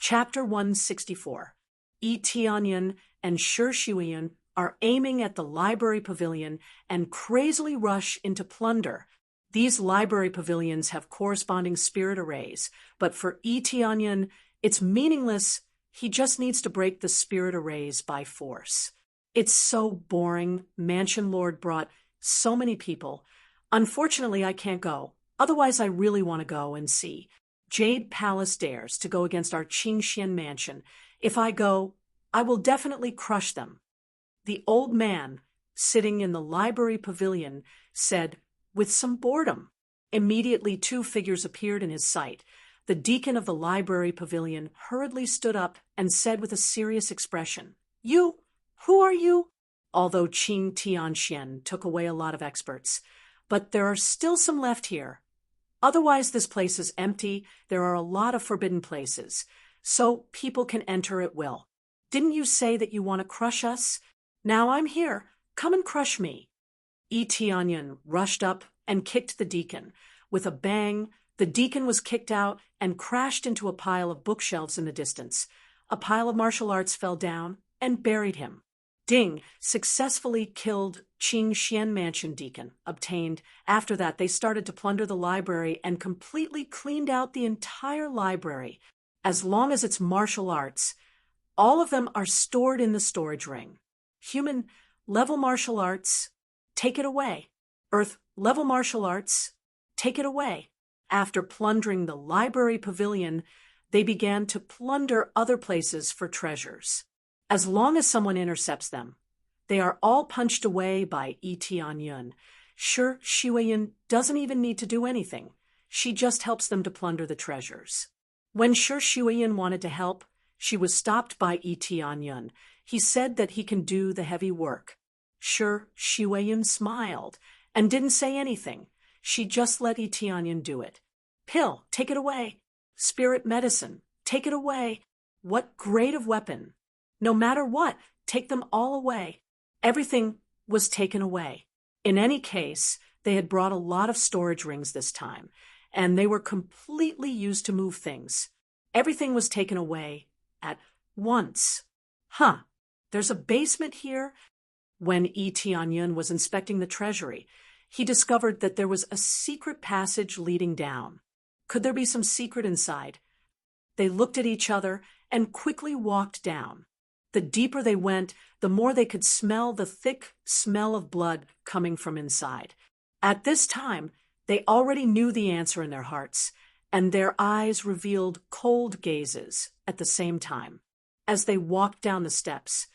Chapter 164. Yi Tianyan and Shi Shuiyan are aiming at the library pavilion and crazily rush into plunder. These library pavilions have corresponding spirit arrays, but for Yi Tianyan, it's meaningless. He just needs to break the spirit arrays by force. It's so boring. Mansion Lord brought so many people. Unfortunately, I can't go. Otherwise, I really want to go and see. Jade Palace dares to go against our Qingxian mansion. If I go, I will definitely crush them. The old man, sitting in the library pavilion, said, with some boredom. Immediately 2 figures appeared in his sight. The deacon of the library pavilion hurriedly stood up and said with a serious expression, "You? Who are you?" Although Qing Tianxian took away a lot of experts. But there are still some left here. Otherwise, this place is empty. There are a lot of forbidden places, so people can enter at will. Didn't you say that you want to crush us? Now I'm here. Come and crush me. Yi Tianyan rushed up and kicked the deacon. With a bang, the deacon was kicked out and crashed into a pile of bookshelves in the distance. A pile of martial arts fell down and buried him. Ding successfully killed Qingxian Mansion Deacon, obtained. After that, they started to plunder the library and completely cleaned out the entire library. As long as it's martial arts, all of them are stored in the storage ring. Human level martial arts, take it away. Earth level martial arts, take it away. After plundering the library pavilion, they began to plunder other places for treasures. As long as someone intercepts them, they are all punched away by Yi Tianyan. Shi Shuiyan doesn't even need to do anything. She just helps them to plunder the treasures. When Shi Shuiyan wanted to help, she was stopped by Yi Tianyan. He said that he can do the heavy work. Shi Shuiyan smiled and didn't say anything. She just let Yi Tianyan do it. Pill, take it away. Spirit medicine, take it away. What grade of weapon? No matter what, take them all away. Everything was taken away. In any case, they had brought a lot of storage rings this time, and they were completely used to move things. Everything was taken away at once. There's a basement here? When Yi Tianyan was inspecting the treasury, he discovered that there was a secret passage leading down. Could there be some secret inside? They looked at each other and quickly walked down. The deeper they went, the more they could smell the thick smell of blood coming from inside. At this time, they already knew the answer in their hearts, and their eyes revealed cold gazes at the same time. As they walked down the steps,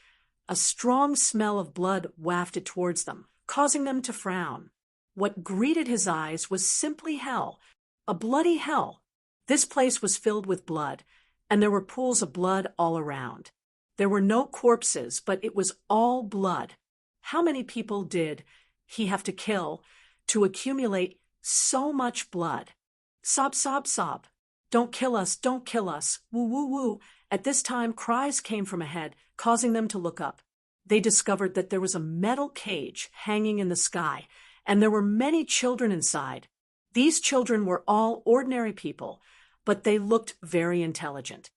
a strong smell of blood wafted towards them, causing them to frown. What greeted his eyes was simply hell, a bloody hell. This place was filled with blood, and there were pools of blood all around. There were no corpses, but it was all blood. How many people did he have to kill to accumulate so much blood? Sob, sob, sob. Don't kill us, don't kill us. Woo, woo, woo. At this time, cries came from ahead, causing them to look up. They discovered that there was a metal cage hanging in the sky, and there were many children inside. These children were all ordinary people, but they looked very intelligent.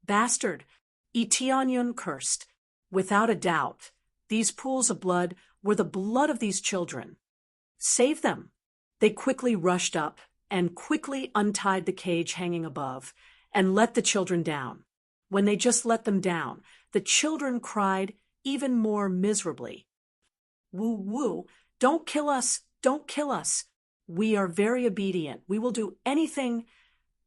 Bastard! Yi Tianyan cursed. Without a doubt, these pools of blood were the blood of these children. Save them! They quickly rushed up and quickly untied the cage hanging above and let the children down. When they just let them down, the children cried even more miserably. Woo woo, don't kill us, don't kill us. We are very obedient. We will do anything.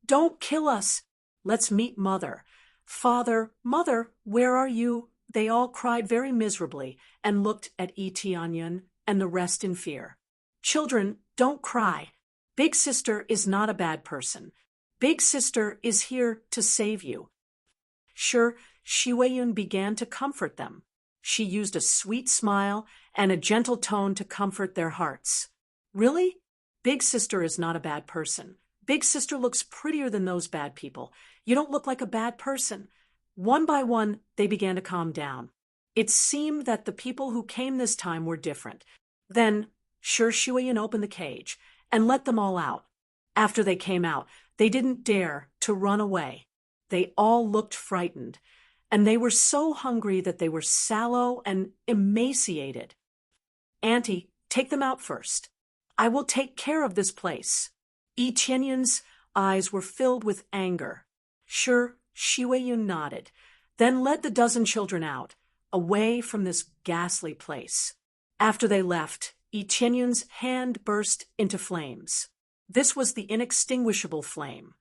Don't kill us. Let's meet Mother. Father, Mother, where are you? They all cried very miserably and looked at Yi Tianyan and the rest in fear. Children, don't cry. Big Sister is not a bad person. Big Sister is here to save you. Shi Shuiyan began to comfort them. She used a sweet smile and a gentle tone to comfort their hearts. Really? Big Sister is not a bad person. Big Sister looks prettier than those bad people. You don't look like a bad person. One by one, they began to calm down. It seemed that the people who came this time were different. Then Shi Shuiyan opened the cage and let them all out. After they came out, they didn't dare to run away. They all looked frightened, and they were so hungry that they were sallow and emaciated. Auntie, take them out first. I will take care of this place. Yi Tianyun's eyes were filled with anger. Sure, Shi Weiyun nodded, then led the dozen children out, away from this ghastly place. After they left, Yi Tianyun's hand burst into flames. This was the inextinguishable flame.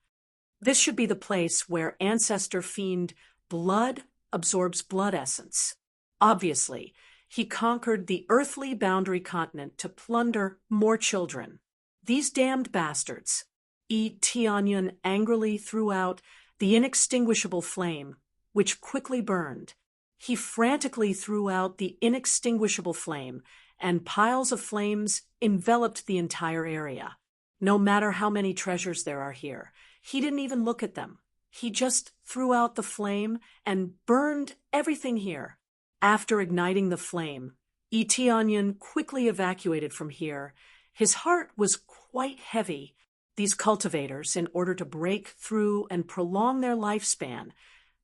This should be the place where ancestor fiend blood absorbs blood essence. Obviously, he conquered the earthly boundary continent to plunder more children. These damned bastards. Yi Tianyun angrily threw out the inextinguishable flame, which quickly burned. He frantically threw out the inextinguishable flame, and piles of flames enveloped the entire area. No matter how many treasures there are here, he didn't even look at them. He just threw out the flame and burned everything here. After igniting the flame, Yi Tianyun quickly evacuated from here. His heart was quite heavy. These cultivators, in order to break through and prolong their lifespan,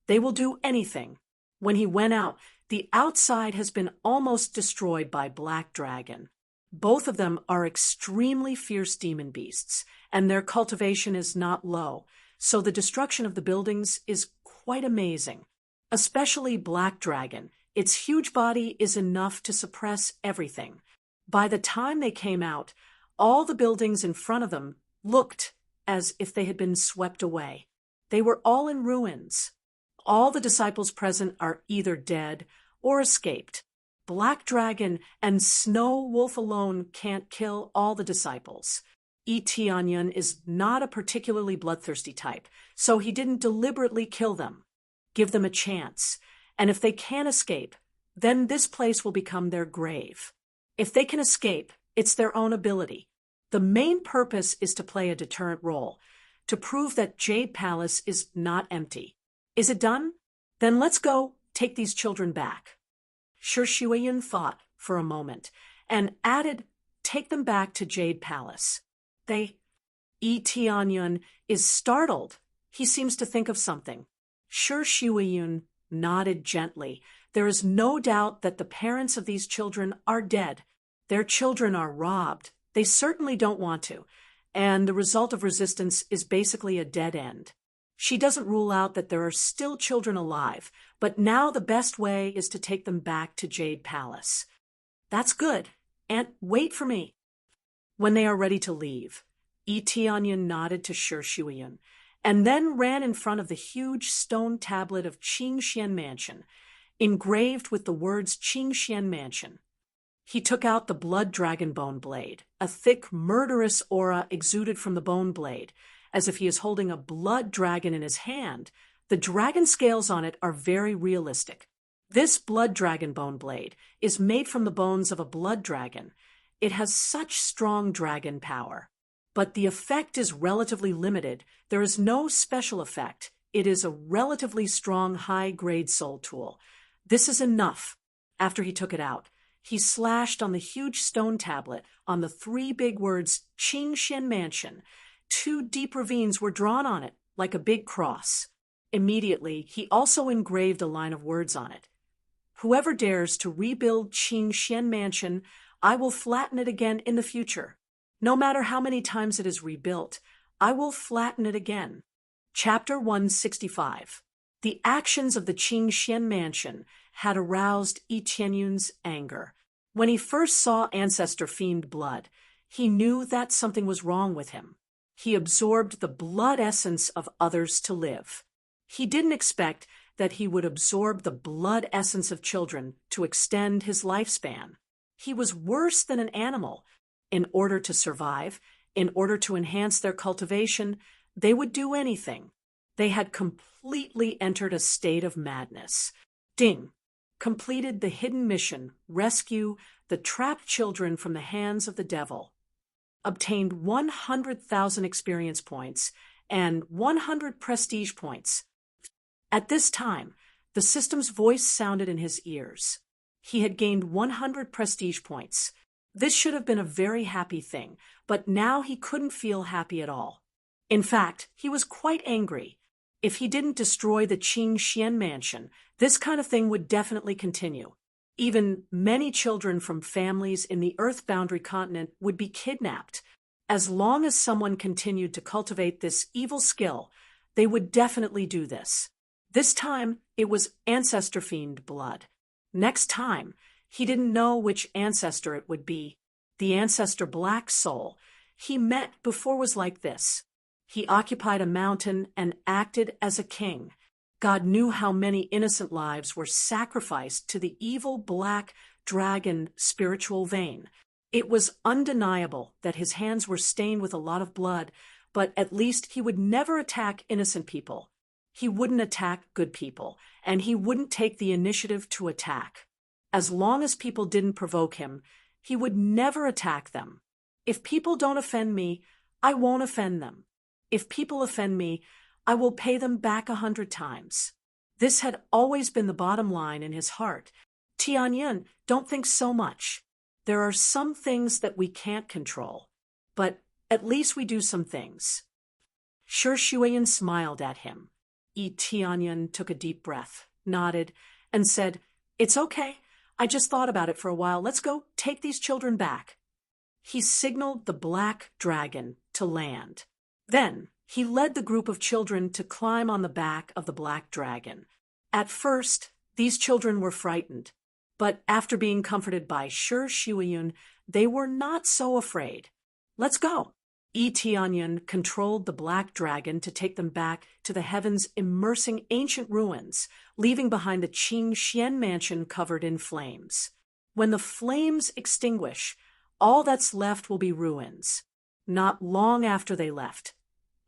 they will do anything. When he went out, the outside has been almost destroyed by Black Dragon. Both of them are extremely fierce demon beasts, and their cultivation is not low, so the destruction of the buildings is quite amazing. Especially Black Dragon. Its huge body is enough to suppress everything. By the time they came out, all the buildings in front of them looked as if they had been swept away. They were all in ruins. All the disciples present are either dead or escaped. Black Dragon and Snow Wolf alone can't kill all the disciples. Yi Tianyun is not a particularly bloodthirsty type, so he didn't deliberately kill them. Give them a chance, and if they can't escape, then this place will become their grave. If they can escape, it's their own ability. The main purpose is to play a deterrent role, to prove that Jade Palace is not empty. Is it done? Then let's go take these children back. Shi Weiyun thought for a moment and added, take them back to Jade Palace. Yi Tianyun is startled. He seems to think of something. Shi Weiyun nodded gently. There is no doubt that the parents of these children are dead. Their children are robbed. They certainly don't want to, and the result of resistance is basically a dead end. She doesn't rule out that there are still children alive, but now the best way is to take them back to Jade Palace. That's good. And wait for me. When they are ready to leave, Yi Tianyun nodded to Shi Weiyun, and then ran in front of the huge stone tablet of Qingxian Mansion, engraved with the words Qingxian Mansion. He took out the blood dragon bone blade. A thick, murderous aura exuded from the bone blade, as if he is holding a blood dragon in his hand. The dragon scales on it are very realistic. This blood dragon bone blade is made from the bones of a blood dragon. It has such strong dragon power. But the effect is relatively limited. There is no special effect. It is a relatively strong, high-grade soul tool. This is enough. After he took it out, he slashed on the huge stone tablet on the 3 big words Qingxian Mansion. 2 deep ravines were drawn on it, like a big cross. Immediately, he also engraved a line of words on it. Whoever dares to rebuild Qingxian Mansion, I will flatten it again in the future. No matter how many times it is rebuilt, I will flatten it again. Chapter 165. The actions of the Qingxian Mansion had aroused Yi Tianyun's anger. When he first saw Ancestor Fiend blood, he knew that something was wrong with him. He absorbed the blood essence of others to live. He didn't expect that he would absorb the blood essence of children to extend his lifespan. He was worse than an animal. In order to survive, in order to enhance their cultivation, they would do anything. They had completely entered a state of madness. Ding! Completed the hidden mission, rescue the trapped children from the hands of the devil. Obtained 100,000 experience points and 100 prestige points. At this time, the system's voice sounded in his ears. He had gained 100 prestige points. This should have been a very happy thing, but now he couldn't feel happy at all. In fact, he was quite angry. If he didn't destroy the Qing Xian mansion, this kind of thing would definitely continue. Even many children from families in the Earth Boundary continent would be kidnapped. As long as someone continued to cultivate this evil skill, they would definitely do this. This time, it was ancestor fiend blood. Next time, he didn't know which ancestor it would be. The ancestor Black Soul he met before was like this. He occupied a mountain and acted as a king. God knew how many innocent lives were sacrificed to the evil black dragon spiritual vein. It was undeniable that his hands were stained with a lot of blood, but at least he would never attack innocent people. He wouldn't attack good people, and he wouldn't take the initiative to attack. As long as people didn't provoke him, he would never attack them. If people don't offend me, I won't offend them. If people offend me, I will pay them back 100 times. This had always been the bottom line in his heart. Tianyin, don't think so much. There are some things that we can't control, but at least we do some things. Shi Shuiyan smiled at him. Tianyin took a deep breath, nodded, and said, "It's okay. I just thought about it for a while. Let's go take these children back." He signaled the black dragon to land. Then he led the group of children to climb on the back of the black dragon. At first, these children were frightened, but after being comforted by Shi Shuiyan, they were not so afraid. "Let's go." Tianyin controlled the black dragon to take them back to the heavens immersing ancient ruins, leaving behind the Qing Xian mansion covered in flames. When the flames extinguish, all that's left will be ruins. Not long after they left,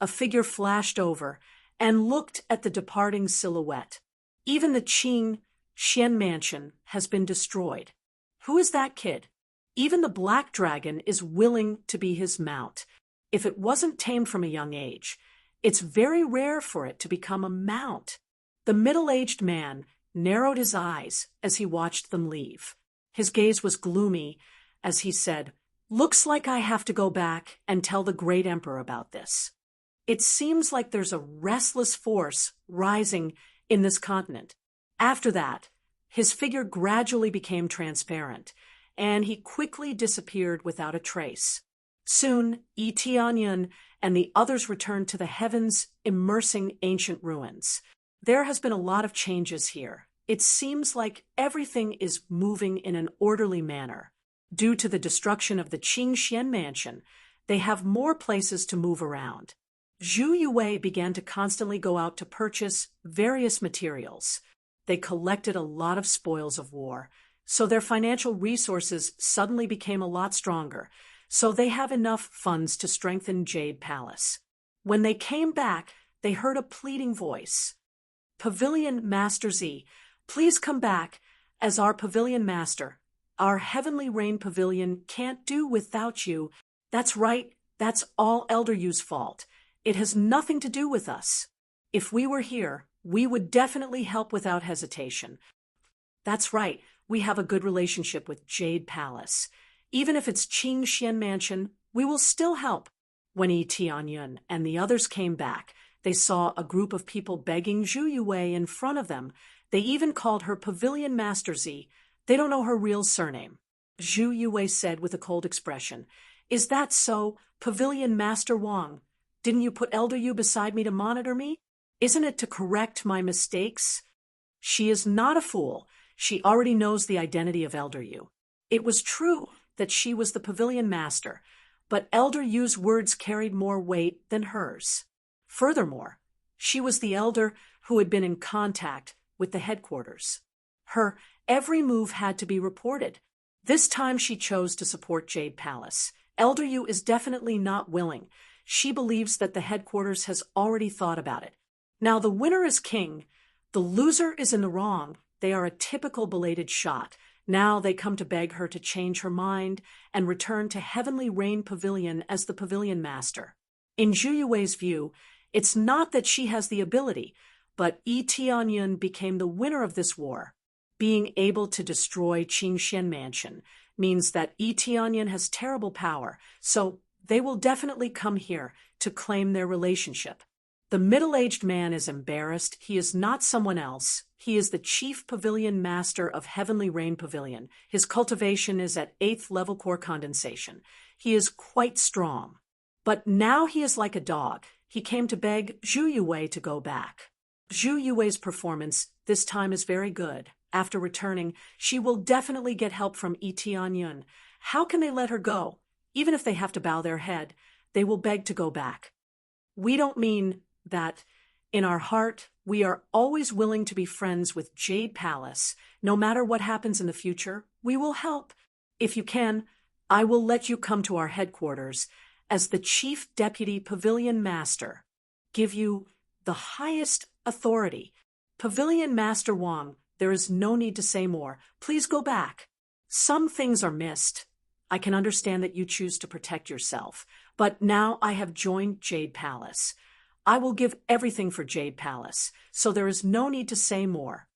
a figure flashed over and looked at the departing silhouette. Even the Qing Xian mansion has been destroyed. Who is that kid? Even the black dragon is willing to be his mount. If it wasn't tamed from a young age, it's very rare for it to become a mount. The middle-aged man narrowed his eyes as he watched them leave. His gaze was gloomy as he said, "Looks like I have to go back and tell the great emperor about this. It seems like there's a restless force rising in this continent." After that, his figure gradually became transparent, and he quickly disappeared without a trace. Soon, Tianyin and the others returned to the heavens immersing ancient ruins. There has been a lot of changes here. It seems like everything is moving in an orderly manner. Due to the destruction of the Qing Xian mansion, they have more places to move around. Zhu Yue began to constantly go out to purchase various materials. They collected a lot of spoils of war, so their financial resources suddenly became a lot stronger, so they have enough funds to strengthen Jade Palace. When they came back, they heard a pleading voice. "Pavilion Master Z, please come back as our pavilion master. Our Heavenly Rain Pavilion can't do without you." "That's right, that's all Elder Yu's fault. It has nothing to do with us. If we were here, we would definitely help without hesitation." "That's right, we have a good relationship with Jade Palace. Even if it's Qing Xian Mansion, we will still help." When Tianyin and the others came back, they saw a group of people begging Zhu Yue in front of them. They even called her Pavilion Master Z. They don't know her real surname. Zhu Yue said with a cold expression, "Is that so, Pavilion Master Wang? Didn't you put Elder Yu beside me to monitor me? Isn't it to correct my mistakes?" She is not a fool. She already knows the identity of Elder Yu. It was true that she was the pavilion master, but Elder Yu's words carried more weight than hers. Furthermore, she was the elder who had been in contact with the headquarters. Her every move had to be reported. This time she chose to support Jade Palace. Elder Yu is definitely not willing. She believes that the headquarters has already thought about it. Now the winner is king. The loser is in the wrong. They are a typical belated shot. Now they come to beg her to change her mind and return to Heavenly Rain Pavilion as the pavilion master. In Zhu Yue's view, it's not that she has the ability, but Tianyin became the winner of this war. Being able to destroy Qing Xian Mansion means that Tianyin has terrible power, so they will definitely come here to claim their relationship. The middle-aged man is embarrassed. He is not someone else. He is the chief pavilion master of Heavenly Rain Pavilion. His cultivation is at 8th level core condensation. He is quite strong. But now he is like a dog. He came to beg Zhu Yuwei to go back. Zhu Yuwei's performance this time is very good. After returning, she will definitely get help from Yi Tianyun. How can they let her go? Even if they have to bow their head, they will beg to go back. We don't mean that. In our heart, we are always willing to be friends with Jade Palace. No matter what happens in the future, we will help. If you can, I will let you come to our headquarters as the Chief Deputy Pavilion Master. Give you the highest authority. Pavilion Master Wang, there is no need to say more. Please go back. Some things are missed. I can understand that you choose to protect yourself, but now I have joined Jade Palace. I will give everything for Jade Palace, so there is no need to say more.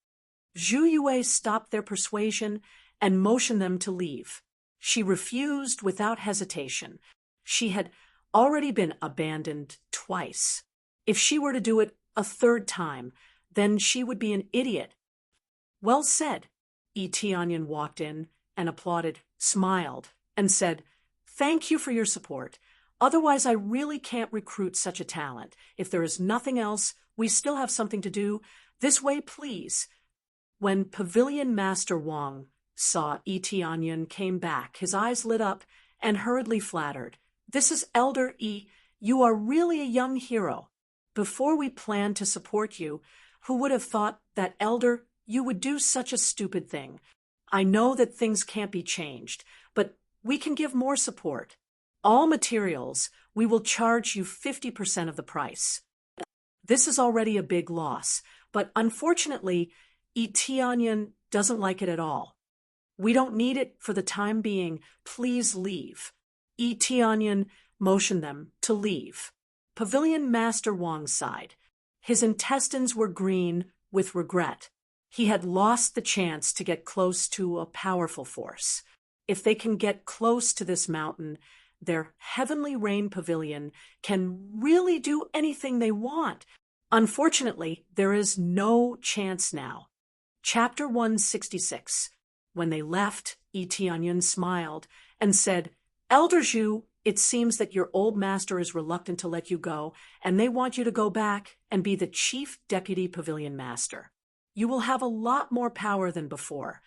Zhu Yuwei stopped their persuasion and motioned them to leave. She refused without hesitation. She had already been abandoned twice. If she were to do it a third time, then she would be an idiot. Well said. Yi Tianyun walked in and applauded, smiled, and said, "Thank you for your support. Otherwise, I really can't recruit such a talent. If there is nothing else, we still have something to do. This way, please." When Pavilion Master Wang saw Yi Tianyun came back, his eyes lit up and hurriedly flattered. "This is Elder Yi. You are really a young hero. Before we planned to support you, who would have thought that, Elder, you would do such a stupid thing? I know that things can't be changed, but we can give more support. All materials, we will charge you 50% of the price." This is already a big loss, but unfortunately, Yi Tianyun doesn't like it at all. "We don't need it for the time being. Please leave." Yi Tianyun motioned them to leave. Pavilion Master Wang sighed. His intestines were green with regret. He had lost the chance to get close to a powerful force. If they can get close to this mountain, their Heavenly Rain Pavilion can really do anything they want. Unfortunately, there is no chance now. Chapter 166. When they left, Yi Tianyun smiled and said, "Elder Zhu, it seems that your old master is reluctant to let you go, and they want you to go back and be the Chief Deputy Pavilion Master. You will have a lot more power than before."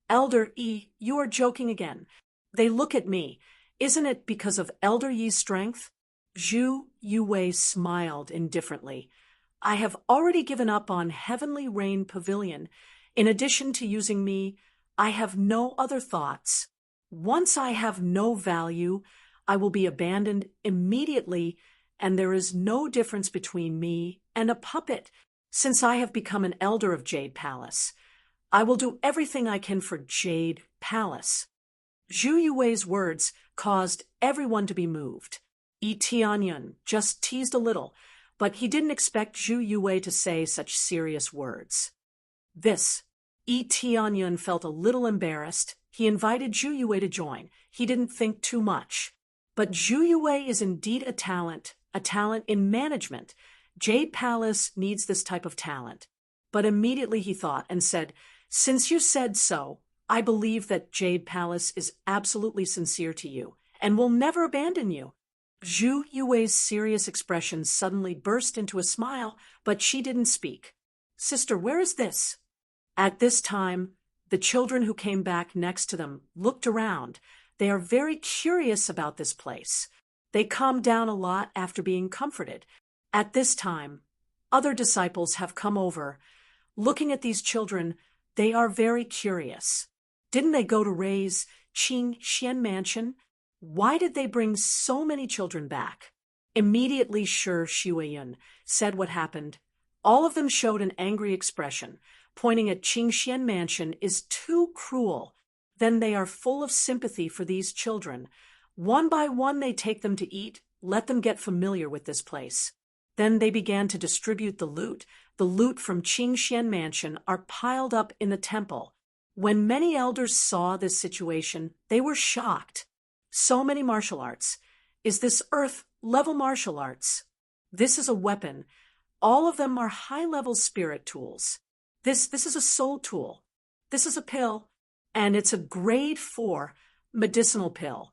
"Elder Yi, you are joking again. They look at me. Isn't it because of Elder Yi's strength?" Zhu Yuwei smiled indifferently. "I have already given up on Heavenly Rain Pavilion. In addition to using me, I have no other thoughts. Once I have no value, I will be abandoned immediately, and there is no difference between me and a puppet, since I have become an elder of Jade Palace. I will do everything I can for Jade Palace." Zhu Yuwei's words caused everyone to be moved. Yi Tianyun just teased a little, but he didn't expect Zhu Yuwei to say such serious words. Yi Tianyun felt a little embarrassed. He invited Zhu Yuwei to join. He didn't think too much. But Zhu Yuwei is indeed a talent in management. Jade Palace needs this type of talent. But immediately he thought and said, "Since you said so, I believe that Jade Palace is absolutely sincere to you and will never abandon you." Zhu Yuwei's serious expression suddenly burst into a smile, but she didn't speak. "Sister, where is this?" At this time, the children who came back next to them looked around. They are very curious about this place. They calmed down a lot after being comforted. At this time, other disciples have come over. Looking at these children, they are very curious. Didn't they go to raise Qing Xian Mansion? Why did they bring so many children back? Immediately Shi Shuiyun said what happened. All of them showed an angry expression, pointing at Qing Xian Mansion is too cruel. Then they are full of sympathy for these children. One by one they take them to eat, let them get familiar with this place. Then they began to distribute the loot. The loot from Qing Xian Mansion are piled up in the temple. When many elders saw this situation, they were shocked. So many martial arts. Is this earth-level martial arts? This is a weapon. All of them are high-level spirit tools. This is a soul tool. This is a pill, and it's a grade 4 medicinal pill.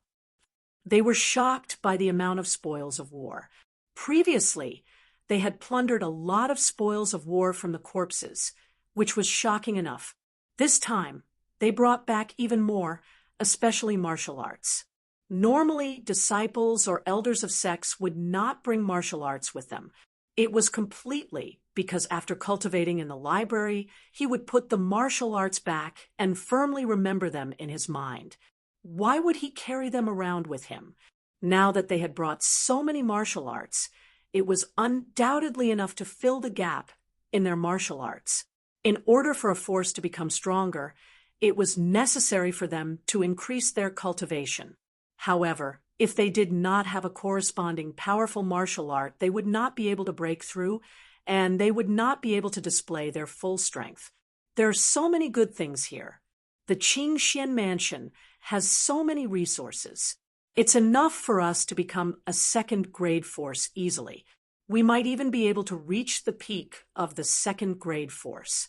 They were shocked by the amount of spoils of war. Previously, they had plundered a lot of spoils of war from the corpses, which was shocking enough. This time, they brought back even more, especially martial arts. Normally, disciples or elders of sects would not bring martial arts with them. It was completely because after cultivating in the library, he would put the martial arts back and firmly remember them in his mind. Why would he carry them around with him? Now that they had brought so many martial arts, it was undoubtedly enough to fill the gap in their martial arts. In order for a force to become stronger, it was necessary for them to increase their cultivation. However, if they did not have a corresponding powerful martial art, they would not be able to break through, and they would not be able to display their full strength. There are so many good things here. The Qingxian Mansion has so many resources. It's enough for us to become a second-grade force easily. We might even be able to reach the peak of the second-grade force.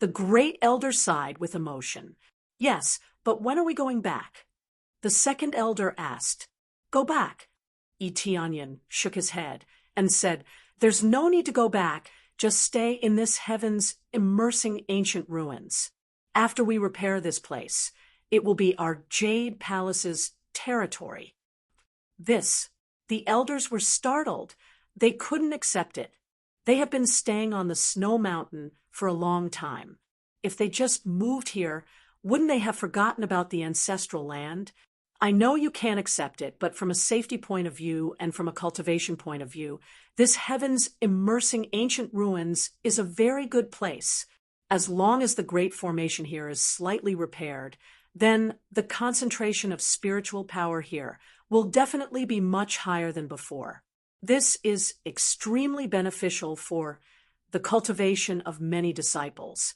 The Great Elder sighed with emotion. Yes, but when are we going back? The second elder asked. Go back. Tianyan shook his head and said, There's no need to go back. Just stay in this heaven's immersing ancient ruins. After we repair this place, it will be our Jade Palace's territory. The elders were startled. They couldn't accept it. They have been staying on the snow mountain for a long time. If they just moved here, wouldn't they have forgotten about the ancestral land? I know you can't accept it, but from a safety point of view and from a cultivation point of view, this heaven's immersing ancient ruins is a very good place. As long as the great formation here is slightly repaired, then the concentration of spiritual power here will definitely be much higher than before. This is extremely beneficial for the cultivation of many disciples.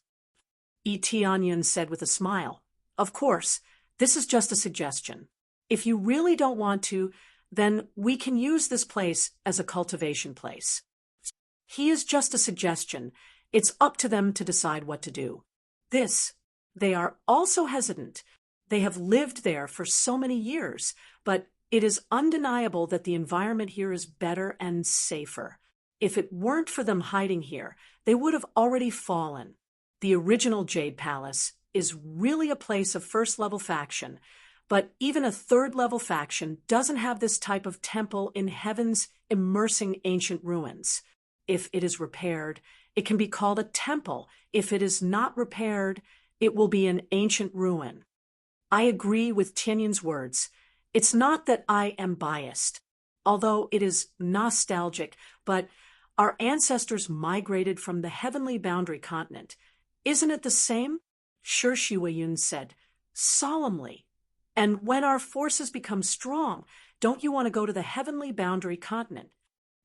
Tianyan said with a smile, Of course, this is just a suggestion. If you really don't want to, then we can use this place as a cultivation place. He is just a suggestion. It's up to them to decide what to do. They are also hesitant. They have lived there for so many years, but it is undeniable that the environment here is better and safer. If it weren't for them hiding here, they would have already fallen. The original Jade Palace is really a place of first-level faction, but even a third-level faction doesn't have this type of temple in heaven's immersing ancient ruins. If it is repaired, it can be called a temple. If it is not repaired, it will be an ancient ruin. I agree with Tianyan's words. It's not that I am biased, although it is nostalgic, but our ancestors migrated from the heavenly boundary continent. Isn't it the same? Shi Weiyun said, solemnly. And when our forces become strong, don't you want to go to the heavenly boundary continent?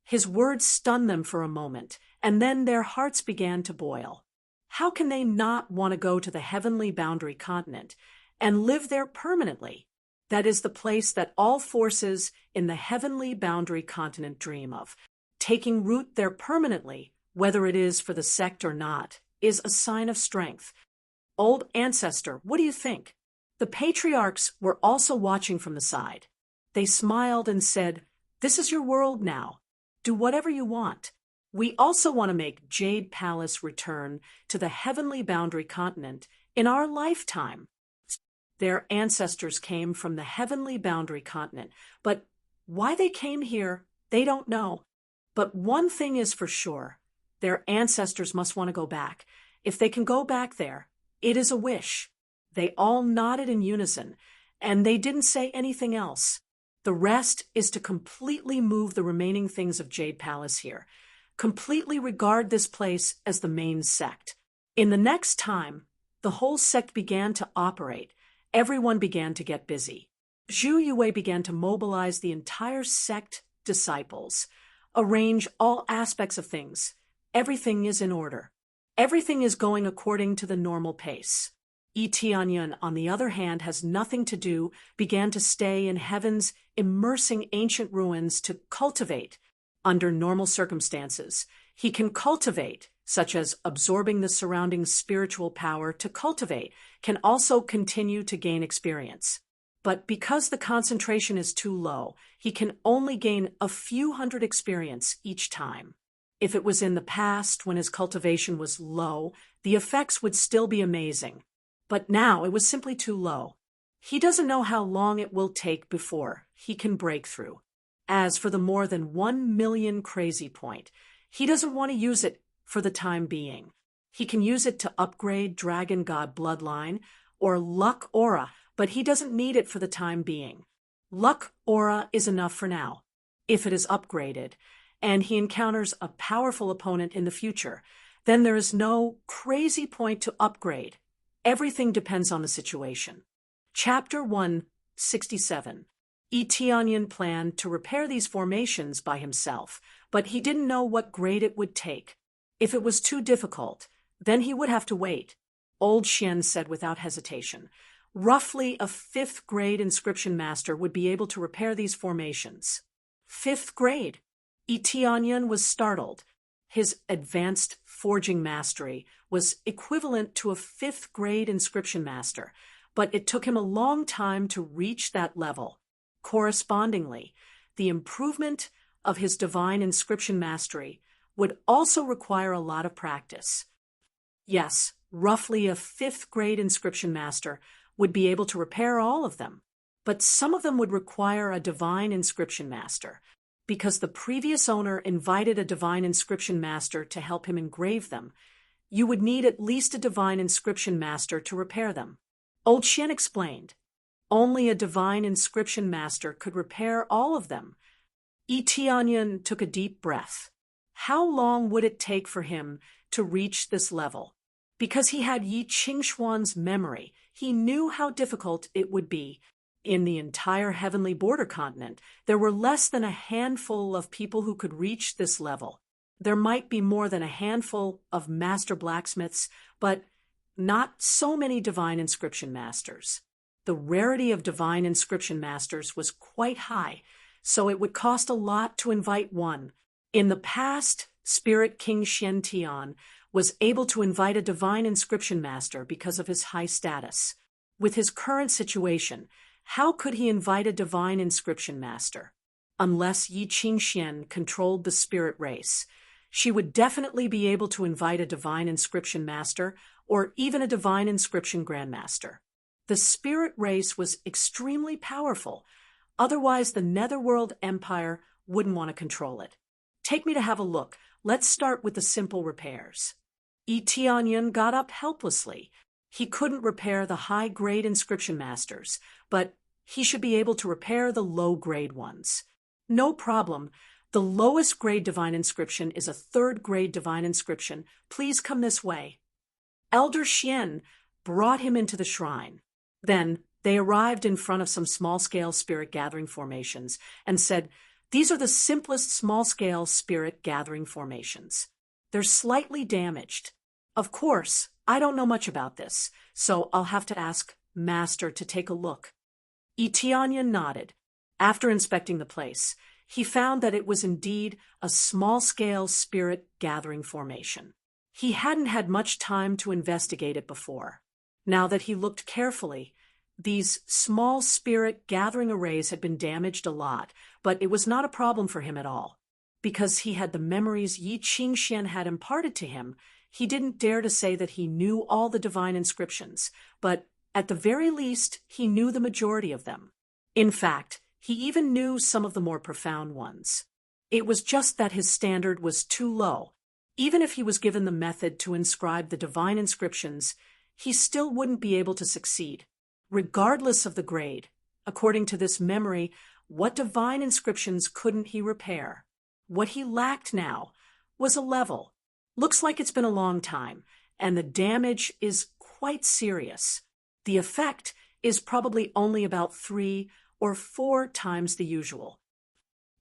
His words stunned them for a moment, and then their hearts began to boil. How can they not want to go to the heavenly boundary continent and live there permanently? That is the place that all forces in the heavenly boundary continent dream of. Taking root there permanently, whether it is for the sect or not, is a sign of strength. Old ancestor, what do you think? The patriarchs were also watching from the side. They smiled and said, This is your world now. Do whatever you want. We also want to make Jade Palace return to the heavenly boundary continent in our lifetime. Their ancestors came from the heavenly boundary continent, but why they came here, they don't know. But one thing is for sure, their ancestors must want to go back. If they can go back there, it is a wish. They all nodded in unison, and they didn't say anything else. The rest is to completely move the remaining things of Jade Palace here, completely regard this place as the main sect. In the next time, the whole sect began to operate. Everyone began to get busy. Zhu Yue began to mobilize the entire sect disciples, arrange all aspects of things. Everything is in order. Everything is going according to the normal pace. Tianyan, on the other hand, has nothing to do, began to stay in heaven's immersing ancient ruins to cultivate. Under normal circumstances, he can cultivate, such as absorbing the surrounding spiritual power to cultivate, can also continue to gain experience. But because the concentration is too low, he can only gain a few hundred experience each time. If it was in the past when his cultivation was low, the effects would still be amazing. But now it was simply too low. He doesn't know how long it will take before he can break through. As for the more than 1 million crazy point, he doesn't want to use it for the time being. He can use it to upgrade Dragon God Bloodline or Luck Aura, but he doesn't need it for the time being. Luck Aura is enough for now, if it is upgraded, and he encounters a powerful opponent in the future. Then there is no crazy point to upgrade. Everything depends on the situation. Chapter 167. Eteonyan planned to repair these formations by himself, but he didn't know what grade it would take. If it was too difficult, then he would have to wait. Old Xian said without hesitation. Roughly a 5th grade inscription master would be able to repair these formations. 5th grade? Eteonyan was startled. His advanced forging mastery was equivalent to a 5th grade inscription master, but it took him a long time to reach that level. Correspondingly, the improvement of his divine inscription mastery would also require a lot of practice. Yes, roughly a 5th grade inscription master would be able to repair all of them, but some of them would require a divine inscription master, because the previous owner invited a divine inscription master to help him engrave them. You would need at least a divine inscription master to repair them. Old Xian explained. Only a divine inscription master could repair all of them. Eteonyan took a deep breath. How long would it take for him to reach this level? Because he had Yi Qingxuan's memory, he knew how difficult it would be. In the entire heavenly border continent, there were less than a handful of people who could reach this level. There might be more than a handful of master blacksmiths, but not so many divine inscription masters. The rarity of divine inscription masters was quite high, so it would cost a lot to invite one. In the past, Spirit King Xiantian was able to invite a divine inscription master because of his high status. With his current situation, how could he invite a divine inscription master? Unless Yi Qingxian controlled the spirit race, she would definitely be able to invite a divine inscription master or even a divine inscription grandmaster. The spirit race was extremely powerful, otherwise the Netherworld Empire wouldn't want to control it. Take me to have a look. Let's start with the simple repairs. Eteonyan got up helplessly. He couldn't repair the high-grade inscription masters, but he should be able to repair the low-grade ones. No problem. The lowest grade divine inscription is a 3rd grade divine inscription. Please come this way. Elder Xian brought him into the shrine. Then they arrived in front of some small-scale spirit gathering formations and said, "These are the simplest small-scale spirit gathering formations. They're slightly damaged. Of course, I don't know much about this, so I'll have to ask Master to take a look." Eteonyan nodded. After inspecting the place, he found that it was indeed a small-scale spirit gathering formation. He hadn't had much time to investigate it before. Now that he looked carefully, these small spirit gathering arrays had been damaged a lot, but it was not a problem for him at all. Because he had the memories Yi Qingxian had imparted to him, he didn't dare to say that he knew all the divine inscriptions, but at the very least, he knew the majority of them. In fact, he even knew some of the more profound ones. It was just that his standard was too low. Even if he was given the method to inscribe the divine inscriptions, he still wouldn't be able to succeed. Regardless of the grade, according to this memory, what divine inscriptions couldn't he repair? What he lacked now was a level. Looks like it's been a long time, and the damage is quite serious. The effect is probably only about 3 or 4 times the usual.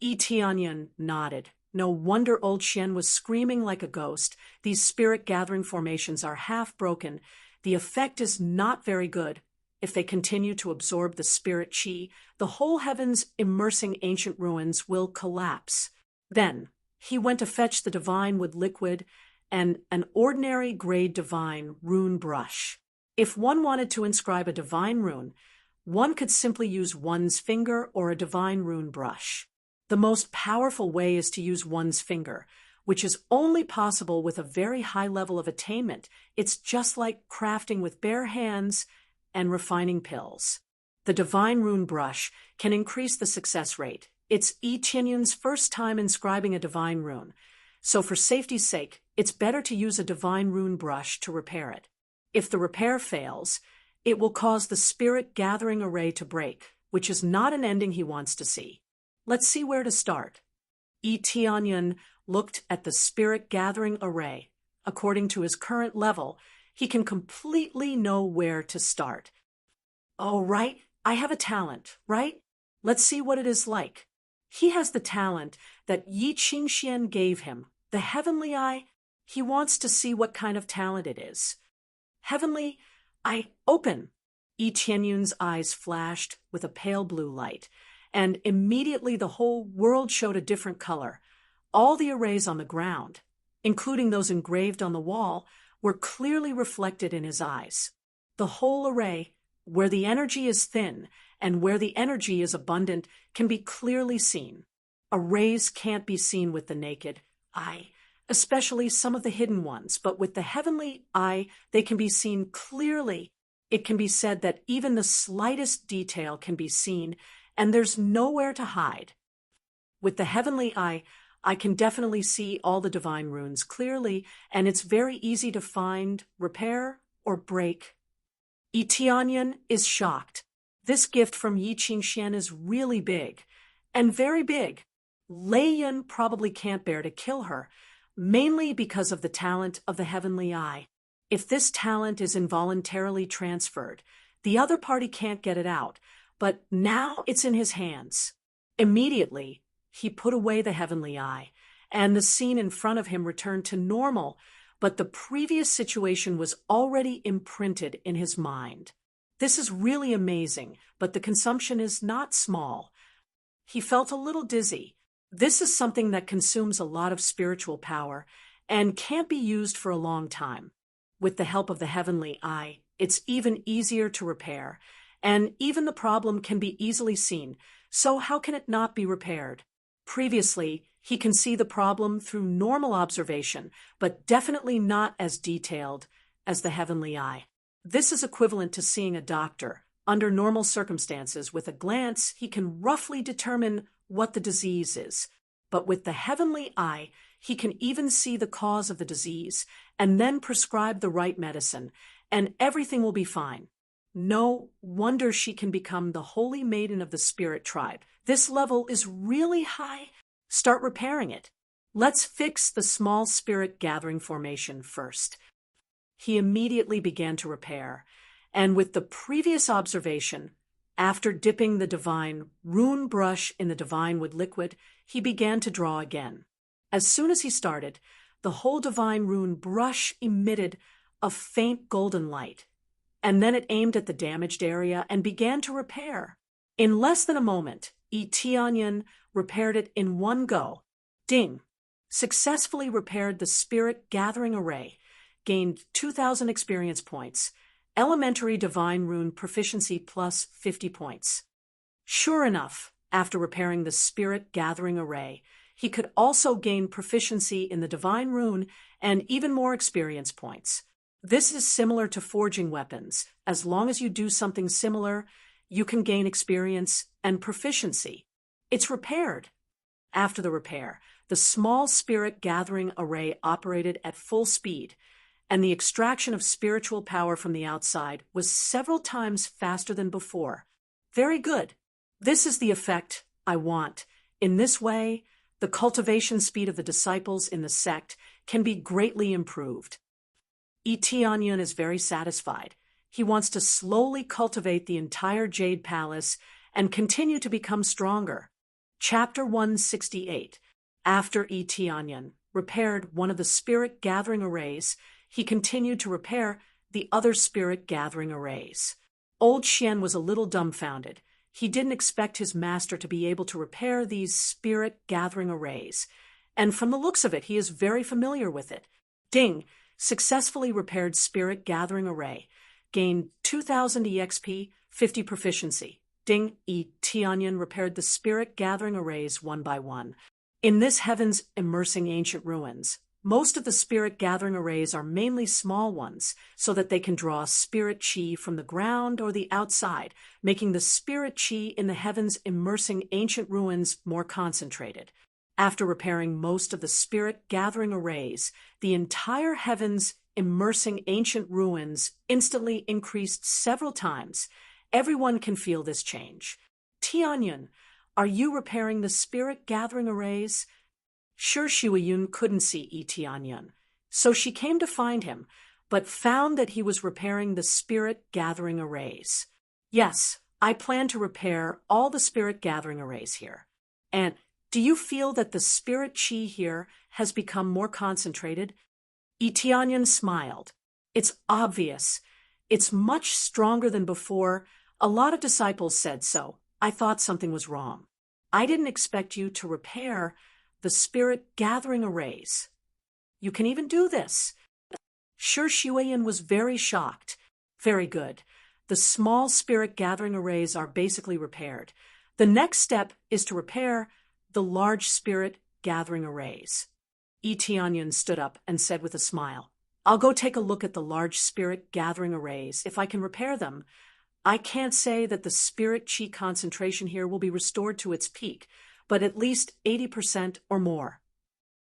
Eteonyan nodded. No wonder old Xian was screaming like a ghost. These spirit gathering formations are half broken. The effect is not very good. If they continue to absorb the spirit chi, the whole heavens immersing ancient ruins will collapse. Then he went to fetch the divine wood liquid and an ordinary grade divine rune brush. If one wanted to inscribe a divine rune, one could simply use one's finger or a divine rune brush. The most powerful way is to use one's finger, which is only possible with a very high level of attainment. It's just like crafting with bare hands and refining pills. The divine rune brush can increase the success rate. It's Yi Tianyun's first time inscribing a divine rune, so for safety's sake, it's better to use a divine rune brush to repair it. If the repair fails, it will cause the spirit gathering array to break, which is not an ending he wants to see. Let's see where to start. Yi Tianyun looked at the spirit gathering array. According to his current level, he can completely know where to start. Oh, right, I have a talent, right? Let's see what it is like. He has the talent that Yi Qingxian gave him, the heavenly eye. He wants to see what kind of talent it is. Heavenly eye, open! Yi Tianyun's eyes flashed with a pale blue light, and immediately the whole world showed a different color. All the arrays on the ground, including those engraved on the wall, were clearly reflected in his eyes. The whole array, where the energy is thin and where the energy is abundant, can be clearly seen. Arrays can't be seen with the naked eye, especially some of the hidden ones, but with the heavenly eye, they can be seen clearly. It can be said that even the slightest detail can be seen, and there's nowhere to hide. With the heavenly eye, I can definitely see all the divine runes clearly, and it's very easy to find, repair, or break. Yi Tianyun is shocked. This gift from Yi Qingxian is really big, and very big. Lei Yun probably can't bear to kill her, mainly because of the talent of the heavenly eye. If this talent is involuntarily transferred, the other party can't get it out, but now it's in his hands. Immediately, he put away the heavenly eye, and the scene in front of him returned to normal, but the previous situation was already imprinted in his mind. This is really amazing, but the consumption is not small. He felt a little dizzy. This is something that consumes a lot of spiritual power and can't be used for a long time. With the help of the heavenly eye, it's even easier to repair, and even the problem can be easily seen, so how can it not be repaired? Previously, he can see the problem through normal observation, but definitely not as detailed as the heavenly eye. This is equivalent to seeing a doctor. Under normal circumstances, with a glance, he can roughly determine what the disease is. But with the heavenly eye, he can even see the cause of the disease and then prescribe the right medicine, and everything will be fine. No wonder she can become the holy maiden of the spirit tribe. This level is really high. Start repairing it. Let's fix the small spirit gathering formation first. He immediately began to repair, and with the previous observation, after dipping the divine rune brush in the divine wood liquid, he began to draw again. As soon as he started, the whole divine rune brush emitted a faint golden light, and then it aimed at the damaged area and began to repair. In less than a moment, Yi Tianyun repaired it in one go. Ding! Successfully repaired the spirit gathering array, gained 2,000 experience points, elementary divine rune proficiency plus 50 points. Sure enough, after repairing the spirit gathering array, he could also gain proficiency in the divine rune and even more experience points. This is similar to forging weapons. As long as you do something similar, you can gain experience and proficiency. It's repaired. After the repair, the small spirit gathering array operated at full speed, and the extraction of spiritual power from the outside was several times faster than before. Very good. This is the effect I want. In this way, the cultivation speed of the disciples in the sect can be greatly improved. Yi Tianyun is very satisfied. He wants to slowly cultivate the entire Jade Palace and continue to become stronger. Chapter 168. After Yi Tianyun repaired one of the spirit gathering arrays, he continued to repair the other spirit gathering arrays. Old Xian was a little dumbfounded. He didn't expect his master to be able to repair these spirit gathering arrays. and from the looks of it, he is very familiar with it. Ding! Successfully repaired Spirit Gathering Array. Gained 2000 EXP, 50 proficiency. Ding! Tianyan repaired the Spirit Gathering Arrays one by one. In this heaven's immersing ancient ruins, most of the Spirit Gathering Arrays are mainly small ones, so that they can draw spirit chi from the ground or the outside, making the spirit chi in the heaven's immersing ancient ruins more concentrated. After repairing most of the Spirit Gathering Arrays, the entire heaven's immersing ancient ruins instantly increased several times. Everyone can feel this change. Tianyan, are you repairing the Spirit Gathering Arrays? Sure, Shuiyun couldn't see Tianyan, so she came to find him, but found that he was repairing the Spirit Gathering Arrays. Yes, I plan to repair all the Spirit Gathering Arrays here. And do you feel that the spirit chi here has become more concentrated? Tianyan smiled. It's obvious. It's much stronger than before. A lot of disciples said so. I thought something was wrong. I didn't expect you to repair the Spirit Gathering Arrays. You can even do this. Sure, Shuiyan was very shocked. Very good. The small Spirit Gathering Arrays are basically repaired. The next step is to repair the large Spirit Gathering Arrays. Tianyan stood up and said with a smile, I'll go take a look at the large Spirit Gathering Arrays. If I can repair them, I can't say that the spirit chi concentration here will be restored to its peak, but at least 80% or more.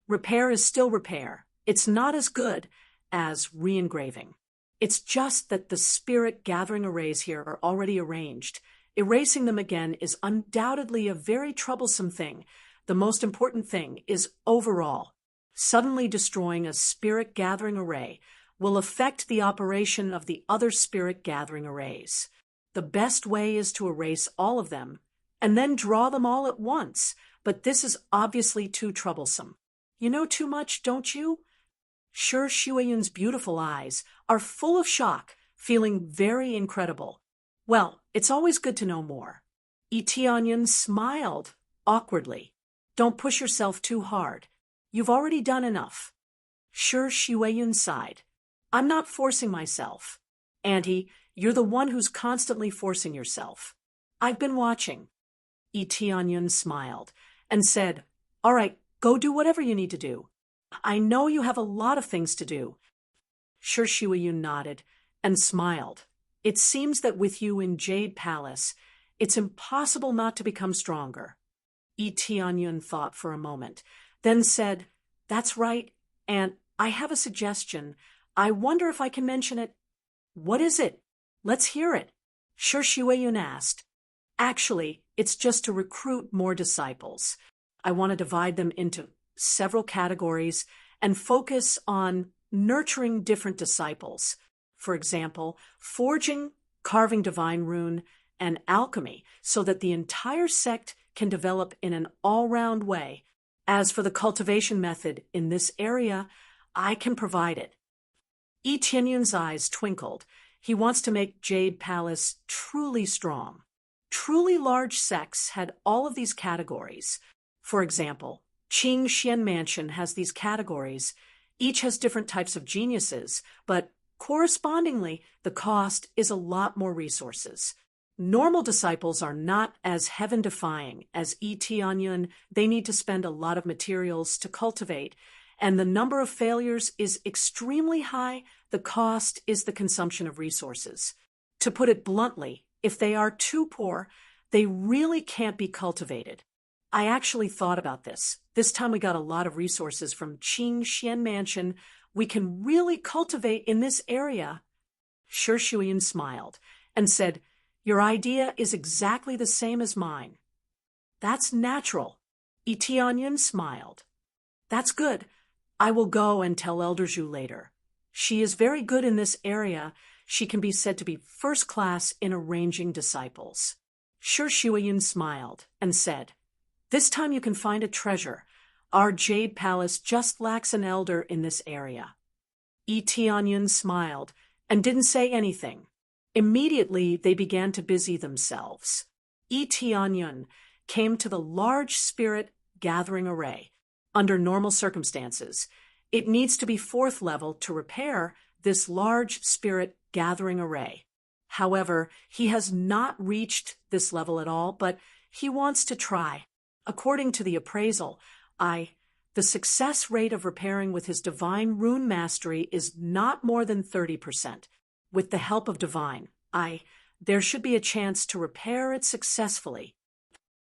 Repair is still repair. It's not as good as re-engraving. It's just that the Spirit Gathering Arrays here are already arranged. Erasing them again is undoubtedly a very troublesome thing. The most important thing is overall. Suddenly destroying a Spirit Gathering Array will affect the operation of the other Spirit Gathering Arrays. The best way is to erase all of them and then draw them all at once, but this is obviously too troublesome. You know too much, don't you? Sure, Shuiyun's beautiful eyes are full of shock, feeling very incredible. Well, it's always good to know more. Tianyan smiled awkwardly. Don't push yourself too hard. You've already done enough. Sure, Shuiyun sighed. I'm not forcing myself. Auntie, you're the one who's constantly forcing yourself. I've been watching. Tianyan smiled and said, All right, go do whatever you need to do. I know you have a lot of things to do. Sure, Shuiyun nodded and smiled. It seems that with you in Jade Palace, it's impossible not to become stronger. Tianyan thought for a moment, then said, That's right, and I have a suggestion. I wonder if I can mention it. What is it? Let's hear it. Sure, Shuiyun asked. Actually, it's just to recruit more disciples. I want to divide them into several categories and focus on nurturing different disciples. For example, forging, carving divine rune, and alchemy, so that the entire sect can develop in an all-round way. As for the cultivation method in this area, I can provide it. Tianyun's eyes twinkled. He wants to make Jade Palace truly strong. Truly large sects had all of these categories. For example, Qing Xian Mansion has these categories. Each has different types of geniuses, but correspondingly, the cost is a lot more resources. Normal disciples are not as heaven-defying as Tianyun. They need to spend a lot of materials to cultivate, and the number of failures is extremely high. The cost is the consumption of resources. To put it bluntly, if they are too poor, they really can't be cultivated. I actually thought about this. This time we got a lot of resources from Qing Xian Mansion. We can really cultivate in this area. Sure, Shuiyun smiled and said, Your idea is exactly the same as mine. That's natural. Tianyun smiled. That's good. I will go and tell Elder Zhu later. She is very good in this area. She can be said to be first class in arranging disciples. Sure, Shuiyun smiled and said, This time you can find a treasure. Our Jade Palace just lacks an elder in this area. Tianyun smiled and didn't say anything. Immediately, they began to busy themselves. Tianyun came to the large Spirit Gathering Array. Under normal circumstances, it needs to be 4th level to repair this large spirit gathering array. However, he has not reached this level at all, but he wants to try. According to the appraisal, the success rate of repairing with his divine rune mastery is not more than 30%. With the help of divine, there should be a chance to repair it successfully.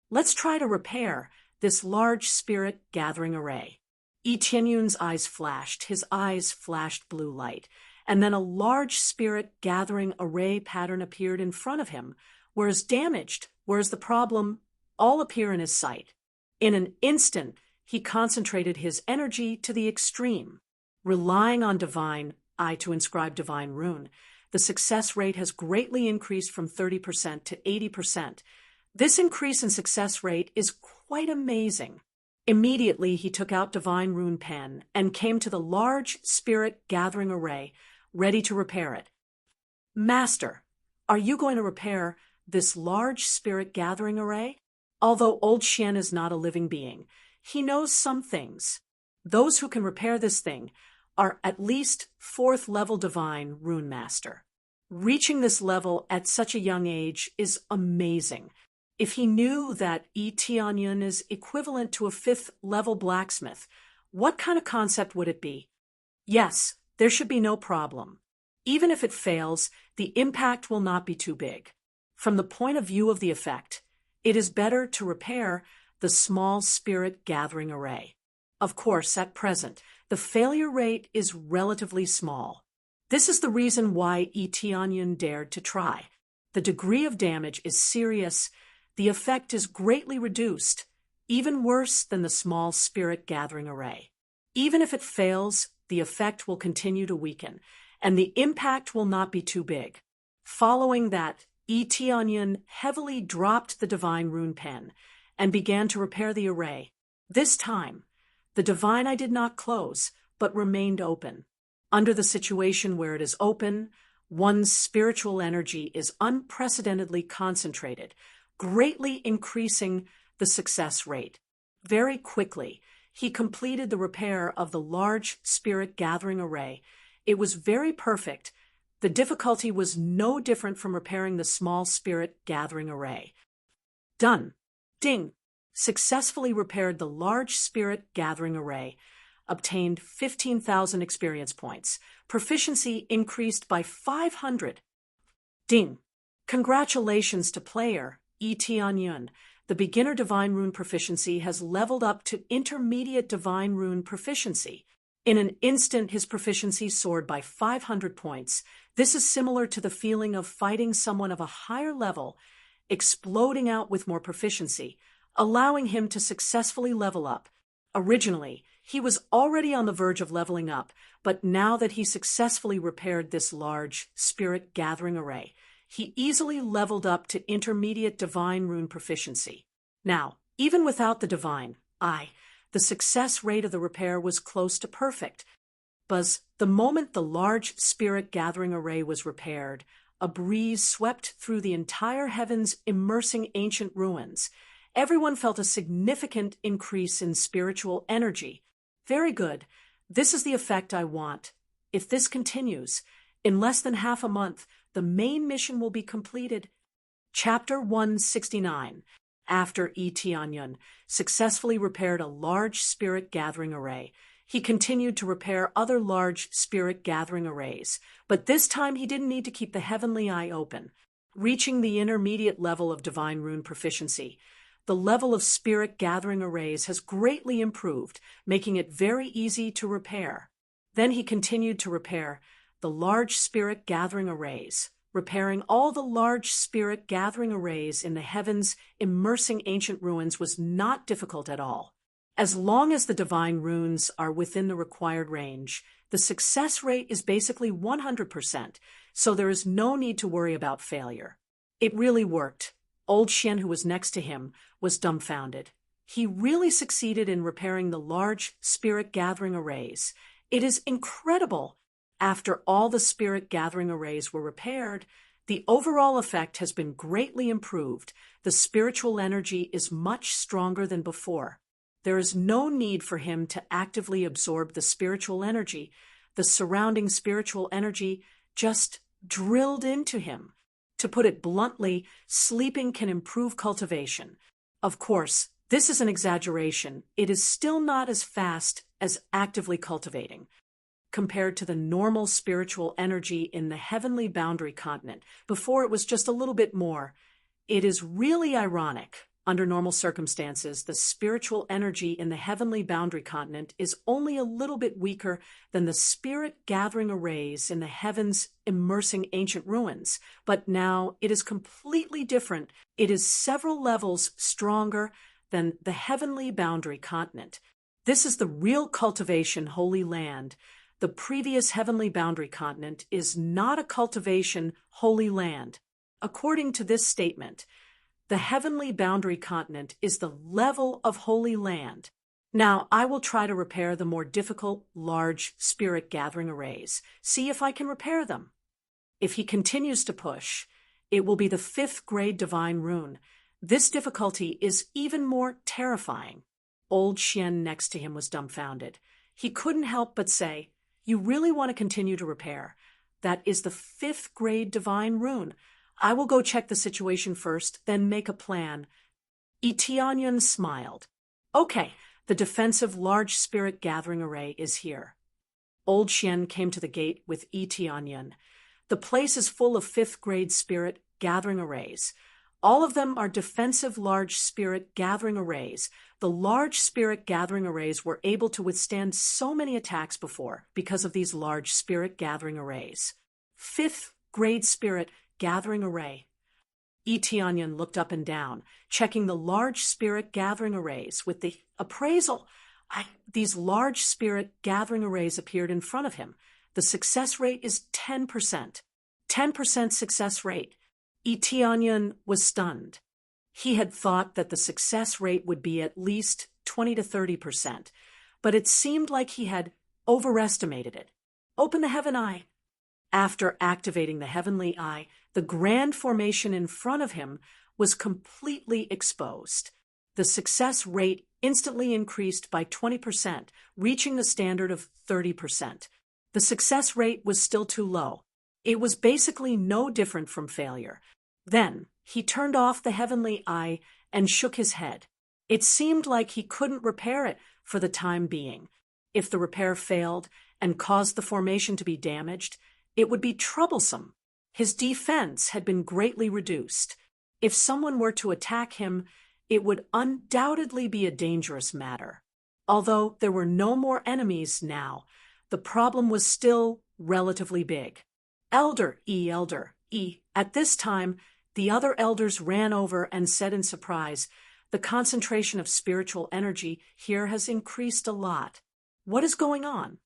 Let's try to repair this large spirit gathering array. Yi Tianyun's eyes flashed, his eyes flashed blue light, and then a large spirit gathering array pattern appeared in front of him, whereas the problem, all appear in his sight. In an instant, he concentrated his energy to the extreme. Relying on divine, to inscribe divine rune, the success rate has greatly increased from 30% to 80%. This increase in success rate is quite amazing. Immediately, he took out divine rune pen and came to the large spirit gathering array, ready to repair it. Master, are you going to repair this large spirit gathering array? Although Old Xian is not a living being, he knows some things. Those who can repair this thing are at least 4th level divine rune master. Reaching this level at such a young age is amazing. If he knew that Yi Tianyun is equivalent to a 5th level blacksmith, what kind of concept would it be? Yes, there should be no problem. Even if it fails, the impact will not be too big. From the point of view of the effect, it is better to repair the small spirit gathering array. Of course, at present, the failure rate is relatively small. This is the reason why Yi Tianyun dared to try. The degree of damage is serious. The effect is greatly reduced, even worse than the small spirit gathering array. Even if it fails, the effect will continue to weaken, and the impact will not be too big. Following that, Yi Tianyun heavily dropped the divine rune pen and began to repair the array. This time, the divine eye did not close, but remained open. Under the situation where it is open, one's spiritual energy is unprecedentedly concentrated, greatly increasing the success rate. Very quickly, he completed the repair of the large spirit gathering array. It was very perfect. The difficulty was no different from repairing the small spirit gathering array. Done. Ding. Successfully repaired the large spirit gathering array. Obtained 15,000 experience points. Proficiency increased by 500. Ding. Congratulations to player Yi Tianyun. The beginner divine rune proficiency has leveled up to intermediate divine rune proficiency. In an instant, his proficiency soared by 500 points. This is similar to the feeling of fighting someone of a higher level, exploding out with more proficiency, allowing him to successfully level up. Originally, he was already on the verge of leveling up, but now that he successfully repaired this large spirit gathering array, he easily leveled up to intermediate divine rune proficiency. Now, even without the divine eye, the success rate of the repair was close to perfect. The moment the large spirit gathering array was repaired, a breeze swept through the entire heavens, immersing ancient ruins. Everyone felt a significant increase in spiritual energy. Very good. This is the effect I want. If this continues, in less than half a month, the main mission will be completed. Chapter 169. After Yi Tianyun successfully repaired a large spirit gathering array, he continued to repair other large spirit gathering arrays, but this time he didn't need to keep the heavenly eye open. Reaching the intermediate level of divine rune proficiency, the level of spirit gathering arrays has greatly improved, making it very easy to repair. Then he continued to repair the large spirit gathering arrays, repairing all the large spirit gathering arrays in the heavens, immersing ancient ruins was not difficult at all. As long as the divine runes are within the required range, the success rate is basically 100%, so there is no need to worry about failure. It really worked. Old Xian, who was next to him, was dumbfounded. He really succeeded in repairing the large spirit gathering arrays. It is incredible. After all the spirit gathering arrays were repaired, the overall effect has been greatly improved. The spiritual energy is much stronger than before. There is no need for him to actively absorb the spiritual energy. The surrounding spiritual energy just drilled into him. To put it bluntly, sleeping can improve cultivation. Of course, this is an exaggeration. It is still not as fast as actively cultivating. Compared to the normal spiritual energy in the heavenly boundary continent, before it was just a little bit more. It is really ironic. Under normal circumstances, the spiritual energy in the heavenly boundary continent is only a little bit weaker than the spirit-gathering arrays in the heavens immersing ancient ruins. But now it is completely different. It is several levels stronger than the heavenly boundary continent. This is the real cultivation holy land. The previous heavenly boundary continent is not a cultivation holy land. According to this statement, the heavenly boundary continent is the level of holy land. Now, I will try to repair the more difficult, large spirit gathering arrays. See if I can repair them. If he continues to push, it will be the 5th grade divine rune. This difficulty is even more terrifying. Old Xian next to him was dumbfounded. He couldn't help but say, "You really want to continue to repair? That is the 5th grade divine rune. I will go check the situation first, then make a plan." Tianyan smiled. "Okay, the defensive large spirit gathering array is here." Old Xian came to the gate with Tianyan. "The place is full of 5th grade spirit gathering arrays. All of them are defensive large spirit gathering arrays. The large spirit gathering arrays were able to withstand so many attacks before because of these large spirit gathering arrays. 5th grade spirit gathering array." Tianyan looked up and down, checking the large spirit gathering arrays with the appraisal. These large spirit gathering arrays appeared in front of him. The success rate is 10%. 10% success rate. Tianyan was stunned. He had thought that the success rate would be at least 20 to 30%, but it seemed like he had overestimated it. "Open the heaven eye." After activating the heavenly eye, the grand formation in front of him was completely exposed. The success rate instantly increased by 20%, reaching the standard of 30%. The success rate was still too low. It was basically no different from failure. Then he turned off the heavenly eye and shook his head. It seemed like he couldn't repair it for the time being. If the repair failed and caused the formation to be damaged, it would be troublesome. His defense had been greatly reduced. If someone were to attack him, it would undoubtedly be a dangerous matter. Although there were no more enemies now, the problem was still relatively big. Elder E. At this time, the other elders ran over and said in surprise, "The concentration of spiritual energy here has increased a lot. What is going on?"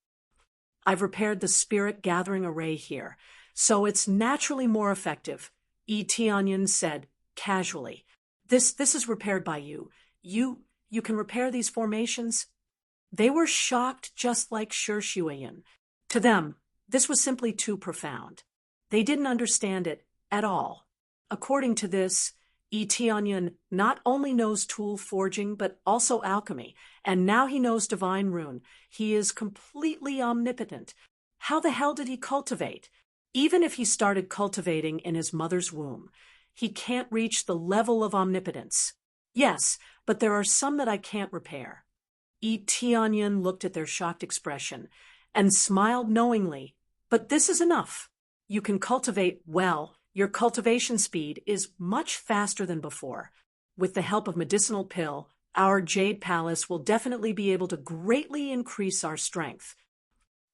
"I've repaired the spirit gathering array here, so it's naturally more effective," Tianyan said casually. This is repaired by you. You can repair these formations?" They were shocked just like Shuiyan. To them, this was simply too profound. They didn't understand it at all. According to this, Tianyan not only knows tool forging but also alchemy, and now he knows divine rune. He is completely omnipotent. How the hell did he cultivate? Even if he started cultivating in his mother's womb, he can't reach the level of omnipotence. "Yes, but there are some that I can't repair." Tianyan looked at their shocked expression and smiled knowingly. "But this is enough. You can cultivate well. Your cultivation speed is much faster than before. With the help of medicinal pill, our Jade Palace will definitely be able to greatly increase our strength.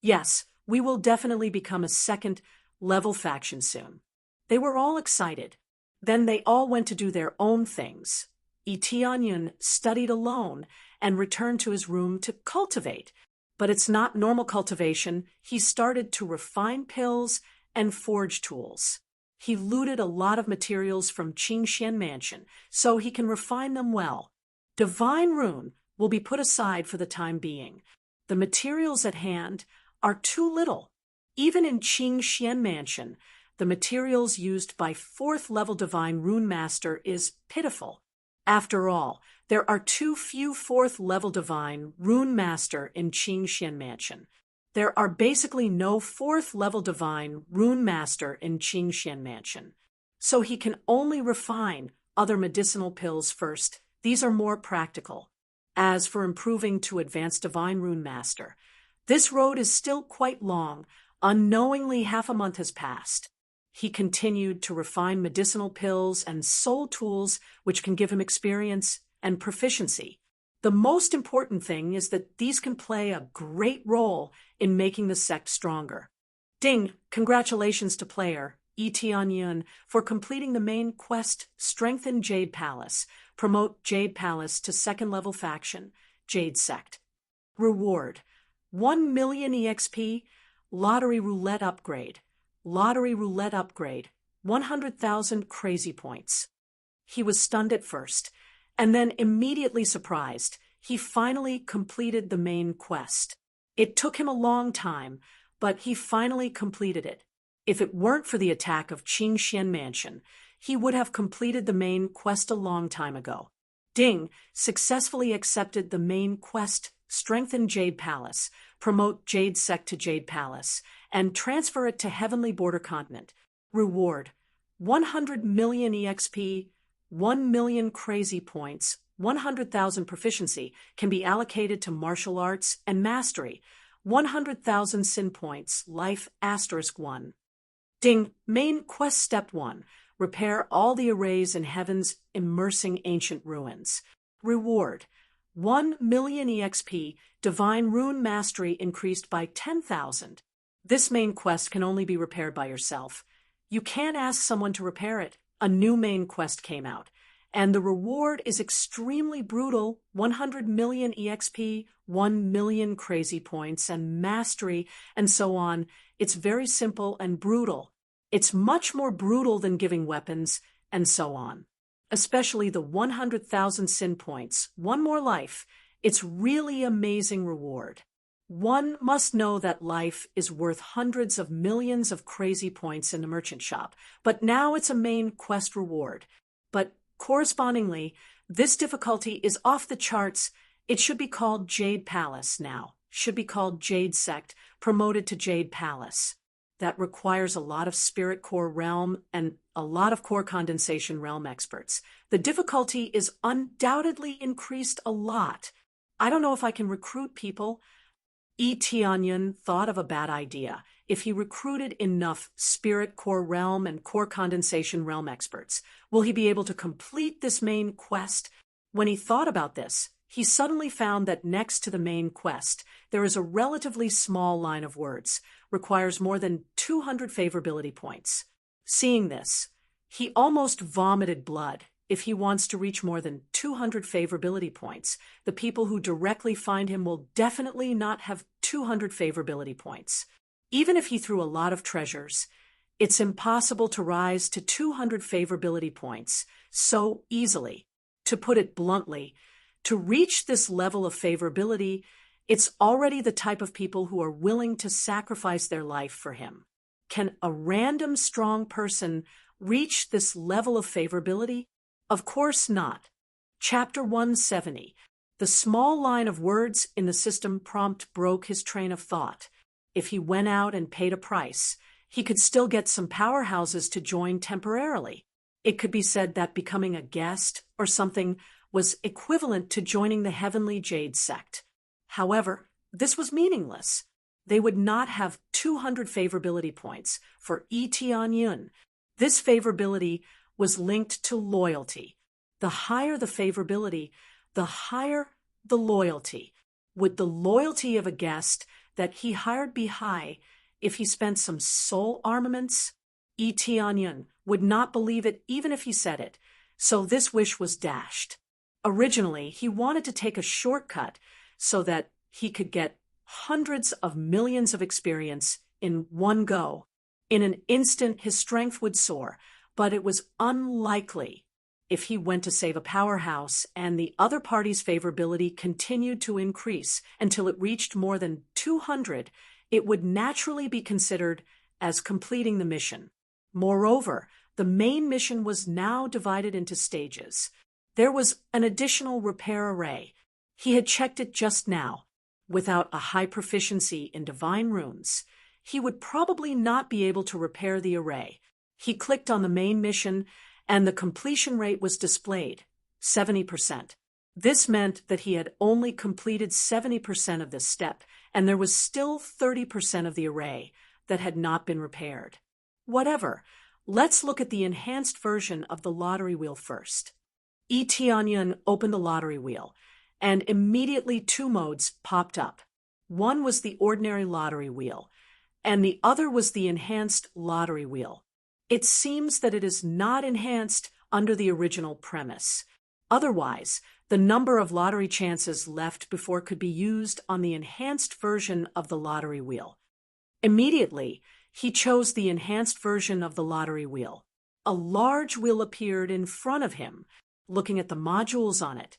Yes, we will definitely become a 2nd level faction soon." They were all excited. Then they all went to do their own things. Tianyan studied alone and returned to his room to cultivate. But it's not normal cultivation. He started to refine pills and forge tools. He looted a lot of materials from Qingxian Mansion, so he can refine them well. Divine rune will be put aside for the time being. The materials at hand are too little. Even in Qingxian Mansion, the materials used by 4th level divine rune master is pitiful. After all, There are too few 4th-level divine rune master in Qingxian Mansion. There are basically no 4th-level divine rune master in Qingxian Mansion. So he can only refine other medicinal pills first. These are more practical. As for improving to advanced divine rune master, this road is still quite long. Unknowingly, half a month has passed. He continued to refine medicinal pills and soul tools which can give him experience and proficiency. The most important thing is that these can play a great role in making the sect stronger. Ding! Congratulations to player Yi Tianyun for completing the main quest, Strengthen Jade Palace. Promote Jade Palace to 2nd-level faction, Jade Sect. Reward: 1 million EXP, Lottery Roulette Upgrade. Lottery Roulette Upgrade, 100,000 crazy points. He was stunned at first, and then immediately surprised. He finally completed the main quest. It took him a long time, but he finally completed it. If it weren't for the attack of Qingxian Mansion, he would have completed the main quest a long time ago. Ding! Successfully accepted the main quest, Strengthen Jade Palace. Promote Jade Sect to Jade Palace, and transfer it to Heavenly Border Continent. Reward: 100 million EXP, 1 million crazy points, 100,000 proficiency can be allocated to martial arts and mastery, 100,000 sin points, life *1. Ding! Main quest step 1. Repair all the arrays in heaven's immersing ancient ruins. Reward: 1 million EXP, divine rune mastery increased by 10,000. This main quest can only be repaired by yourself. You can't ask someone to repair it. A new main quest came out, and the reward is extremely brutal: 100 million EXP, 1 million crazy points, and mastery, and so on. It's very simple and brutal. It's much more brutal than giving weapons, and so on. Especially the 100,000 sin points, 1 more life. It's really amazing reward. One must know that life is worth hundreds of millions of crazy points in the merchant shop, but now it's a main quest reward. But correspondingly, this difficulty is off the charts. It should be called Jade Palace now. Should be called Jade Sect, promoted to Jade Palace. That requires a lot of Spirit Core Realm and a lot of Core Condensation Realm experts. The difficulty is undoubtedly increased a lot. I don't know if I can recruit people. Yi Tianyun thought of a bad idea. If he recruited enough Spirit Core Realm and Core Condensation Realm experts, will he be able to complete this main quest? When he thought about this, he suddenly found that next to the main quest, there is a relatively small line of words, requires more than 200 favorability points. Seeing this, he almost vomited blood. If he wants to reach more than 200 favorability points, the people who directly find him will definitely not have 200 favorability points. Even if he threw a lot of treasures, it's impossible to rise to 200 favorability points so easily. To put it bluntly, to reach this level of favorability, it's already the type of people who are willing to sacrifice their life for him. Can a random strong person reach this level of favorability? Of course not. Chapter 170. The small line of words in the system prompt broke his train of thought. If he went out and paid a price, he could still get some powerhouses to join temporarily. It could be said that becoming a guest or something was equivalent to joining the Heavenly Jade Sect. However, this was meaningless. They would not have 200 favorability points for Yi Tianyun. This favorability was linked to loyalty. The higher the favorability, the higher the loyalty. Would the loyalty of a guest that he hired be high if he spent some soul armaments? Yi Tianyun would not believe it even if he said it, so this wish was dashed. Originally, he wanted to take a shortcut so that he could get hundreds of millions of experience in one go. In an instant, his strength would soar, but it was unlikely. If he went to save a powerhouse and the other party's favorability continued to increase until it reached more than 200, it would naturally be considered as completing the mission. Moreover, the main mission was now divided into stages. There was an additional repair array. He had checked it just now. Without a high proficiency in divine runes, he would probably not be able to repair the array. He clicked on the main mission, and the completion rate was displayed, 70%. This meant that he had only completed 70% of this step, and there was still 30% of the array that had not been repaired. Whatever, let's look at the enhanced version of the lottery wheel first. Yi Tianyun opened the lottery wheel, and immediately two modes popped up. One was the ordinary lottery wheel, and the other was the enhanced lottery wheel. It seems that it is not enhanced under the original premise. Otherwise, the number of lottery chances left before could be used on the enhanced version of the lottery wheel. Immediately, he chose the enhanced version of the lottery wheel. A large wheel appeared in front of him. Looking at the modules on it,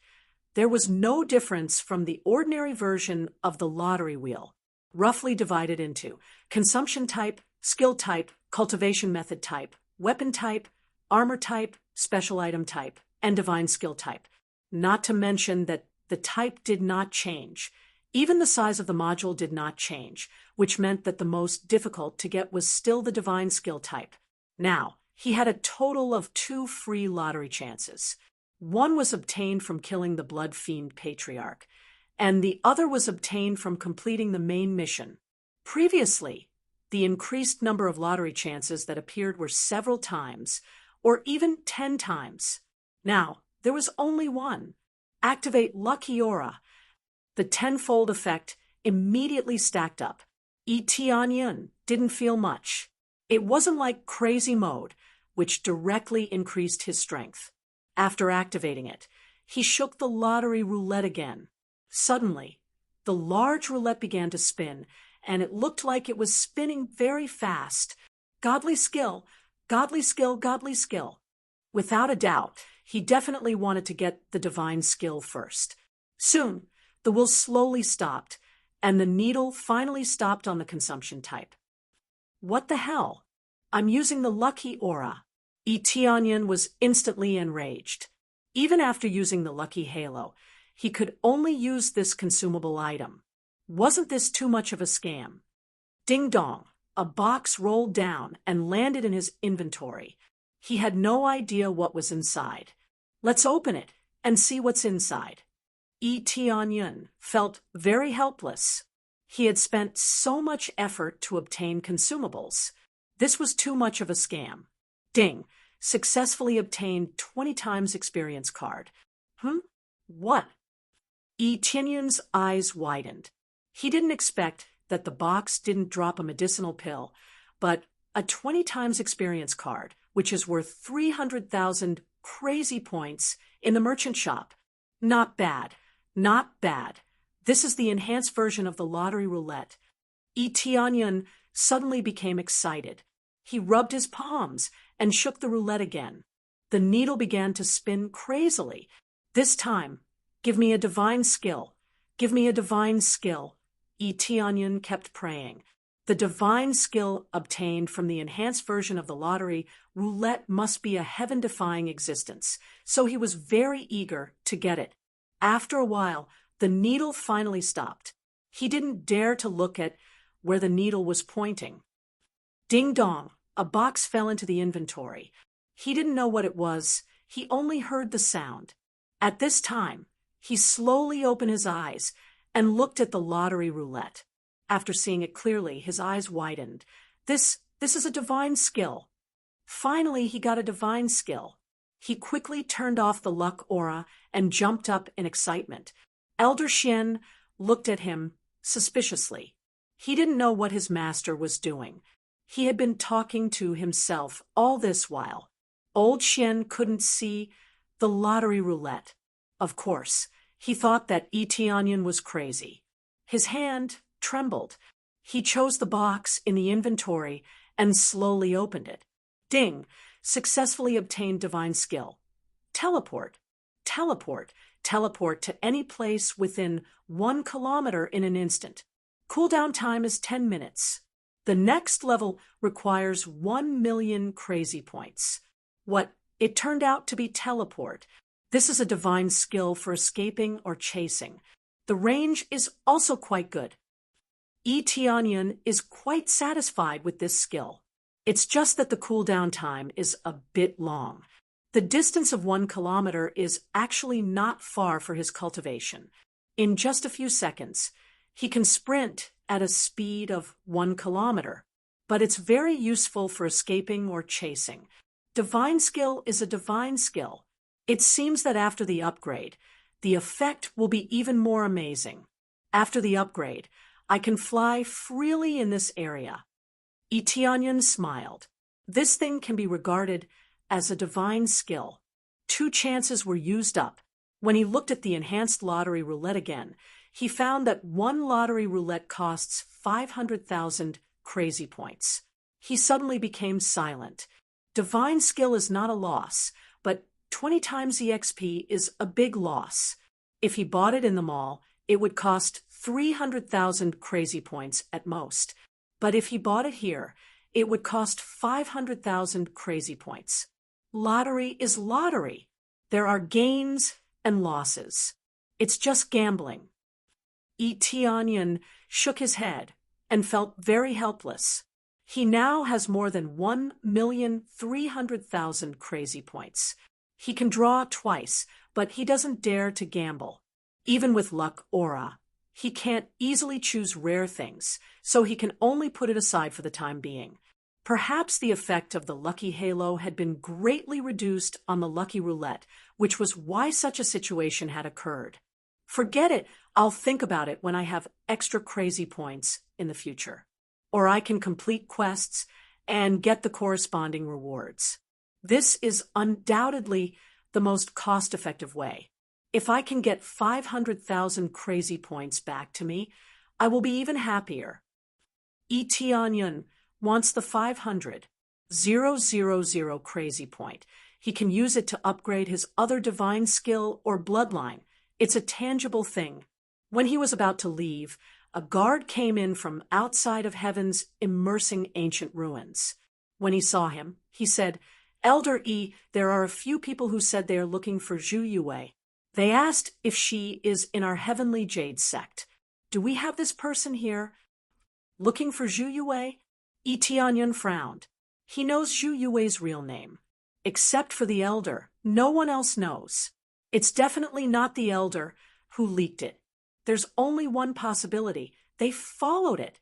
there was no difference from the ordinary version of the lottery wheel, roughly divided into consumption type, skill type, cultivation method type, weapon type, armor type, special item type, and divine skill type. Not to mention that the type did not change. Even the size of the module did not change, which meant that the most difficult to get was still the divine skill type. Now, he had a total of 2 free lottery chances. One was obtained from killing the Blood Fiend Patriarch, and the other was obtained from completing the main mission. Previously, the increased number of lottery chances that appeared were several times, or even 10 times. Now, there was only one. Activate Lucky Aura. The tenfold effect immediately stacked up. Yi Tianyun didn't feel much. It wasn't like crazy mode, which directly increased his strength. After activating it, he shook the lottery roulette again. Suddenly, the large roulette began to spin, and it looked like it was spinning very fast. Godly skill, godly skill, godly skill. Without a doubt, he definitely wanted to get the divine skill first. Soon, the wheel slowly stopped, and the needle finally stopped on the consumption type. What the hell? I'm using the lucky aura. Yi Tianyun was instantly enraged. Even after using the lucky halo, he could only use this consumable item. Wasn't this too much of a scam? Ding dong, a box rolled down and landed in his inventory. He had no idea what was inside. Let's open it and see what's inside. Yi Tianyun felt very helpless. He had spent so much effort to obtain consumables. This was too much of a scam. Ding, successfully obtained 20 times experience card. What? Yi Tianyun's eyes widened. He didn't expect that the box didn't drop a medicinal pill, but a 20 times experience card, which is worth 300,000 crazy points in the merchant shop. Not bad. Not bad. This is the enhanced version of the lottery roulette. Yi Tianyun suddenly became excited. He rubbed his palms and shook the roulette again. The needle began to spin crazily. This time, give me a divine skill. Give me a divine skill. Yi Tianyun kept praying. The divine skill obtained from the enhanced version of the lottery roulette must be a heaven-defying existence, so he was very eager to get it. After a while, the needle finally stopped. He didn't dare to look at where the needle was pointing. Ding dong, a box fell into the inventory. He didn't know what it was. He only heard the sound. At this time, he slowly opened his eyes and looked at the lottery roulette. After seeing it clearly, his eyes widened. This is a divine skill. Finally, he got a divine skill. He quickly turned off the luck aura and jumped up in excitement. Elder Xian looked at him suspiciously. He didn't know what his master was doing. He had been talking to himself all this while. Old Xian couldn't see the lottery roulette. Of course, he thought that Yi Tianyun was crazy. His hand trembled. He chose the box in the inventory and slowly opened it. Ding! Successfully obtained divine skill. Teleport. Teleport. Teleport to any place within 1 kilometer in an instant. Cooldown time is 10 minutes. The next level requires 1 million crazy points. What it turned out to be teleport. This is a divine skill for escaping or chasing. The range is also quite good. Tianyan is quite satisfied with this skill. It's just that the cooldown time is a bit long. The distance of 1 kilometer is actually not far for his cultivation. In just a few seconds, he can sprint at a speed of 1 kilometer, but it's very useful for escaping or chasing. Divine skill is a divine skill. It seems that after the upgrade, the effect will be even more amazing. After the upgrade, I can fly freely in this area. Tianyan smiled. This thing can be regarded as a divine skill. 2 chances were used up. When he looked at the enhanced lottery roulette again, he found that 1 lottery roulette costs 500,000 crazy points. He suddenly became silent. Divine skill is not a loss, but 20 times EXP is a big loss. If he bought it in the mall, it would cost 300,000 crazy points at most. But if he bought it here, it would cost 500,000 crazy points. Lottery is lottery. There are gains and losses. It's just gambling. Tianyan shook his head and felt very helpless. He now has more than 1,300,000 crazy points. He can draw twice, but he doesn't dare to gamble. Even with luck aura, he can't easily choose rare things, so he can only put it aside for the time being. Perhaps the effect of the lucky halo had been greatly reduced on the lucky roulette, which was why such a situation had occurred. Forget it, I'll think about it when I have extra crazy points in the future. Or I can complete quests and get the corresponding rewards. This is undoubtedly the most cost-effective way. If I can get 500,000 crazy points back to me, I will be even happier. Tianyan wants the 500,000 crazy point. He can use it to upgrade his other divine skill or bloodline. It's a tangible thing. When he was about to leave, a guard came in from outside of heaven's immersing ancient ruins. When he saw him, he said, "Elder E, there are a few people who said they are looking for Zhu Yue. They asked if she is in our heavenly jade sect. Do we have this person here?" Looking for Zhu Yue? Tianyan frowned. He knows Zhu Yue's real name. Except for the elder, no one else knows. It's definitely not the elder who leaked it. There's only one possibility. They followed it.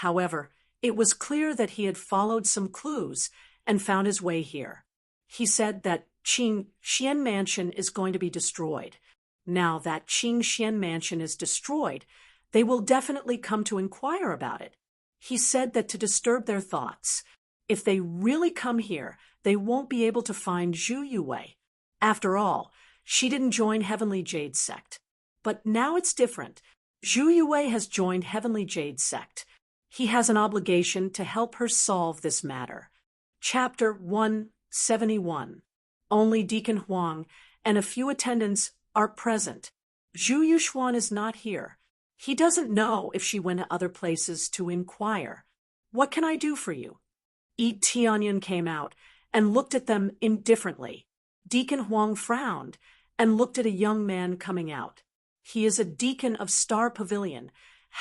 However, it was clear that he had followed some clues and found his way here. He said that Qing Xian Mansion is going to be destroyed. Now that Qing Xian Mansion is destroyed, they will definitely come to inquire about it. He said that to disturb their thoughts. If they really come here, they won't be able to find Zhu Yue. After all, she didn't join Heavenly Jade Sect. But now it's different. Zhu Yue has joined Heavenly Jade Sect. He has an obligation to help her solve this matter. Chapter 171. Only Deacon Huang and a few attendants are present. Zhu Yuxuan is not here. He doesn't know if she went to other places to inquire. What can I do for you? Tianyan came out and looked at them indifferently. Deacon Huang frowned and looked at a young man coming out. He is a deacon of Star Pavilion.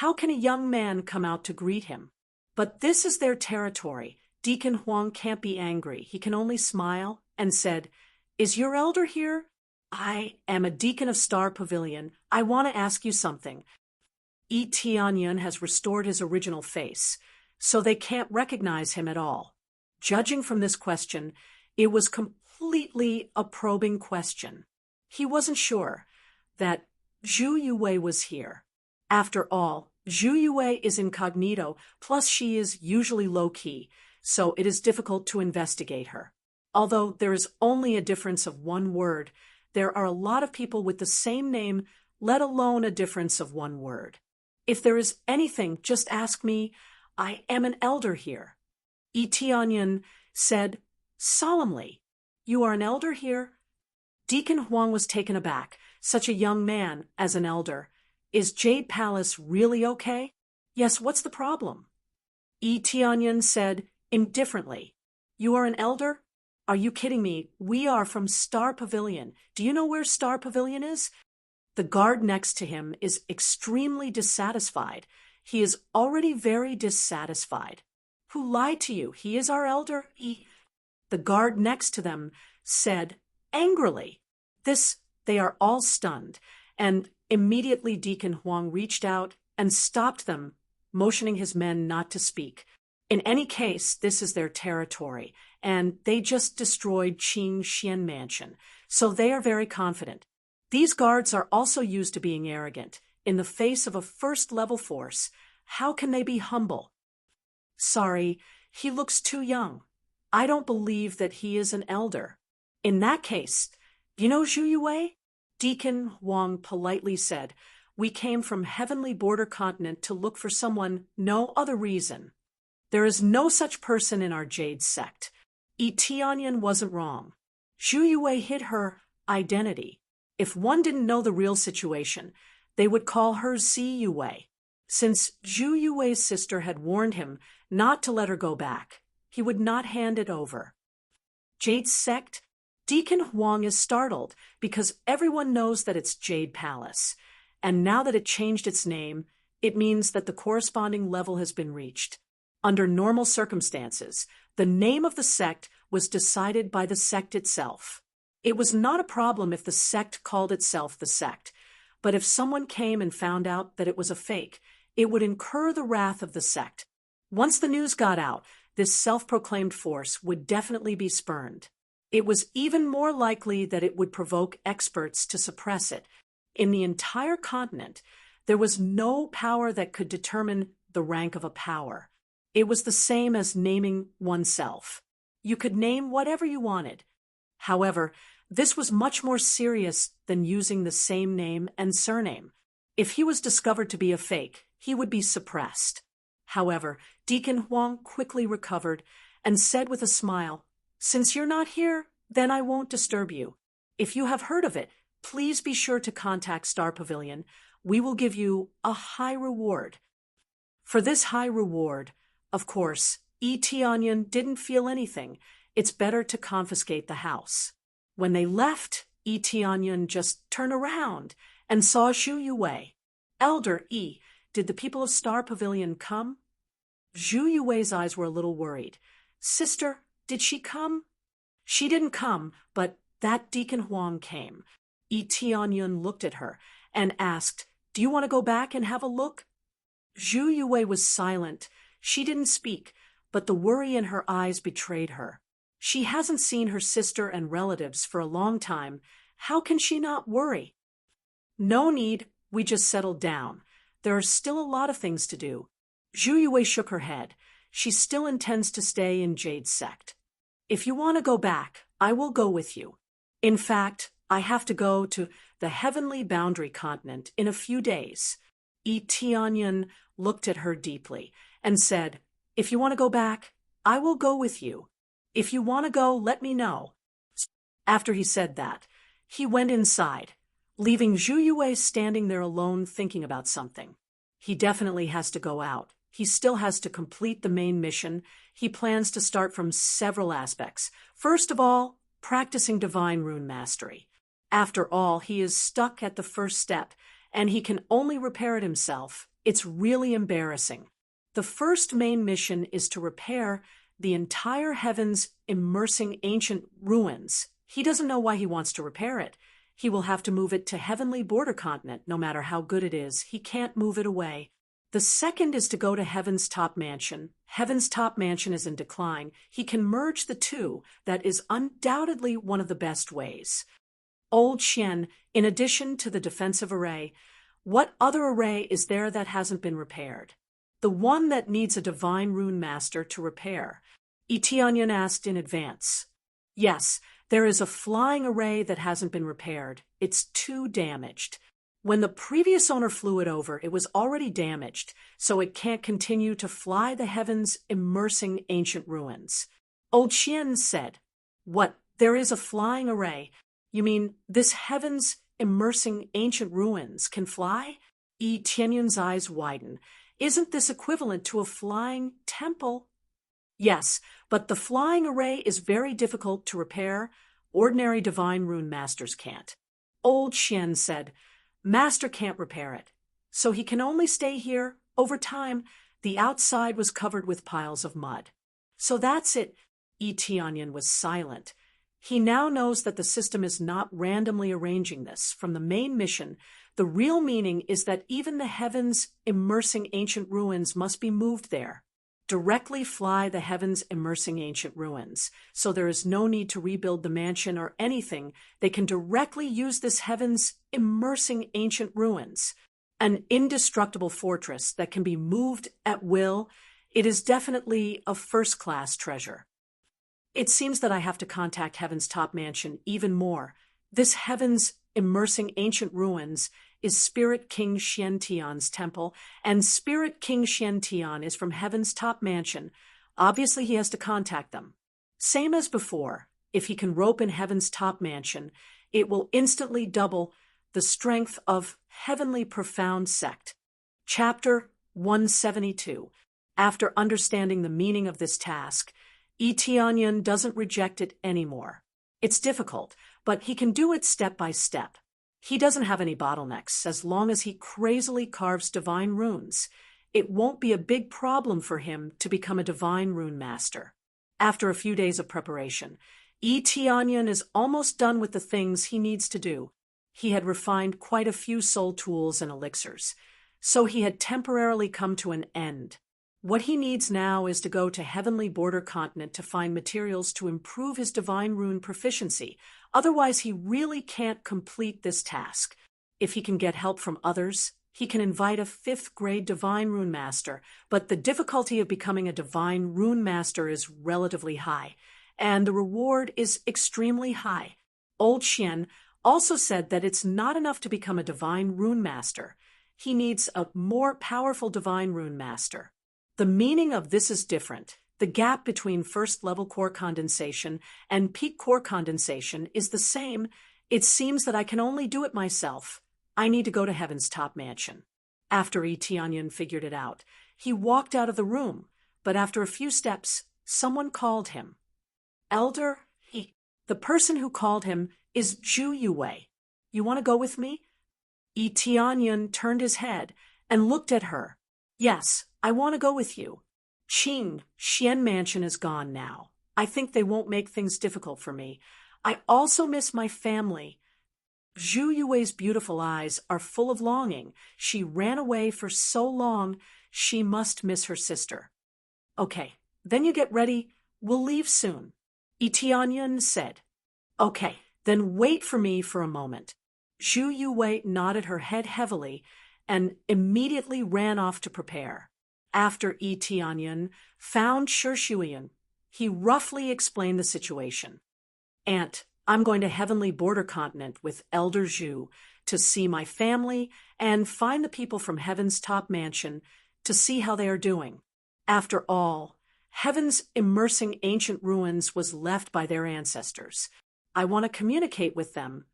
How can a young man come out to greet him? But this is their territory. Deacon Huang can't be angry. He can only smile and said, "Is your elder here?" "I am a deacon of Star Pavilion. I want to ask you something." Tianyan has restored his original face, so they can't recognize him at all. Judging from this question, it was completely a probing question. He wasn't sure that Zhu Yue was here. After all, Zhu Yue is incognito, plus she is usually low-key, so it is difficult to investigate her. Although there is only a difference of one word, there are a lot of people with the same name, let alone a difference of one word. If there is anything, just ask me. I am an elder here. Tianyan said solemnly, "You are an elder here?" Deacon Huang was taken aback. Such a young man as an elder. Is Jade Palace really okay? Yes, what's the problem? Tianyan said indifferently, "You are an elder?" Are you kidding me? We are from Star Pavilion. Do you know where Star Pavilion is? The guard next to him is extremely dissatisfied. He is already very dissatisfied. Who lied to you? He is our elder. The guard next to them said angrily. They are all stunned, and immediately Deacon Huang reached out and stopped them, motioning his men not to speak. In any case, this is their territory, and they just destroyed Qing Xian Mansion, so they are very confident. These guards are also used to being arrogant. In the face of a first-level force, how can they be humble? Sorry, he looks too young. I don't believe that he is an elder. In that case, you know Zhu Yue? Deacon Huang politely said, we came from Heavenly Border Continent to look for someone, no other reason. There is no such person in our Jade sect. Tianyan wasn't wrong. Zhu Yue hid her identity. If one didn't know the real situation, they would call her Zi Yue. Since Zhu Yue's sister had warned him not to let her go back, he would not hand it over. Jade sect? Deacon Huang is startled because everyone knows that it's Jade Palace, and now that it changed its name, it means that the corresponding level has been reached. Under normal circumstances, the name of the sect was decided by the sect itself. It was not a problem if the sect called itself the sect, but if someone came and found out that it was a fake, it would incur the wrath of the sect. Once the news got out, this self-proclaimed force would definitely be spurned. It was even more likely that it would provoke experts to suppress it. In the entire continent, there was no power that could determine the rank of a power. It was the same as naming oneself. You could name whatever you wanted. However, this was much more serious than using the same name and surname. If he was discovered to be a fake, he would be suppressed. However, Deacon Huang quickly recovered and said with a smile, since you're not here, then I won't disturb you. If you have heard of it, please be sure to contact Star Pavilion. We will give you a high reward. For this high reward, of course, Tianyan didn't feel anything. It's better to confiscate the house. When they left, Tianyan just turned around and saw Zhu Yue. Elder Yi, did the people of Star Pavilion come? Zhu Yue's eyes were a little worried. Sister, did she come? She didn't come, but that Deacon Huang came. Tianyan looked at her and asked, do you want to go back and have a look? Zhu Yue was silent. She didn't speak, but the worry in her eyes betrayed her. She hasn't seen her sister and relatives for a long time. How can she not worry? No need, we just settled down. There are still a lot of things to do. Zhu Yue shook her head. She still intends to stay in Jade sect. If you want to go back, I will go with you. In fact, I have to go to the Heavenly Boundary Continent in a few days. Tianyan looked at her deeply and said, if you want to go back, I will go with you. If you want to go, let me know. After he said that, he went inside, leaving Zhu Yue standing there alone thinking about something. He definitely has to go out. He still has to complete the main mission. He plans to start from several aspects. First of all, practicing divine rune mastery. After all, he is stuck at the first step, and he can only repair it himself. It's really embarrassing. The first main mission is to repair the entire heavens immersing ancient ruins. He doesn't know why he wants to repair it. He will have to move it to Heavenly Border Continent, no matter how good it is. He can't move it away. The second is to go to Heaven's Top Mansion. Heaven's Top Mansion is in decline. He can merge the two. That is undoubtedly one of the best ways. Old Xian, in addition to the defensive array, what other array is there that hasn't been repaired? The one that needs a divine rune master to repair. Tianyan asked in advance. Yes, there is a flying array that hasn't been repaired. It's too damaged. When the previous owner flew it over, it was already damaged, so it can't continue to fly the heavens immersing ancient ruins. Old Xian said, what, there is a flying array? You mean this heavens immersing ancient ruins can fly? Tianyan's eyes widen. Isn't this equivalent to a flying temple? Yes, but the flying array is very difficult to repair. Ordinary divine rune masters can't. Old Xian said, Master can't repair it, so he can only stay here. Over time, the outside was covered with piles of mud. So that's it. Yi Tianyan was silent. He now knows that the system is not randomly arranging this. From the main mission, the real meaning is that even the heavens immersing ancient ruins must be moved there. Directly fly the heavens immersing ancient ruins, so there is no need to rebuild the mansion or anything. They can directly use this heavens immersing ancient ruins. An indestructible fortress that can be moved at will. It is definitely a first-class treasure. It seems that I have to contact Heaven's top mansion even more. This heavens immersing ancient ruins is Spirit King Xiantian's temple, and Spirit King Xiantian is from Heaven's top mansion. Obviously, he has to contact them. Same as before, if he can rope in Heaven's top mansion, it will instantly double the strength of Heavenly Profound Sect. Chapter 172. After understanding the meaning of this task, Yi Tianyan doesn't reject it anymore. It's difficult, but he can do it step by step. He doesn't have any bottlenecks as long as he crazily carves divine runes. It won't be a big problem for him to become a divine rune master. After a few days of preparation, Yi Tianyan is almost done with the things he needs to do. He had refined quite a few soul tools and elixirs, so he had temporarily come to an end. What he needs now is to go to Heavenly Border Continent to find materials to improve his divine rune proficiency. Otherwise, he really can't complete this task. If he can get help from others, he can invite a 5th-grade divine rune master, but the difficulty of becoming a divine rune master is relatively high, and the reward is extremely high. Old Xian also said that it's not enough to become a divine rune master. He needs a more powerful divine rune master. The meaning of this is different. The gap between first-level core condensation and peak core condensation is the same. It seems that I can only do it myself. I need to go to Heaven's top mansion. After Yi Tianyan figured it out, he walked out of the room, but after a few steps, someone called him. Elder, the person who called him is Zhu Yuwei. You want to go with me? Yi Tianyan turned his head and looked at her. Yes, I want to go with you. Qing, Xian Mansion is gone now. I think they won't make things difficult for me. I also miss my family. Zhu Yuwei's beautiful eyes are full of longing. She ran away for so long, she must miss her sister. Okay, then you get ready. We'll leave soon. Yi Tianyan said. Okay, then wait for me for a moment. Zhu Yuwei nodded her head heavily and immediately ran off to prepare. After Yi Tianyan found Shuiyan, he roughly explained the situation. Aunt, I'm going to Heavenly Border Continent with Elder Zhu to see my family and find the people from Heaven's top mansion to see how they are doing. After all, Heaven's immersing ancient ruins was left by their ancestors. I want to communicate with them.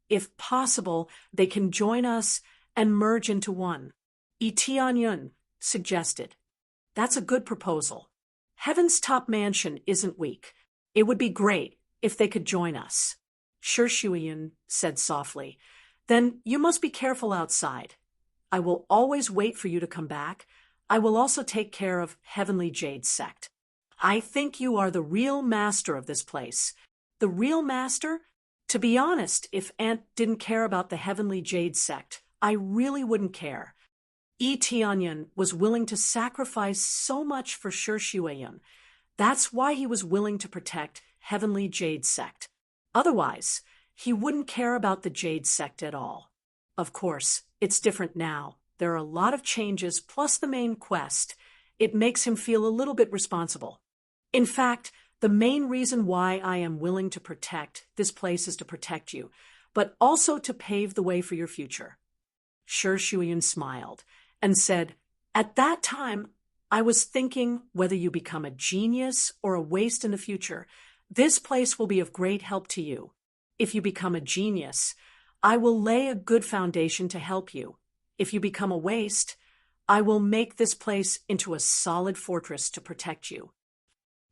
If possible, they can join us and merge into one. Yi Tianyan suggested. That's a good proposal. Heaven's top mansion isn't weak. It would be great if they could join us. Shuiyan said softly. Then you must be careful outside. I will always wait for you to come back. I will also take care of Heavenly Jade Sect. I think you are the real master of this place. The real master? To be honest, if Aunt didn't care about the Heavenly Jade Sect, I really wouldn't care. Yi Tianyan was willing to sacrifice so much for Shuiyan. That's why he was willing to protect Heavenly Jade Sect. Otherwise, he wouldn't care about the Jade Sect at all. Of course, it's different now. There are a lot of changes, plus the main quest. It makes him feel a little bit responsible. In fact, the main reason why I am willing to protect this place is to protect you, but also to pave the way for your future. Shuiyan smiled and said, At that time, I was thinking whether you become a genius or a waste in the future, this place will be of great help to you. If you become a genius, I will lay a good foundation to help you. If you become a waste, I will make this place into a solid fortress to protect you.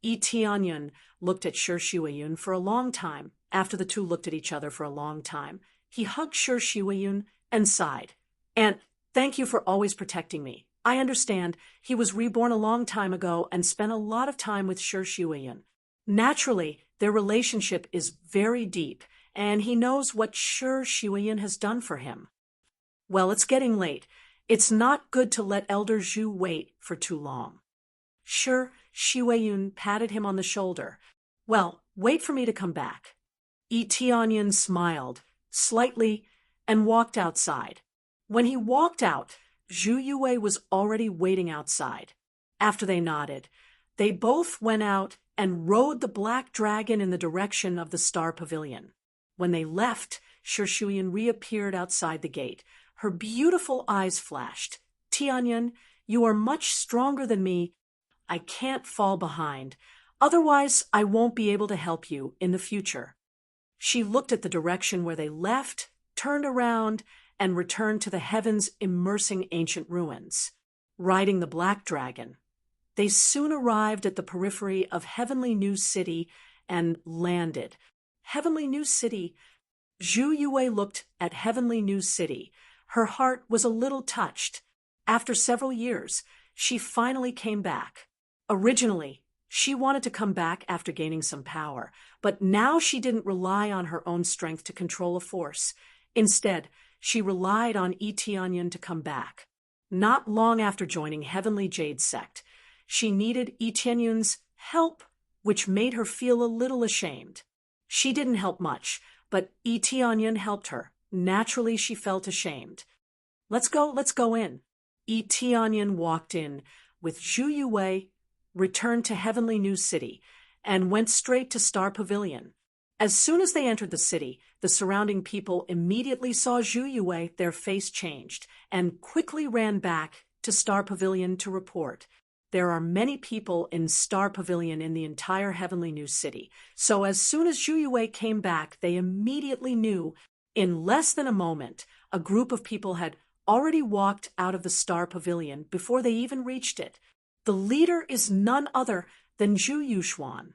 Tianyun looked at Shi Shuiyun for a long time. After the two looked at each other for a long time, he hugged Shi Shuiyun and sighed. "Aunt, thank you for always protecting me. I understand he was reborn a long time ago and spent a lot of time with Shi Shuiyun. Naturally, their relationship is very deep, and he knows what Shi Shuiyun has done for him. Well, it's getting late. It's not good to let Elder Zhu wait for too long." Shi Shuiyun patted him on the shoulder. "Well, wait for me to come back." Tianyun smiled slightly and walked outside. When he walked out, Zhu Yue was already waiting outside. After they nodded, they both went out and rode the black dragon in the direction of the Star Pavilion. When they left, Shi Shuiyun reappeared outside the gate. Her beautiful eyes flashed. "Tianyun, you are much stronger than me. I can't fall behind. Otherwise, I won't be able to help you in the future." She looked at the direction where they left, turned around, and returned to the heavens immersing ancient ruins. Riding the black dragon, they soon arrived at the periphery of Heavenly New City and landed. Heavenly New City. Zhu Yue looked at Heavenly New City. Her heart was a little touched. After several years, she finally came back. Originally, she wanted to come back after gaining some power, but now she didn't rely on her own strength to control a force. Instead, she relied on Tianyun to come back. Not long after joining Heavenly Jade Sect, she needed Tianyun's help, which made her feel a little ashamed. She didn't help much, but Tianyun helped her. Naturally, she felt ashamed. Let's go in." Tianyun walked in with Zhu Yue, returned to Heavenly New City, and went straight to Star Pavilion. As soon as they entered the city, the surrounding people immediately saw Zhu Yue. Their face changed, and quickly ran back to Star Pavilion to report. There are many people in Star Pavilion in the entire Heavenly New City, so as soon as Zhu Yue came back, they immediately knew. In less than a moment, a group of people had already walked out of the Star Pavilion before they even reached it. The leader is none other than Zhu Yuxuan.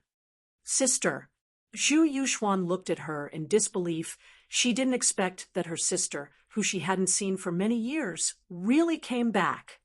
"Sister." Zhu Yuxuan looked at her in disbelief. She didn't expect that her sister, who she hadn't seen for many years, really came back.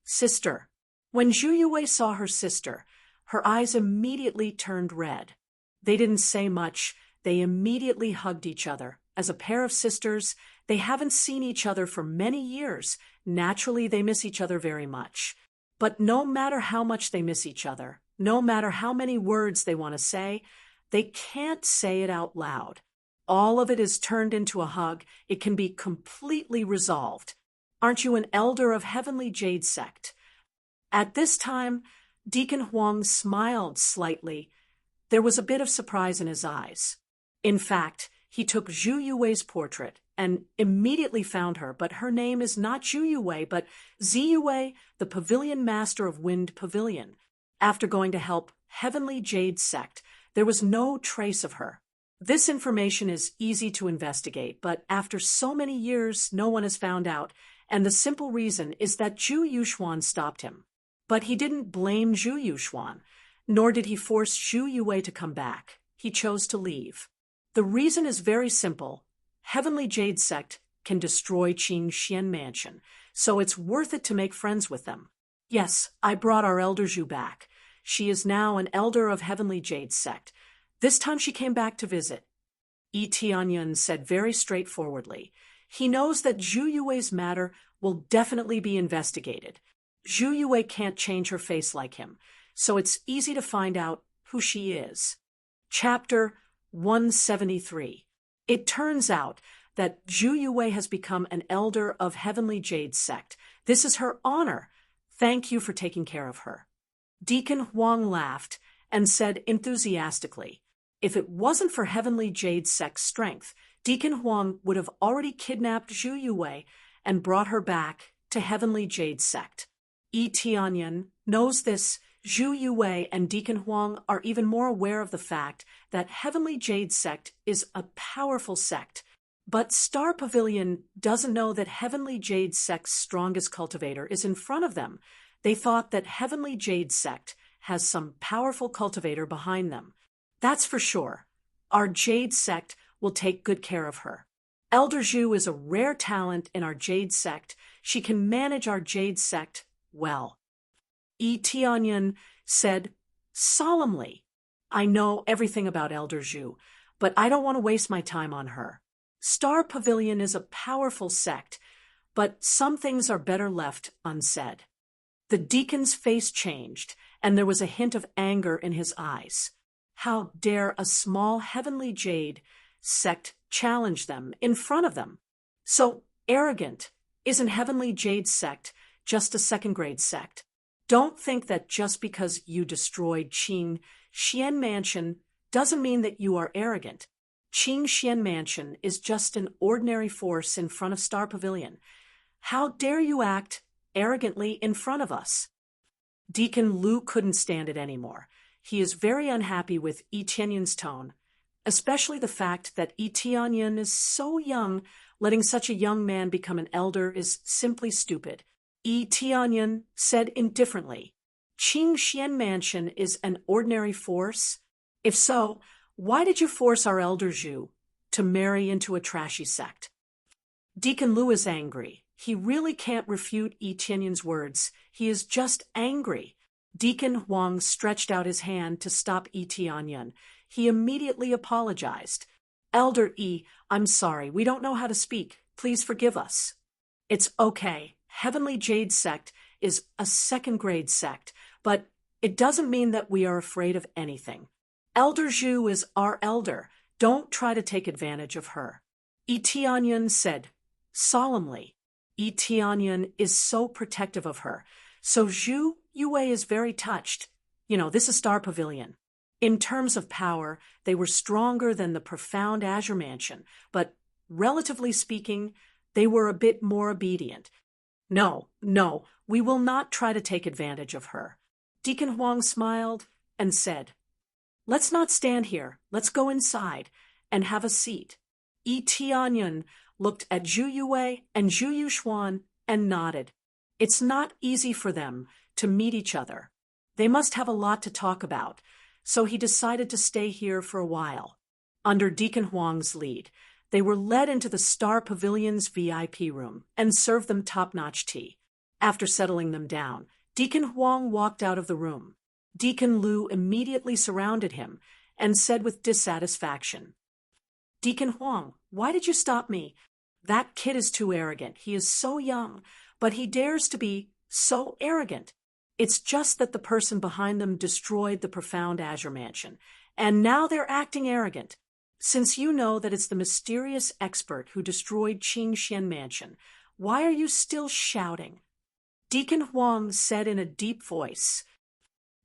"Sister." When Zhu Yue saw her sister, her eyes immediately turned red. They didn't say much. They immediately hugged each other. As a pair of sisters, they haven't seen each other for many years. Naturally, they miss each other very much. But no matter how much they miss each other, no matter how many words they want to say, they can't say it out loud. All of it is turned into a hug. It can be completely resolved. "Aren't you an elder of Heavenly Jade Sect?" At this time, Deacon Huang smiled slightly. There was a bit of surprise in his eyes. In fact, he took Zhu Yue's portrait and immediately found her, but her name is not Zhu Yue, but Ziyue, the Pavilion Master of Wind Pavilion. After going to help Heavenly Jade Sect, there was no trace of her. This information is easy to investigate, but after so many years, no one has found out, and the simple reason is that Zhu Yuxuan stopped him. But he didn't blame Zhu Yuxuan, nor did he force Zhu Yue to come back. He chose to leave. The reason is very simple. Heavenly Jade Sect can destroy Qing Xian Mansion, so it's worth it to make friends with them. Yes, I brought our Elder Zhu back. She is now an elder of Heavenly Jade Sect. This time she came back to visit. Tianyun said very straightforwardly. He knows that Zhu Yue's matter will definitely be investigated. Zhu Yue can't change her face like him, so it's easy to find out who she is. Chapter 173. It turns out that Zhu Yue has become an elder of Heavenly Jade Sect. This is her honor. Thank you for taking care of her. Deacon Huang laughed and said enthusiastically, if it wasn't for Heavenly Jade Sect's strength, Deacon Huang would have already kidnapped Zhu Yue and brought her back to Heavenly Jade Sect. Tianyun knows this. Zhu Yue and Deacon Huang are even more aware of the fact that Heavenly Jade Sect is a powerful sect. But Star Pavilion doesn't know that Heavenly Jade Sect's strongest cultivator is in front of them. They thought that Heavenly Jade Sect has some powerful cultivator behind them. That's for sure. Our Jade sect will take good care of her. Elder Zhu is a rare talent in our Jade sect. She can manage our Jade sect well. Tianyan said solemnly, I know everything about Elder Zhu, but I don't want to waste my time on her. Star Pavilion is a powerful sect, but some things are better left unsaid. The deacon's face changed, and there was a hint of anger in his eyes. How dare a small heavenly Jade sect challenge them in front of them? So arrogant. Isn't Heavenly Jade sect just a second-grade sect? Don't think that just because you destroyed Qing Xian Mansion doesn't mean that you are arrogant. Qing Xian Mansion is just an ordinary force in front of Star Pavilion. How dare you act arrogantly in front of us? Deacon Lu couldn't stand it anymore. He is very unhappy with Yi Tianyan's tone, especially the fact that Yi Tianyan is so young. Letting such a young man become an elder is simply stupid. Yi Tianyan said indifferently, Qing Xian Mansion is an ordinary force? If so, why did you force our elder Zhu to marry into a trashy sect? Deacon Lu is angry. He really can't refute Yi Tianyan's words. He is just angry. Deacon Huang stretched out his hand to stop Yi Tianyan. He immediately apologized. Elder Yi, I'm sorry. We don't know how to speak. Please forgive us. It's okay. Heavenly Jade sect is a second-grade sect, but it doesn't mean that we are afraid of anything. Elder Zhu is our elder. Don't try to take advantage of her. Yi Tianyan said solemnly. Yi Tianyan is so protective of her. So Zhu Yue is very touched. This is Star Pavilion. In terms of power, they were stronger than the profound Azure Mansion, but relatively speaking, they were a bit more obedient. No, we will not try to take advantage of her. Deacon Huang smiled and said, Let's not stand here. Let's go inside and have a seat. Yi Tianyan looked at Zhu Yue and Zhu Yuxuan and nodded. It's not easy for them to meet each other. They must have a lot to talk about, so he decided to stay here for a while. Under Deacon Huang's lead, they were led into the Star Pavilion's VIP room and served them top-notch tea. After settling them down, Deacon Huang walked out of the room. Deacon Lu immediately surrounded him and said with dissatisfaction, Deacon Huang, why did you stop me? That kid is too arrogant. He is so young, but he dares to be so arrogant. It's just that the person behind them destroyed the profound Azure Mansion, and now they're acting arrogant. Since you know that it's the mysterious expert who destroyed Qing Xian Mansion, why are you still shouting? Deacon Huang said in a deep voice,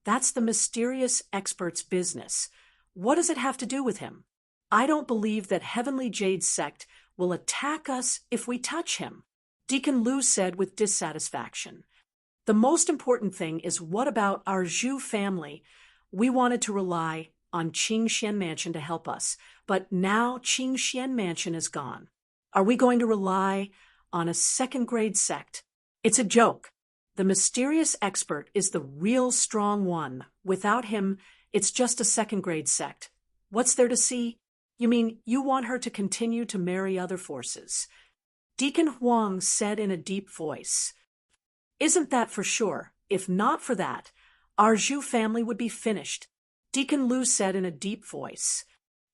That's the mysterious expert's business. What does it have to do with him? I don't believe that Heavenly Jade sect will attack us if we touch him. Deacon Lu said with dissatisfaction. The most important thing is, what about our Zhu family? We wanted to rely on Qing Xian Mansion to help us, but now Qing Xian Mansion is gone. Are we going to rely on a second-grade sect? It's a joke. The mysterious expert is the real strong one. Without him, it's just a second-grade sect. What's there to see? You mean you want her to continue to marry other forces? Deacon Huang said in a deep voice. Isn't that for sure? If not for that, our Zhu family would be finished. Deacon Lu said in a deep voice.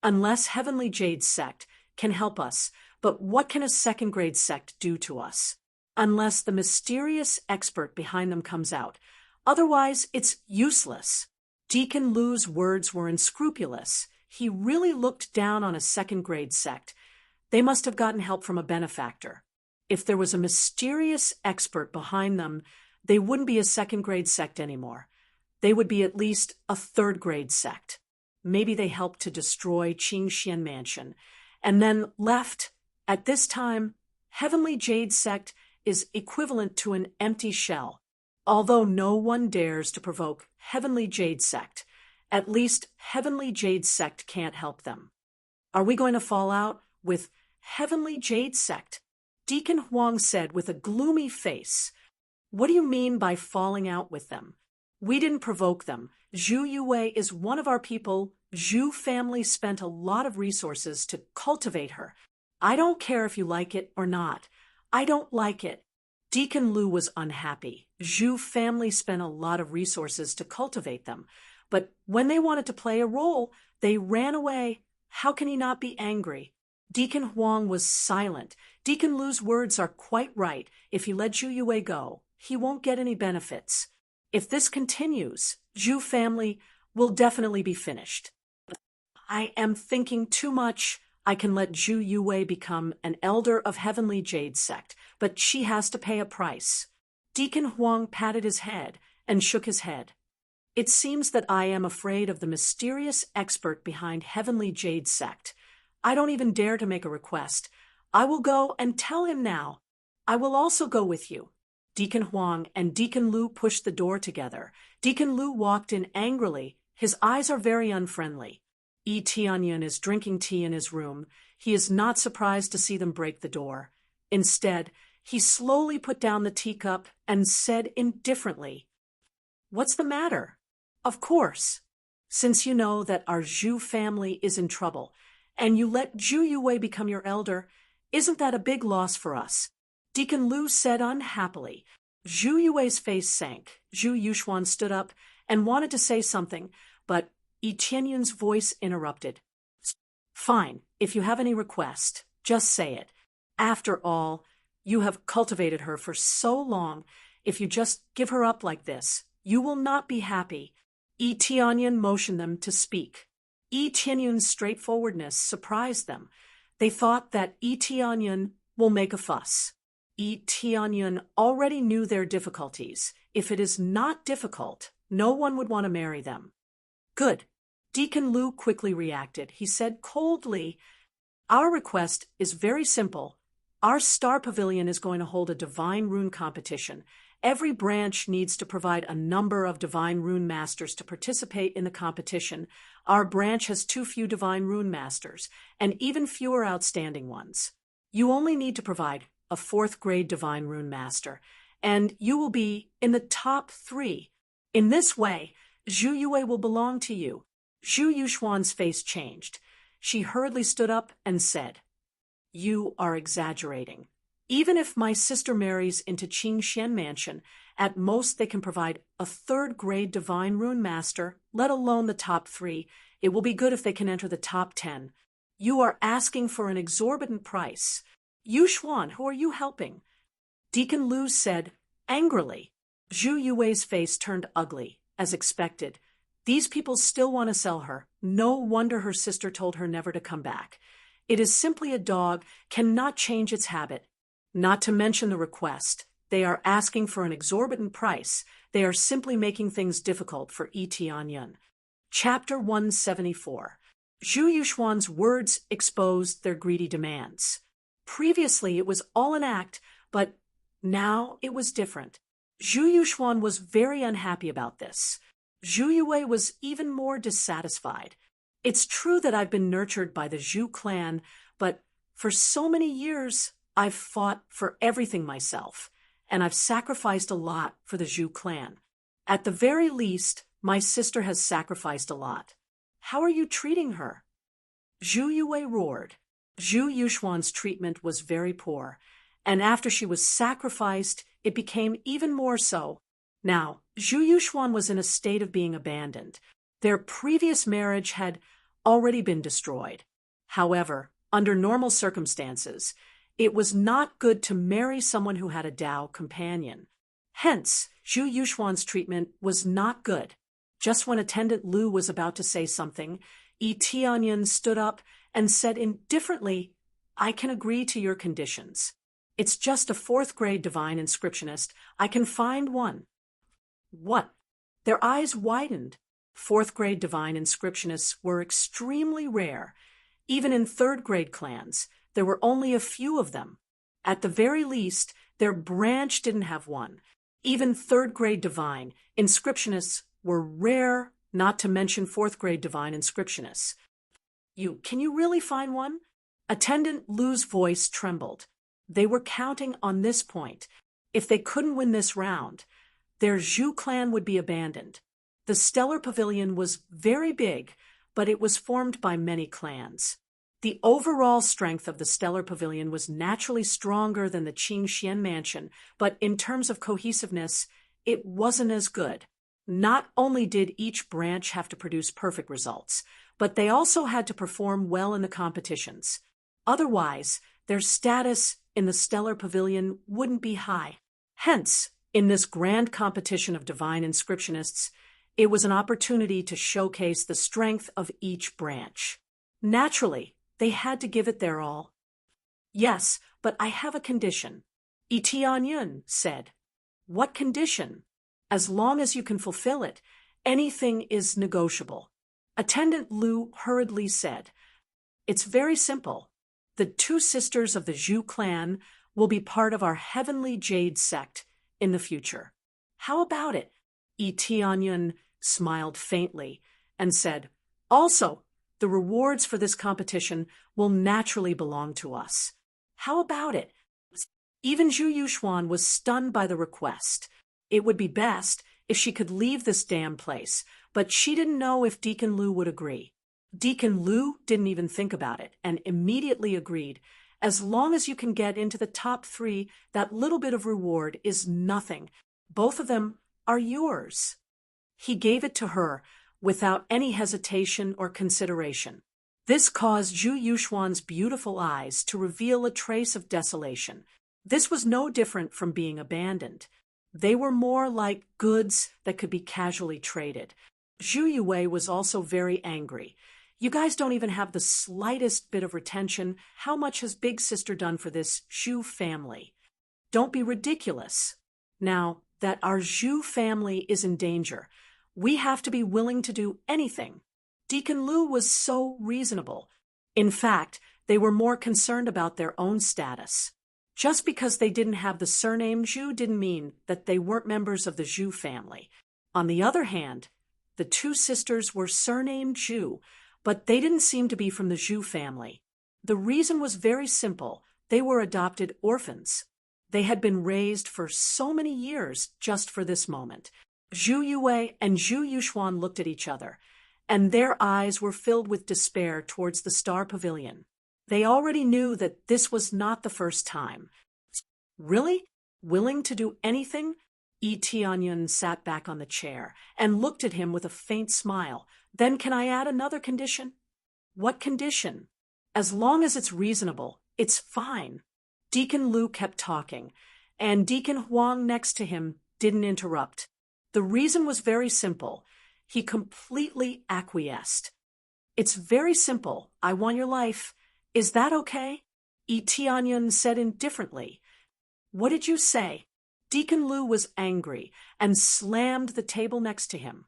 Unless Heavenly Jade sect can help us, but what can a second-grade sect do to us? Unless the mysterious expert behind them comes out. Otherwise, it's useless. Deacon Lu's words were unscrupulous. He really looked down on a second-grade sect. They must have gotten help from a benefactor. If there was a mysterious expert behind them, they wouldn't be a second-grade sect anymore. They would be at least a third-grade sect. Maybe they helped to destroy Qing Xian Mansion, and then left. At this time, Heavenly Jade sect is equivalent to an empty shell. Although no one dares to provoke Heavenly Jade sect, at least Heavenly Jade sect can't help them. Are we going to fall out with Heavenly Jade sect? Deacon Huang said with a gloomy face. What do you mean by falling out with them? We didn't provoke them. Zhu Yue is one of our people. Zhu family spent a lot of resources to cultivate her. I don't care if you like it or not. I don't like it. Deacon Lu was unhappy. Zhu family spent a lot of resources to cultivate them. But when they wanted to play a role, they ran away. How can he not be angry? Deacon Huang was silent. Deacon Lu's words are quite right. If he let Zhu Yue go, he won't get any benefits. If this continues, Zhu family will definitely be finished. I am thinking too much. I can let Zhu Yue become an elder of Heavenly Jade sect, but she has to pay a price. Deacon Huang patted his head and shook his head. It seems that I am afraid of the mysterious expert behind Heavenly Jade sect. I don't even dare to make a request. I will go and tell him now. I will also go with you. Deacon Huang and Deacon Lu pushed the door together. Deacon Lu walked in angrily. His eyes are very unfriendly. Yi Tianyan is drinking tea in his room. He is not surprised to see them break the door. Instead, he slowly put down the teacup and said indifferently, "What's the matter?" "Of course. Since you know that our Zhu family is in trouble, and you let Zhu Yue become your elder, isn't that a big loss for us?" Deacon Lu said unhappily. Zhu Yue's face sank. Zhu Yuxuan stood up and wanted to say something, but Yi Tianyan's voice interrupted. "Fine, if you have any request, just say it. After all, you have cultivated her for so long. If you just give her up like this, you will not be happy." Yi Tianyan motioned them to speak. Yi Tianyan's straightforwardness surprised them. They thought that Yi Tianyan will make a fuss. Yi Tianyan already knew their difficulties. If it is not difficult, no one would want to marry them. "Good." Deacon Lu quickly reacted. He said coldly, "Our request is very simple. Our Star Pavilion is going to hold a Divine Rune competition. Every branch needs to provide a number of Divine Rune Masters to participate in the competition. Our branch has too few Divine Rune Masters, and even fewer outstanding ones. You only need to provide a 4th grade Divine Rune Master, and you will be in the top 3. In this way, Zhu Yue will belong to you." Zhu Yuxuan's face changed. She hurriedly stood up and said, "You are exaggerating. Even if my sister marries into Qingxian Mansion, at most they can provide a 3rd grade Divine Rune Master, let alone the top 3. It will be good if they can enter the top 10. You are asking for an exorbitant price. Yuxuan, who are you helping?" Deacon Lu said angrily. Zhu Yue's face turned ugly, as expected. These people still want to sell her. No wonder her sister told her never to come back. It is simply a dog, cannot change its habit. Not to mention the request. They are asking for an exorbitant price. They are simply making things difficult for Yi Tianyan. Chapter 174. Zhu Yuxuan's words exposed their greedy demands. Previously it was all an act, but now it was different. Zhu Yuxuan was very unhappy about this. Zhu Yue was even more dissatisfied. "It's true that I've been nurtured by the Zhu clan, but for so many years I've fought for everything myself, and I've sacrificed a lot for the Zhu clan. At the very least, my sister has sacrificed a lot. How are you treating her?" Zhu Yue roared. Zhu Yuxuan's treatment was very poor, and after she was sacrificed, it became even more so. Now, Zhu Yuxuan was in a state of being abandoned. Their previous marriage had already been destroyed. However, under normal circumstances, it was not good to marry someone who had a Dao companion. Hence, Zhu Yuxuan's treatment was not good. Just when Attendant Lu was about to say something, Yi Tianyan stood up and said indifferently, "I can agree to your conditions. It's just a 4th grade Divine Inscriptionist. I can find one." "What?" Their eyes widened. 4th grade Divine Inscriptionists were extremely rare. Even in 3rd grade clans, there were only a few of them. At the very least, their branch didn't have one. Even 3rd grade Divine Inscriptionists were rare, not to mention 4th grade Divine Inscriptionists. Can you really find one?" Attendant Lu's voice trembled. They were counting on this point. If they couldn't win this round, their Zhu clan would be abandoned. The Stellar Pavilion was very big, but it was formed by many clans. The overall strength of the Stellar Pavilion was naturally stronger than the Qingxian Mansion, but in terms of cohesiveness, it wasn't as good. Not only did each branch have to produce perfect results, but they also had to perform well in the competitions. Otherwise, their status in the Stellar Pavilion wouldn't be high. Hence, in this grand competition of divine inscriptionists, it was an opportunity to showcase the strength of each branch. Naturally, they had to give it their all. Yes, but I have a condition, Tianyun said. What condition? As long as you can fulfill it, anything is negotiable. Attendant Lu hurriedly said, It's very simple. The two sisters of the Zhu clan will be part of our heavenly jade sect in the future. How about it? Tianyun smiled faintly and said, Also, the rewards for this competition will naturally belong to us. How about it? Even Zhu Yuxuan was stunned by the request. It would be best if she could leave this damn place, but she didn't know if Deacon Lu would agree. Deacon Lu didn't even think about it and immediately agreed. As long as you can get into the top 3, that little bit of reward is nothing. Both of them are yours. He gave it to her without any hesitation or consideration. This caused Zhu Yuxuan's beautiful eyes to reveal a trace of desolation. This was no different from being abandoned. They were more like goods that could be casually traded. Zhu Yue was also very angry. You guys don't even have the slightest bit of retention. How much has Big Sister done for this Zhu family? Don't be ridiculous. Now that our Zhu family is in danger, we have to be willing to do anything. Deacon Lu was so reasonable. In fact, they were more concerned about their own status. Just because they didn't have the surname Zhu didn't mean that they weren't members of the Zhu family. On the other hand, the two sisters were surnamed Zhu, but they didn't seem to be from the Zhu family. The reason was very simple. They were adopted orphans. They had been raised for so many years just for this moment. Zhu Yue and Zhu Yuxuan looked at each other, and their eyes were filled with despair towards the Star Pavilion. They already knew that this was not the first time. Really? Willing to do anything? Tianyun sat back on the chair and looked at him with a faint smile. Then can I add another condition? What condition? As long as it's reasonable, it's fine. Deacon Lu kept talking, and Deacon Huang next to him didn't interrupt. The reason was very simple. He completely acquiesced. It's very simple. I want your life. Is that okay? Tianyun said indifferently. What did you say? Deacon Lu was angry and slammed the table next to him.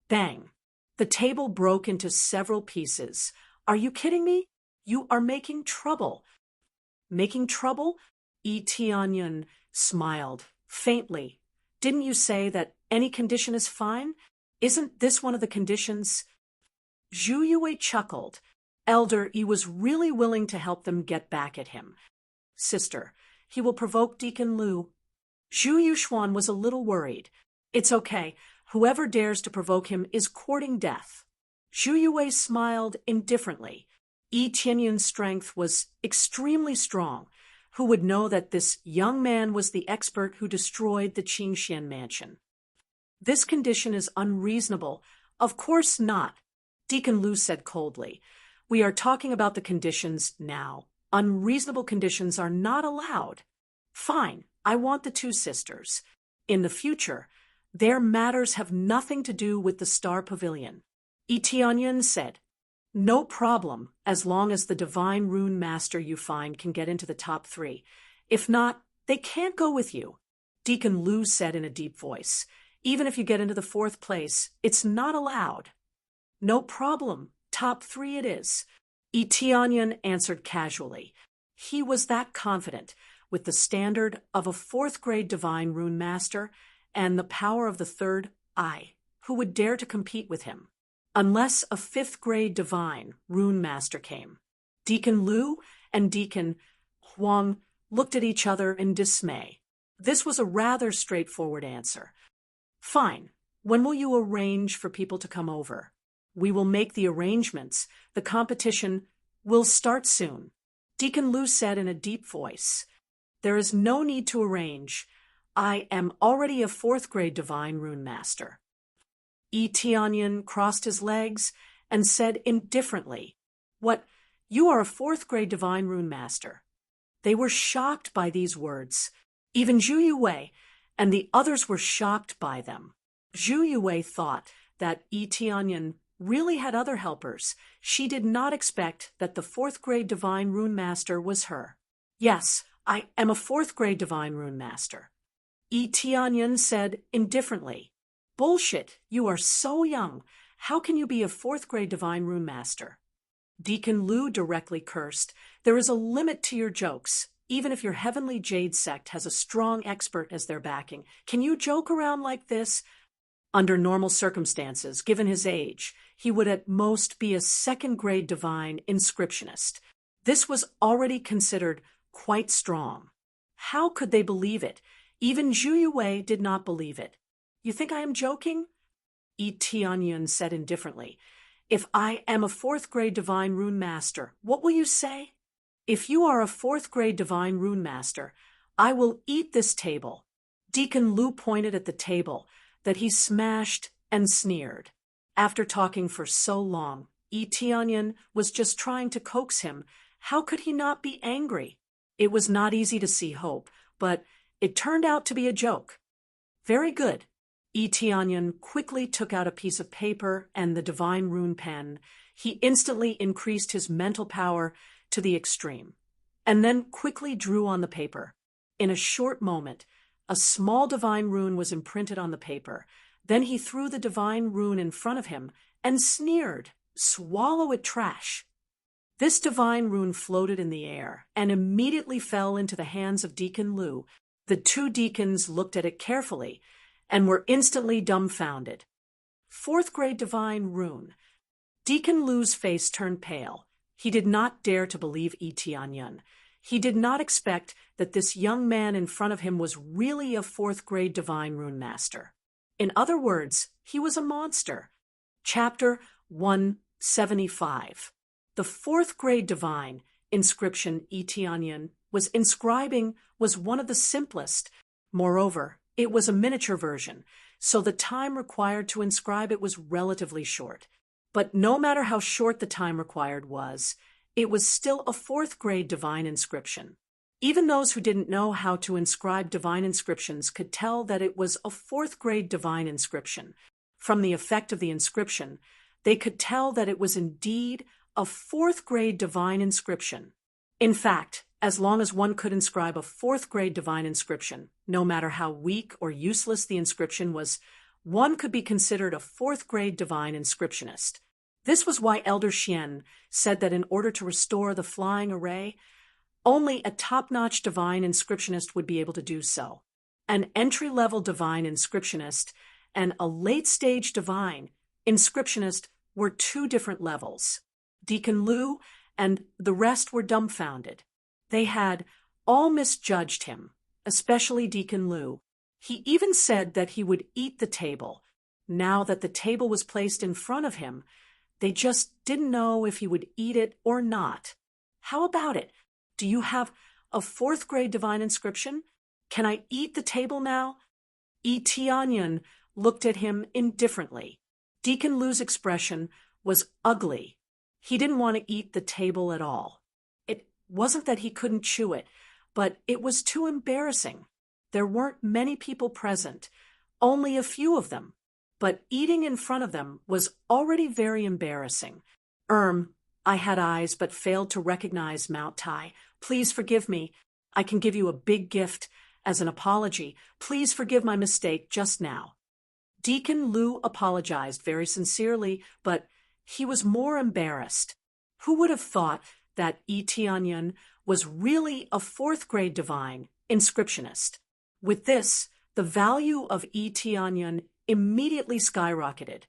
Bang! The table broke into several pieces. Are you kidding me? You are making trouble. Making trouble? Tianyun smiled faintly. Didn't you say that any condition is fine? Isn't this one of the conditions? Zhu Yue chuckled. Elder, he was really willing to help them get back at him. Sister, he will provoke Deacon Lu. Zhu Yuxuan was a little worried. It's okay. Whoever dares to provoke him is courting death. Zhu Yue smiled indifferently. Tianyun's strength was extremely strong. Who would know that this young man was the expert who destroyed the Qingxian mansion? This condition is unreasonable. Of course not, Deacon Lu said coldly. We are talking about the conditions now. Unreasonable conditions are not allowed. Fine, I want the two sisters. In the future, their matters have nothing to do with the Star Pavilion. Tianyun said, No problem, as long as the divine rune master you find can get into the top 3. If not, they can't go with you. Deacon Lu said in a deep voice, Even if you get into the 4th place, it's not allowed. No problem. Top 3 it is. Tianyun answered casually. He was that confident, with the standard of a 4th-grade divine rune master and the power of the 3rd eye, who would dare to compete with him? Unless a 5th-grade divine rune master came. Deacon Lu and Deacon Huang looked at each other in dismay. This was a rather straightforward answer. Fine. When will you arrange for people to come over? We will make the arrangements. The competition will start soon. Deacon Lu said in a deep voice. There is no need to arrange. I am already a fourth-grade divine rune master. Tianyan crossed his legs and said indifferently, What? You are a fourth-grade divine rune master. They were shocked by these words. Even Zhu Yuwei and the others were shocked by them. Zhu Yuwei thought that Tianyan really had other helpers. She did not expect that the fourth-grade divine rune master was her. Yes, I am a fourth-grade divine rune master. Tianyan said indifferently. Bullshit, you are so young. How can you be a fourth-grade divine rune master? Deacon Lu directly cursed. There is a limit to your jokes. Even if your Heavenly Jade sect has a strong expert as their backing, can you joke around like this? Under normal circumstances, given his age, he would at most be a second-grade divine inscriptionist. This was already considered quite strong. How could they believe it? Even Zhu Yuwei did not believe it. You think I am joking? Tianyan said indifferently. If I am a fourth-grade divine rune master, what will you say? If you are a fourth-grade divine rune master, I will eat this table. Deacon Lu pointed at the table that he smashed and sneered. After talking for so long, Tianyan was just trying to coax him. How could he not be angry? It was not easy to see hope, but it turned out to be a joke. Very good. Tianyan quickly took out a piece of paper and the divine rune pen. He instantly increased his mental power to the extreme, and then quickly drew on the paper. In a short moment, a small divine rune was imprinted on the paper. Then he threw the divine rune in front of him and sneered, "Swallow it, trash." This divine rune floated in the air and immediately fell into the hands of Deacon Lu. The two deacons looked at it carefully and were instantly dumbfounded. Fourth-grade divine rune. Deacon Lu's face turned pale. He did not dare to believe Tianyan. He did not expect that this young man in front of him was really a fourth-grade divine rune master. In other words, he was a monster. Chapter 175. The fourth-grade divine inscription Tianyan was inscribing was one of the simplest. Moreover, it was a miniature version, so the time required to inscribe it was relatively short. But no matter how short the time required was, it was still a fourth-grade divine inscription. Even those who didn't know how to inscribe divine inscriptions could tell that it was a fourth-grade divine inscription. From the effect of the inscription, they could tell that it was indeed a fourth-grade divine inscription. In fact, as long as one could inscribe a fourth-grade divine inscription, no matter how weak or useless the inscription was, one could be considered a fourth-grade divine inscriptionist. This was why Elder Xian said that in order to restore the flying array, only a top-notch divine inscriptionist would be able to do so. An entry-level divine inscriptionist and a late-stage divine inscriptionist were two different levels. Deacon Lu and the rest were dumbfounded. They had all misjudged him, especially Deacon Lu. He even said that he would eat the table. Now that the table was placed in front of him, they just didn't know if he would eat it or not. How about it? Do you have a fourth-grade divine inscription? Can I eat the table now? Tianyan looked at him indifferently. Deacon Lu's expression was ugly. He didn't want to eat the table at all. It wasn't that he couldn't chew it, but it was too embarrassing. There weren't many people present, only a few of them, but eating in front of them was already very embarrassing. I had eyes but failed to recognize Mount Tai. Please forgive me. I can give you a big gift as an apology. Please forgive my mistake just now. Deacon Lu apologized very sincerely, but he was more embarrassed. Who would have thought that Tianyan was really a fourth-grade divine inscriptionist? With this, the value of Tianyan immediately skyrocketed.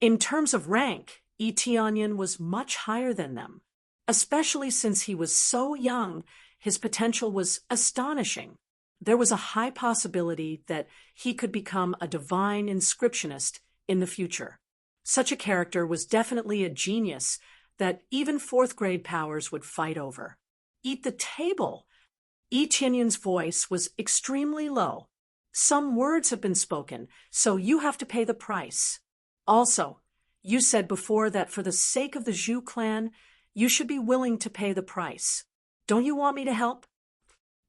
In terms of rank, Tianyan was much higher than them. Especially since he was so young, his potential was astonishing. There was a high possibility that he could become a divine inscriptionist in the future. Such a character was definitely a genius that even fourth-grade powers would fight over. Eat the table! Yi Tianyun's voice was extremely low. Some words have been spoken, so you have to pay the price. Also, you said before that for the sake of the Zhu clan, you should be willing to pay the price. Don't you want me to help?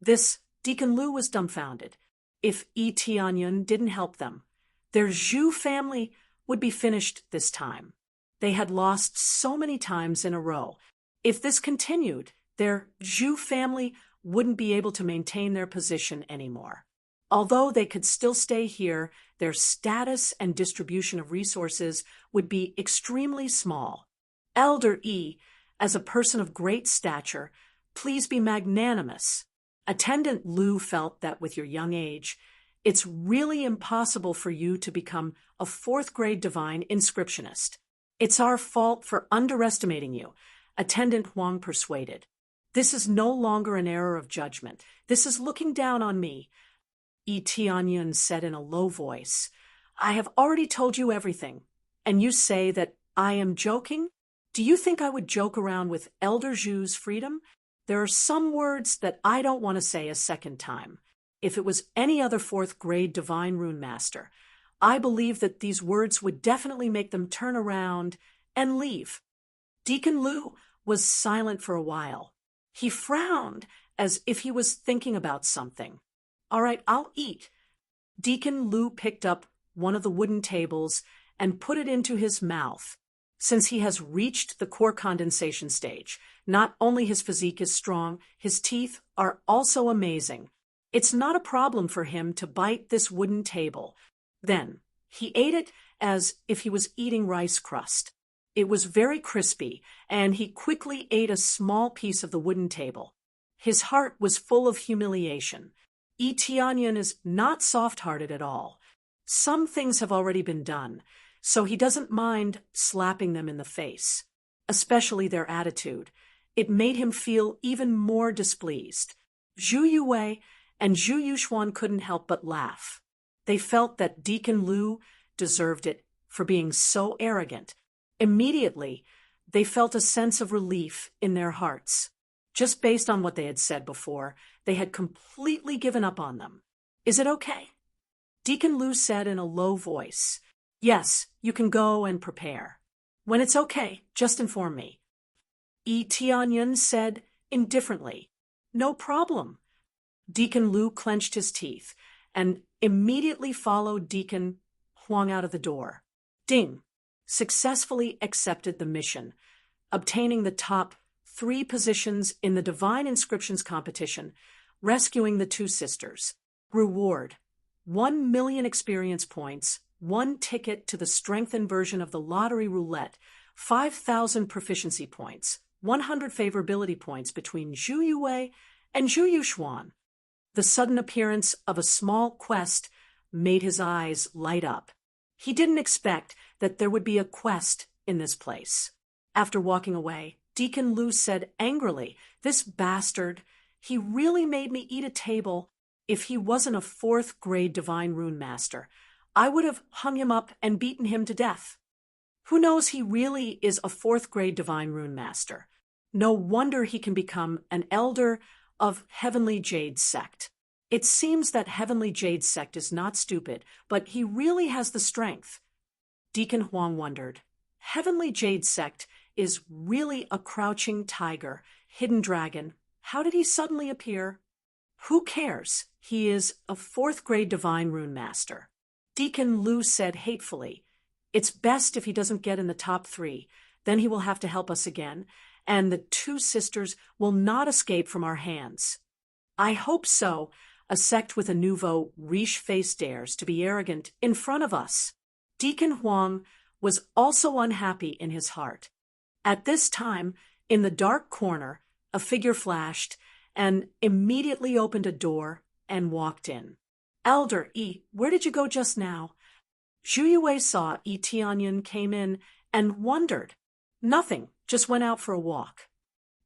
This Deacon Lu was dumbfounded. If Yi Tianyun didn't help them, their Zhu family would be finished this time. They had lost so many times in a row. If this continued, their Zhu family wouldn't be able to maintain their position anymore. Although they could still stay here, their status and distribution of resources would be extremely small. Elder Yi, as a person of great stature, please be magnanimous. Attendant Lu felt that with your young age, it's really impossible for you to become a fourth-grade divine inscriptionist. It's our fault for underestimating you, Attendant Huang persuaded. This is no longer an error of judgment. This is looking down on me. Yi Tianyun said in a low voice, I have already told you everything, and you say that I am joking? Do you think I would joke around with Elder Zhu's freedom? There are some words that I don't want to say a second time. If it was any other fourth-grade divine rune master, I believe that these words would definitely make them turn around and leave. Deacon Lu was silent for a while. He frowned as if he was thinking about something. All right, I'll eat. Deacon Lu picked up one of the wooden tables and put it into his mouth. Since he has reached the core condensation stage, not only his physique is strong, his teeth are also amazing. It's not a problem for him to bite this wooden table. Then he ate it as if he was eating rice crust. It was very crispy, and he quickly ate a small piece of the wooden table. His heart was full of humiliation. Yi Tianyun is not soft-hearted at all. Some things have already been done, so he doesn't mind slapping them in the face, especially their attitude. It made him feel even more displeased. Zhu Yue and Zhu Yuxuan couldn't help but laugh. They felt that Deacon Lu deserved it for being so arrogant. Immediately, they felt a sense of relief in their hearts. Just based on what they had said before, they had completely given up on them. Is it okay? Deacon Lu said in a low voice, Yes, you can go and prepare. When it's okay, just inform me. Yi Tianyun said indifferently, No problem. Deacon Lu clenched his teeth and immediately followed Deacon Huang out of the door. Ding! Successfully accepted the mission, obtaining the top 3 positions in the Divine Inscriptions competition, rescuing the 2 sisters. Reward: 1 million experience points, 1 ticket to the strengthened version of the lottery roulette, 5,000 proficiency points, 100 favorability points between Zhu Yue and Zhu Yuxuan. The sudden appearance of a small quest made his eyes light up. He didn't expect that there would be a quest in this place. After walking away, Deacon Lu said angrily, This bastard, he really made me eat a table. If he wasn't a 4th-grade divine rune master, I would have hung him up and beaten him to death. Who knows, he really is a 4th-grade divine rune master. No wonder he can become an elder of Heavenly Jade Sect. It seems that Heavenly Jade Sect is not stupid, but he really has the strength. Deacon Huang wondered. Heavenly Jade Sect is really a crouching tiger, hidden dragon. How did he suddenly appear? Who cares? He is a 4th-grade divine rune master. Deacon Lu said hatefully, It's best if he doesn't get in the top 3. Then he will have to help us again, and the 2 sisters will not escape from our hands. I hope so. A sect with a nouveau riche face dares to be arrogant in front of us. Deacon Huang was also unhappy in his heart. At this time, in the dark corner, a figure flashed and immediately opened a door and walked in. Elder Yi, where did you go just now? Zhu Yue saw Yi Tianyun came in and wondered. Nothing, just went out for a walk.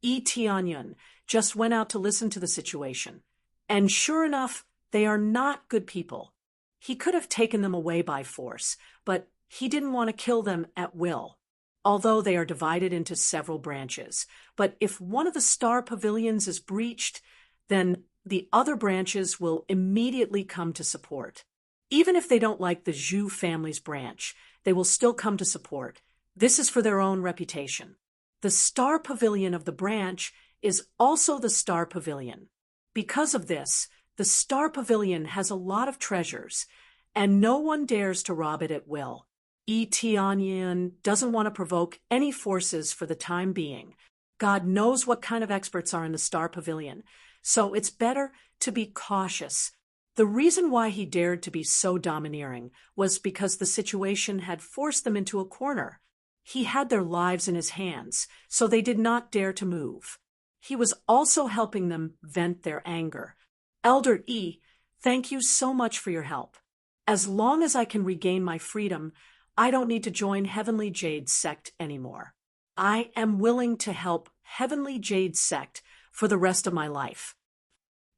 Yi Tianyun just went out to listen to the situation. And sure enough, They are not good people. He could have taken them away by force, but he didn't want to kill them at will, although they are divided into several branches. But if one of the star pavilions is breached, then the other branches will immediately come to support. Even if they don't like the Zhu family's branch, they will still come to support. This is for their own reputation. The star pavilion of the branch is also the star pavilion. Because of this, the star pavilion has a lot of treasures, and no one dares to rob it at will. Tianyin doesn't want to provoke any forces for the time being. God knows what kind of experts are in the star pavilion, so it's better to be cautious. The reason why he dared to be so domineering was because the situation had forced them into a corner. He had their lives in his hands, so they did not dare to move. He was also helping them vent their anger. Elder Yi, thank you so much for your help. As long as I can regain my freedom, I don't need to join Heavenly Jade's sect anymore. I am willing to help Heavenly Jade's sect for the rest of my life.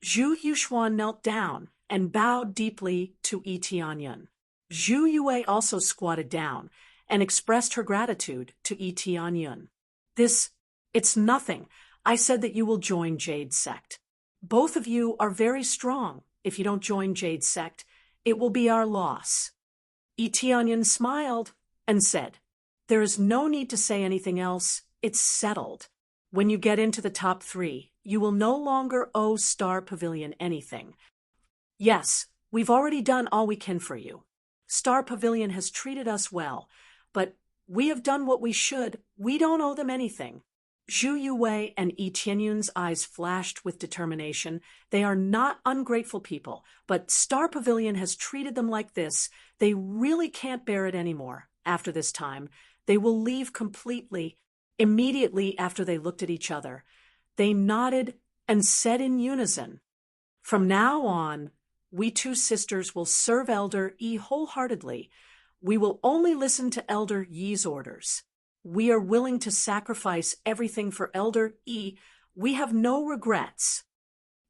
Zhu Yuxuan knelt down and bowed deeply to Yi Tianyin. Zhu Yue also squatted down and expressed her gratitude to Yi Tianyin. It's nothing. I said that you will join Jade's sect. Both of you are very strong. If you don't join Jade's sect, it will be our loss. Yi Tianyin smiled and said, there is no need to say anything else. It's settled. When you get into the top 3, you will no longer owe Star Pavilion anything. Yes, we've already done all we can for you. Star Pavilion has treated us well, but we have done what we should. We don't owe them anything. Zhu Yue and Yi Tianyun's eyes flashed with determination. They are not ungrateful people, but Star Pavilion has treated them like this. They really can't bear it anymore. After this time, they will leave completely. Immediately after they looked at each other, they nodded and said in unison, from now on, we 2 sisters will serve Elder Yi wholeheartedly. We will only listen to Elder Yi's orders. We are willing to sacrifice everything for Elder Yi. We have no regrets.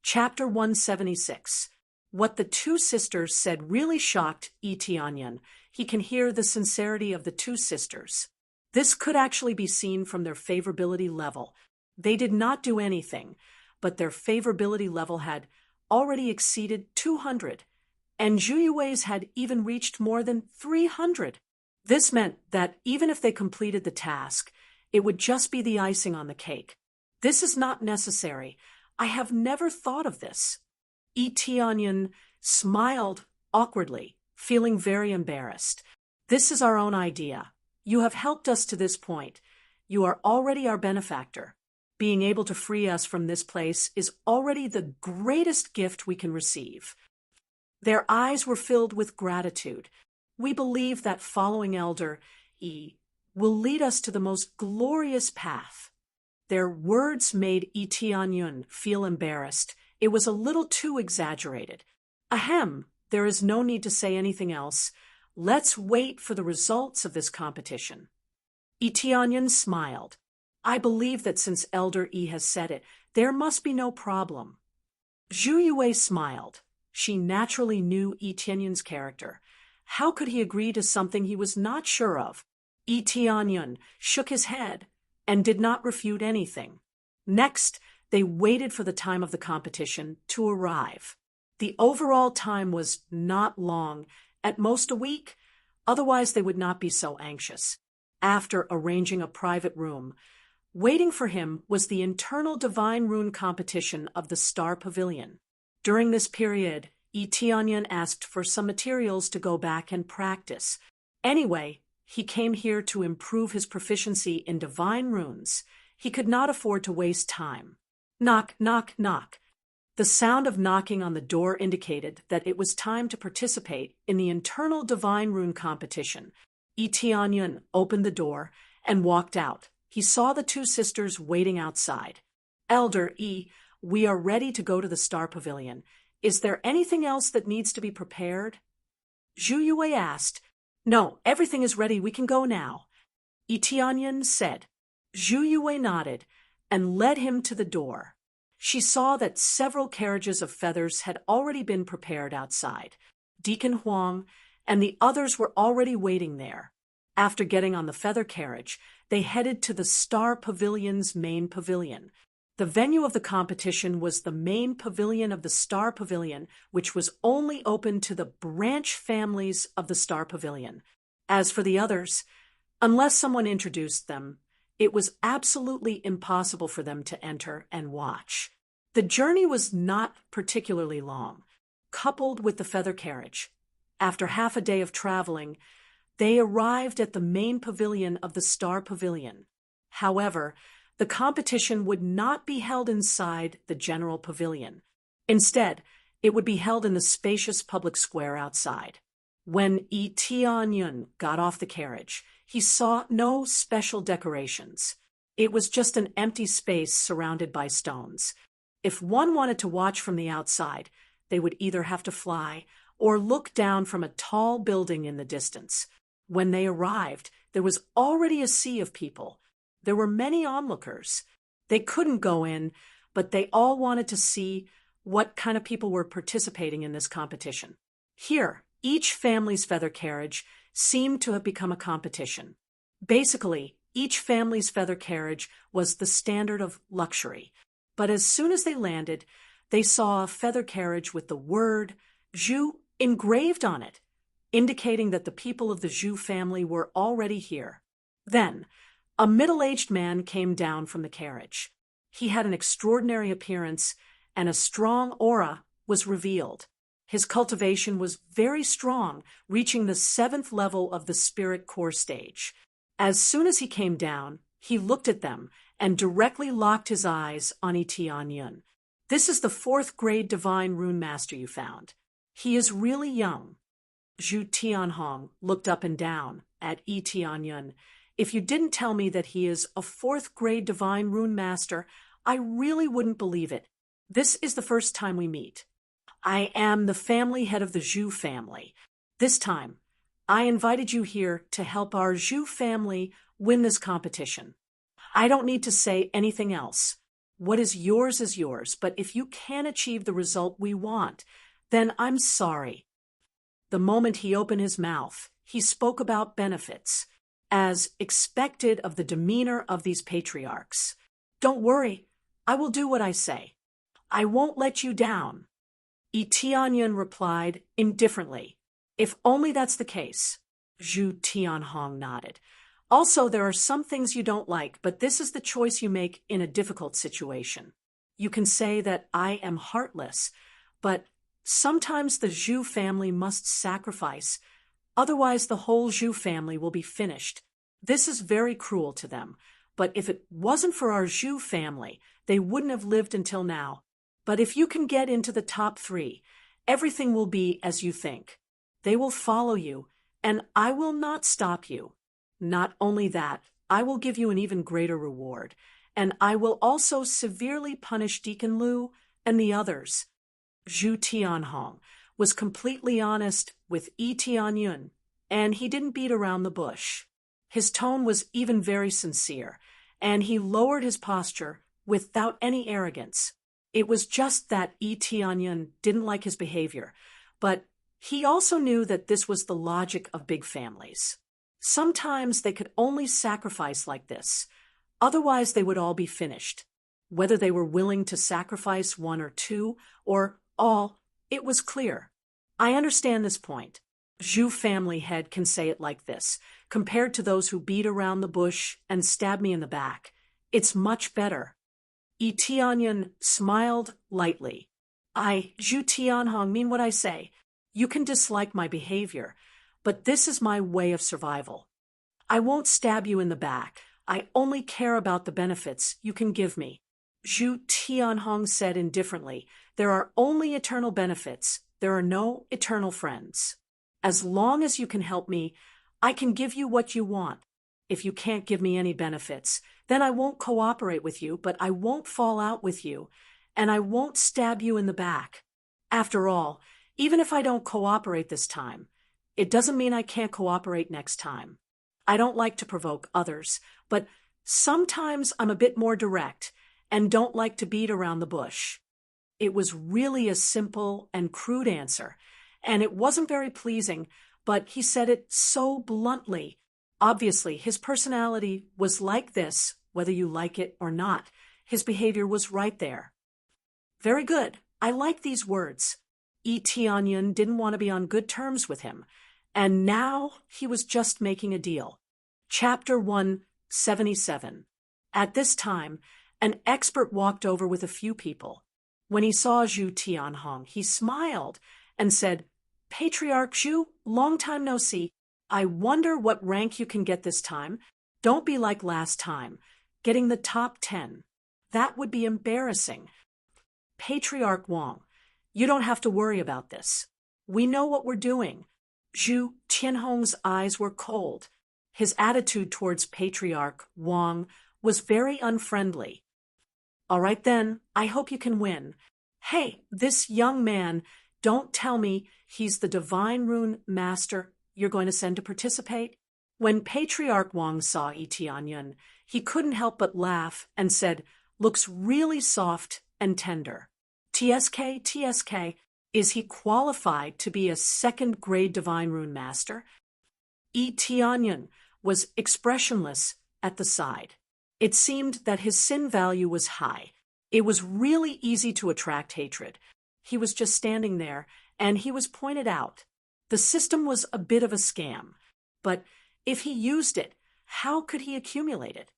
Chapter 176. What the 2 sisters said really shocked Yi Tianyin. He can hear the sincerity of the 2 sisters. This could actually be seen from their favorability level. They did not do anything, but their favorability level had already exceeded 200, and Zhu Yue's had even reached more than 300. This meant that even if they completed the task, it would just be the icing on the cake. This is not necessary. I have never thought of this. Yi Tianyin smiled awkwardly, feeling very embarrassed. This is our own idea. You have helped us to this point. You are already our benefactor. Being able to free us from this place is already the greatest gift we can receive. Their eyes were filled with gratitude. We believe that following Elder Yi will lead us to the most glorious path. Their words made Yi Tianyin feel embarrassed. It was a little too exaggerated. Ahem, there is no need to say anything else. Let's wait for the results of this competition. Yi Tianyin smiled. I believe that since Elder Yi has said it, there must be no problem. Zhu Yue smiled. She naturally knew Yi Tianyin's character. How could he agree to something he was not sure of? Yi Tianyin shook his head and did not refute anything. Next, they waited for the time of the competition to arrive. The overall time was not long, at most a week, otherwise they would not be so anxious. After arranging a private room, waiting for him was the internal divine rune competition of the Star Pavilion. During this period, Yi Tianyin asked for some materials to go back and practice. Anyway, he came here to improve his proficiency in divine runes. He could not afford to waste time. Knock, knock, knock. The sound of knocking on the door indicated that it was time to participate in the internal divine rune competition. Yi Tianyin opened the door and walked out. He saw the 2 sisters waiting outside. Elder Yi, we are ready to go to the Star Pavilion. Is there anything else that needs to be prepared? Zhu Yue asked. No, everything is ready. We can go now. Yi Tianyin said. Zhu Yue nodded and led him to the door. She saw that several carriages of feathers had already been prepared outside. Deacon Huang and the others were already waiting there. After getting on the feather carriage, they headed to the Star Pavilion's main pavilion. The venue of the competition was the main pavilion of the Star Pavilion, which was only open to the branch families of the Star Pavilion. As for the others, unless someone introduced them, it was absolutely impossible for them to enter and watch. The journey was not particularly long, coupled with the feather carriage. After half a day of traveling, they arrived at the main pavilion of the Star Pavilion. However, the competition would not be held inside the general pavilion. Instead, it would be held in the spacious public square outside. When Yi Tianyun got off the carriage, he saw no special decorations. It was just an empty space surrounded by stones. If one wanted to watch from the outside, they would either have to fly or look down from a tall building in the distance. When they arrived, there was already a sea of people. There were many onlookers. They couldn't go in, but they all wanted to see what kind of people were participating in this competition. Here, each family's feather carriage seemed to have become a competition. Basically, each family's feather carriage was the standard of luxury. But as soon as they landed, they saw a feather carriage with the word Zhu engraved on it, indicating that the people of the Zhu family were already here. Then, a middle-aged man came down from the carriage. He had an extraordinary appearance, and a strong aura was revealed. His cultivation was very strong, reaching the 7th level of the spirit core stage. As soon as he came down, he looked at them and directly locked his eyes on Yi Tianyun. This is the 4th grade divine rune master you found. He is really young. Zhu Tianhong looked up and down at Yi Tianyun. If you didn't tell me that he is a 4th grade divine rune master, I really wouldn't believe it. This is the first time we meet. I am the family head of the Zhu family. This time, I invited you here to help our Zhu family win this competition. I don't need to say anything else. What is yours, but if you can't achieve the result we want, then I'm sorry. The moment he opened his mouth, he spoke about benefits, as expected of the demeanor of these patriarchs. Don't worry, I will do what I say. I won't let you down. Yi Tianyun replied indifferently. If only that's the case. Zhu Tianhong nodded. Also, there are some things you don't like, but this is the choice you make in a difficult situation. You can say that I am heartless, but sometimes the Zhu family must sacrifice. Otherwise, the whole Zhu family will be finished. This is very cruel to them, but if it wasn't for our Zhu family, they wouldn't have lived until now. But if you can get into the top 3, everything will be as you think. They will follow you, and I will not stop you. Not only that, I will give you an even greater reward, and I will also severely punish Deacon Lu and the others. Zhu Tianhong was completely honest with Yi Tianyun, and he didn't beat around the bush. His tone was even very sincere, and he lowered his posture without any arrogance. It was just that Yi Tianyun didn't like his behavior, but he also knew that this was the logic of big families. Sometimes they could only sacrifice like this, otherwise they would all be finished. Whether they were willing to sacrifice 1 or 2, or all, it was clear. I understand this point. Zhu family head can say it like this, compared to those who beat around the bush and stab me in the back. It's much better. Yi Tianyun smiled lightly. I, Zhu Tianhong, mean what I say. You can dislike my behavior, but this is my way of survival. I won't stab you in the back. I only care about the benefits you can give me. Zhu Tianhong said indifferently, there are only eternal benefits. There are no eternal friends. As long as you can help me, I can give you what you want. If you can't give me any benefits, then I won't cooperate with you, but I won't fall out with you, and I won't stab you in the back. After all, even if I don't cooperate this time, it doesn't mean I can't cooperate next time. I don't like to provoke others, but sometimes I'm a bit more direct, and don't like to beat around the bush. It was really a simple and crude answer, and it wasn't very pleasing, but he said it so bluntly. Obviously, his personality was like this, whether you like it or not. His behavior was right there. Very good. I like these words. Tianyun didn't want to be on good terms with him, and now he was just making a deal. Chapter 177. At this time, an expert walked over with a few people. When he saw Zhu Tianhong, he smiled and said, "Patriarch Zhu, long time no see. I wonder what rank you can get this time. Don't be like last time, getting the top 10. That would be embarrassing." "Patriarch Wang, you don't have to worry about this. We know what we're doing." Zhu Tianhong's eyes were cold. His attitude towards Patriarch Wang was very unfriendly. "All right then, I hope you can win. Hey, this young man, don't tell me he's the divine rune master you're going to send to participate?" When Patriarch Wang saw Tianyun, he couldn't help but laugh and said, "Looks really soft and tender. TSK, is he qualified to be a second-grade divine rune master?" Tianyun was expressionless at the side. It seemed that his sin value was high. It was really easy to attract hatred. He was just standing there, and he was pointed out. The system was a bit of a scam, but if he used it, how could he accumulate it?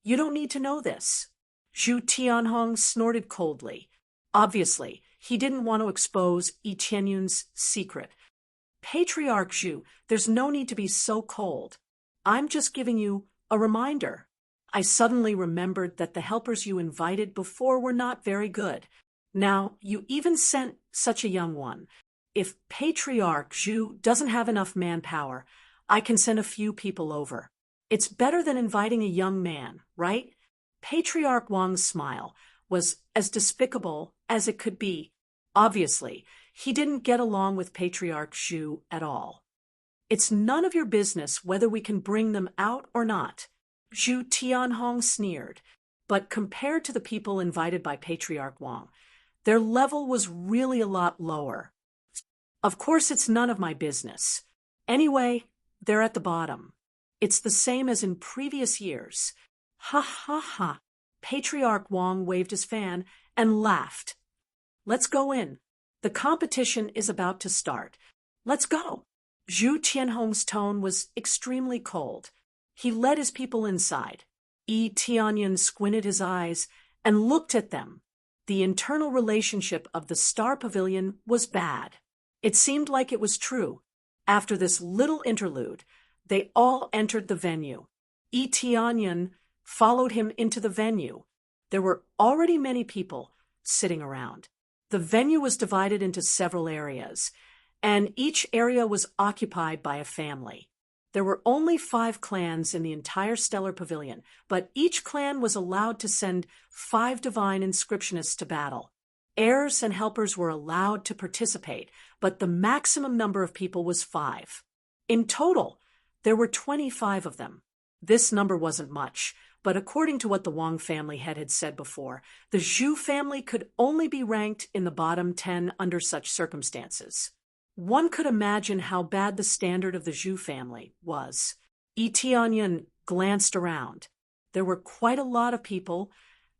"You don't need to know this." Zhu Tianhong snorted coldly. Obviously, he didn't want to expose Tianyun's secret. "Patriarch Zhu, there's no need to be so cold. I'm just giving you a reminder. I suddenly remembered that the helpers you invited before were not very good. Now, you even sent such a young one. If Patriarch Zhu doesn't have enough manpower, I can send a few people over. It's better than inviting a young man, right?" Patriarch Wang's smile was as despicable as it could be. Obviously, he didn't get along with Patriarch Zhu at all. "It's none of your business whether we can bring them out or not." Zhu Tianhong sneered, but compared to the people invited by Patriarch Wang, their level was really a lot lower. "Of course it's none of my business. Anyway, they're at the bottom. It's the same as in previous years." "Ha ha ha." Patriarch Wang waved his fan and laughed. "Let's go in. The competition is about to start. Let's go." Zhu Tianhong's tone was extremely cold. He led his people inside. Tianyun squinted his eyes and looked at them. The internal relationship of the Star Pavilion was bad. It seemed like it was true. After this little interlude, they all entered the venue. Tianyun followed him into the venue. There were already many people sitting around. The venue was divided into several areas, and each area was occupied by a family. There were only 5 clans in the entire Stellar Pavilion, but each clan was allowed to send 5 divine inscriptionists to battle. Heirs and helpers were allowed to participate, but the maximum number of people was 5. In total, there were 25 of them. This number wasn't much, but according to what the Wang family head had said before, the Zhu family could only be ranked in the bottom 10 under such circumstances. One could imagine how bad the standard of the Zhu family was. Tianyun glanced around. There were quite a lot of people,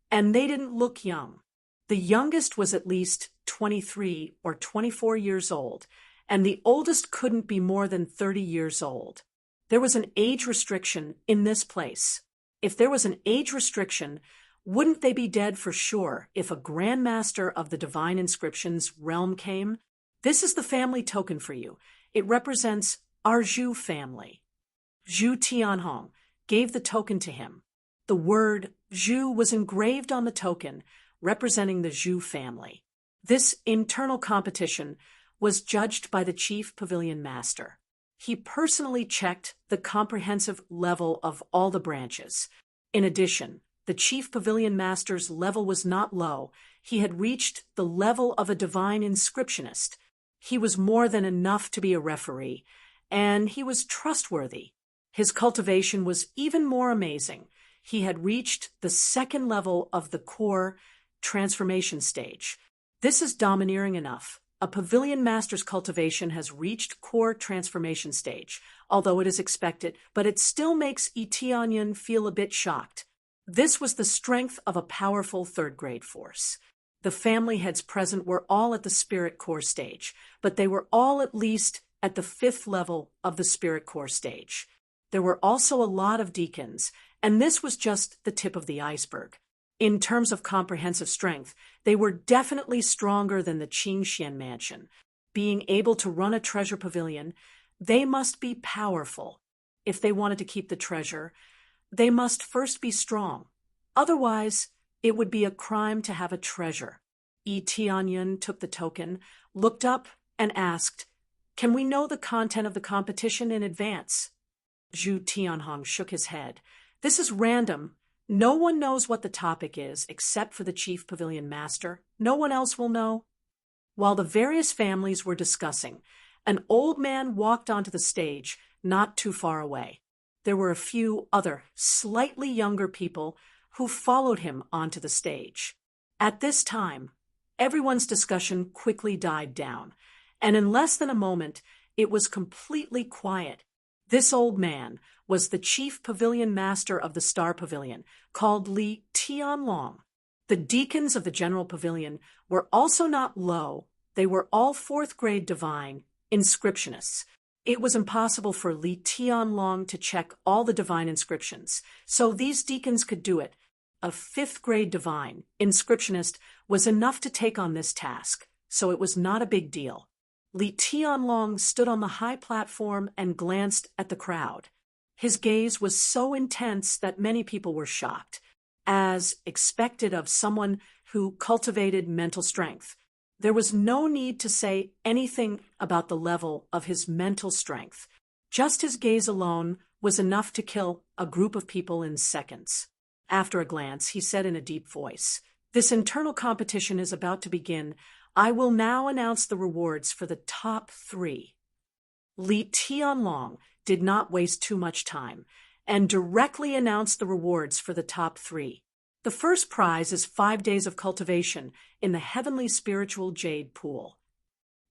and they didn't look young. The youngest was at least 23 or 24 years old, and the oldest couldn't be more than 30 years old. There was an age restriction in this place. If there was an age restriction, wouldn't they be dead for sure if a Grandmaster of the Divine Inscriptions realm came? "This is the family token for you. It represents our Zhu family." Zhu Tianhong gave the token to him. The word Zhu was engraved on the token, representing the Zhu family. This internal competition was judged by the Chief Pavilion Master. He personally checked the comprehensive level of all the branches. In addition, the Chief Pavilion Master's level was not low. He had reached the level of a divine inscriptionist. He was more than enough to be a referee, and he was trustworthy. His cultivation was even more amazing. he had reached the second level of the core transformation stage. This is domineering enough. A pavilion master's cultivation has reached core transformation stage, although it is expected, but it still makes Eteonyan feel a bit shocked. This was the strength of a powerful third-grade force. The family heads present were all at the spirit core stage, but they were all at least at the fifth level of the spirit core stage. There were also a lot of deacons, and this was just the tip of the iceberg. In terms of comprehensive strength, they were definitely stronger than the Qingxian mansion. Being able to run a treasure pavilion, they must be powerful. If they wanted to keep the treasure, they must first be strong. Otherwise, it would be a crime to have a treasure. Eteonyan took the token, looked up, and asked, "Can we know the content of the competition in advance?" Zhu Tianhong shook his head. "This is random. No one knows what the topic is except for the chief pavilion master. No one else will know." While the various families were discussing, an old man walked onto the stage not too far away. There were a few other, slightly younger people who followed him onto the stage. At this time, everyone's discussion quickly died down, and in less than a moment, it was completely quiet. This old man was the chief pavilion master of the Star Pavilion, called Li Tianlong. The deacons of the general pavilion were also not low. They were all fourth-grade divine inscriptionists. It was impossible for Li Tianlong to check all the divine inscriptions, so these deacons could do it. A fifth-grade divine inscriptionist was enough to take on this task, so it was not a big deal. Li Tianlong stood on the high platform and glanced at the crowd. His gaze was so intense that many people were shocked, as expected of someone who cultivated mental strength. There was no need to say anything about the level of his mental strength. Just his gaze alone was enough to kill a group of people in seconds. After a glance, he said in a deep voice, "This internal competition is about to begin. I will now announce the rewards for the top 3. Li Tianlong did not waste too much time and directly announced the rewards for the top 3. The first prize is 5 days of cultivation in the heavenly spiritual jade pool.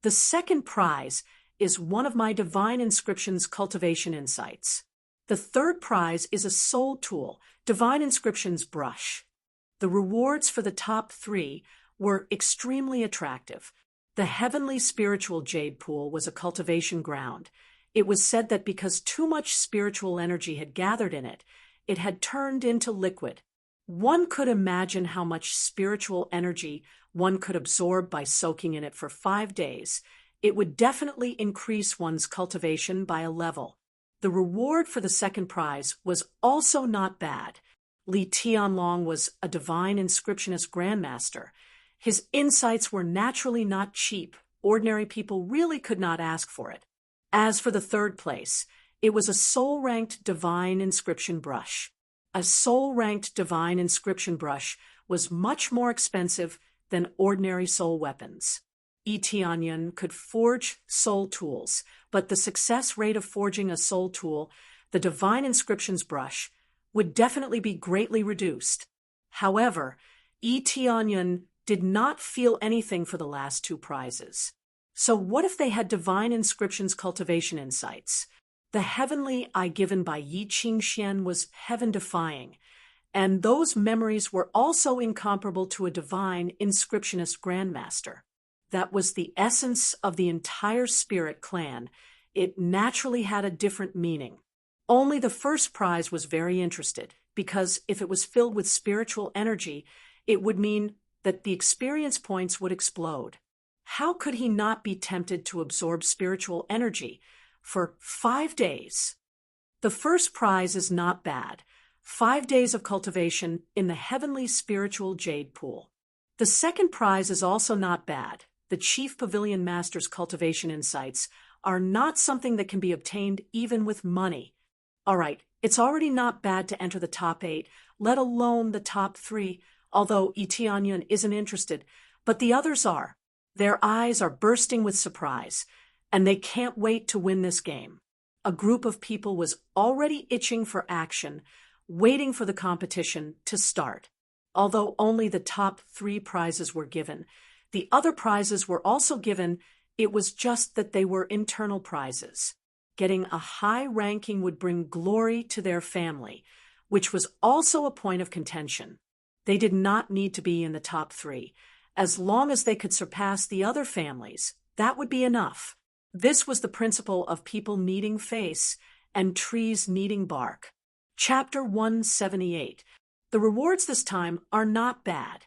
The second prize is one of my divine inscriptions cultivation insights. The third prize is a soul tool, divine inscriptions brush. The rewards for the top 3 were extremely attractive. The heavenly spiritual jade pool was a cultivation ground. It was said that because too much spiritual energy had gathered in it, it had turned into liquid. One could imagine how much spiritual energy one could absorb by soaking in it for 5 days. It would definitely increase one's cultivation by a level. The reward for the second prize was also not bad. Li Tianlong was a divine inscriptionist grandmaster. His insights were naturally not cheap. Ordinary people really could not ask for it. As for the third place, it was a soul-ranked divine inscription brush. A soul-ranked divine inscription brush was much more expensive than ordinary soul weapons. Eteonyan could forge soul tools, but the success rate of forging a soul tool, the divine inscriptions brush, would definitely be greatly reduced. However, Eteonyan did not feel anything for the last 2 prizes. So what if they had divine inscriptions cultivation insights? The heavenly eye given by Yi Qingxian was heaven-defying, and those memories were also incomparable to a divine inscriptionist grandmaster. That was the essence of the entire spirit clan. It naturally had a different meaning. Only the first prize was very interested, because if it was filled with spiritual energy, it would mean that the experience points would explode. How could he not be tempted to absorb spiritual energy for 5 days? The first prize is not bad. 5 days of cultivation in the heavenly spiritual jade pool. The second prize is also not bad. The chief pavilion master's cultivation insights are not something that can be obtained even with money. All right, it's already not bad to enter the top 8, let alone the top 3, although Eteonyan isn't interested, but the others are. Their eyes are bursting with surprise, and they can't wait to win this game. A group of people was already itching for action waiting for the competition to start. Although only the top 3 prizes were given, the other prizes were also given. It was just that they were internal prizes. Getting a high ranking would bring glory to their family, which was also a point of contention. They did not need to be in the top 3. As long as they could surpass the other families, that would be enough. This was the principle of people needing face and trees needing bark. Chapter 178. The rewards this time are not bad.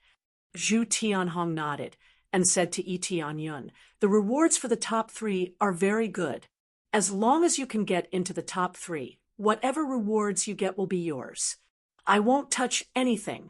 Zhu Tianhong nodded and said to Yi Tianyun, the rewards for the top 3 are very good. As long as you can get into the top 3, whatever rewards you get will be yours. I won't touch anything.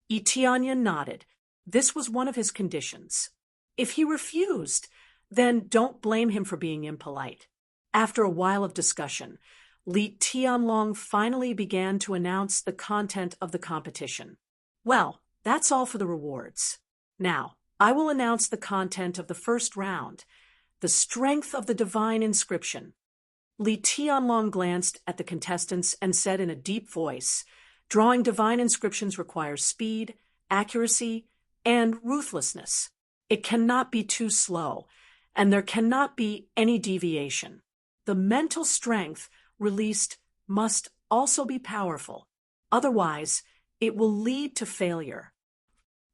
Yi Tianyun nodded. This was one of his conditions. If he refused, then don't blame him for being impolite. After a while of discussion, Li Tianlong finally began to announce the content of the competition. Well, that's all for the rewards. Now, I will announce the content of the first round, the strength of the divine inscription. Li Tianlong glanced at the contestants and said in a deep voice, drawing divine inscriptions requires speed, accuracy, and ruthlessness. It cannot be too slow, and there cannot be any deviation. The mental strength released must also be powerful. Otherwise, it will lead to failure.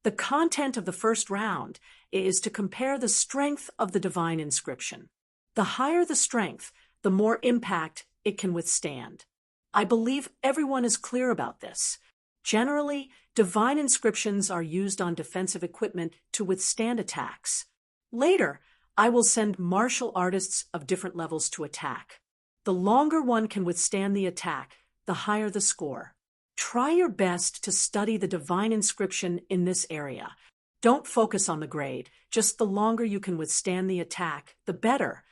The content of the first round is to compare the strength of the divine inscription. The higher the strength, the more impact it can withstand. I believe everyone is clear about this. Generally, divine inscriptions are used on defensive equipment to withstand attacks. Later, I will send martial artists of different levels to attack. The longer one can withstand the attack, the higher the score. Try your best to study the divine inscription in this area. Don't focus on the grade, just the longer you can withstand the attack, the better.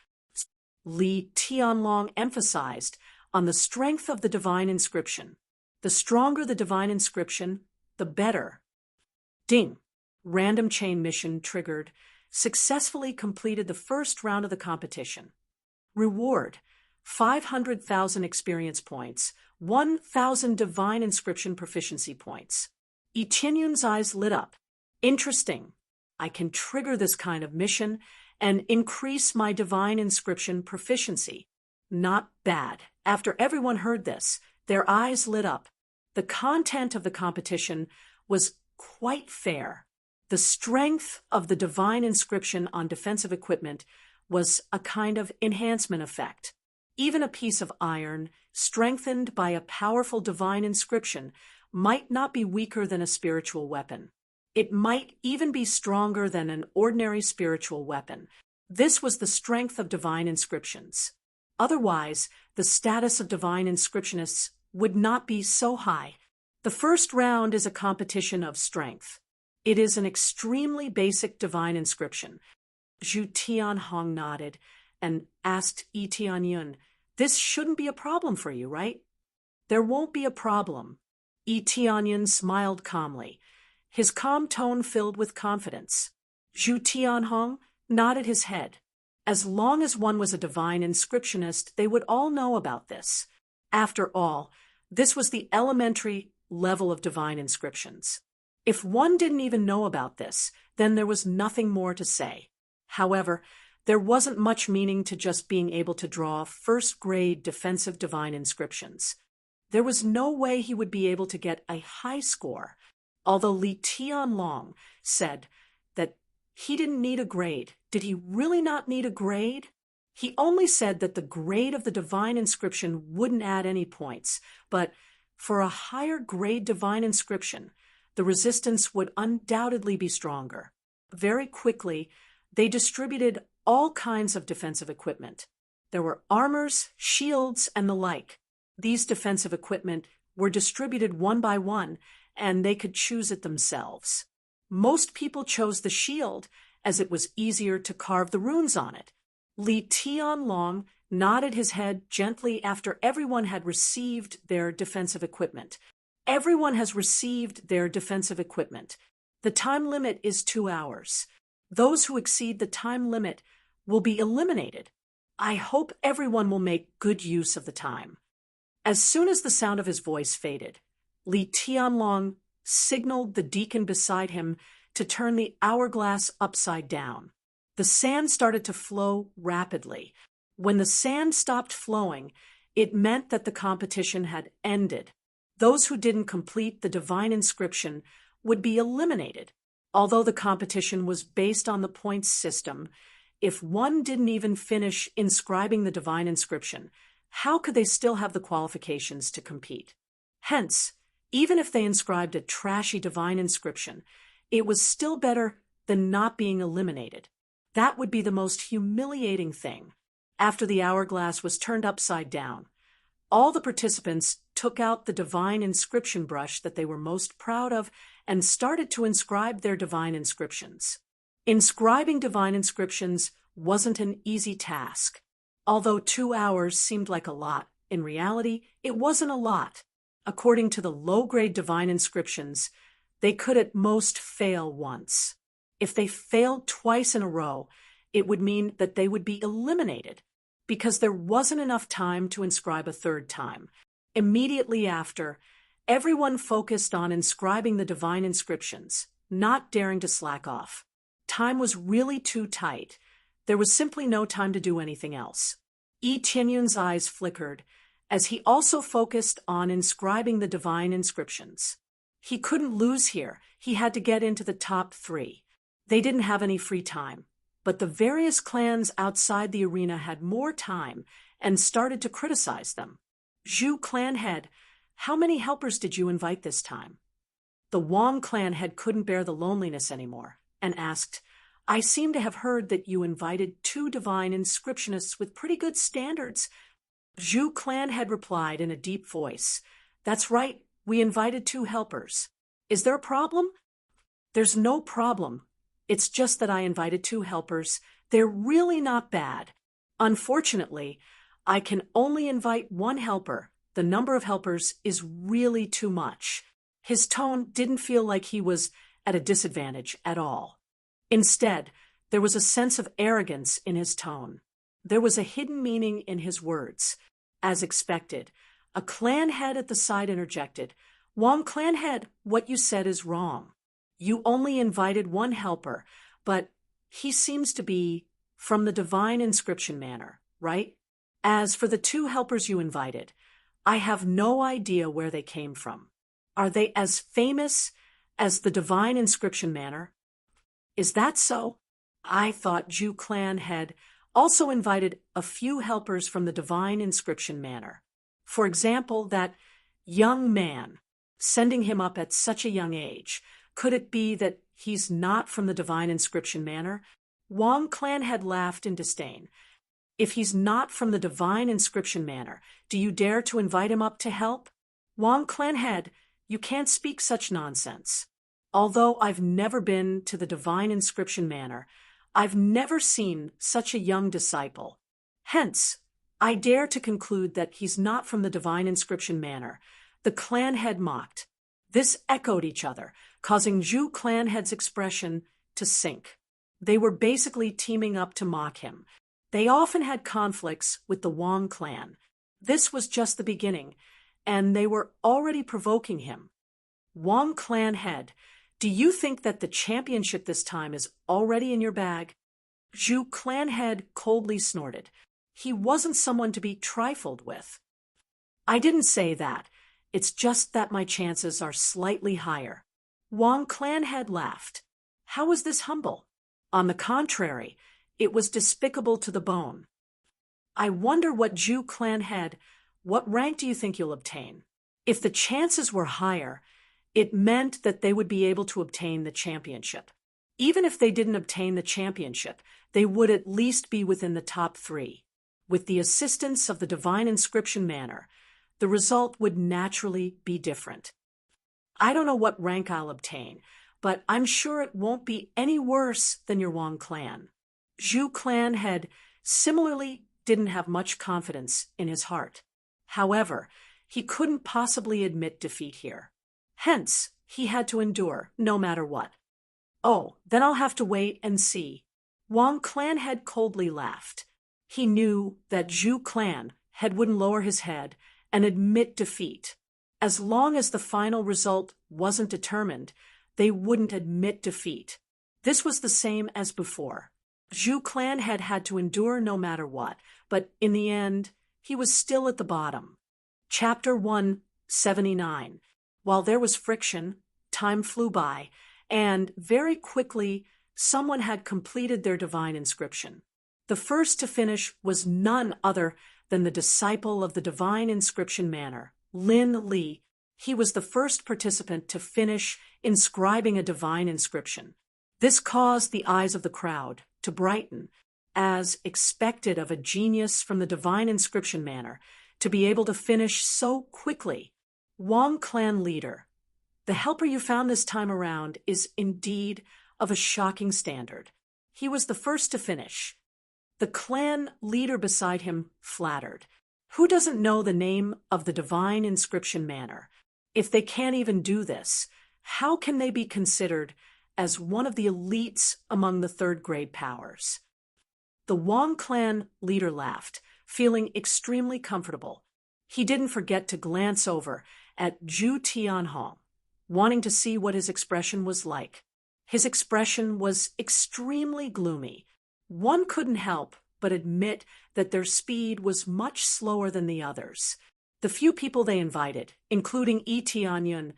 Li Tianlong emphasized on the strength of the divine inscription. The stronger the divine inscription, the better. Ding! Random chain mission triggered. Successfully completed the first round of the competition. Reward: 500,000 experience points, 1,000 divine inscription proficiency points. Yi Tianyun's eyes lit up. Interesting. I can trigger this kind of mission and increase my divine inscription proficiency. Not bad. After everyone heard this, their eyes lit up. The content of the competition was quite fair. The strength of the divine inscription on defensive equipment was a kind of enhancement effect. Even a piece of iron, strengthened by a powerful divine inscription, might not be weaker than a spiritual weapon. It might even be stronger than an ordinary spiritual weapon. This was the strength of divine inscriptions. Otherwise, the status of divine inscriptionists would not be so high. The first round is a competition of strength. It is an extremely basic divine inscription. Zhu Tianhong nodded and asked Yi Tianyun, this shouldn't be a problem for you, right? There won't be a problem. Yi Tianyun smiled calmly, his calm tone filled with confidence. Zhu Tianhong nodded his head. As long as one was a divine inscriptionist, they would all know about this. After all, this was the elementary level of divine inscriptions. If one didn't even know about this, then there was nothing more to say. However, there wasn't much meaning to just being able to draw first-grade defensive divine inscriptions. There was no way he would be able to get a high score, although Li Tianlong said that he didn't need a grade. Did he really not need a grade? He only said that the grade of the divine inscription wouldn't add any points, but for a higher grade divine inscription, the resistance would undoubtedly be stronger. Very quickly, they distributed all kinds of defensive equipment. There were armors, shields, and the like. These defensive equipment were distributed one by one, and they could choose it themselves. Most people chose the shield, as it was easier to carve the runes on it. Li Tianlong nodded his head gently after everyone had received their defensive equipment. Everyone has received their defensive equipment. The time limit is 2 hours. Those who exceed the time limit will be eliminated. I hope everyone will make good use of the time. As soon as the sound of his voice faded, Li Tianlong signaled the deacon beside him to turn the hourglass upside down. The sand started to flow rapidly. When the sand stopped flowing, it meant that the competition had ended. Those who didn't complete the divine inscription would be eliminated. Although the competition was based on the points system, if one didn't even finish inscribing the divine inscription, how could they still have the qualifications to compete? Hence, even if they inscribed a trashy divine inscription, it was still better than not being eliminated. That would be the most humiliating thing. After the hourglass was turned upside down, all the participants took out the divine inscription brush that they were most proud of and started to inscribe their divine inscriptions. Inscribing divine inscriptions wasn't an easy task. Although 2 hours seemed like a lot, in reality, it wasn't a lot. According to the low-grade divine inscriptions, they could at most fail once. If they failed twice in a row, it would mean that they would be eliminated, because there wasn't enough time to inscribe a third time. Immediately after, everyone focused on inscribing the divine inscriptions, not daring to slack off. Time was really too tight. There was simply no time to do anything else. Yi Tianyun's eyes flickered as he also focused on inscribing the divine inscriptions. He couldn't lose here. He had to get into the top 3. They didn't have any free time. But the various clans outside the arena had more time and started to criticize them. Zhu clan head, how many helpers did you invite this time? The Wang clan head couldn't bear the loneliness anymore and asked, I seem to have heard that you invited 2 divine inscriptionists with pretty good standards. Zhu clan head replied in a deep voice, That's right, we invited 2 helpers. Is there a problem? There's no problem. It's just that I invited 2 helpers. They're really not bad. Unfortunately, I can only invite 1 helper. The number of helpers is really too much. His tone didn't feel like he was at a disadvantage at all. Instead, there was a sense of arrogance in his tone. There was a hidden meaning in his words. As expected, a clan head at the side interjected, Wang clan head, what you said is wrong. You only invited 1 helper, but he seems to be from the divine inscription manor, right? As for the 2 helpers you invited, I have no idea where they came from. Are they as famous as the divine inscription manor? Is that so? I thought Zhu clan had also invited a few helpers from the divine inscription manor. For example, that young man, sending him up at such a young age. Could it be that he's not from the divine inscription manor? Wang clan had laughed in disdain. If he's not from the divine inscription manor, do you dare to invite him up to help? Wang clan head, you can't speak such nonsense. Although I've never been to the divine inscription manor, I've never seen such a young disciple. Hence, I dare to conclude that he's not from the divine inscription manor. The clan head mocked. This echoed each other, causing Zhu clan head's expression to sink. They were basically teaming up to mock him. They often had conflicts with the Wang clan. This was just the beginning, and they were already provoking him. Wang clan head, do you think that the championship this time is already in your bag? Zhu clan head coldly snorted. He wasn't someone to be trifled with. I didn't say that. It's just that my chances are slightly higher. Wang clan head laughed. How was this humble? On the contrary, it was despicable to the bone. I wonder what Zhu clan head, what rank do you think you'll obtain? If the chances were higher, it meant that they would be able to obtain the championship. Even if they didn't obtain the championship, they would at least be within the top 3. With the assistance of the divine inscription manor, the result would naturally be different. I don't know what rank I'll obtain, but I'm sure it won't be any worse than your Wang clan. Zhu clan head similarly didn't have much confidence in his heart. However, he couldn't possibly admit defeat here. Hence, he had to endure, no matter what. Oh, then I'll have to wait and see. Wang clan head coldly laughed. He knew that Zhu clan head wouldn't lower his head and admit defeat. As long as the final result wasn't determined, they wouldn't admit defeat. This was the same as before. Zhu Clan had had to endure no matter what, but in the end, he was still at the bottom. Chapter 179. While there was friction, time flew by, and very quickly, someone had completed their divine inscription. The first to finish was none other than the disciple of the divine inscription manner, Lin Li. He was the first participant to finish inscribing a divine inscription. This caused the eyes of the crowd to brighten, as expected of a genius from the divine inscription manner, to be able to finish so quickly. Wang Clan leader. The helper you found this time around is indeed of a shocking standard. He was the first to finish. The clan leader beside him flattered. Who doesn't know the name of the divine inscription manner? If they can't even do this, how can they be considered as one of the elites among the third-grade powers? The Wang clan leader laughed, feeling extremely comfortable. He didn't forget to glance over at Zhu Tianhong, wanting to see what his expression was like. His expression was extremely gloomy. One couldn't help but admit that their speed was much slower than the others. The few people they invited, including Yi Tianyun,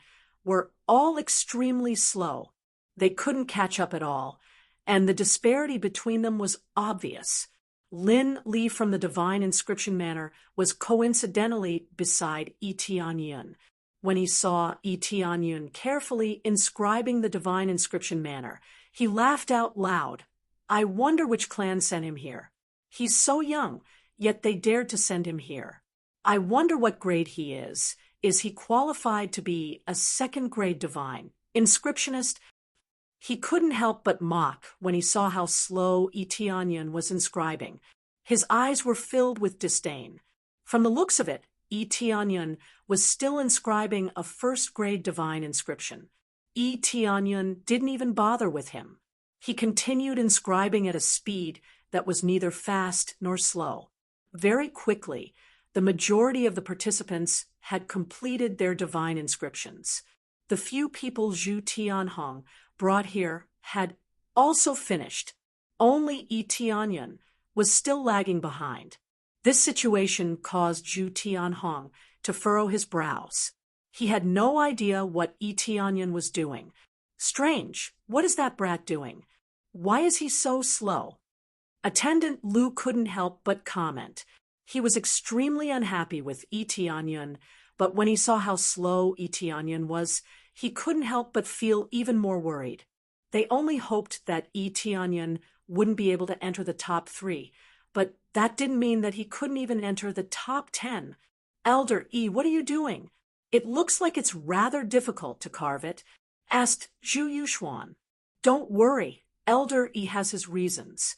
were all extremely slow. They couldn't catch up at all, and the disparity between them was obvious. Lin Li from the divine inscription manner was coincidentally beside Yi Tianyun. When he saw Yi Tianyun carefully inscribing the divine inscription manner, he laughed out loud. I wonder which clan sent him here. He's so young, yet they dared to send him here. I wonder what grade he is. Is he qualified to be a second-grade divine inscriptionist? He couldn't help but mock when he saw how slow Yi Tianyun was inscribing. His eyes were filled with disdain. From the looks of it, Yi Tianyun was still inscribing a first-grade divine inscription. Yi Tianyun didn't even bother with him. He continued inscribing at a speed that was neither fast nor slow. Very quickly, the majority of the participants had completed their divine inscriptions. The few people Zhu Tianhong brought here had also finished. Only Yi Tianyun was still lagging behind. This situation caused Zhu Tianhong to furrow his brows. He had no idea what Yi Tianyun was doing. Strange, what is that brat doing? Why is he so slow? Attendant Lu couldn't help but comment. He was extremely unhappy with Yi Tianyun, but when he saw how slow Yi Tianyun was, he couldn't help but feel even more worried. They only hoped that Yi Tianyun wouldn't be able to enter the top 3, but that didn't mean that he couldn't even enter the top 10. Elder Yi, what are you doing? It looks like it's rather difficult to carve it, asked Zhu Yuxuan. Don't worry, Elder Yi has his reasons.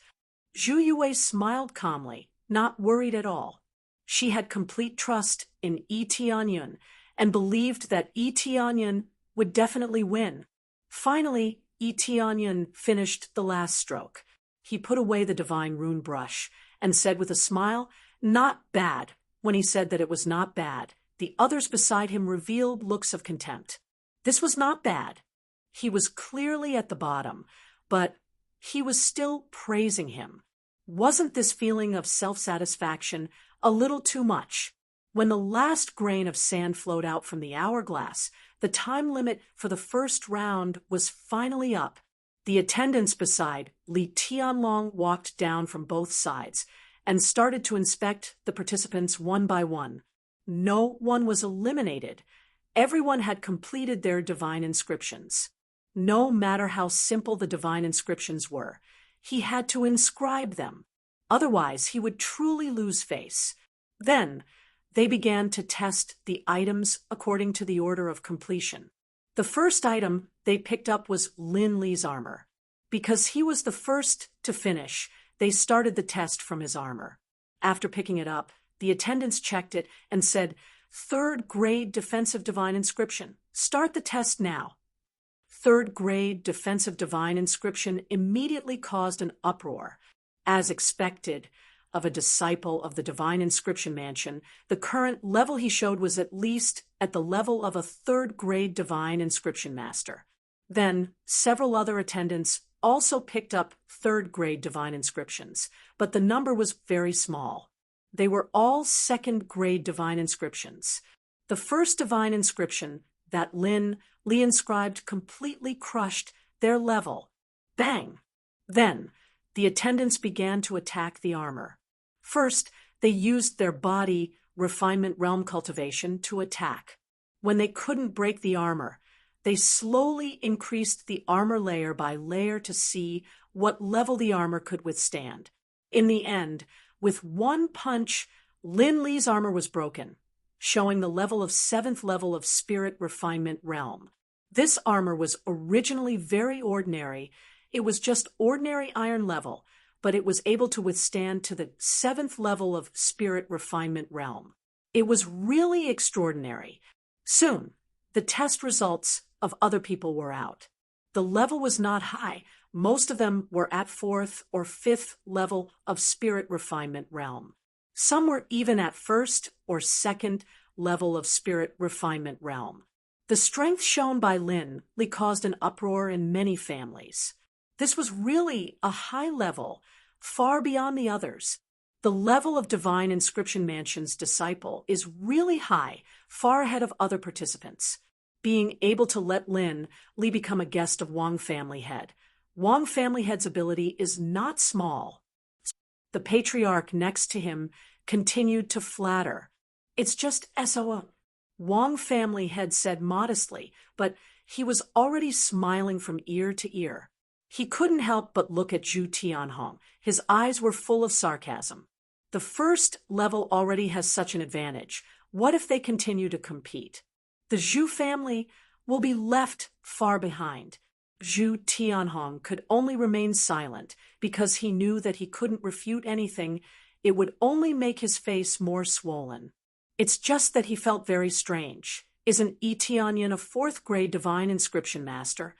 Zhu Yue smiled calmly, not worried at all. She had complete trust in Yi Tianyun and believed that Yi Tianyun would definitely win. Finally, Yi Tianyun finished the last stroke. He put away the divine rune brush and said with a smile, "Not bad." When he said that it was not bad, the others beside him revealed looks of contempt. This was not bad. He was clearly at the bottom, but he was still praising him. Wasn't this feeling of self-satisfaction a little too much? When the last grain of sand flowed out from the hourglass, the time limit for the first round was finally up. The attendants beside Li Tianlong walked down from both sides and started to inspect the participants one by one. No one was eliminated. Everyone had completed their divine inscriptions. No matter how simple the divine inscriptions were, he had to inscribe them. Otherwise, he would truly lose face. Then, they began to test the items according to the order of completion. The first item they picked up was Lin Li's armor. Because he was the first to finish, they started the test from his armor. After picking it up, the attendants checked it and said, "Third-grade defensive divine inscription. Start the test now." Third-grade defensive divine inscription immediately caused an uproar. As expected, of a disciple of the Divine Inscription Mansion, the current level he showed was at least at the level of a third-grade Divine Inscription Master. Then, several other attendants also picked up third-grade Divine Inscriptions, but the number was very small. They were all second-grade Divine Inscriptions. The first Divine Inscription that Lee inscribed completely crushed their level. Bang! Then, the attendants began to attack the armor. First, they used their body refinement realm cultivation to attack. When they couldn't break the armor, they slowly increased the armor layer by layer to see what level the armor could withstand. In the end, with one punch, Lee's armor was broken, showing the level of 7th level of Spirit Refinement Realm. This armor was originally very ordinary. It was just ordinary iron level, but it was able to withstand to the 7th level of Spirit Refinement Realm. It was really extraordinary. Soon, the test results of other people were out. The level was not high. Most of them were at 4th or 5th level of Spirit Refinement Realm. Some were even at 1st or 2nd level of Spirit Refinement Realm. The strength shown by Lee caused an uproar in many families. This was really a high level, far beyond the others. The level of Divine Inscription Mansion's disciple is really high, far ahead of other participants. Being able to let Lee become a guest of Wang Family Head. Wang Family Head's ability is not small. The patriarch next to him continued to flatter. It's just SOO. Wang Family Head said modestly, but he was already smiling from ear to ear. He couldn't help but look at Zhu Tianhong. His eyes were full of sarcasm. The first level already has such an advantage. What if they continue to compete? The Zhu family will be left far behind. Zhu Tianhong could only remain silent because he knew that he couldn't refute anything. It would only make his face more swollen. It's just that he felt very strange. Isn't Tianyan a 4th-grade Divine Inscription Master?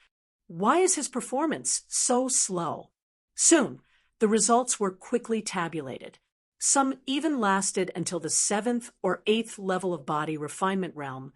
Why is his performance so slow? Soon, the results were quickly tabulated. Some even lasted until the 7th or 8th level of Body Refinement Realm.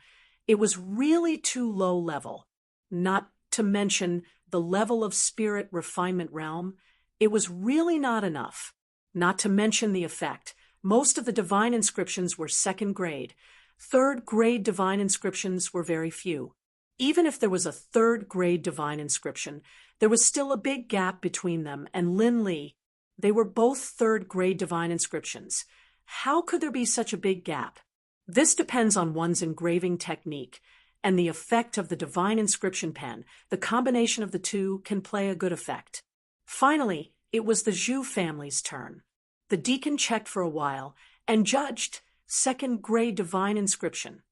It was really too low level. Not to mention the level of Spirit Refinement Realm. It was really not enough. Not to mention the effect. Most of the Divine Inscriptions were 2nd grade. 3rd grade Divine Inscriptions were very few. Even if there was a 3rd grade Divine Inscription, there was still a big gap between them and Lee. They were both 3rd grade Divine Inscriptions. How could there be such a big gap? This depends on one's engraving technique and the effect of the Divine Inscription pen. The combination of the two can play a good effect. Finally, it was the Zhu family's turn. The deacon checked for a while and judged 2nd grade Divine Inscription.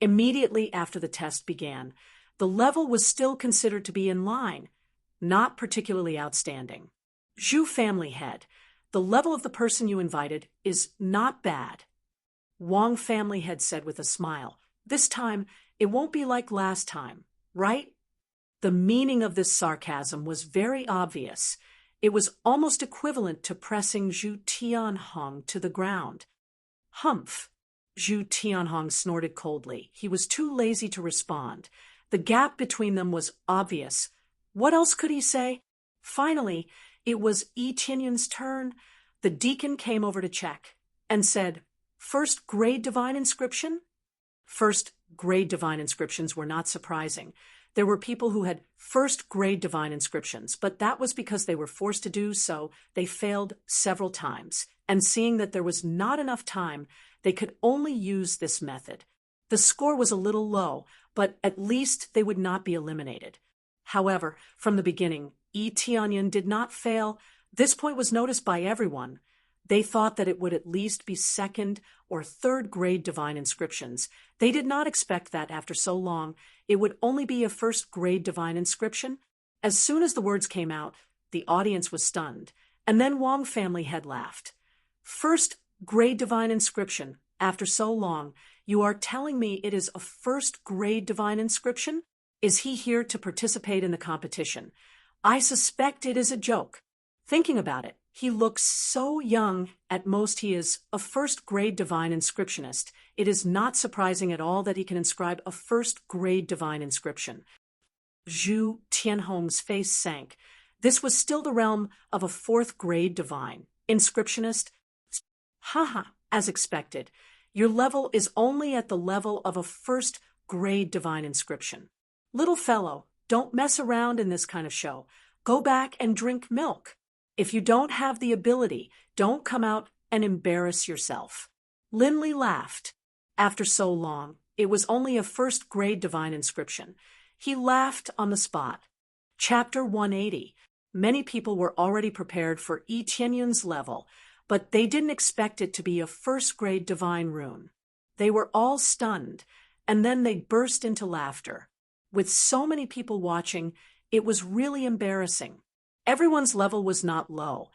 Immediately after the test began, the level was still considered to be in line, not particularly outstanding. Zhu family head, the level of the person you invited is not bad. Wang family head said with a smile, this time it won't be like last time, right? The meaning of this sarcasm was very obvious. It was almost equivalent to pressing Zhu Tianhong to the ground. Humph! Zhu Tianhong snorted coldly. He was too lazy to respond. The gap between them was obvious. What else could he say? Finally, it was Tianyan's turn. The deacon came over to check and said, 1st grade Divine Inscription? 1st grade Divine Inscriptions were not surprising. There were people who had 1st grade Divine Inscriptions, but that was because they were forced to do so. They failed several times, and seeing that there was not enough time, they could only use this method. The score was a little low, but at least they would not be eliminated. However, from the beginning, Tianyan did not fail. This point was noticed by everyone. They thought that it would at least be 2nd or 3rd grade Divine Inscriptions. They did not expect that after so long, it would only be a 1st grade Divine Inscription. As soon as the words came out, the audience was stunned, and then Wang family had laughed. 1st grade Divine Inscription, after so long, you are telling me it is a 1st grade Divine Inscription? Is he here to participate in the competition? I suspect it is a joke. Thinking about it, He looks so young. At most, he is a first-grade divine inscriptionist. It is not surprising at all that he can inscribe a first-grade divine inscription. Zhu Tianhong's face sank. This was still the realm of a fourth-grade divine inscriptionist. Haha, as expected. Your level is only at the level of a first-grade divine inscription. Little fellow, don't mess around in this kind of show. Go back and drink milk. If you don't have the ability, don't come out and embarrass yourself. Linley laughed. After so long, it was only a first-grade divine inscription. He laughed on the spot. Chapter 180. Many people were already prepared for Yi Tianyun's level, but they didn't expect it to be a first-grade divine rune. They were all stunned, and then they burst into laughter. With so many people watching, it was really embarrassing. Everyone's level was not low,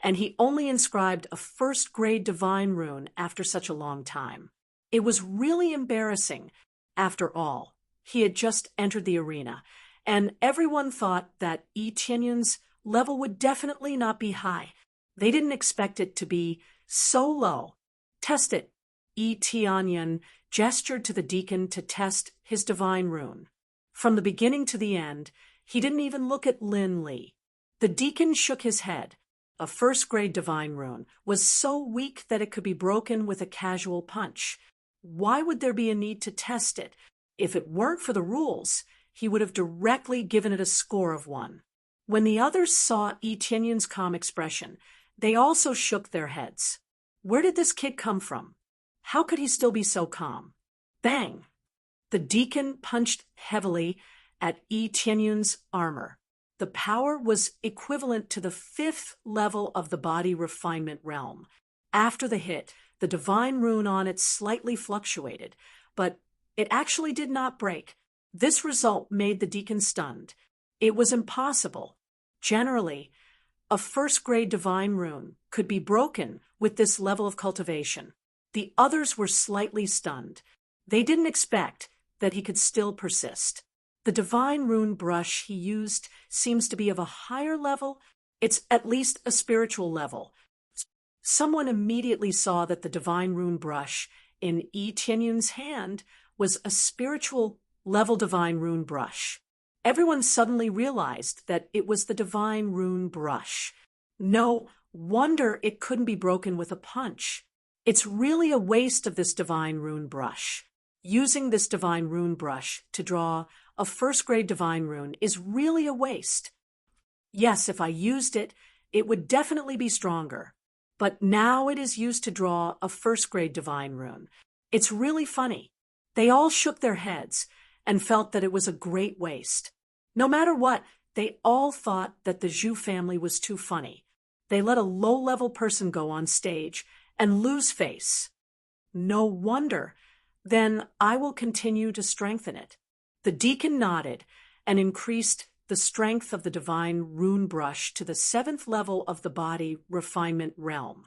and he only inscribed a first-grade divine rune after such a long time. It was really embarrassing. After all, he had just entered the arena, and everyone thought that Yi Tianyun's level would definitely not be high. They didn't expect it to be so low. Test it. Yi Tianyun gestured to the deacon to test his divine rune. From the beginning to the end, he didn't even look at Lin Li. The deacon shook his head. A first-grade divine rune was so weak that it could be broken with a casual punch. Why would there be a need to test it? If it weren't for the rules, he would have directly given it a score of 1. When the others saw Yi Tianyun's calm expression, they also shook their heads. Where did this kid come from? How could he still be so calm? Bang! The deacon punched heavily at Yi Tianyun's armor. The power was equivalent to the 5th level of the body refinement realm. After the hit, the divine rune on it slightly fluctuated, but it actually did not break. This result made the deacon stunned. It was impossible. Generally, a first-grade divine rune could be broken with this level of cultivation. The others were slightly stunned. They didn't expect that he could still persist. The divine rune brush he used seems to be of a higher level. It's at least a spiritual level. Someone immediately saw that the divine rune brush in Yi Tianyun's hand was a spiritual level divine rune brush. Everyone suddenly realized that it was the divine rune brush. No wonder it couldn't be broken with a punch. It's really a waste of this divine rune brush. Using this divine rune brush to draw a first-grade divine rune is really a waste. Yes, if I used it, it would definitely be stronger. But now it is used to draw a first-grade divine rune. It's really funny. They all shook their heads and felt that it was a great waste. No matter what, they all thought that the Zhu family was too funny. They let a low-level person go on stage and lose face. No wonder. Then I will continue to strengthen it. The deacon nodded and increased the strength of the divine rune brush to the 7th level of the body refinement realm.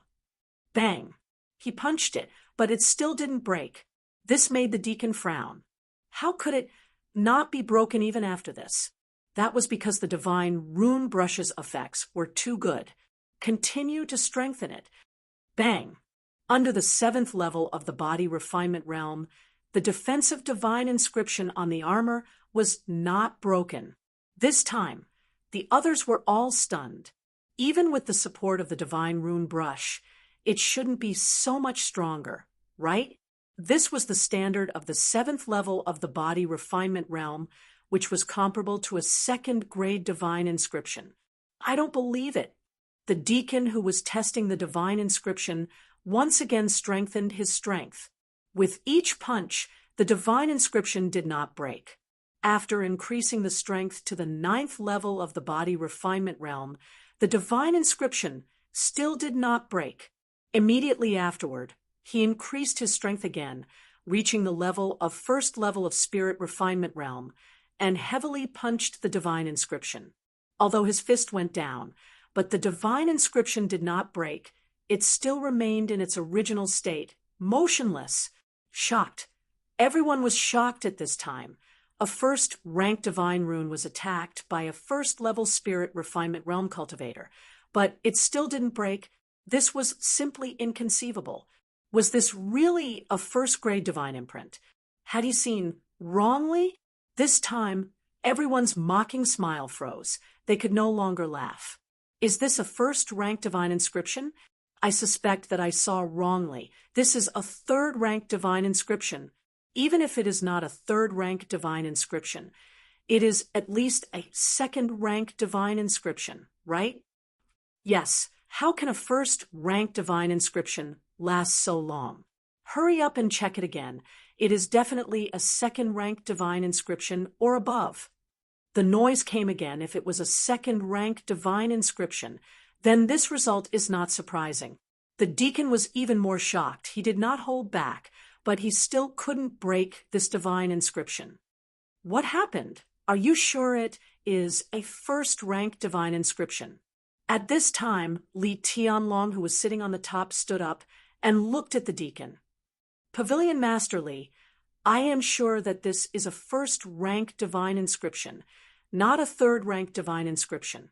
Bang! He punched it, but it still didn't break. This made the deacon frown. How could it not be broken even after this? That was because the divine rune brush's effects were too good. Continue to strengthen it. Bang! Under the 7th level of the body refinement realm, the defensive divine inscription on the armor was not broken. This time, the others were all stunned. Even with the support of the divine rune brush, it shouldn't be so much stronger, right? This was the standard of the 7th level of the body refinement realm, which was comparable to a 2nd-grade divine inscription. I don't believe it. The deacon who was testing the divine inscription once again strengthened his strength. With each punch, the divine inscription did not break. After increasing the strength to the 9th level of the body refinement realm, the divine inscription still did not break. Immediately afterward, he increased his strength again, reaching the level of 1st level of spirit refinement realm, and heavily punched the divine inscription. Although his fist went down, but the divine inscription did not break, it still remained in its original state, motionless. Shocked. Everyone was shocked at this time. A 1st-ranked divine rune was attacked by a 1st-level spirit refinement realm cultivator, but it still didn't break. This was simply inconceivable. Was this really a first-grade divine imprint? Had he seen wrongly? This time, everyone's mocking smile froze. They could no longer laugh. Is this a first-rank divine inscription? I suspect that I saw wrongly. This is a third-rank divine inscription. Even if it is not a third-rank divine inscription, it is at least a second-rank divine inscription, right? Yes, how can a first-rank divine inscription last so long? Hurry up and check it again. It is definitely a second-rank divine inscription or above. The noise came again. If it was a second-rank divine inscription, then this result is not surprising. The deacon was even more shocked. He did not hold back, but he still couldn't break this divine inscription. What happened? Are you sure it is a first-rank divine inscription? At this time, Li Tianlong, who was sitting on the top, stood up and looked at the deacon. Pavilion Master Li, I am sure that this is a first-rank divine inscription, not a third-rank divine inscription.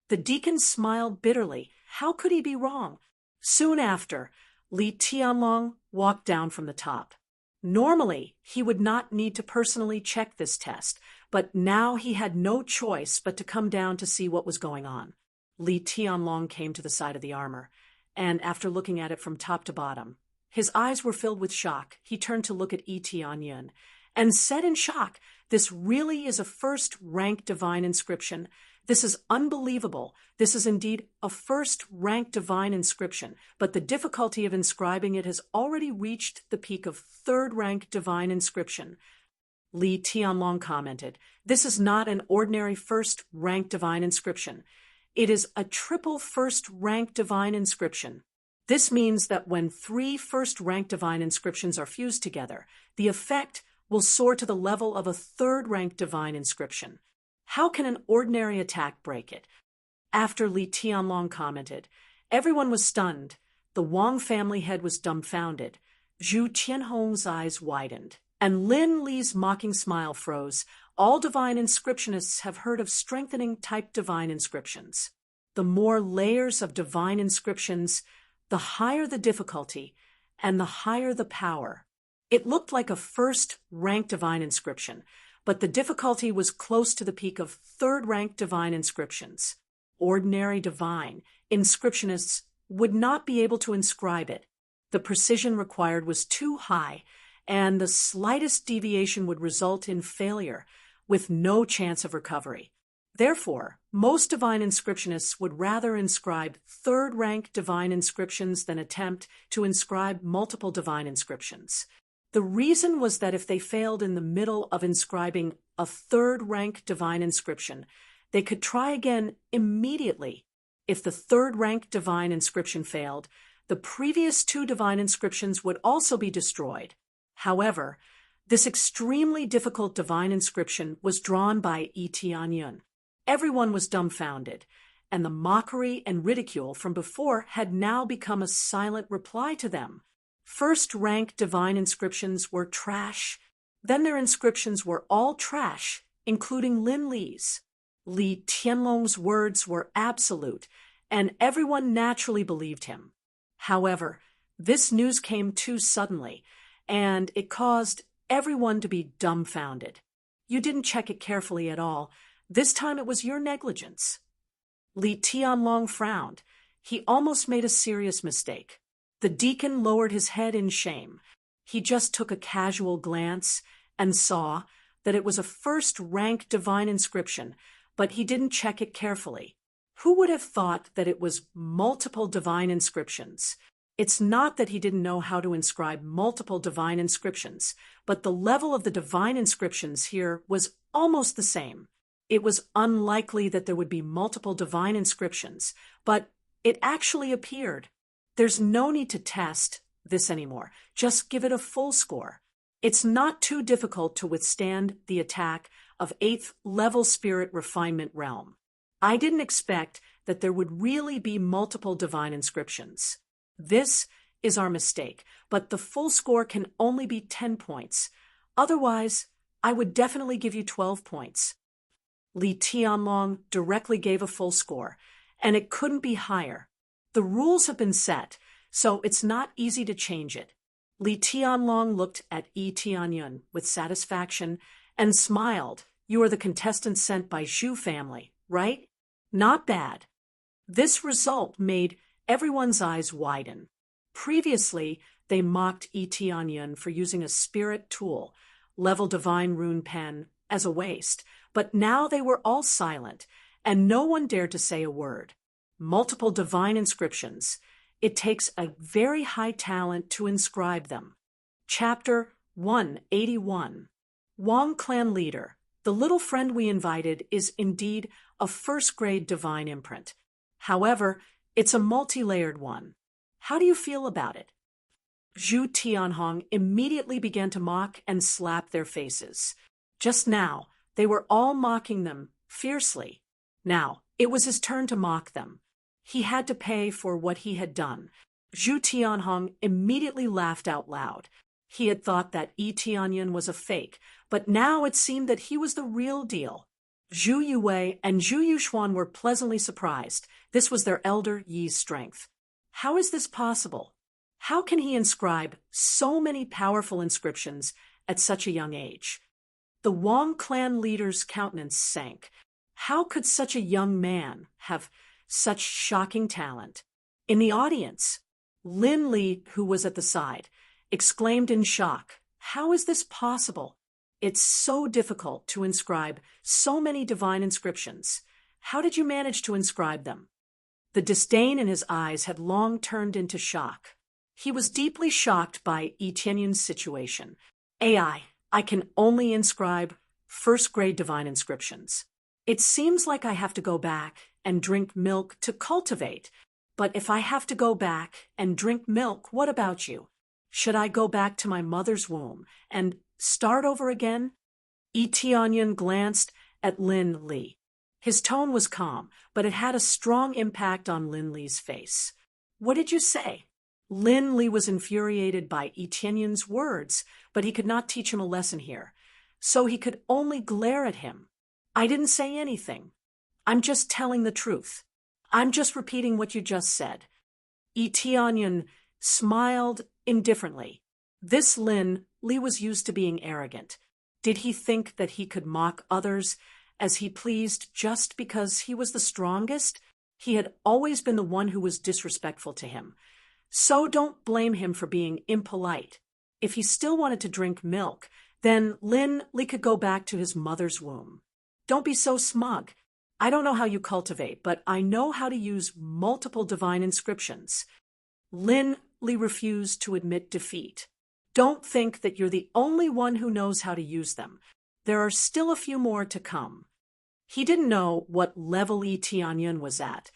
The deacon smiled bitterly. How could he be wrong? Soon after, Li Tianlong walked down from the top. Normally, he would not need to personally check this test, but now he had no choice but to come down to see what was going on. Li Tianlong came to the side of the armor, and after looking at it from top to bottom, his eyes were filled with shock. He turned to look at Yi Tianyan and said in shock, "This really is a first-rank divine inscription. This is unbelievable. This is indeed a first-rank divine inscription, but the difficulty of inscribing it has already reached the peak of third-rank divine inscription." Li Tianlong commented, "This is not an ordinary first-rank divine inscription. It is a triple first-rank divine inscription. This means that when 3 first-rank divine inscriptions are fused together, the effect will soar to the level of a third-rank divine inscription. How can an ordinary attack break it?" After Li Tianlong commented, everyone was stunned. The Wang family head was dumbfounded. Zhu Tianhong's eyes widened, and Lin Li's mocking smile froze. All divine inscriptionists have heard of strengthening-type divine inscriptions. The more layers of divine inscriptions, the higher the difficulty, and the higher the power. It looked like a first-rank divine inscription, but the difficulty was close to the peak of third-rank divine inscriptions. Ordinary divine inscriptionists would not be able to inscribe it. The precision required was too high, and the slightest deviation would result in failure, with no chance of recovery. Therefore, most divine inscriptionists would rather inscribe third-rank divine inscriptions than attempt to inscribe multiple divine inscriptions. The reason was that if they failed in the middle of inscribing a third-rank divine inscription, they could try again immediately. If the third-rank divine inscription failed, the previous 2 divine inscriptions would also be destroyed. However, this extremely difficult divine inscription was drawn by Yi Tianyan. Everyone was dumbfounded, and the mockery and ridicule from before had now become a silent reply to them. First-rank divine inscriptions were trash. Then their inscriptions were all trash, including Lin Li's. Li Tianlong's words were absolute, and everyone naturally believed him. However, this news came too suddenly, and it caused everyone to be dumbfounded. You didn't check it carefully at all. This time it was your negligence. Li Tianlong frowned. He almost made a serious mistake. The deacon lowered his head in shame. He just took a casual glance and saw that it was a first-rank divine inscription, but he didn't check it carefully. Who would have thought that it was multiple divine inscriptions? It's not that he didn't know how to inscribe multiple divine inscriptions, but the level of the divine inscriptions here was almost the same. It was unlikely that there would be multiple divine inscriptions, but it actually appeared. There's no need to test this anymore. Just give it a full score. It's not too difficult to withstand the attack of 8th level spirit refinement realm. I didn't expect that there would really be multiple divine inscriptions. This is our mistake, but the full score can only be 10 points. Otherwise, I would definitely give you 12 points. Li Tianlong directly gave a full score, and it couldn't be higher. The rules have been set, so it's not easy to change it. Li Tianlong looked at Yi Tianyun with satisfaction and smiled. You are the contestant sent by Zhu family, right? Not bad. This result made everyone's eyes widen. Previously, they mocked Yi Tianyun for using a spirit tool, level divine rune pen, as a waste, but now they were all silent, and no one dared to say a word. Multiple divine inscriptions. It takes a very high talent to inscribe them. Chapter 181. Wang Clan Leader. The little friend we invited is indeed a first-grade divine imprint. However, it's a multi-layered one. How do you feel about it? Zhu Tianhong immediately began to mock and slap their faces. Just now, they were all mocking them fiercely. Now, it was his turn to mock them. He had to pay for what he had done. Zhu Tianhong immediately laughed out loud. He had thought that Yi Tianyun was a fake, but now it seemed that he was the real deal. Zhu Yuwei and Zhu Yuxuan were pleasantly surprised. This was their elder Yi's strength. How is this possible? How can he inscribe so many powerful inscriptions at such a young age? The Wang clan leader's countenance sank. How could such a young man have such shocking talent? In the audience, Lin Li, who was at the side, exclaimed in shock, "How is this possible? It's so difficult to inscribe so many divine inscriptions. How did you manage to inscribe them?" The disdain in his eyes had long turned into shock. He was deeply shocked by Yi Tianyun's situation. I can only inscribe first-grade divine inscriptions. It seems like I have to go back and drink milk to cultivate. But if I have to go back and drink milk, what about you? Should I go back to my mother's womb and start over again? Yi Tianyun glanced at Lin Li. His tone was calm, but it had a strong impact on Lin Li's face. What did you say? Lin Li was infuriated by Yi Tianyun's words, but he could not teach him a lesson here, so he could only glare at him. I didn't say anything. I'm just telling the truth. I'm just repeating what you just said. Yi Tianyun smiled indifferently. This Lin Li was used to being arrogant. Did he think that he could mock others as he pleased just because he was the strongest? He had always been the one who was disrespectful to him. So don't blame him for being impolite. If he still wanted to drink milk, then Lin Li could go back to his mother's womb. Don't be so smug. I don't know how you cultivate, but I know how to use multiple divine inscriptions. Lin Li refused to admit defeat. Don't think that you're the only one who knows how to use them. There are still a few more to come. He didn't know what level Yi Tianyun was at,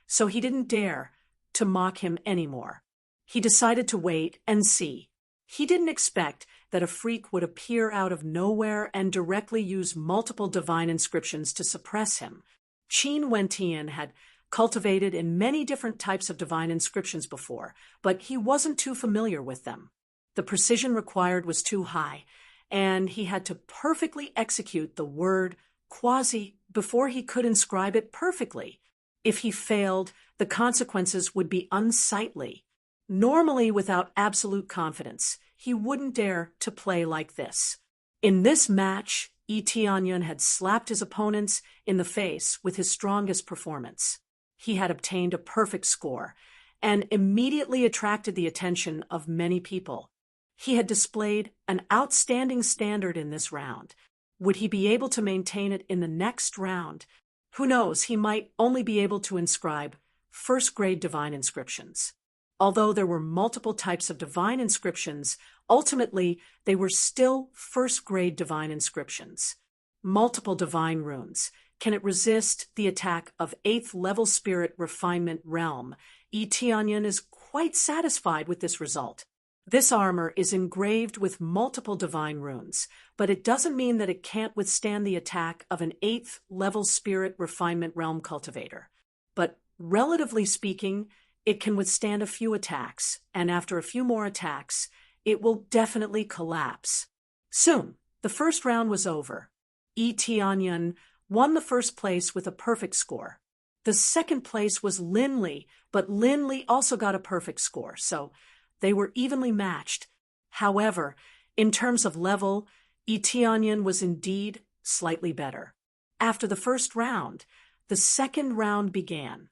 so he didn't dare to mock him anymore. He decided to wait and see. He didn't expect that a freak would appear out of nowhere and directly use multiple divine inscriptions to suppress him. Qin Wentian had cultivated in many different types of divine inscriptions before, but he wasn't too familiar with them. The precision required was too high, and he had to perfectly execute the word quasi before he could inscribe it perfectly. If he failed, the consequences would be unsightly. Normally, without absolute confidence, he wouldn't dare to play like this. In this match, Yi Tianyun had slapped his opponents in the face with his strongest performance. He had obtained a perfect score and immediately attracted the attention of many people. He had displayed an outstanding standard in this round. Would he be able to maintain it in the next round? Who knows, he might only be able to inscribe first-grade divine inscriptions. Although there were multiple types of divine inscriptions, ultimately they were still first-grade divine inscriptions. Multiple divine runes. Can it resist the attack of 8th level spirit refinement realm? Yi Tianyun is quite satisfied with this result. This armor is engraved with multiple divine runes, but it doesn't mean that it can't withstand the attack of an 8th level spirit refinement realm cultivator. But relatively speaking, it can withstand a few attacks, and after a few more attacks, it will definitely collapse. Soon, the first round was over. Yi Tianyun won the first place with a perfect score. The second place was Linley, but Linley also got a perfect score, so they were evenly matched. However, in terms of level, Itianyan was indeed slightly better. After the first round, the second round began.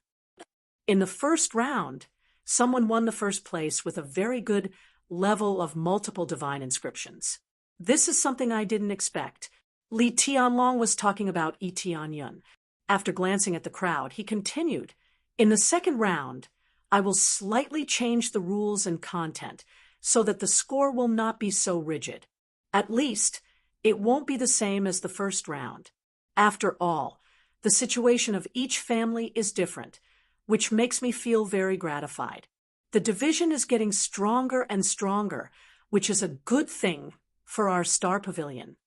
In the first round, someone won the first place with a very good level of multiple divine inscriptions. This is something I didn't expect. Li Tianlong was talking about Yi Tianyun. After glancing at the crowd, he continued, "In the second round, I will slightly change the rules and content so that the score will not be so rigid. At least, it won't be the same as the first round. After all, the situation of each family is different, which makes me feel very gratified. The division is getting stronger and stronger, which is a good thing for our Star Pavilion."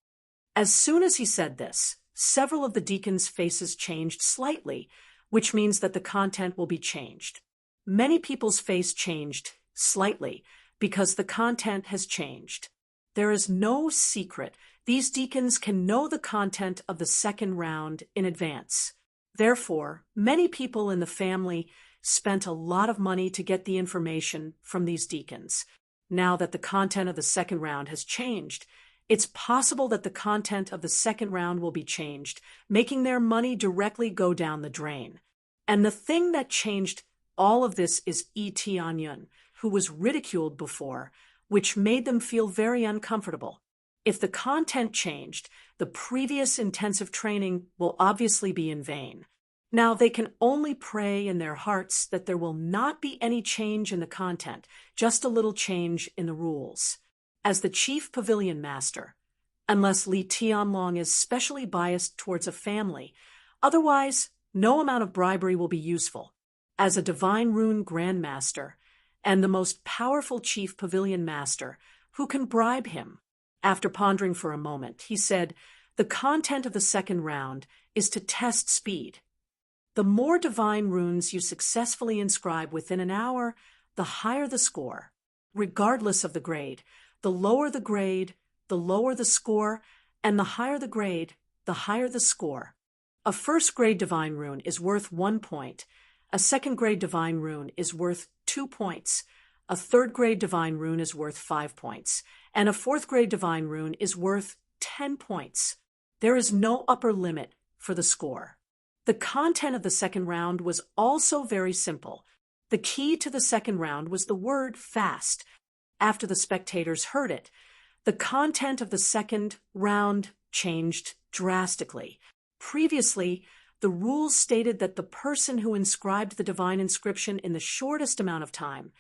As soon as he said this, several of the deacons' faces changed slightly, which means that the content will be changed. Many people's face changed slightly because the content has changed. There is no secret. These deacons can know the content of the second round in advance. Therefore, many people in the family spent a lot of money to get the information from these deacons. Now that the content of the second round has changed, it's possible that the content of the second round will be changed, making their money directly go down the drain. And the thing that changed all of this is Yi Tianyun, who was ridiculed before, which made them feel very uncomfortable. If the content changed, the previous intensive training will obviously be in vain. Now they can only pray in their hearts that there will not be any change in the content, just a little change in the rules. As the chief pavilion master, unless Li Tianlong is specially biased towards a family, otherwise no amount of bribery will be useful. As a divine rune grandmaster and the most powerful chief pavilion master, who can bribe him? After pondering for a moment, he said, "The content of the second round is to test speed. The more divine runes you successfully inscribe within an hour, the higher the score. Regardless of the grade, the lower the grade, the lower the score, and the higher the grade, the higher the score. A first-grade divine rune is worth 1 point, a second-grade divine rune is worth 2 points, a third-grade divine rune is worth 5 points, and a fourth-grade divine rune is worth 10 points. There is no upper limit for the score." The content of the second round was also very simple. The key to the second round was the word fast. After the spectators heard it, the content of the second round changed drastically. Previously, the rules stated that the person who inscribed the divine inscription in the shortest amount of time,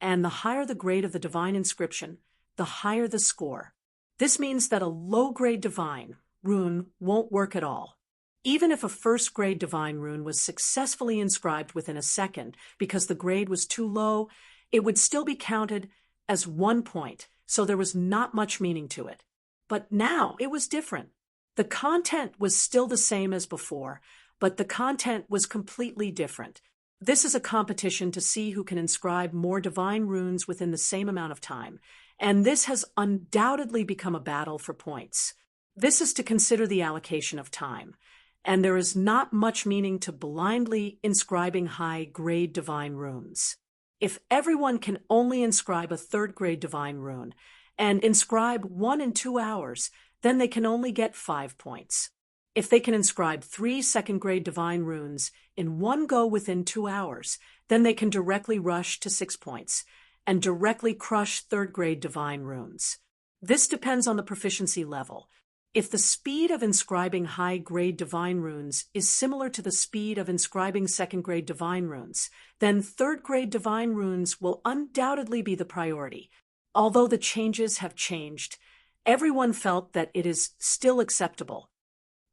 and the higher the grade of the divine inscription, the higher the score. This means that a low-grade divine rune won't work at all. Even if a first-grade divine rune was successfully inscribed within a second because the grade was too low, it would still be counted as 1 point, so there was not much meaning to it. But now it was different. The content was still the same as before, but the content was completely different. This is a competition to see who can inscribe more divine runes within the same amount of time, and this has undoubtedly become a battle for points. This is to consider the allocation of time, and there is not much meaning to blindly inscribing high-grade divine runes. If everyone can only inscribe a third-grade divine rune, and inscribe 1 in 2 hours, then they can only get 5 points. If they can inscribe 3 second-grade divine runes in one go within 2 hours, then they can directly rush to 6 points, and directly crush third-grade divine runes. This depends on the proficiency level. If the speed of inscribing high-grade divine runes is similar to the speed of inscribing second-grade divine runes, then third-grade divine runes will undoubtedly be the priority. Although the changes have changed, everyone felt that it is still acceptable.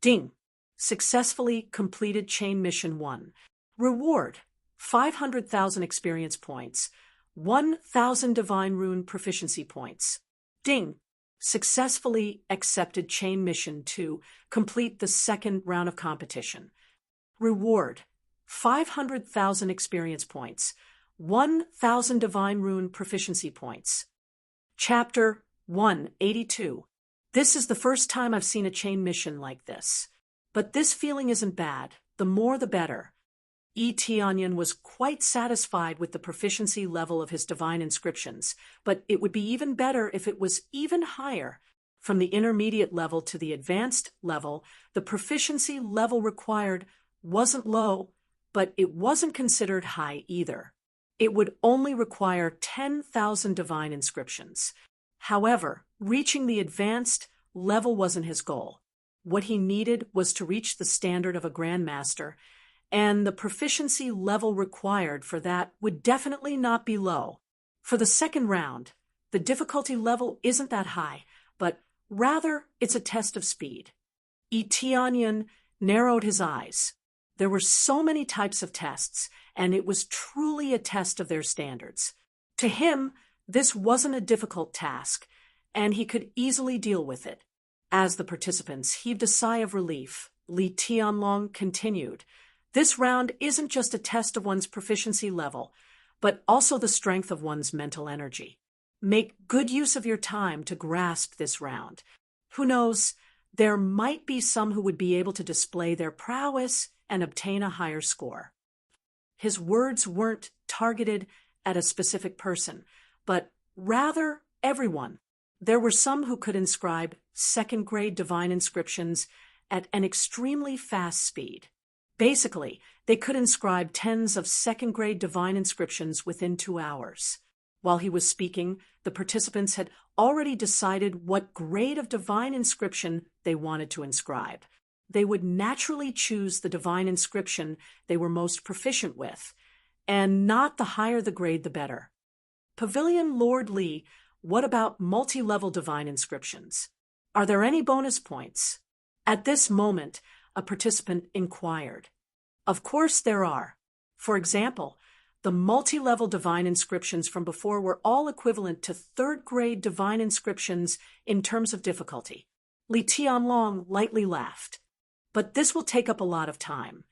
Ding! Successfully completed Chain Mission 1. Reward: 500,000 experience points, 1,000 divine rune proficiency points. Ding! Successfully accepted Chain Mission 2. Complete the second round of competition. Reward: 500,000 experience points, 1,000 divine rune proficiency points. Chapter 182. This is the first time I've seen a chain mission like this. But this feeling isn't bad. The more the better. Tianyan was quite satisfied with the proficiency level of his divine inscriptions, but it would be even better if it was even higher. From the intermediate level to the advanced level, the proficiency level required wasn't low, but it wasn't considered high either. It would only require 10,000 divine inscriptions. However, reaching the advanced level wasn't his goal. What he needed was to reach the standard of a grandmaster, and the proficiency level required for that would definitely not be low. For the second round, the difficulty level isn't that high, but rather it's a test of speed. Tianyan narrowed his eyes. There were so many types of tests, and it was truly a test of their standards. To him, this wasn't a difficult task, and he could easily deal with it. As the participants heaved a sigh of relief, Li Tianlong continued. This round isn't just a test of one's proficiency level, but also the strength of one's mental energy. Make good use of your time to grasp this round. Who knows, there might be some who would be able to display their prowess and obtain a higher score. His words weren't targeted at a specific person, but rather everyone. There were some who could inscribe second-grade divine inscriptions at an extremely fast speed. Basically, they could inscribe tens of second-grade divine inscriptions within 2 hours. While he was speaking, the participants had already decided what grade of divine inscription they wanted to inscribe. They would naturally choose the divine inscription they were most proficient with, and not the higher the grade, the better. Pavilion Lord Li, what about multi-level divine inscriptions? Are there any bonus points? At this moment, a participant inquired. Of course there are. For example, the multi-level divine inscriptions from before were all equivalent to third-grade divine inscriptions in terms of difficulty. Li Tianlong lightly laughed. But this will take up a lot of time.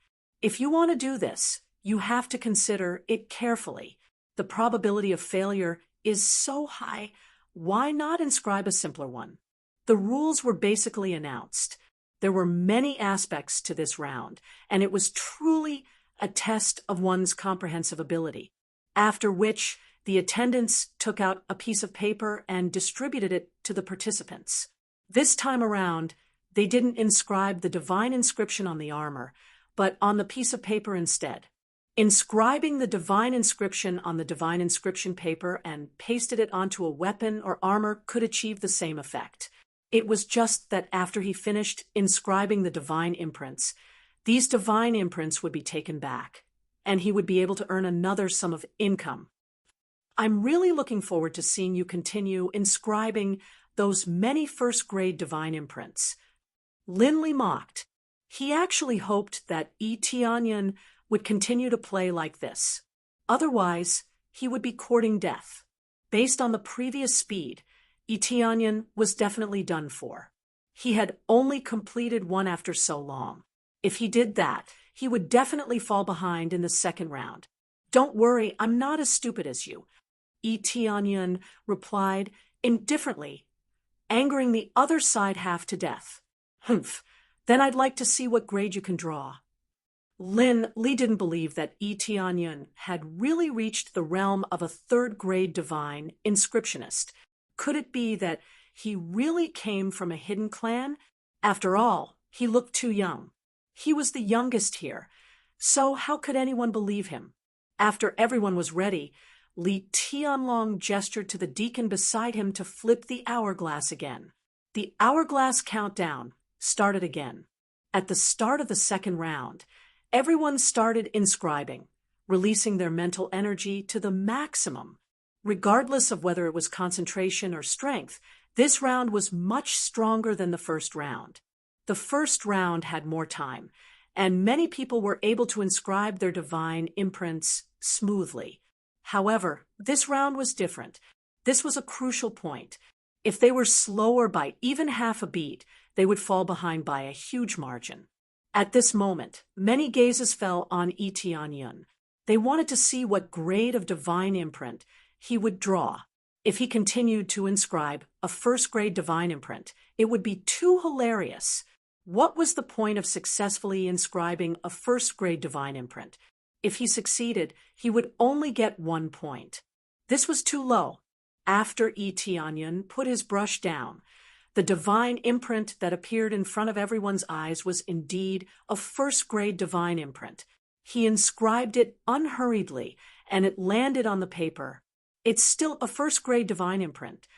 If you want to do this, you have to consider it carefully. The probability of failure is so high, why not inscribe a simpler one? The rules were basically announced. There were many aspects to this round, and it was truly a test of one's comprehensive ability, after which the attendants took out a piece of paper and distributed it to the participants. This time around, they didn't inscribe the divine inscription on the armor, but on the piece of paper instead. Inscribing the divine inscription on the divine inscription paper and pasted it onto a weapon or armor could achieve the same effect. It was just that after he finished inscribing the divine imprints, these divine imprints would be taken back, and he would be able to earn another sum of income. I'm really looking forward to seeing you continue inscribing those many first-grade divine imprints. Lin Li mocked. He actually hoped that Tianyan would continue to play like this. Otherwise, he would be courting death. Based on the previous speed, Tianyan was definitely done for. He had only completed one after so long. If he did that, he would definitely fall behind in the second round. Don't worry, I'm not as stupid as you, Tianyan replied indifferently, angering the other side half to death. Humph, then I'd like to see what grade you can draw. Lin Li didn't believe that Tianyan had really reached the realm of a third-grade divine inscriptionist. Could it be that he really came from a hidden clan? After all, he looked too young. He was the youngest here, so how could anyone believe him? After everyone was ready, Li Tianlong gestured to the deacon beside him to flip the hourglass again. The hourglass countdown started again. At the start of the second round, everyone started inscribing, releasing their mental energy to the maximum. Regardless of whether it was concentration or strength, this round was much stronger than the first round. The first round had more time, and many people were able to inscribe their divine imprints smoothly. However, this round was different. This was a crucial point. If they were slower by even half a beat, they would fall behind by a huge margin. At this moment, many gazes fell on Tianyan. They wanted to see what grade of divine imprint he would draw. If he continued to inscribe a first-grade divine imprint, it would be too hilarious. What was the point of successfully inscribing a first-grade divine imprint If he succeeded, he would only get 1 point. This was too low. After Etienne put his brush down, the divine imprint that appeared in front of everyone's eyes was indeed a first-grade divine imprint. He inscribed it unhurriedly, and it landed on the paper. It's still a first-grade divine imprint.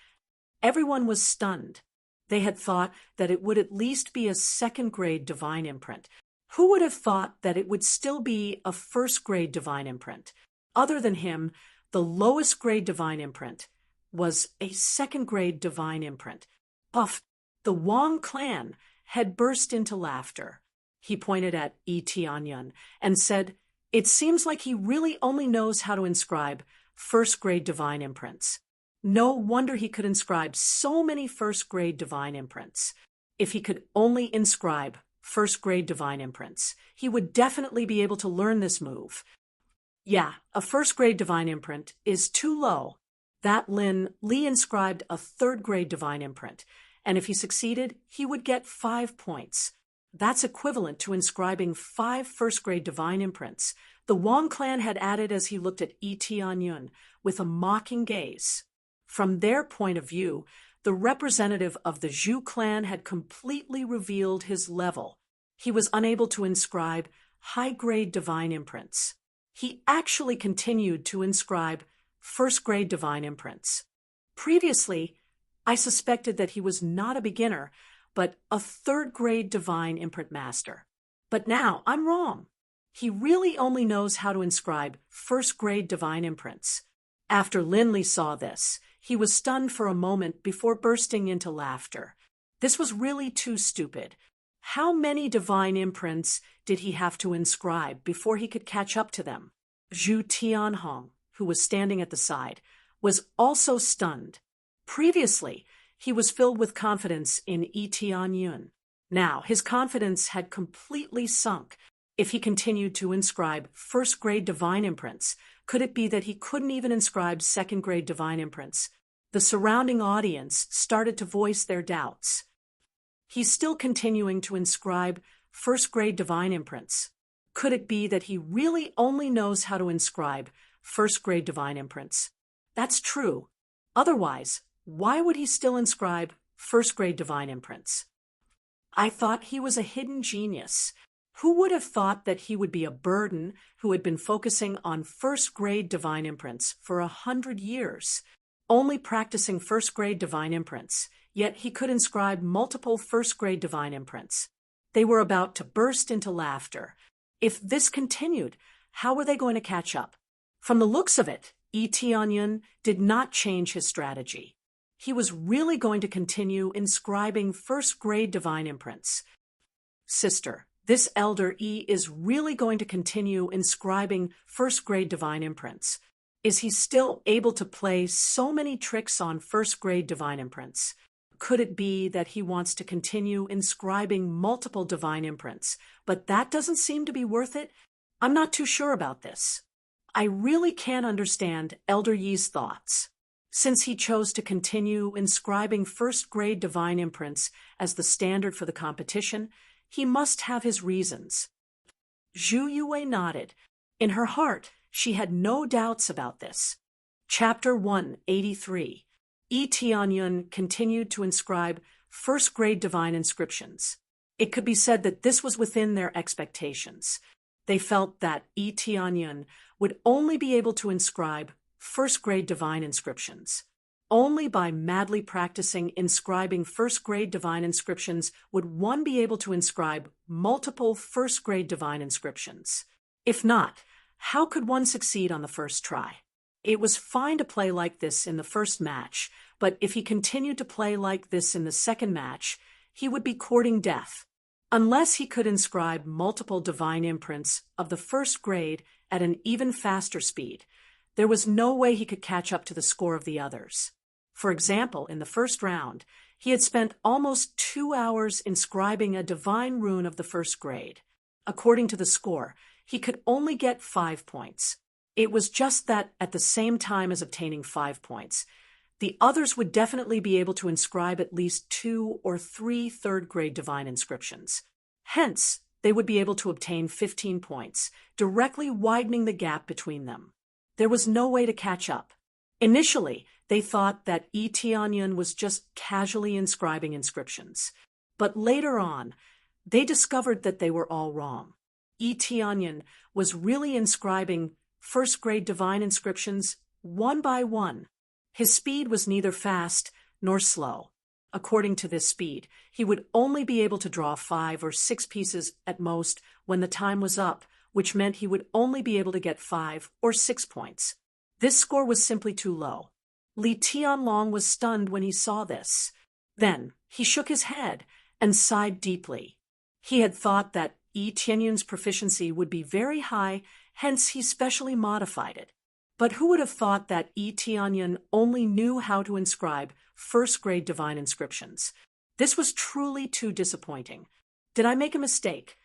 Everyone was stunned. They had thought that it would at least be a second-grade divine imprint. Who would have thought that it would still be a first-grade divine imprint? Other than him, the lowest grade divine imprint was a second-grade divine imprint. Puff! The Wong clan had burst into laughter. He pointed at Etienne and said, "It seems like he really only knows how to inscribe first-grade divine imprints. No wonder he could inscribe so many first-grade divine imprints. If he could only inscribe first-grade divine imprints, he would definitely be able to learn this move." Yeah, a first-grade divine imprint is too low. That Li inscribed a third-grade divine imprint, and if he succeeded, he would get 5 points. That's equivalent to inscribing 5 first-grade divine imprints. The Wong clan had added as he looked at Etienne with a mocking gaze. From their point of view, the representative of the Zhu clan had completely revealed his level. He was unable to inscribe high-grade divine imprints. He actually continued to inscribe first-grade divine imprints. Previously, I suspected that he was not a beginner, but a third-grade divine imprint master. But now I'm wrong. He really only knows how to inscribe first-grade divine imprints. After Li saw this, he was stunned for a moment before bursting into laughter. This was really too stupid. How many divine imprints did he have to inscribe before he could catch up to them? Zhu Tianhong, who was standing at the side, was also stunned. Previously, he was filled with confidence in Etienne. Now, his confidence had completely sunk. If he continued to inscribe first-grade divine imprints, could it be that he couldn't even inscribe second-grade divine imprints? The surrounding audience started to voice their doubts. He's still continuing to inscribe first-grade divine imprints. Could it be that he really only knows how to inscribe first-grade divine imprints? That's true. Otherwise, why would he still inscribe first-grade divine imprints? I thought he was a hidden genius. Who would have thought that he would be a burden who had been focusing on first-grade divine imprints for 100 years, only practicing first-grade divine imprints, yet he could inscribe multiple first-grade divine imprints. They were about to burst into laughter. If this continued, how were they going to catch up? From the looks of it, Etienne did not change his strategy. He was really going to continue inscribing first-grade divine imprints. Sister, this Elder E is really going to continue inscribing first-grade divine imprints. Is he still able to play so many tricks on first-grade divine imprints? Could it be that he wants to continue inscribing multiple divine imprints, but that doesn't seem to be worth it? I'm not too sure about this. I really can't understand Elder Yi's thoughts. Since he chose to continue inscribing first-grade divine imprints as the standard for the competition, he must have his reasons. Zhu Yue nodded. In her heart, she had no doubts about this. Chapter 183. Etienne continued to inscribe first-grade divine inscriptions. It could be said that this was within their expectations. They felt that Etienne would only be able to inscribe first-grade divine inscriptions. Only by madly practicing inscribing first-grade divine inscriptions would one be able to inscribe multiple first-grade divine inscriptions. If not, how could one succeed on the first try? It was fine to play like this in the first match, but if he continued to play like this in the second match, he would be courting death. Unless he could inscribe multiple divine imprints of the first grade at an even faster speed, there was no way he could catch up to the score of the others. For example, in the first round, he had spent almost 2 hours inscribing a divine rune of the first grade. According to the score, he could only get 5 points. It was just that at the same time as obtaining 5 points, the others would definitely be able to inscribe at least 2 or 3 third-grade divine inscriptions. Hence, they would be able to obtain 15 points, directly widening the gap between them. There was no way to catch up. Initially, they thought that Tianyun was just casually inscribing inscriptions. But later on, they discovered that they were all wrong. Tianyun was really inscribing first-grade divine inscriptions one by one. His speed was neither fast nor slow. According to this speed, he would only be able to draw 5 or 6 pieces at most when the time was up, which meant he would only be able to get 5 or 6 points. This score was simply too low. Li Tianlong was stunned when he saw this. Then he shook his head and sighed deeply. He had thought that Tianyun's proficiency would be very high, hence he specially modified it. But who would have thought that Tianyun only knew how to inscribe first-grade divine inscriptions? This was truly too disappointing. Did I make a mistake?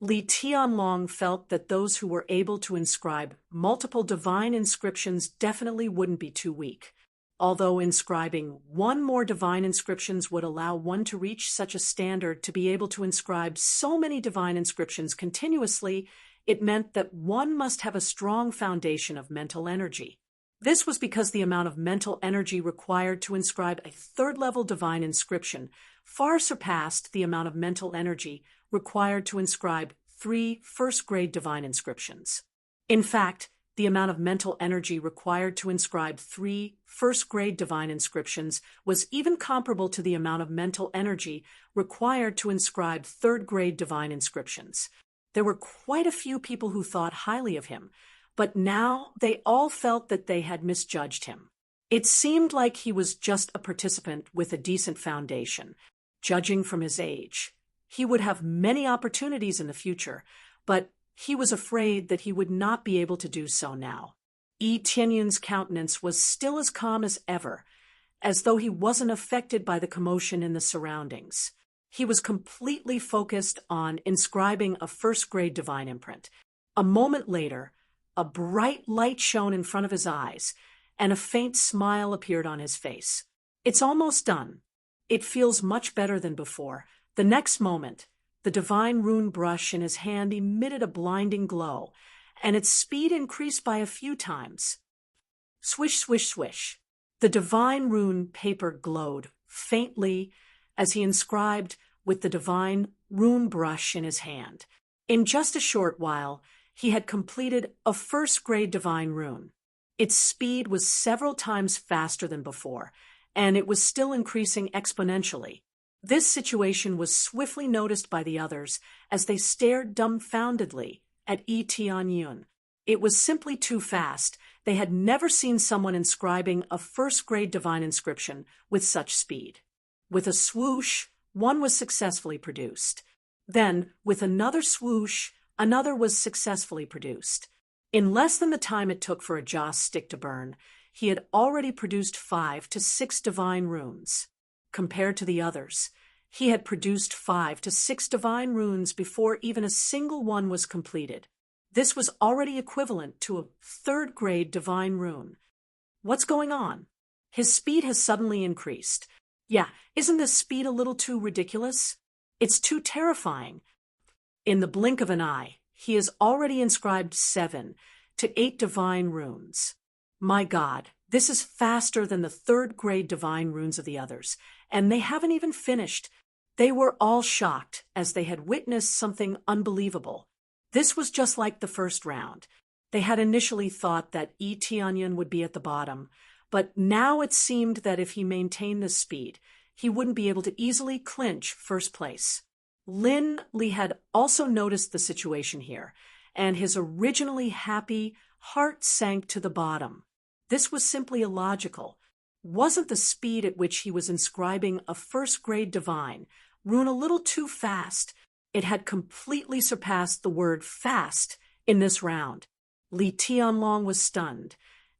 Li Tianlong felt that those who were able to inscribe multiple divine inscriptions definitely wouldn't be too weak. Although inscribing one more divine inscriptions would allow one to reach such a standard to be able to inscribe so many divine inscriptions continuously, it meant that one must have a strong foundation of mental energy. This was because the amount of mental energy required to inscribe a third-level divine inscription far surpassed the amount of mental energy required to inscribe 3 first-grade divine inscriptions. In fact, the amount of mental energy required to inscribe 3 first-grade divine inscriptions was even comparable to the amount of mental energy required to inscribe third-grade divine inscriptions. There were quite a few people who thought highly of him, but now they all felt that they had misjudged him. It seemed like he was just a participant with a decent foundation. Judging from his age, he would have many opportunities in the future, but he was afraid that he would not be able to do so now. Tianyun's countenance was still as calm as ever, as though he wasn't affected by the commotion in the surroundings. He was completely focused on inscribing a first-grade divine imprint. A moment later, a bright light shone in front of his eyes, and a faint smile appeared on his face. It's almost done. It feels much better than before. The next moment, the divine rune brush in his hand emitted a blinding glow, and its speed increased by a few times. Swish, swish, swish. The divine rune paper glowed faintly as he inscribed with the divine rune brush in his hand. In just a short while, he had completed a first-grade divine rune. Its speed was several times faster than before, and it was still increasing exponentially. This situation was swiftly noticed by the others as they stared dumbfoundedly at Tianyun. It was simply too fast. They had never seen someone inscribing a first-grade divine inscription with such speed. With a swoosh, one was successfully produced. Then, with another swoosh, another was successfully produced. In less than the time it took for a joss stick to burn, he had already produced 5 to 6 divine runes. Compared to the others, he had produced 5 to 6 divine runes before even a single one was completed. This was already equivalent to a third-grade divine rune. What's going on? His speed has suddenly increased. Yeah, isn't this speed a little too ridiculous? It's too terrifying. In the blink of an eye, he has already inscribed 7 to 8 divine runes. My God, this is faster than the third-grade divine runes of the others, and they haven't even finished. They were all shocked as they had witnessed something unbelievable. This was just like the first round. They had initially thought that Tianyun would be at the bottom, but now it seemed that if he maintained this speed, he wouldn't be able to easily clinch first place. Lin Li had also noticed the situation here, and his originally happy heart sank to the bottom. This was simply illogical. Wasn't the speed at which he was inscribing a first-grade divine rune a little too fast? It had completely surpassed the word fast in this round. Li Tianlong was stunned,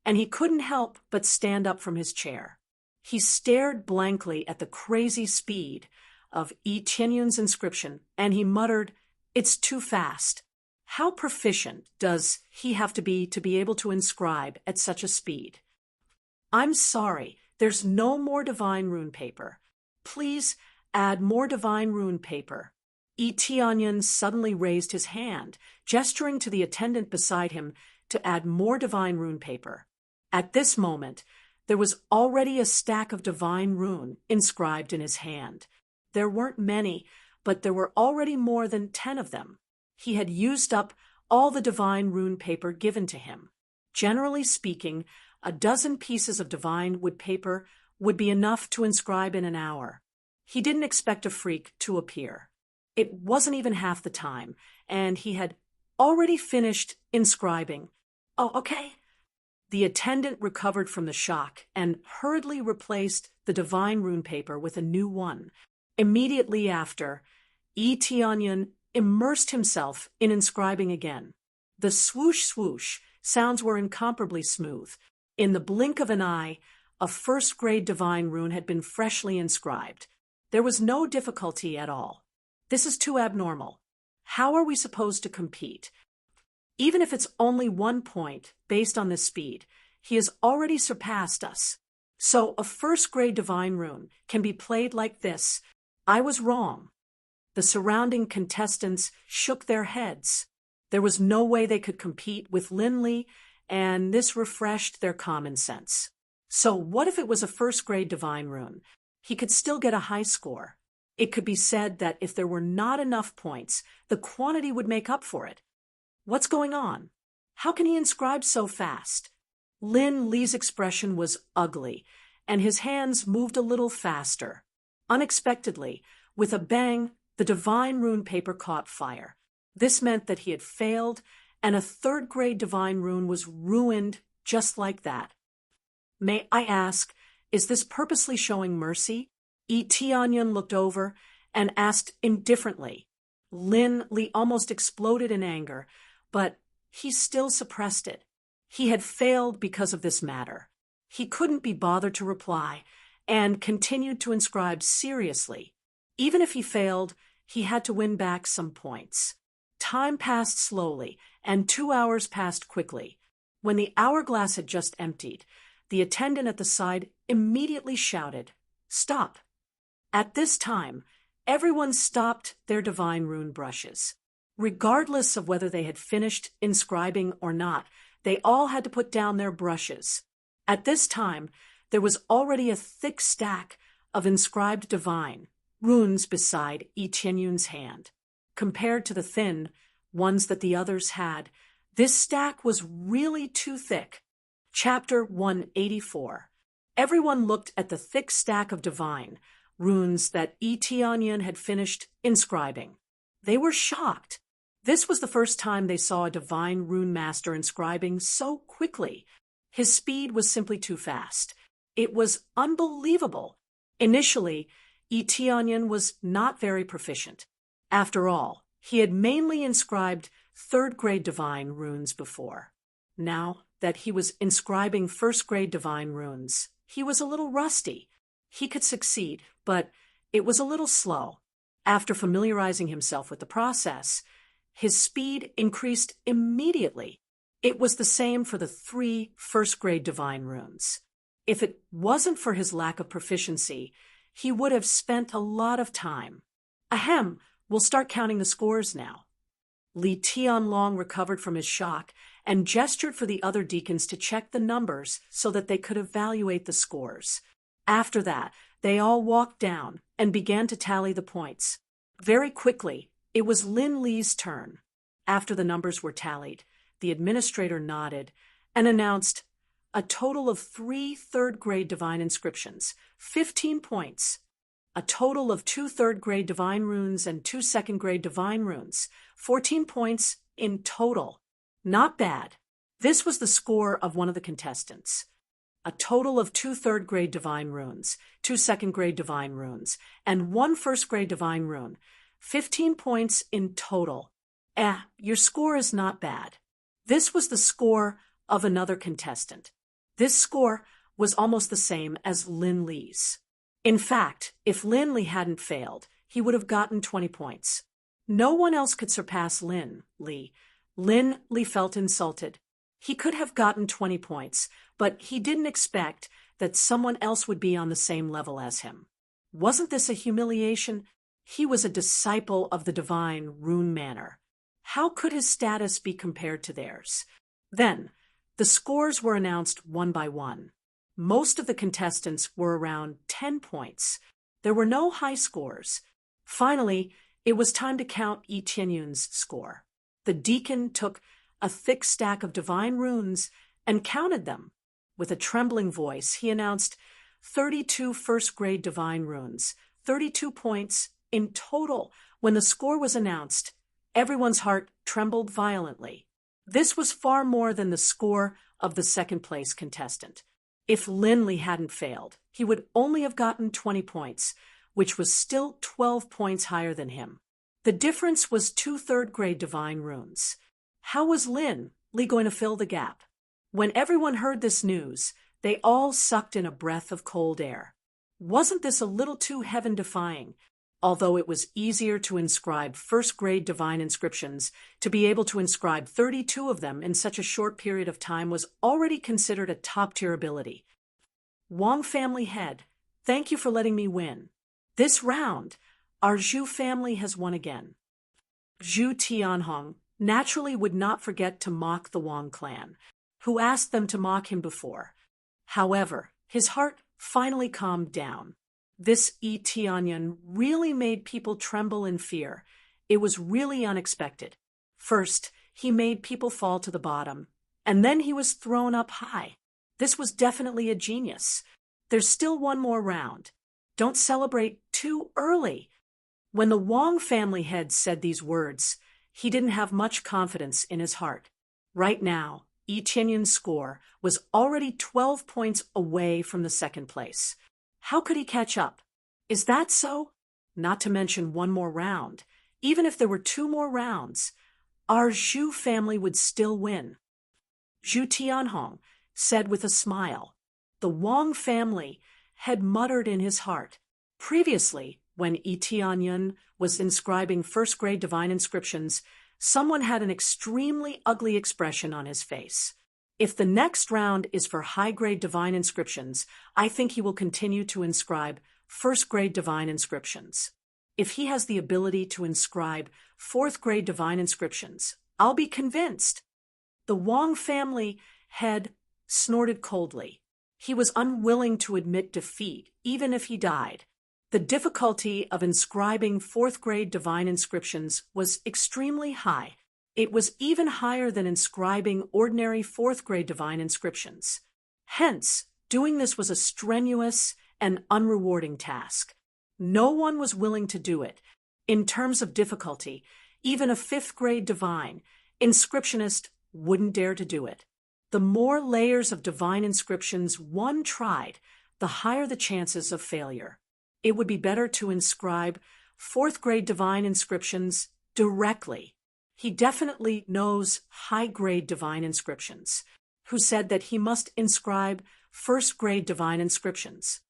and he couldn't help but stand up from his chair. He stared blankly at the crazy speed of Tianyun's inscription, and he muttered, "It's too fast. How proficient does he have to be able to inscribe at such a speed? I'm sorry, there's no more divine rune paper. Please add more divine rune paper." Tianyan suddenly raised his hand, gesturing to the attendant beside him to add more divine rune paper. At this moment, there was already a stack of divine rune inscribed in his hand. There weren't many, but there were already more than 10 of them. He had used up all the divine rune paper given to him. Generally speaking, a dozen pieces of divine wood paper would be enough to inscribe in an hour. He didn't expect a freak to appear. It wasn't even half the time, and he had already finished inscribing. "Oh, okay." The attendant recovered from the shock and hurriedly replaced the divine rune paper with a new one. Immediately after, Tianyan immersed himself in inscribing again. The swoosh swoosh sounds were incomparably smooth. In the blink of an eye, a first-grade divine rune had been freshly inscribed. There was no difficulty at all. This is too abnormal. How are we supposed to compete? Even if it's only 1 point based on this speed, he has already surpassed us. So a first-grade divine rune can be played like this. I was wrong. The surrounding contestants shook their heads. There was no way they could compete with Lin Li, and this refreshed their common sense. So what if it was a first-grade divine rune? He could still get a high score. It could be said that if there were not enough points, the quantity would make up for it. What's going on? How can he inscribe so fast? Lin Li's expression was ugly, and his hands moved a little faster. Unexpectedly, with a bang, the divine rune paper caught fire. This meant that he had failed, and a third-grade divine rune was ruined just like that. May I ask, is this purposely showing mercy? Tianyan looked over and asked indifferently. Lin Li almost exploded in anger, but he still suppressed it. He had failed because of this matter. He couldn't be bothered to reply and continued to inscribe seriously. Even if he failed, he had to win back some points. Time passed slowly, and 2 hours passed quickly. When the hourglass had just emptied, the attendant at the side immediately shouted, "Stop!" At this time, everyone stopped their divine rune brushes. Regardless of whether they had finished inscribing or not, they all had to put down their brushes. At this time, there was already a thick stack of inscribed divine runes beside Tianyun's hand. Compared to the thin ones that the others had, this stack was really too thick. Chapter 184. Everyone looked at the thick stack of divine runes that Tianyan had finished inscribing. They were shocked. This was the first time they saw a divine rune master inscribing so quickly. His speed was simply too fast. It was unbelievable. Initially, Tianyan was not very proficient. After all, he had mainly inscribed third-grade divine runes before. Now that he was inscribing first-grade divine runes, he was a little rusty. He could succeed, but it was a little slow. After familiarizing himself with the process, his speed increased immediately. It was the same for the 3 first-grade divine runes. If it wasn't for his lack of proficiency, he would have spent a lot of time. Ahem, we'll start counting the scores now. Li Tianlong recovered from his shock and gestured for the other deacons to check the numbers so that they could evaluate the scores. After that, they all walked down and began to tally the points. Very quickly, it was Lin Li's turn. After the numbers were tallied, the administrator nodded and announced a total of 3 third-grade divine inscriptions, 15 points. A total of 2 third-grade divine runes and 2 second-grade divine runes, 14 points in total. Not bad. This was the score of one of the contestants. A total of 2 third-grade divine runes, 2 second-grade divine runes, and 1 first-grade divine rune. 15 points in total. Your score is not bad. This was the score of another contestant. This score was almost the same as Lin Li's. In fact, if Lin Li hadn't failed, he would have gotten 20 points. No one else could surpass Lin Li. Lin Li felt insulted. He could have gotten 20 points, but he didn't expect that someone else would be on the same level as him. Wasn't this a humiliation? He was a disciple of the divine Rune Manor. How could his status be compared to theirs? Then, the scores were announced one by one. Most of the contestants were around 10 points. There were no high scores. Finally, it was time to count Yi Tianyun's score. The deacon took a thick stack of divine runes and counted them. With a trembling voice, he announced 32 first-grade divine runes, 32 points in total. When the score was announced, everyone's heart trembled violently. This was far more than the score of the second-place contestant. If Linley hadn't failed, he would only have gotten 20 points, which was still 12 points higher than him. The difference was 2 third-grade divine runes. How was Linley going to fill the gap? When everyone heard this news, they all sucked in a breath of cold air. Wasn't this a little too heaven-defying? Although it was easier to inscribe first-grade divine inscriptions, to be able to inscribe 32 of them in such a short period of time was already considered a top-tier ability. Wang family head, thank you for letting me win. This round, our Zhu family has won again. Zhu Tianhong naturally would not forget to mock the Wang clan, who asked them to mock him before. However, his heart finally calmed down. This Yi Tianyun really made people tremble in fear. It was really unexpected. First, he made people fall to the bottom, and then he was thrown up high. This was definitely a genius. There's still one more round. Don't celebrate too early. When the Wang family head said these words, he didn't have much confidence in his heart. Right now, Yi Tianyun's score was already 12 points away from the second place. How could he catch up? Is that so? Not to mention one more round. Even if there were 2 more rounds, our Zhu family would still win. Zhu Tianhong said with a smile. The Wang family had muttered in his heart. Previously, when Yi Tianyun was inscribing first-grade divine inscriptions, someone had an extremely ugly expression on his face. If the next round is for high-grade divine inscriptions, I think he will continue to inscribe first-grade divine inscriptions. If he has the ability to inscribe fourth-grade divine inscriptions, I'll be convinced. The Wang family head snorted coldly. He was unwilling to admit defeat, even if he died. The difficulty of inscribing fourth-grade divine inscriptions was extremely high. It was even higher than inscribing ordinary fourth-grade divine inscriptions. Hence, doing this was a strenuous and unrewarding task. No one was willing to do it. In terms of difficulty, even a fifth-grade divine inscriptionist wouldn't dare to do it. The more layers of divine inscriptions one tried, the higher the chances of failure. It would be better to inscribe fourth-grade divine inscriptions directly. He definitely knows high-grade divine inscriptions, who said that he must inscribe first-grade divine inscriptions.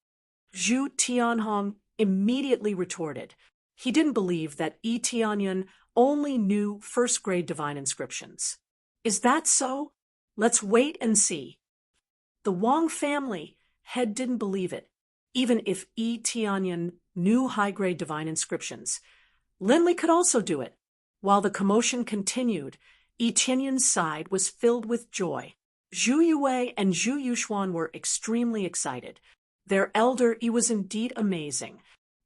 Zhu Tianhong immediately retorted. He didn't believe that Yi Tianyun only knew first-grade divine inscriptions. Is that so? Let's wait and see. The Wang family head didn't believe it, even if Yi Tianyun knew high-grade divine inscriptions. Linley could also do it. While the commotion continued, Yi Tianyun's side was filled with joy. Zhu Yue and Zhu Yuxuan were extremely excited. Their elder Yi was indeed amazing.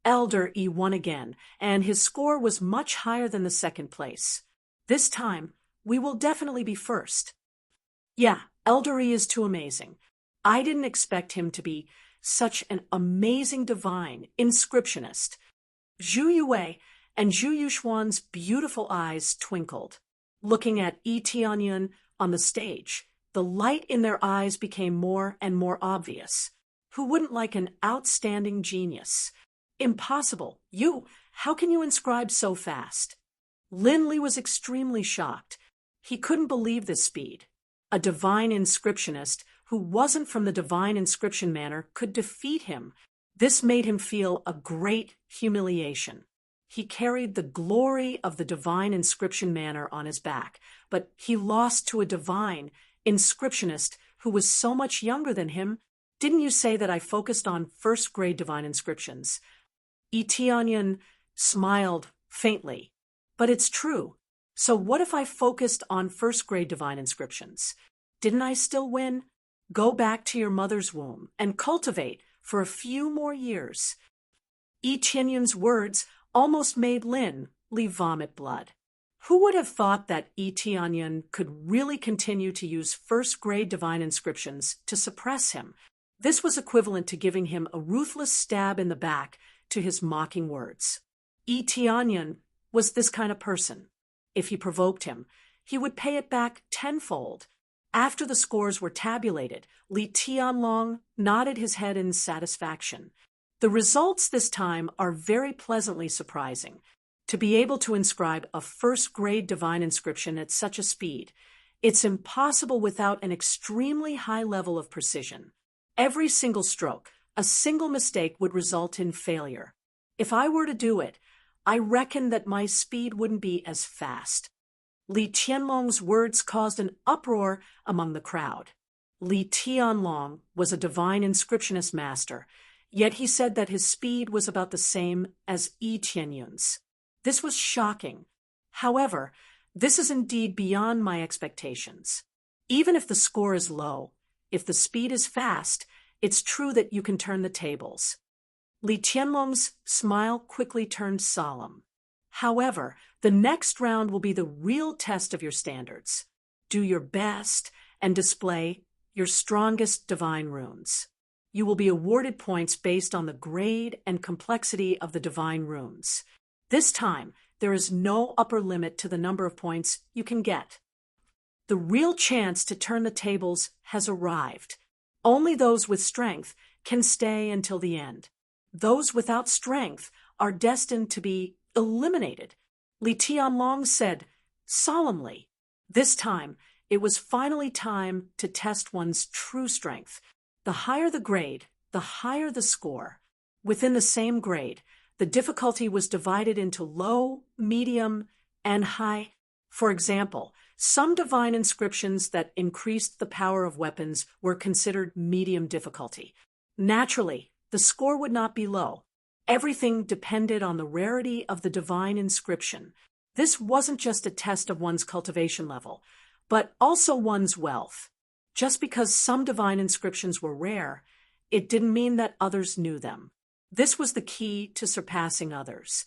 Elder Yi won again, and his score was much higher than the second place. This time, we will definitely be first. Yeah, Elder Yi is too amazing. I didn't expect him to be such an amazing divine inscriptionist. Zhu Yue and Zhu Yuxuan's beautiful eyes twinkled. Looking at Yi Tianyun on the stage, the light in their eyes became more and more obvious. Who wouldn't like an outstanding genius? Impossible. How can you inscribe so fast? Linley was extremely shocked. He couldn't believe this speed. A divine inscriptionist who wasn't from the divine inscription manor could defeat him. This made him feel a great humiliation. He carried the glory of the divine inscription manor on his back, but he lost to a divine inscriptionist who was so much younger than him. Didn't you say that I focused on first-grade divine inscriptions? Yi Tianyun smiled faintly. But it's true. So what if I focused on first-grade divine inscriptions? Didn't I still win? Go back to your mother's womb and cultivate for a few more years. Yi Tianyun's words almost made Lin leave vomit blood. Who would have thought that Yi Tianyun could really continue to use first-grade divine inscriptions to suppress him? This was equivalent to giving him a ruthless stab in the back to his mocking words. Yi Tianyun was this kind of person. If he provoked him, he would pay it back tenfold. After the scores were tabulated, Li Tianlong nodded his head in satisfaction. The results this time are very pleasantly surprising. To be able to inscribe a first-grade divine inscription at such a speed, it's impossible without an extremely high level of precision. Every single stroke, a single mistake would result in failure. If I were to do it, I reckon that my speed wouldn't be as fast. Li Tianlong's words caused an uproar among the crowd. Li Tianlong was a divine inscriptionist master, yet he said that his speed was about the same as Yi Tianyun's. This was shocking. However, this is indeed beyond my expectations. Even if the score is low, if the speed is fast, it's true that you can turn the tables. Li Tianlong's smile quickly turned solemn. However, the next round will be the real test of your standards. Do your best and display your strongest divine runes. You will be awarded points based on the grade and complexity of the divine runes. This time, there is no upper limit to the number of points you can get. The real chance to turn the tables has arrived. Only those with strength can stay until the end. Those without strength are destined to be eliminated. Li Tianlong said solemnly. This time, it was finally time to test one's true strength. The higher the grade, the higher the score. Within the same grade, the difficulty was divided into low, medium, and high. For example, some divine inscriptions that increased the power of weapons were considered medium difficulty. Naturally, the score would not be low. Everything depended on the rarity of the divine inscription. This wasn't just a test of one's cultivation level, but also one's wealth. Just because some divine inscriptions were rare, it didn't mean that others knew them. This was the key to surpassing others.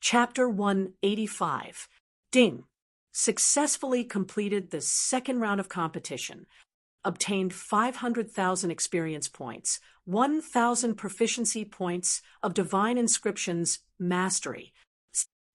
Chapter 185. Ding. Successfully completed the second round of competition. Obtained 500,000 experience points, 1,000 proficiency points of divine inscriptions mastery.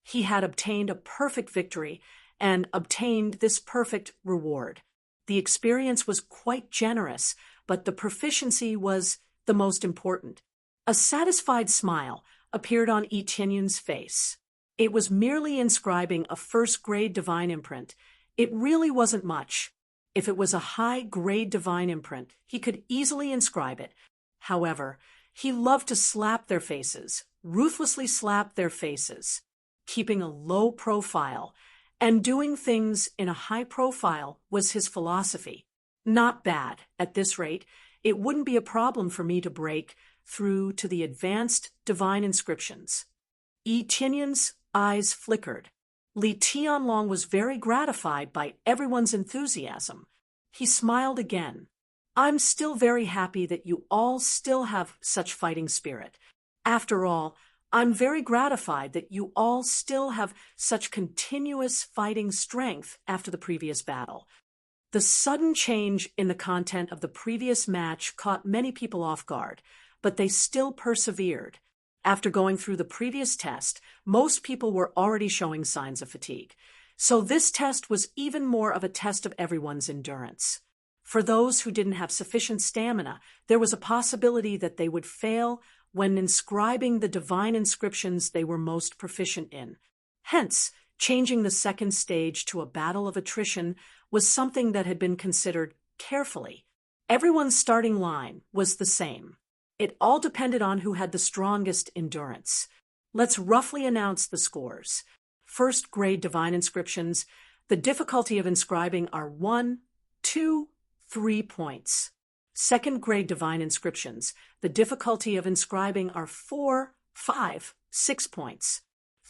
He had obtained a perfect victory and obtained this perfect reward. The experience was quite generous, but the proficiency was the most important. A satisfied smile appeared on Yi Tianyun's face. It was merely inscribing a first-grade divine imprint. It really wasn't much. If it was a high-grade divine imprint, he could easily inscribe it. However, he loved to slap their faces, ruthlessly slap their faces, keeping a low profile, and doing things in a high profile was his philosophy. Not bad. At this rate, it wouldn't be a problem for me to break through to the advanced divine inscriptions. Yi Tianyun's eyes flickered. Li Tianlong was very gratified by everyone's enthusiasm. He smiled again. I'm still very happy that you all still have such fighting spirit. After all, I'm very gratified that you all still have such continuous fighting strength after the previous battle. The sudden change in the content of the previous match caught many people off guard, but they still persevered. After going through the previous test, most people were already showing signs of fatigue. So this test was even more of a test of everyone's endurance. For those who didn't have sufficient stamina, there was a possibility that they would fail when inscribing the divine inscriptions they were most proficient in. Hence, changing the second stage to a battle of attrition was something that had been considered carefully. Everyone's starting line was the same. It all depended on who had the strongest endurance. Let's roughly announce the scores. First grade divine inscriptions, the difficulty of inscribing are 1, 2, 3 points. Second grade divine inscriptions, the difficulty of inscribing are 4, 5, 6 points.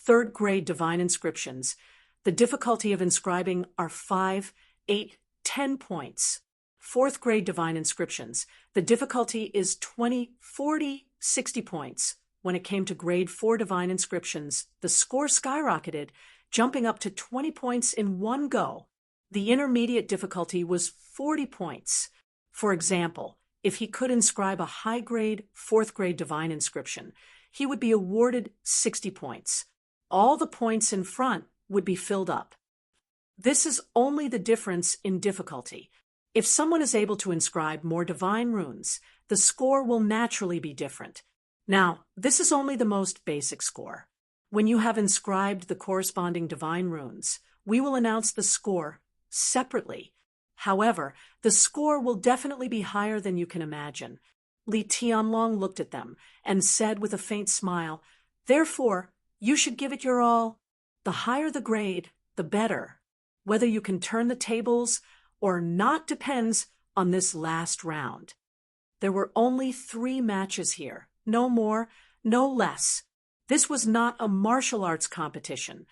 Third grade divine inscriptions. The difficulty of inscribing are 5, 8, 10 points. Fourth grade divine inscriptions. The difficulty is 20, 40, 60 points. When it came to grade 4 divine inscriptions, the score skyrocketed, jumping up to 20 points in one go. The intermediate difficulty was 40 points. For example, if he could inscribe a high-grade, 4th grade divine inscription, he would be awarded 60 points. All the points in front would be filled up. This is only the difference in difficulty. If someone is able to inscribe more divine runes, the score will naturally be different. Now, this is only the most basic score. When you have inscribed the corresponding divine runes, we will announce the score separately. However, the score will definitely be higher than you can imagine. Li Tianlong looked at them and said with a faint smile, "Therefore, you should give it your all. The higher the grade, the better. Whether you can turn the tables or not depends on this last round." There were only 3 matches here, no more, no less. This was not a martial arts competition.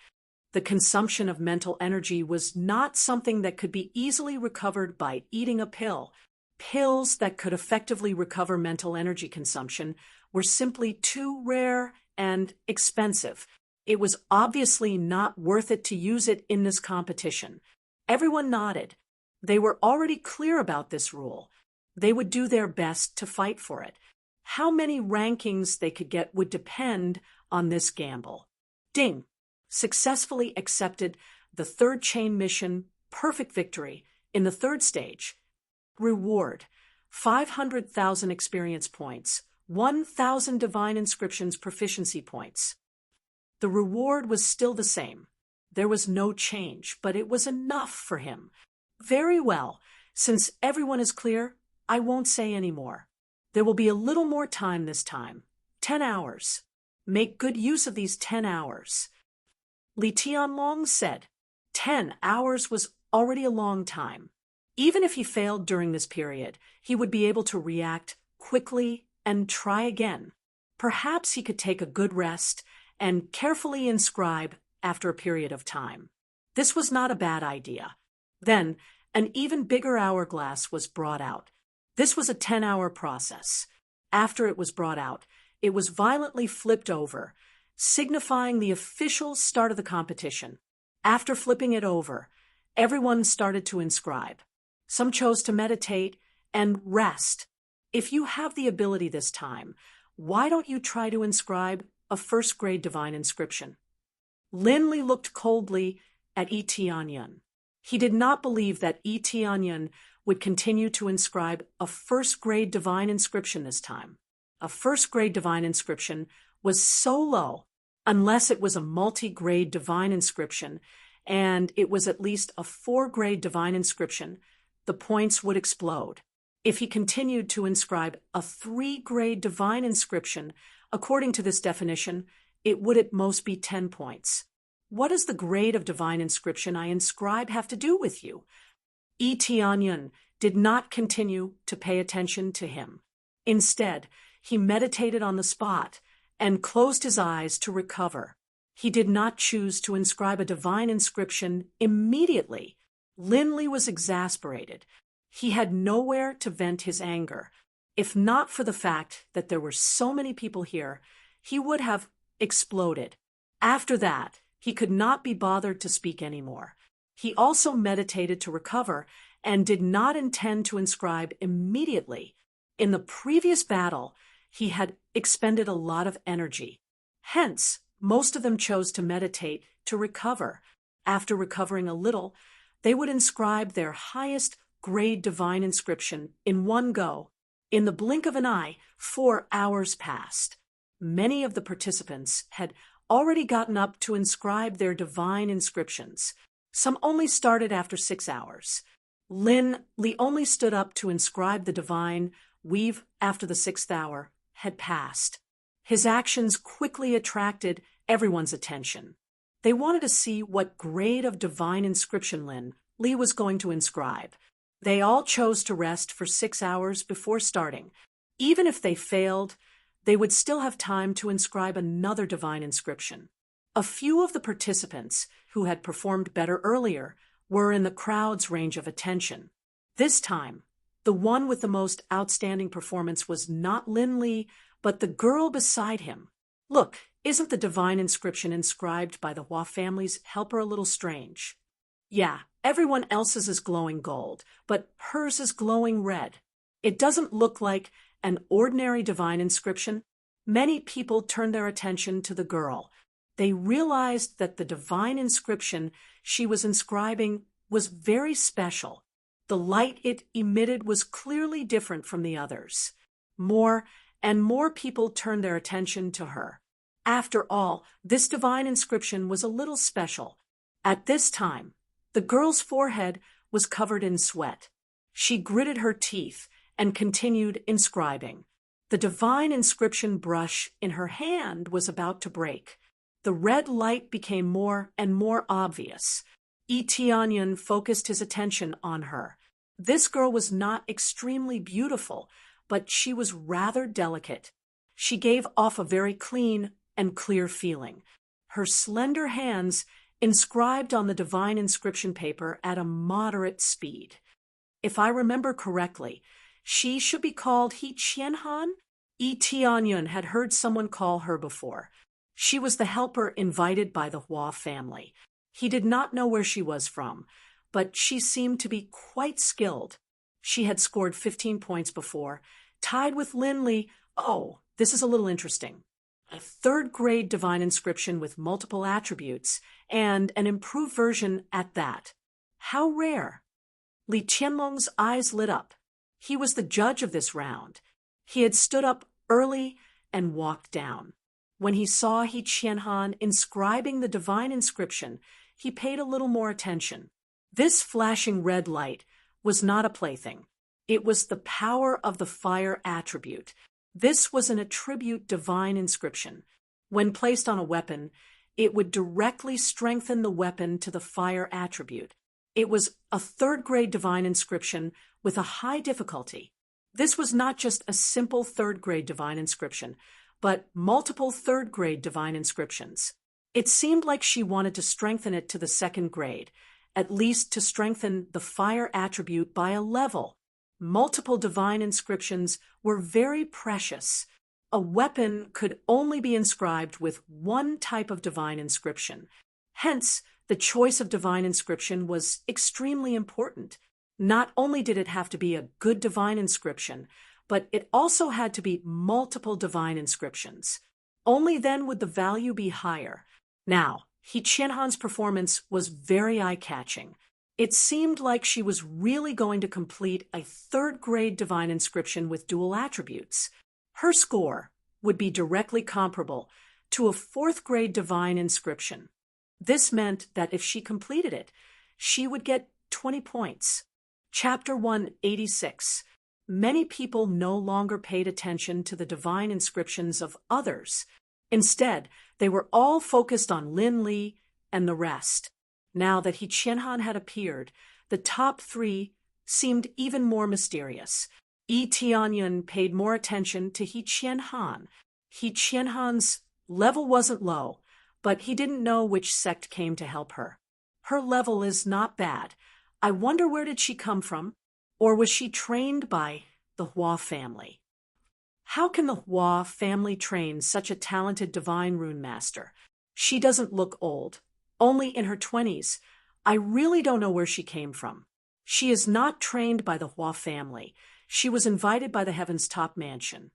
The consumption of mental energy was not something that could be easily recovered by eating a pill. Pills that could effectively recover mental energy consumption were simply too rare and expensive. It was obviously not worth it to use it in this competition. Everyone nodded. They were already clear about this rule. They would do their best to fight for it. How many rankings they could get would depend on this gamble. Ding! Successfully accepted the 3rd chain mission, Perfect Victory, in the 3rd stage. Reward: 500,000 experience points, 1,000 divine inscriptions proficiency points. The reward was still the same. There was no change, but it was enough for him. Very well. Since everyone is clear, I won't say any more. There will be a little more time this time. 10 hours. Make good use of these 10 hours. Li Tianlong said. 10 hours was already a long time. Even if he failed during this period, he would be able to react quickly and try again. Perhaps he could take a good rest and carefully inscribe after a period of time. This was not a bad idea. Then, an even bigger hourglass was brought out. This was a 10-hour process. After it was brought out, it was violently flipped over, signifying the official start of the competition. After flipping it over, everyone started to inscribe. Some chose to meditate and rest. If you have the ability this time, why don't you try to inscribe a 1st grade divine inscription? Lin Li looked coldly at Yi Tianyun. He did not believe that Yi Tianyun would continue to inscribe a 1st grade divine inscription this time. A 1st grade divine inscription was so low, unless it was a multi-grade divine inscription, and it was at least a 4-grade divine inscription, the points would explode. If he continued to inscribe a 3-grade divine inscription, according to this definition, it would at most be 10 points. What does the grade of divine inscription I inscribe have to do with you? Yi Tianyun did not continue to pay attention to him. Instead, he meditated on the spot and closed his eyes to recover. He did not choose to inscribe a divine inscription immediately. Lin Li was exasperated. He had nowhere to vent his anger. If not for the fact that there were so many people here, he would have exploded. After that, he could not be bothered to speak anymore. He also meditated to recover and did not intend to inscribe immediately. In the previous battle, he had expended a lot of energy. Hence, most of them chose to meditate to recover. After recovering a little, they would inscribe their highest grade divine inscription in one go. In the blink of an eye, 4 hours passed. Many of the participants had already gotten up to inscribe their divine inscriptions. Some only started after 6 hours. Lin Li only stood up to inscribe the divine weave after the 6th hour had passed. His actions quickly attracted everyone's attention. They wanted to see what grade of divine inscription Lin Li was going to inscribe. They all chose to rest for 6 hours before starting. Even if they failed, they would still have time to inscribe another divine inscription. A few of the participants, who had performed better earlier, were in the crowd's range of attention. This time, the one with the most outstanding performance was not Linley, but the girl beside him. Look, isn't the divine inscription inscribed by the Hua family's helper a little strange? Yeah, everyone else's is glowing gold, but hers is glowing red. It doesn't look like an ordinary divine inscription. Many people turned their attention to the girl. They realized that the divine inscription she was inscribing was very special. The light it emitted was clearly different from the others. More and more people turned their attention to her. After all, this divine inscription was a little special. At this time, the girl's forehead was covered in sweat. She gritted her teeth and continued inscribing. The divine inscription brush in her hand was about to break. The red light became more and more obvious. Tianyan focused his attention on her. This girl was not extremely beautiful, but she was rather delicate. She gave off a very clean and clear feeling. Her slender hands inscribed on the divine inscription paper at a moderate speed. If I remember correctly, she should be called He Qianhan. Tianyan had heard someone call her before. She was the helper invited by the Hua family. He did not know where she was from, but she seemed to be quite skilled. She had scored 15 points before, tied with Linley. Oh, this is a little interesting. A third-grade divine inscription with multiple attributes, and an improved version at that. How rare! Li Qianlong's eyes lit up. He was the judge of this round. He had stood up early and walked down. When he saw He Qianhan inscribing the divine inscription, he paid a little more attention. This flashing red light was not a plaything. It was the power of the fire attribute. This was an attribute divine inscription. When placed on a weapon, it would directly strengthen the weapon to the fire attribute. It was a third-grade divine inscription with a high difficulty. This was not just a simple third-grade divine inscription, but multiple third-grade divine inscriptions. It seemed like she wanted to strengthen it to the second grade, at least to strengthen the fire attribute by a level. Multiple divine inscriptions were very precious. A weapon could only be inscribed with one type of divine inscription. Hence, the choice of divine inscription was extremely important. Not only did it have to be a good divine inscription, but it also had to be multiple divine inscriptions. Only then would the value be higher. Now, He Qianhan's performance was very eye-catching. It seemed like she was really going to complete a third-grade divine inscription with dual attributes. Her score would be directly comparable to a fourth-grade divine inscription. This meant that if she completed it, she would get 20 points. Chapter 186. Many people no longer paid attention to the divine inscriptions of others. Instead, they were all focused on Linley and the rest. Now that He Qianhan had appeared, the top three seemed even more mysterious. Tianyan paid more attention to He Qianhan. He Qianhan's level wasn't low, but he didn't know which sect came to help her. Her level is not bad. I wonder where did she come from? Or was she trained by the Hua family? How can the Hua family train such a talented divine rune master? She doesn't look old. Only in her 20s. I really don't know where she came from. She is not trained by the Hua family. She was invited by the Heaven's Top Mansion.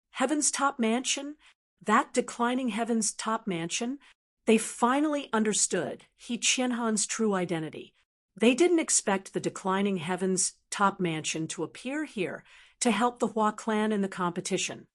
Heaven's Top Mansion? That declining Heaven's Top Mansion? They finally understood He Qianhan's true identity. They didn't expect the declining Heaven's Top Mansion to appear here to help the Hua clan in the competition.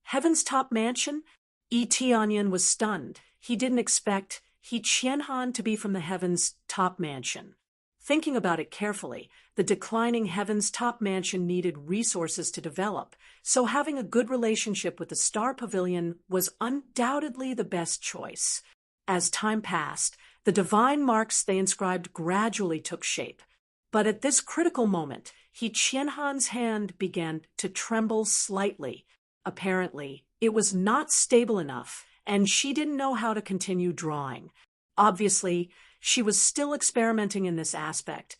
Heaven's Top Mansion? Tianyan was stunned. He didn't expect He Qianhan to be from the Heaven's Top Mansion. Thinking about it carefully, the declining Heaven's Top Mansion needed resources to develop, so having a good relationship with the Star Pavilion was undoubtedly the best choice. As time passed, the divine marks they inscribed gradually took shape. But at this critical moment, He Qianhan's hand began to tremble slightly. Apparently, it was not stable enough, and she didn't know how to continue drawing. Obviously, she was still experimenting in this aspect,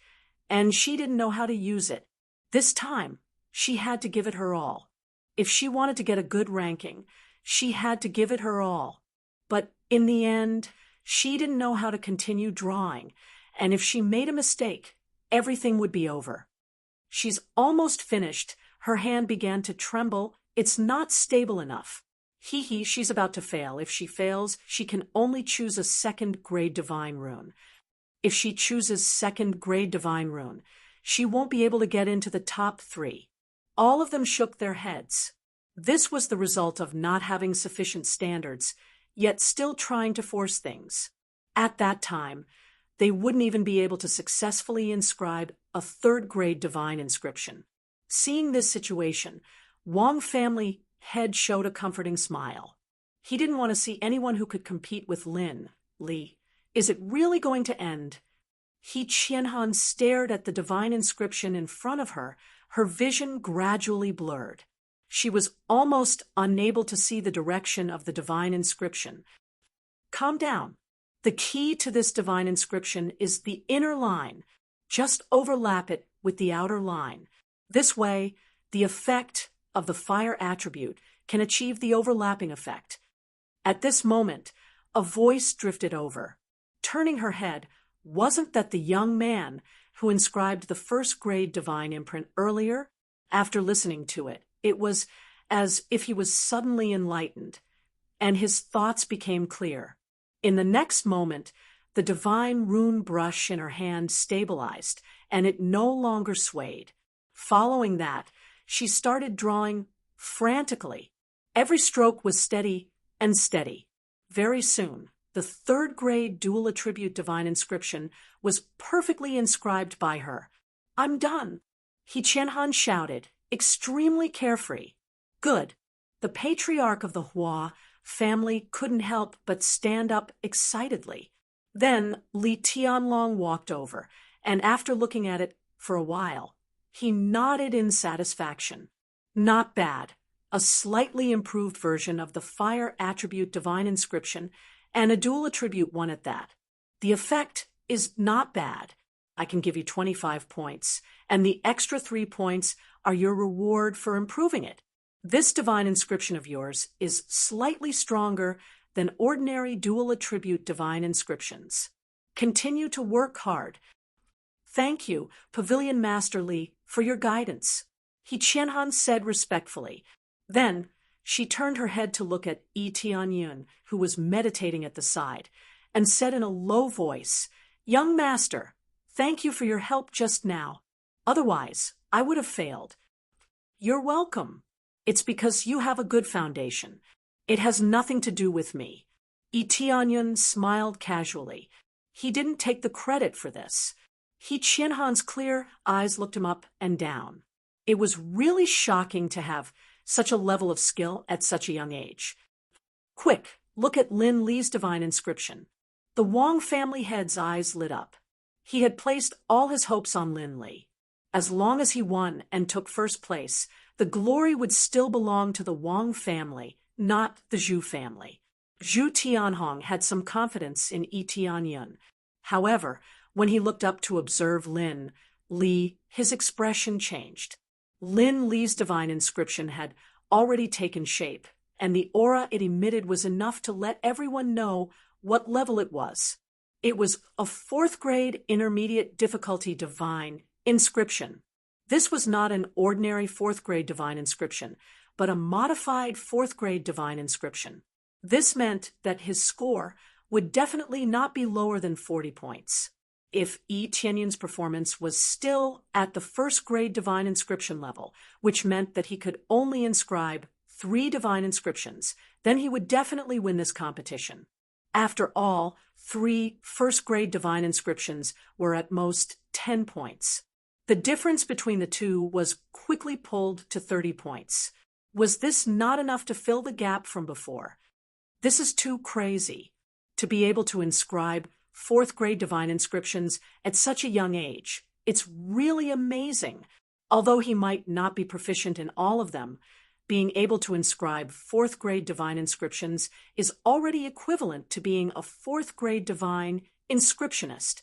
and she didn't know how to use it. This time, she had to give it her all. If she wanted to get a good ranking, she had to give it her all. But in the end, she didn't know how to continue drawing, and if she made a mistake, everything would be over. She's almost finished. Her hand began to tremble. It's not stable enough. She's about to fail. If she fails, she can only choose a second-grade divine rune. If she chooses second-grade divine rune, she won't be able to get into the top 3. All of them shook their heads. This was the result of not having sufficient standards, yet still trying to force things. At that time, they wouldn't even be able to successfully inscribe a third-grade divine inscription. Seeing this situation, Wang family head showed a comforting smile. He didn't want to see anyone who could compete with Li. Is it really going to end? Qianhan stared at the divine inscription in front of her, her vision gradually blurred. She was almost unable to see the direction of the divine inscription. Calm down. The key to this divine inscription is the inner line. Just overlap it with the outer line. This way, the effect of the fire attribute can achieve the overlapping effect. At this moment, a voice drifted over. Turning her head, wasn't that the young man who inscribed the first-grade divine imprint earlier? After listening to it, it was as if he was suddenly enlightened, and his thoughts became clear. In the next moment, the divine rune brush in her hand stabilized, and it no longer swayed. Following that, she started drawing frantically. Every stroke was steady and steady. Very soon, the third-grade dual attribute divine inscription was perfectly inscribed by her. "I'm done," Qianhan shouted, extremely carefree. Good. The patriarch of the Hua family couldn't help but stand up excitedly. Then Li Tianlong walked over, and after looking at it for a while, he nodded in satisfaction. Not bad. A slightly improved version of the fire attribute divine inscription, and a dual attribute one at that. The effect is not bad. I can give you 25 points, and the extra 3 points are your reward for improving it. This divine inscription of yours is slightly stronger than ordinary dual attribute divine inscriptions. Continue to work hard. Thank you, Pavilion Master Li, for your guidance, Qianhan said respectfully. Then she turned her head to look at Yi Tianyun, who was meditating at the side, and said in a low voice, "Young master, thank you for your help just now. Otherwise, I would have failed." "You're welcome. It's because you have a good foundation. It has nothing to do with me." Yi Tianyun smiled casually. He didn't take the credit for this. Qianhan's clear eyes looked him up and down. It was really shocking to have such a level of skill at such a young age. "Quick, look at Lin Li's divine inscription." The Wang family head's eyes lit up. He had placed all his hopes on Lin Li. As long as he won and took first place, the glory would still belong to the Wang family, not the Zhu family. Zhu Tianhong had some confidence in Yi Tianyun. However, when he looked up to observe Lin Li, his expression changed. Lin Li's divine inscription had already taken shape, and the aura it emitted was enough to let everyone know what level it was. It was a 4th-grade intermediate difficulty divine inscription. This was not an ordinary 4th-grade divine inscription, but a modified 4th-grade divine inscription. This meant that his score would definitely not be lower than 40 points. If Yi Tianyun's performance was still at the 1st-grade divine inscription level, which meant that he could only inscribe 3 divine inscriptions, then he would definitely win this competition. After all, 3 first-grade divine inscriptions were at most 10 points. The difference between the two was quickly pulled to 30 points. Was this not enough to fill the gap from before? This is too crazy. To be able to inscribe 4th-grade divine inscriptions at such a young age. It's really amazing. Although he might not be proficient in all of them, being able to inscribe fourth-grade divine inscriptions is already equivalent to being a fourth-grade divine inscriptionist.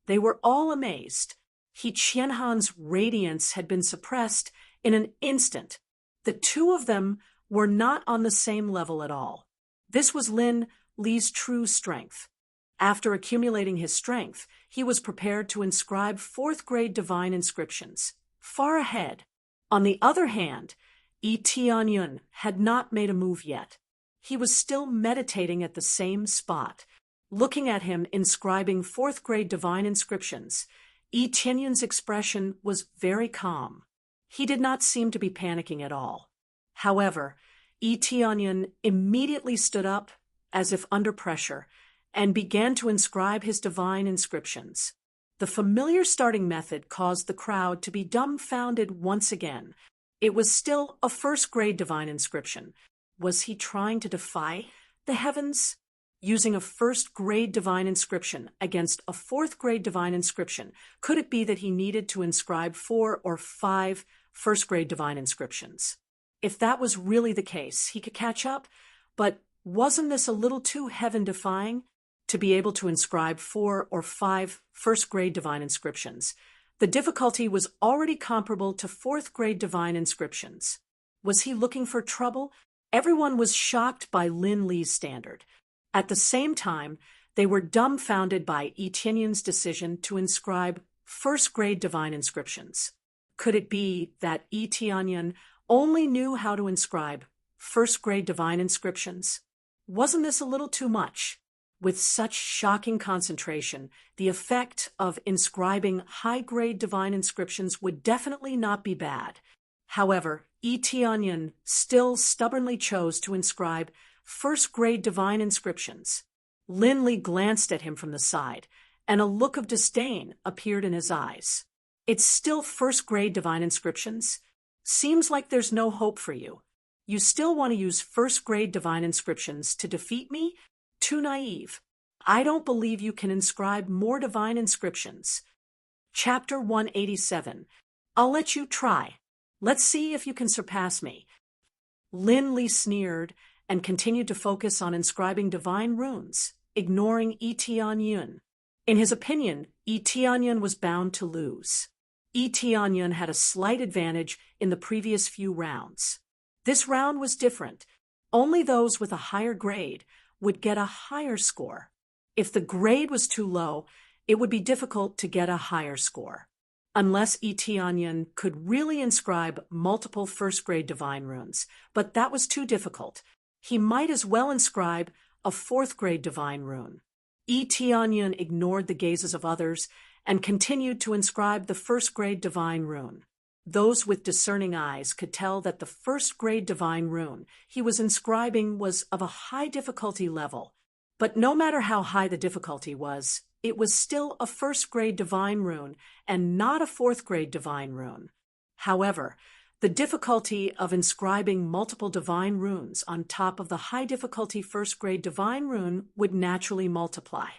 They were all amazed. He Qianhan's radiance had been suppressed in an instant. The two of them were not on the same level at all. This was Lin Li's true strength. After accumulating his strength, he was prepared to inscribe fourth-grade divine inscriptions, far ahead. On the other hand, Yi Tianyun had not made a move yet. He was still meditating at the same spot. Looking at him inscribing fourth-grade divine inscriptions, Yi Tianyun's expression was very calm. He did not seem to be panicking at all. However, Yi Tianyun immediately stood up, as if under pressure, and began to inscribe his divine inscriptions. The familiar starting method caused the crowd to be dumbfounded once again. It was still a first-grade divine inscription. Was he trying to defy the heavens? Using a first-grade divine inscription against a fourth-grade divine inscription, could it be that he needed to inscribe 4 or 5 first-grade divine inscriptions? If that was really the case, he could catch up, but wasn't this a little too heaven-defying? To be able to inscribe 4 or 5 first-grade divine inscriptions. The difficulty was already comparable to fourth-grade divine inscriptions. Was he looking for trouble? Everyone was shocked by Lin Li's standard. At the same time, they were dumbfounded by Yi Tianyun's decision to inscribe first-grade divine inscriptions. Could it be that Yi Tianyun only knew how to inscribe first-grade divine inscriptions? Wasn't this a little too much? With such shocking concentration, the effect of inscribing high-grade divine inscriptions would definitely not be bad. However, Yi Tianyun still stubbornly chose to inscribe first-grade divine inscriptions. Lin Li glanced at him from the side, and a look of disdain appeared in his eyes. It's still first-grade divine inscriptions? Seems like there's no hope for you. You still want to use first-grade divine inscriptions to defeat me? Too naive. I don't believe you can inscribe more divine inscriptions. Chapter 187. I'll let you try. Let's see if you can surpass me. Lin Li sneered and continued to focus on inscribing divine runes, ignoring Yi Tianyun. In his opinion, Yi Tianyun was bound to lose. Yi Tianyun had a slight advantage in the previous few rounds. This round was different. Only those with a higher grade would get a higher score. If the grade was too low, it would be difficult to get a higher score. Unless Yi Tianyun could really inscribe multiple first-grade divine runes, but that was too difficult. He might as well inscribe a fourth-grade divine rune. Yi Tianyun ignored the gazes of others and continued to inscribe the first-grade divine rune. Those with discerning eyes could tell that the first-grade divine rune he was inscribing was of a high difficulty level. But no matter how high the difficulty was, it was still a first-grade divine rune and not a fourth-grade divine rune. However, the difficulty of inscribing multiple divine runes on top of the high-difficulty first-grade divine rune would naturally multiply.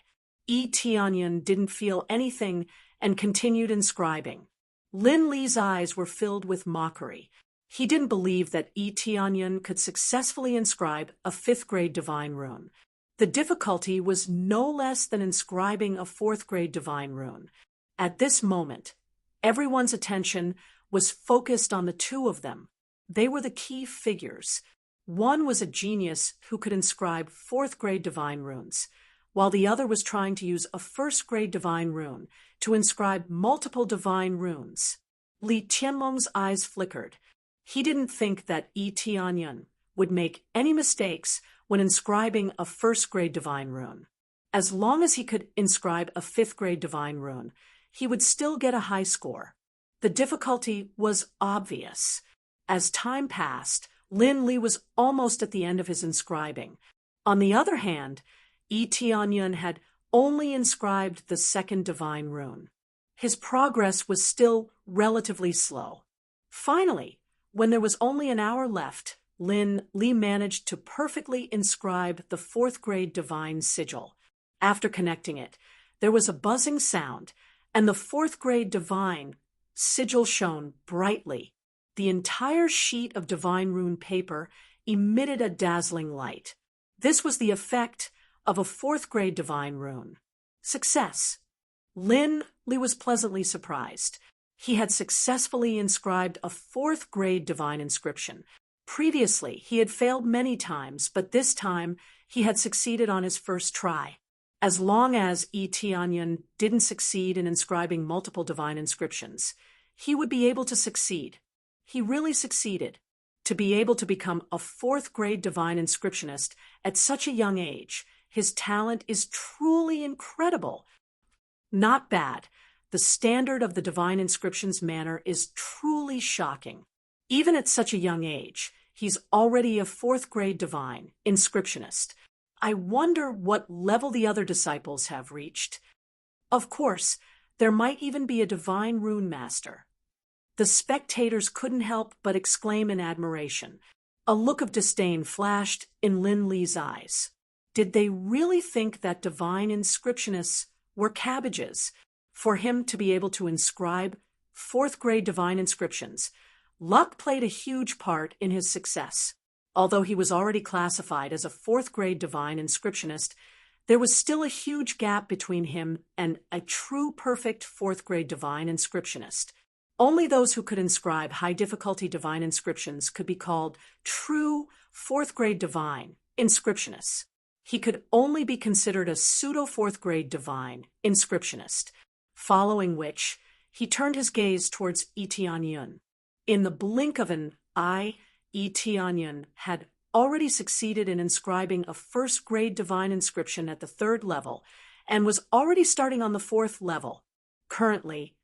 Yi Tianyun didn't feel anything and continued inscribing. Lin Li's eyes were filled with mockery. He didn't believe that Yi Tianyun could successfully inscribe a fifth-grade divine rune. The difficulty was no less than inscribing a fourth-grade divine rune. At this moment, everyone's attention was focused on the two of them. They were the key figures. One was a genius who could inscribe fourth-grade divine runes, while the other was trying to use a first-grade divine rune to inscribe multiple divine runes. Li Tianlong's eyes flickered. He didn't think that Yi Tianyun would make any mistakes when inscribing a first-grade divine rune. As long as he could inscribe a fifth-grade divine rune, he would still get a high score. The difficulty was obvious. As time passed, Lin Li was almost at the end of his inscribing. On the other hand, Yi Tianyun had only inscribed the second divine rune. His progress was still relatively slow. Finally, when there was only an hour left, Lin Li managed to perfectly inscribe the fourth-grade divine sigil. After connecting it, there was a buzzing sound, and the fourth-grade divine sigil shone brightly. the entire sheet of divine rune paper emitted a dazzling light. This was the effect of a fourth-grade divine rune. Success. Lin Li was pleasantly surprised. He had successfully inscribed a fourth-grade divine inscription. Previously, he had failed many times, but this time he had succeeded on his first try. As long as Tianyan didn't succeed in inscribing multiple divine inscriptions, he would be able to succeed. He really succeeded. To be able to become a fourth-grade divine inscriptionist at such a young age, his talent is truly incredible. Not bad. The standard of the divine inscriptions manner is truly shocking. Even at such a young age, he's already a fourth-grade divine inscriptionist. I wonder what level the other disciples have reached. Of course, there might even be a divine rune master. The spectators couldn't help but exclaim in admiration. A look of disdain flashed in Lin Li's eyes. Did they really think that divine inscriptionists were cabbages? For him to be able to inscribe fourth-grade divine inscriptions, luck played a huge part in his success. Although he was already classified as a fourth-grade divine inscriptionist, there was still a huge gap between him and a true perfect fourth-grade divine inscriptionist. Only those who could inscribe high-difficulty divine inscriptions could be called true fourth-grade divine inscriptionists. He could only be considered a pseudo-fourth-grade divine inscriptionist, following which he turned his gaze towards Tianyan. In the blink of an eye, Tianyan had already succeeded in inscribing a first-grade divine inscription at the 3rd level and was already starting on the 4th level. Currently,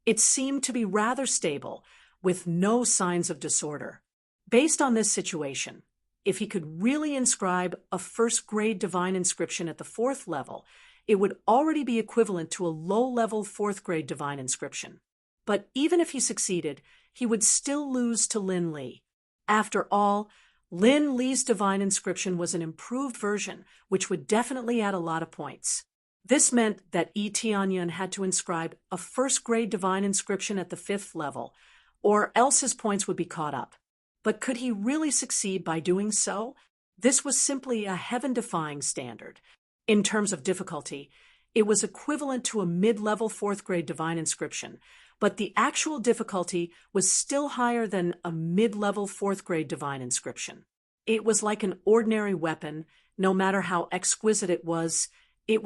it seemed to be rather stable, with no signs of disorder. Based on this situation, if he could really inscribe a first-grade divine inscription at the 4th level, it would already be equivalent to a low-level 4th-grade divine inscription. But even if he succeeded, he would still lose to Lin Li. After all, Lin Li's divine inscription was an improved version, which would definitely add a lot of points. This meant that Tianyan had to inscribe a first-grade divine inscription at the 5th level, or else his points would be caught up. But could he really succeed by doing so? This was simply a heaven-defying standard. In terms of difficulty, it was equivalent to a mid-level 4th-grade divine inscription, but the actual difficulty was still higher than a mid-level 4th-grade divine inscription. It was like an ordinary weapon. No matter how exquisite it was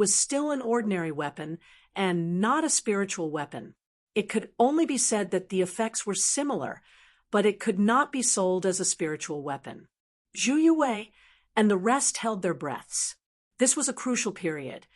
still an ordinary weapon and not a spiritual weapon. It could only be said that the effects were similar, but it could not be sold as a spiritual weapon. Zhu Yue and the rest held their breaths. This was a crucial period,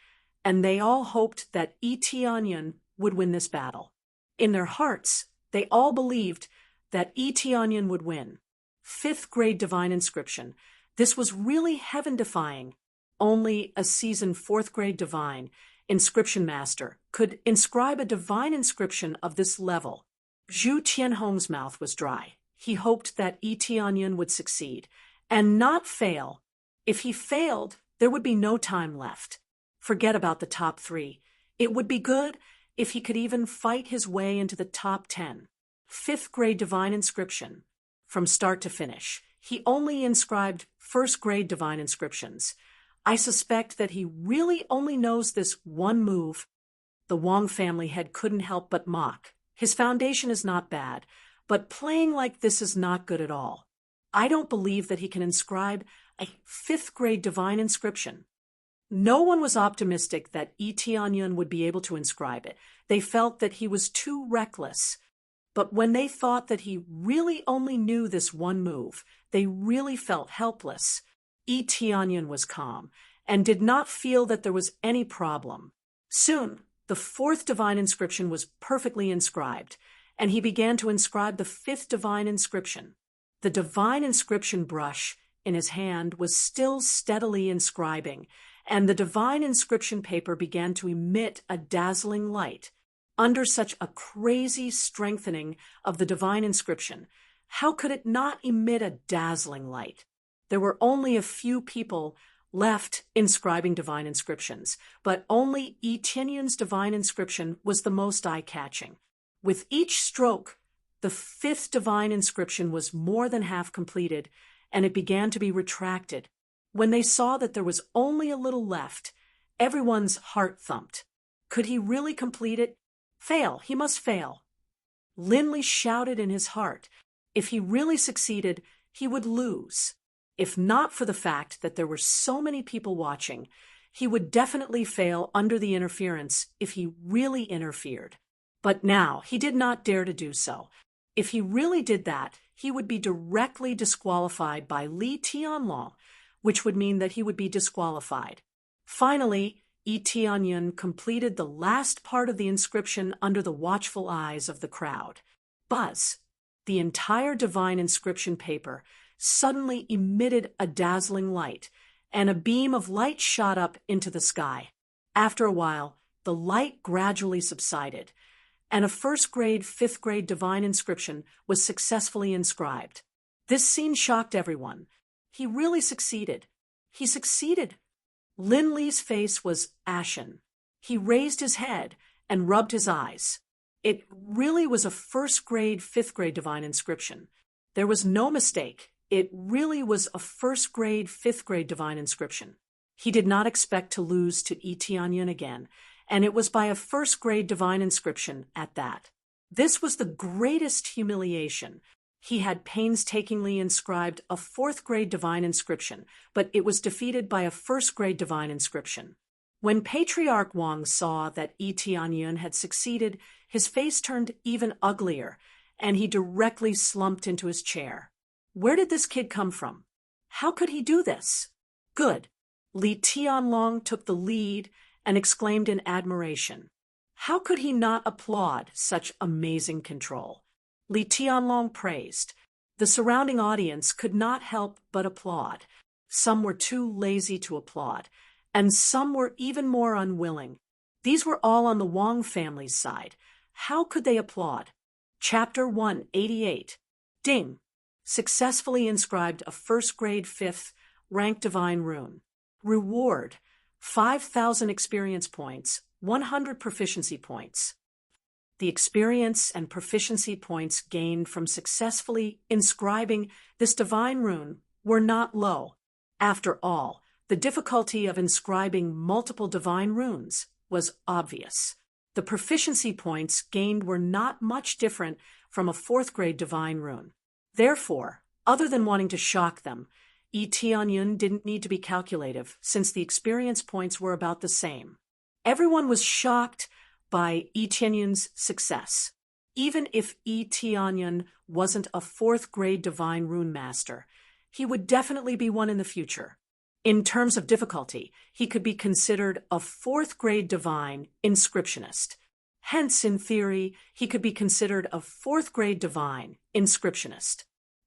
and they all hoped that Tianyan would win this battle. In their hearts, they all believed that Tianyan would win. 5th-grade divine inscription. This was really heaven-defying. Only a seasoned 4th-grade divine inscription master could inscribe a divine inscription of this level. Zhu Tianhong's mouth was dry. He hoped that Tianyan would succeed and not fail. If he failed, there would be no time left. Forget about the top 3. It would be good if he could even fight his way into the top 10. 5th-grade divine inscription. From start to finish, he only inscribed first-grade divine inscriptions. I suspect that he really only knows this one move. The Wang family head couldn't help but mock. His foundation is not bad, but playing like this is not good at all. I don't believe that he can inscribe a 5th-grade divine inscription. No one was optimistic that Tianyan would be able to inscribe it. They felt that he was too reckless. But when they thought that he really only knew this one move, they really felt helpless. Tianyan was calm and did not feel that there was any problem. Soon, the 4th divine inscription was perfectly inscribed, and he began to inscribe the 5th divine inscription. The divine inscription brush in his hand was still steadily inscribing, and the divine inscription paper began to emit a dazzling light. Under such a crazy strengthening of the divine inscription, how could it not emit a dazzling light? There were only a few people left inscribing divine inscriptions, but only Tianyan's divine inscription was the most eye-catching. With each stroke, The 5th divine inscription was more than half completed, and it began to be retracted. When they saw that there was only a little left, everyone's heart thumped. Could he really complete it? Fail, he must fail. Linley shouted in his heart. If he really succeeded, he would lose. If not for the fact that there were so many people watching, he would definitely fail under the interference if he really interfered. But now he did not dare to do so. If he really did that, he would be directly disqualified by Li Tianlong, which would mean that he would be disqualified. Finally, Yi Tianyun completed the last part of the inscription under the watchful eyes of the crowd. Buzz! The entire divine inscription paper suddenly emitted a dazzling light, and a beam of light shot up into the sky. After a while, the light gradually subsided, and a 1st grade, 5th grade divine inscription was successfully inscribed. This scene shocked everyone. He really succeeded. He succeeded. Linley's face was ashen. He raised his head and rubbed his eyes. It really was a 1st grade, 5th grade divine inscription. There was no mistake. It really was a 1st grade, 5th grade divine inscription. He did not expect to lose to Yi Tianyun again, and it was by a 1st grade divine inscription at that. This was the greatest humiliation. He had painstakingly inscribed a 4th grade divine inscription, but it was defeated by a 1st grade divine inscription. When Patriarch Wang saw that Yi Tianyun had succeeded, his face turned even uglier, and he directly slumped into his chair. Where did this kid come from? How could he do this? Good. Li Tianlong took the lead and exclaimed in admiration. How could he not applaud such amazing control? Li Tianlong praised. The surrounding audience could not help but applaud. Some were too lazy to applaud, and some were even more unwilling. These were all on the Wang family's side. How could they applaud? Chapter 188. Ding! Successfully inscribed a 1st grade 5th rank divine rune. Reward: 5,000 experience points, 100 proficiency points. The experience and proficiency points gained from successfully inscribing this divine rune were not low. After all, the difficulty of inscribing multiple divine runes was obvious. The proficiency points gained were not much different from a 4th grade divine rune. Therefore, other than wanting to shock them, Yi Tianyun didn't need to be calculative, since the experience points were about the same. Everyone was shocked by Yi Tianyun's success. Even if Yi Tianyun wasn't a 4th grade divine rune master, he would definitely be one in the future. In terms of difficulty, he could be considered a 4th grade divine inscriptionist. Hence, in theory, he could be considered a 4th grade divine inscriptionist.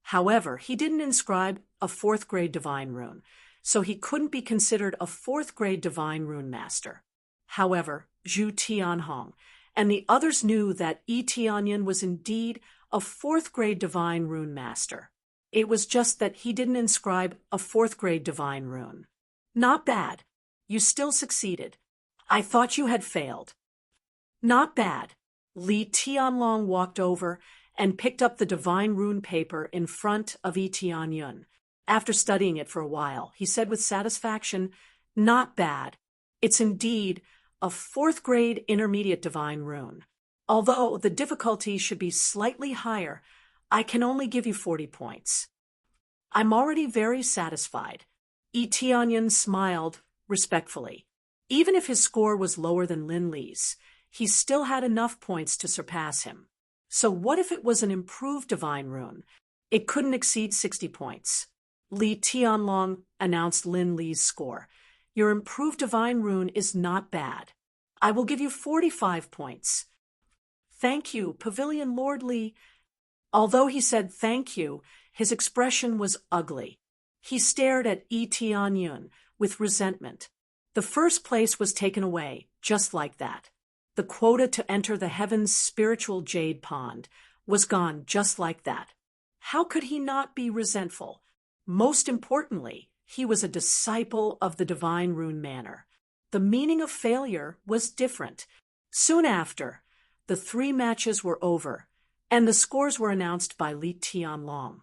However, he didn't inscribe a 4th grade divine rune, so he couldn't be considered a 4th grade divine rune master. However, Zhu Tianhong and the others knew that Yi Tianyun was indeed a 4th grade divine rune master. It was just that he didn't inscribe a 4th grade divine rune. Not bad. You still succeeded. I thought you had failed. Not bad. Li Tianlong walked over and picked up the divine rune paper in front of Yi Tianyun. After studying it for a while, he said with satisfaction, "Not bad. It's indeed a 4th grade intermediate divine rune. Although the difficulty should be slightly higher, I can only give you 40 points. I'm already very satisfied." Yi Tianyun smiled respectfully. Even if his score was lower than Linley's, he still had enough points to surpass him. So what if it was an improved divine rune? It couldn't exceed 60 points. Li Tianlong announced Linley's score. "Your improved divine rune is not bad. I will give you 45 points. "Thank you, Pavilion Lord Li." Although he said thank you, his expression was ugly. He stared at Yi Tianyun with resentment. The 1st place was taken away, just like that. The quota to enter the heavens' spiritual jade pond was gone just like that. How could he not be resentful? Most importantly, he was a disciple of the divine rune manor. The meaning of failure was different. Soon after, the 3 matches were over, and the scores were announced by Li Tianlong.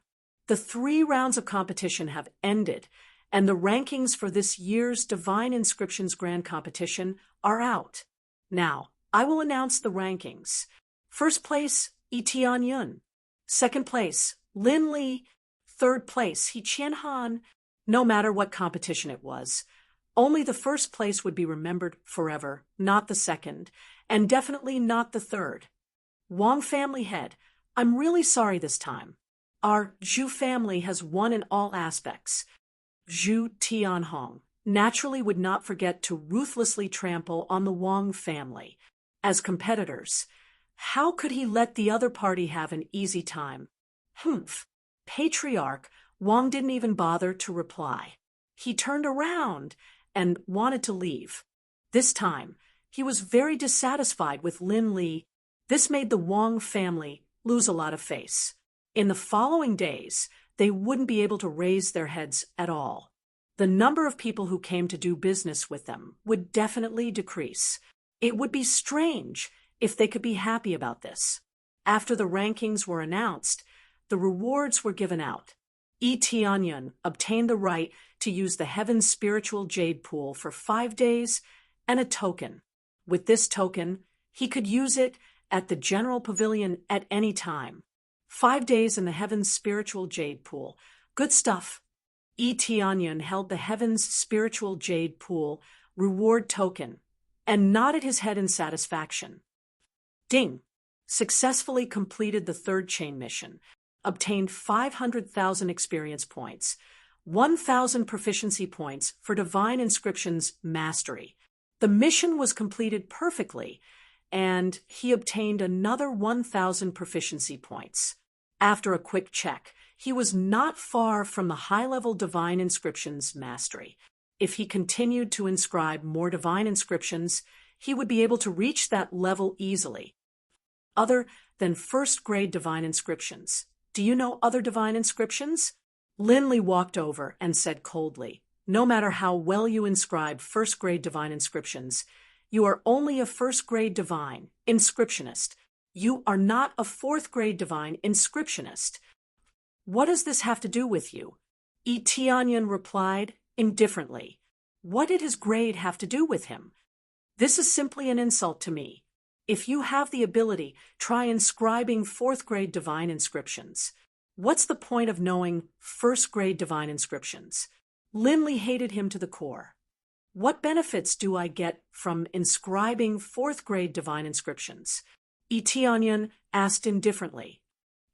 The 3 rounds of competition have ended, and the rankings for this year's Divine Inscriptions Grand Competition are out. Now, I will announce the rankings. First place, Yi Tianyun. Second place, Lin Li. Third place, He Qianhan. No matter what competition it was, only the first place would be remembered forever, not the second, and definitely not the third. Wang family head, I'm really sorry this time. Our Zhu family has won in all aspects. Zhu Tianhong naturally would not forget to ruthlessly trample on the Wang family. As competitors, how could he let the other party have an easy time? Humph. Patriarch Wang didn't even bother to reply. He turned around and wanted to leave. This time, he was very dissatisfied with Lin Li. This made the Wang family lose a lot of face. In the following days, they wouldn't be able to raise their heads at all. The number of people who came to do business with them would definitely decrease. It would be strange if they could be happy about this. After the rankings were announced, the rewards were given out. Yi Tianyun obtained the right to use the Heaven's Spiritual Jade Pool for 5 days and a token. With this token, he could use it at the General Pavilion at any time. 5 days in the Heaven's Spiritual Jade Pool. Good stuff. Yi Tianyun held the Heaven's Spiritual Jade Pool reward token and nodded his head in satisfaction. Ding! Successfully completed the 3rd chain mission. Obtained 500,000 experience points, 1,000 proficiency points for Divine Inscriptions Mastery. The mission was completed perfectly, and he obtained another 1,000 proficiency points. After a quick check, he was not far from the high-level Divine Inscriptions Mastery. If he continued to inscribe more Divine Inscriptions, he would be able to reach that level easily. Other than first-grade Divine Inscriptions, do you know other Divine Inscriptions? Lin Li walked over and said coldly, no matter how well you inscribe first-grade Divine Inscriptions, you are only a first-grade Divine Inscriptionist. You are not a 4th-grade Divine Inscriptionist. What does this have to do with you? Yi Tianyun replied indifferently. What did his grade have to do with him? This is simply an insult to me. If you have the ability, try inscribing 4th-grade Divine Inscriptions. What's the point of knowing first-grade Divine Inscriptions? Lin Li hated him to the core. What benefits do I get from inscribing 4th-grade Divine Inscriptions? Yi Tianyun asked indifferently.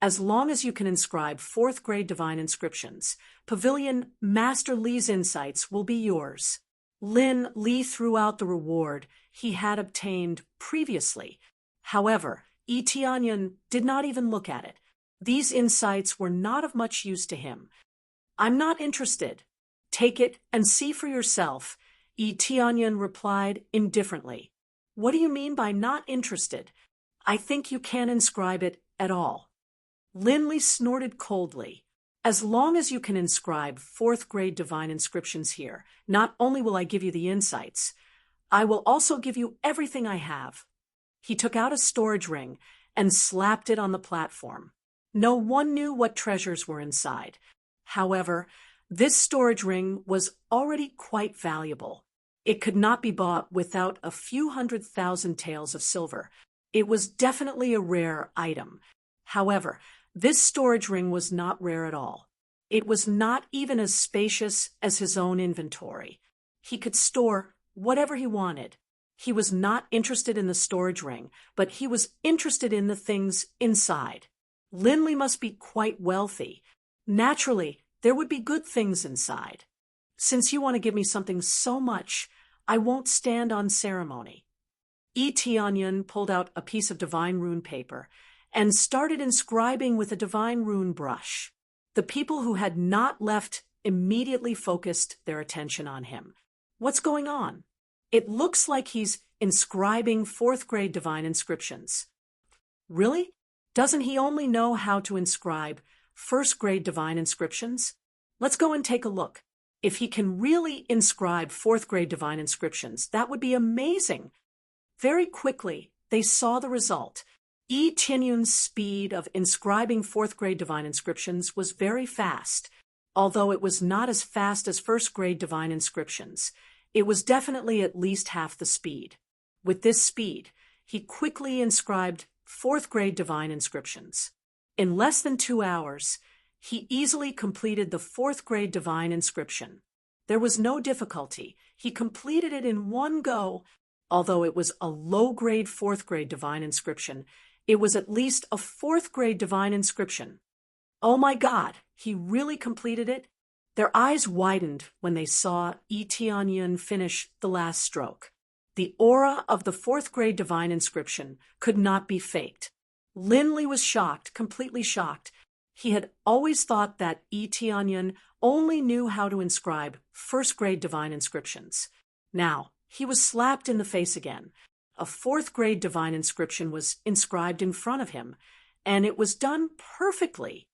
As long as you can inscribe 4th-grade Divine Inscriptions, Pavilion Master Li's insights will be yours. Lin Li threw out the reward he had obtained previously. However, Yi Tianyun did not even look at it. These insights were not of much use to him. I'm not interested. Take it and see for yourself, Yi Tianyun replied indifferently. What do you mean by not interested? I think you can't inscribe it at all. Lin Li snorted coldly. As long as you can inscribe 4th-grade Divine Inscriptions here, not only will I give you the insights, I will also give you everything I have. He took out a storage ring and slapped it on the platform. No one knew what treasures were inside. However, this storage ring was already quite valuable. It could not be bought without a few 100,000 taels of silver. It was definitely a rare item. However, this storage ring was not rare at all. It was not even as spacious as his own inventory. He could store whatever he wanted. He was not interested in the storage ring, but he was interested in the things inside. Lin Li must be quite wealthy. Naturally, there would be good things inside. Since you want to give me something so much, I won't stand on ceremony. Yi Tianyun pulled out a piece of divine rune paper and started inscribing with a divine rune brush. The people who had not left immediately focused their attention on him. What's going on? It looks like he's inscribing 4th-grade Divine Inscriptions. Really? Doesn't he only know how to inscribe 1st-grade Divine Inscriptions? Let's go and take a look. If he can really inscribe 4th-grade Divine Inscriptions, that would be amazing. Very quickly, they saw the result. Yi Tianyun's speed of inscribing fourth-grade divine inscriptions was very fast, although it was not as fast as first-grade divine inscriptions. It was definitely at least half the speed. With this speed, he quickly inscribed fourth-grade divine inscriptions. In less than 2 hours, he easily completed the fourth-grade divine inscription. There was no difficulty. He completed it in one go. Although it was a low-grade fourth-grade divine inscription, it was at least a fourth-grade divine inscription. Oh my God, he really completed it? Their eyes widened when they saw Yi Tianyun finish the last stroke. The aura of the fourth-grade divine inscription could not be faked. Lin Li was shocked, completely shocked. He had always thought that Yi Tianyun only knew how to inscribe first-grade divine inscriptions. Now, he was slapped in the face again. A fourth-grade divine inscription was inscribed in front of him, and it was done perfectly.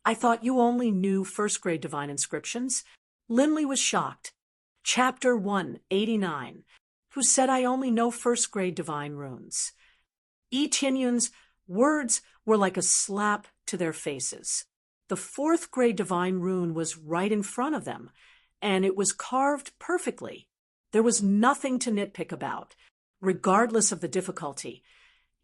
I thought you only knew first-grade divine inscriptions. Lin Li was shocked. Chapter 189. Who said I only know first-grade divine runes? Yi Tianyun's words were like a slap to their faces. The fourth-grade divine rune was right in front of them, and it was carved perfectly. There was nothing to nitpick about. Regardless of the difficulty,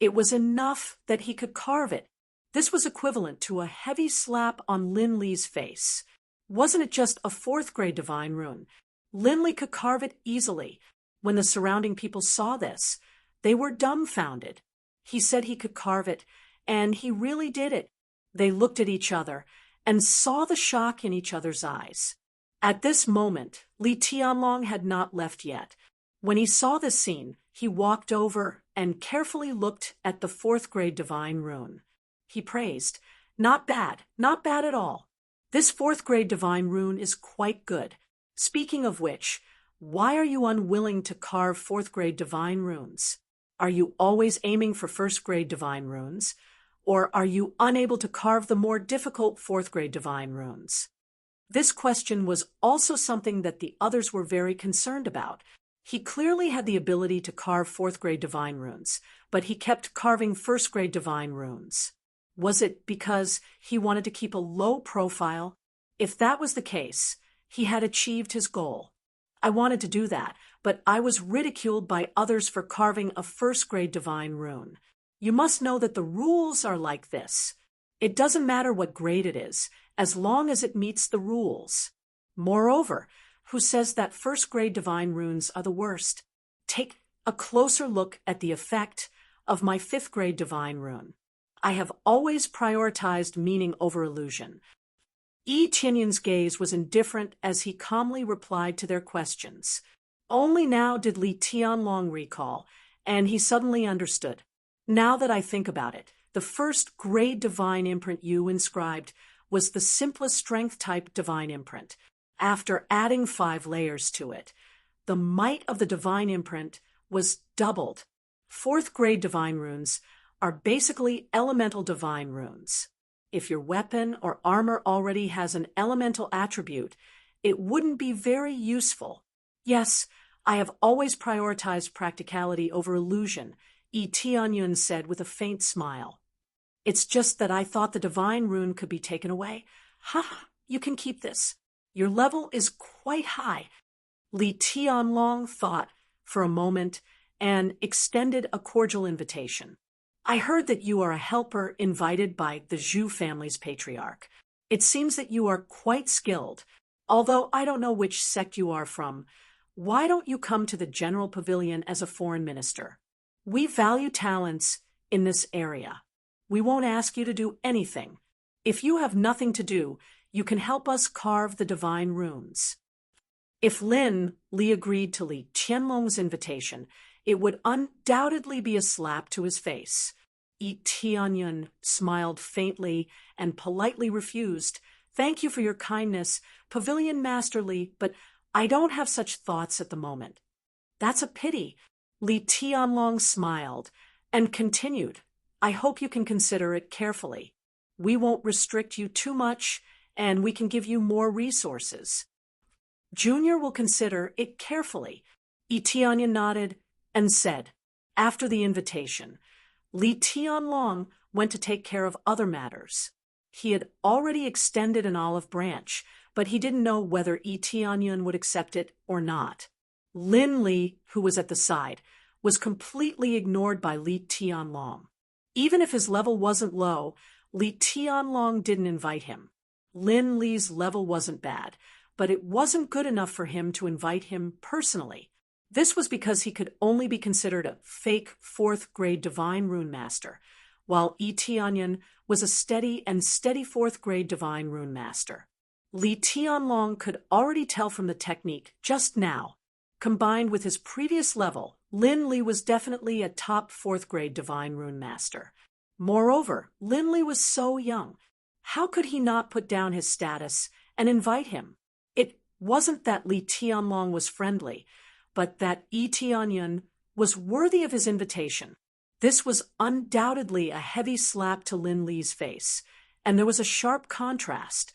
it was enough that he could carve it. This was equivalent to a heavy slap on Lin Li's face. Wasn't it just a fourth-grade divine rune? Lin Li could carve it easily. When the surrounding people saw this, they were dumbfounded. He said he could carve it, and he really did it. They looked at each other and saw the shock in each other's eyes. At this moment, Li Tianlong had not left yet. When he saw this scene, he walked over and carefully looked at the fourth-grade divine rune. He praised, "Not bad, not bad at all. This fourth-grade divine rune is quite good. Speaking of which, why are you unwilling to carve fourth-grade divine runes? Are you always aiming for first-grade divine runes? Or are you unable to carve the more difficult fourth-grade divine runes?" This question was also something that the others were very concerned about. He clearly had the ability to carve fourth-grade divine runes, but he kept carving first-grade divine runes. Was it because he wanted to keep a low profile? If that was the case, he had achieved his goal. I wanted to do that, but I was ridiculed by others for carving a first-grade divine rune. You must know that the rules are like this. It doesn't matter what grade it is, as long as it meets the rules. Moreover, who says that first-grade divine runes are the worst? Take a closer look at the effect of my fifth-grade divine rune. I have always prioritized meaning over illusion. Yi Tianyun's gaze was indifferent as he calmly replied to their questions. Only now did Li Tianlong recall, and he suddenly understood. Now that I think about it, the first-grade divine imprint you inscribed was the simplest strength-type divine imprint. After adding 5 layers to it, the might of the divine imprint was doubled. Fourth-grade divine runes are basically elemental divine runes. If your weapon or armor already has an elemental attribute, it wouldn't be very useful. Yes, I have always prioritized practicality over illusion, Yi Tianyun said with a faint smile. It's just that I thought the divine rune could be taken away. Ha, you can keep this. Your level is quite high. Li Tianlong thought for a moment and extended a cordial invitation. I heard that you are a helper invited by the Zhu family's patriarch. It seems that you are quite skilled, although I don't know which sect you are from. Why don't you come to the General Pavilion as a foreign minister? We value talents in this area. We won't ask you to do anything. If you have nothing to do, you can help us carve the divine runes. If Lin Li agreed to Li Tianlong's invitation, it would undoubtedly be a slap to his face. Yi Tianyun smiled faintly and politely refused. Thank you for your kindness, Pavilion Master Li, but I don't have such thoughts at the moment. That's a pity. Li Tianlong smiled and continued. I hope you can consider it carefully. We won't restrict you too much, and we can give you more resources. Junior will consider it carefully. Yi Tianyun nodded and said, after the invitation, Li Tianlong went to take care of other matters. He had already extended an olive branch, but he didn't know whether Yi Tianyun would accept it or not. Lin Li, who was at the side, was completely ignored by Li Tianlong. Even if his level wasn't low, Li Tianlong didn't invite him. Lin Li's level wasn't bad, but it wasn't good enough for him to invite him personally. This was because he could only be considered a fake 4th-grade divine rune master, while Yi Tianyun was a steady 4th-grade divine rune master. Li Tianlong could already tell from the technique just now. Combined with his previous level, Lin Li was definitely a top 4th-grade divine rune master. Moreover, Lin Li was so young. How could he not put down his status and invite him? It wasn't that Li Tianlong was friendly, but that Yi Tianyun was worthy of his invitation. This was undoubtedly a heavy slap to Lin Li's face, and there was a sharp contrast.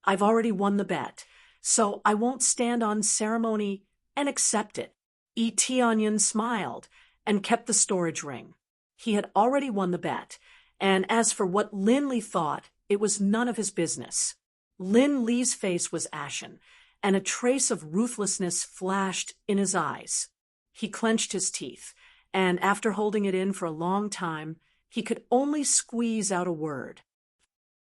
I've already won the bet, so I won't stand on ceremony and accept it. Yi Tianyun smiled and kept the storage ring. He had already won the bet, and as for what Lin Li thought, it was none of his business. Lin Li's face was ashen, and a trace of ruthlessness flashed in his eyes. He clenched his teeth, and after holding it in for a long time, he could only squeeze out a word.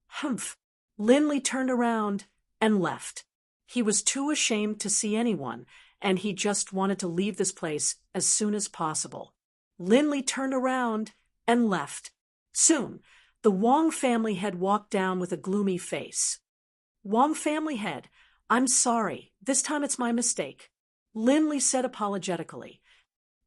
Humph! Lin Li turned around and left. He was too ashamed to see anyone, and he just wanted to leave this place as soon as possible. Lin Li turned around and left. Soon, the Wang family head walked down with a gloomy face. Wang family head, I'm sorry. This time it's my mistake. Lin Li said apologetically.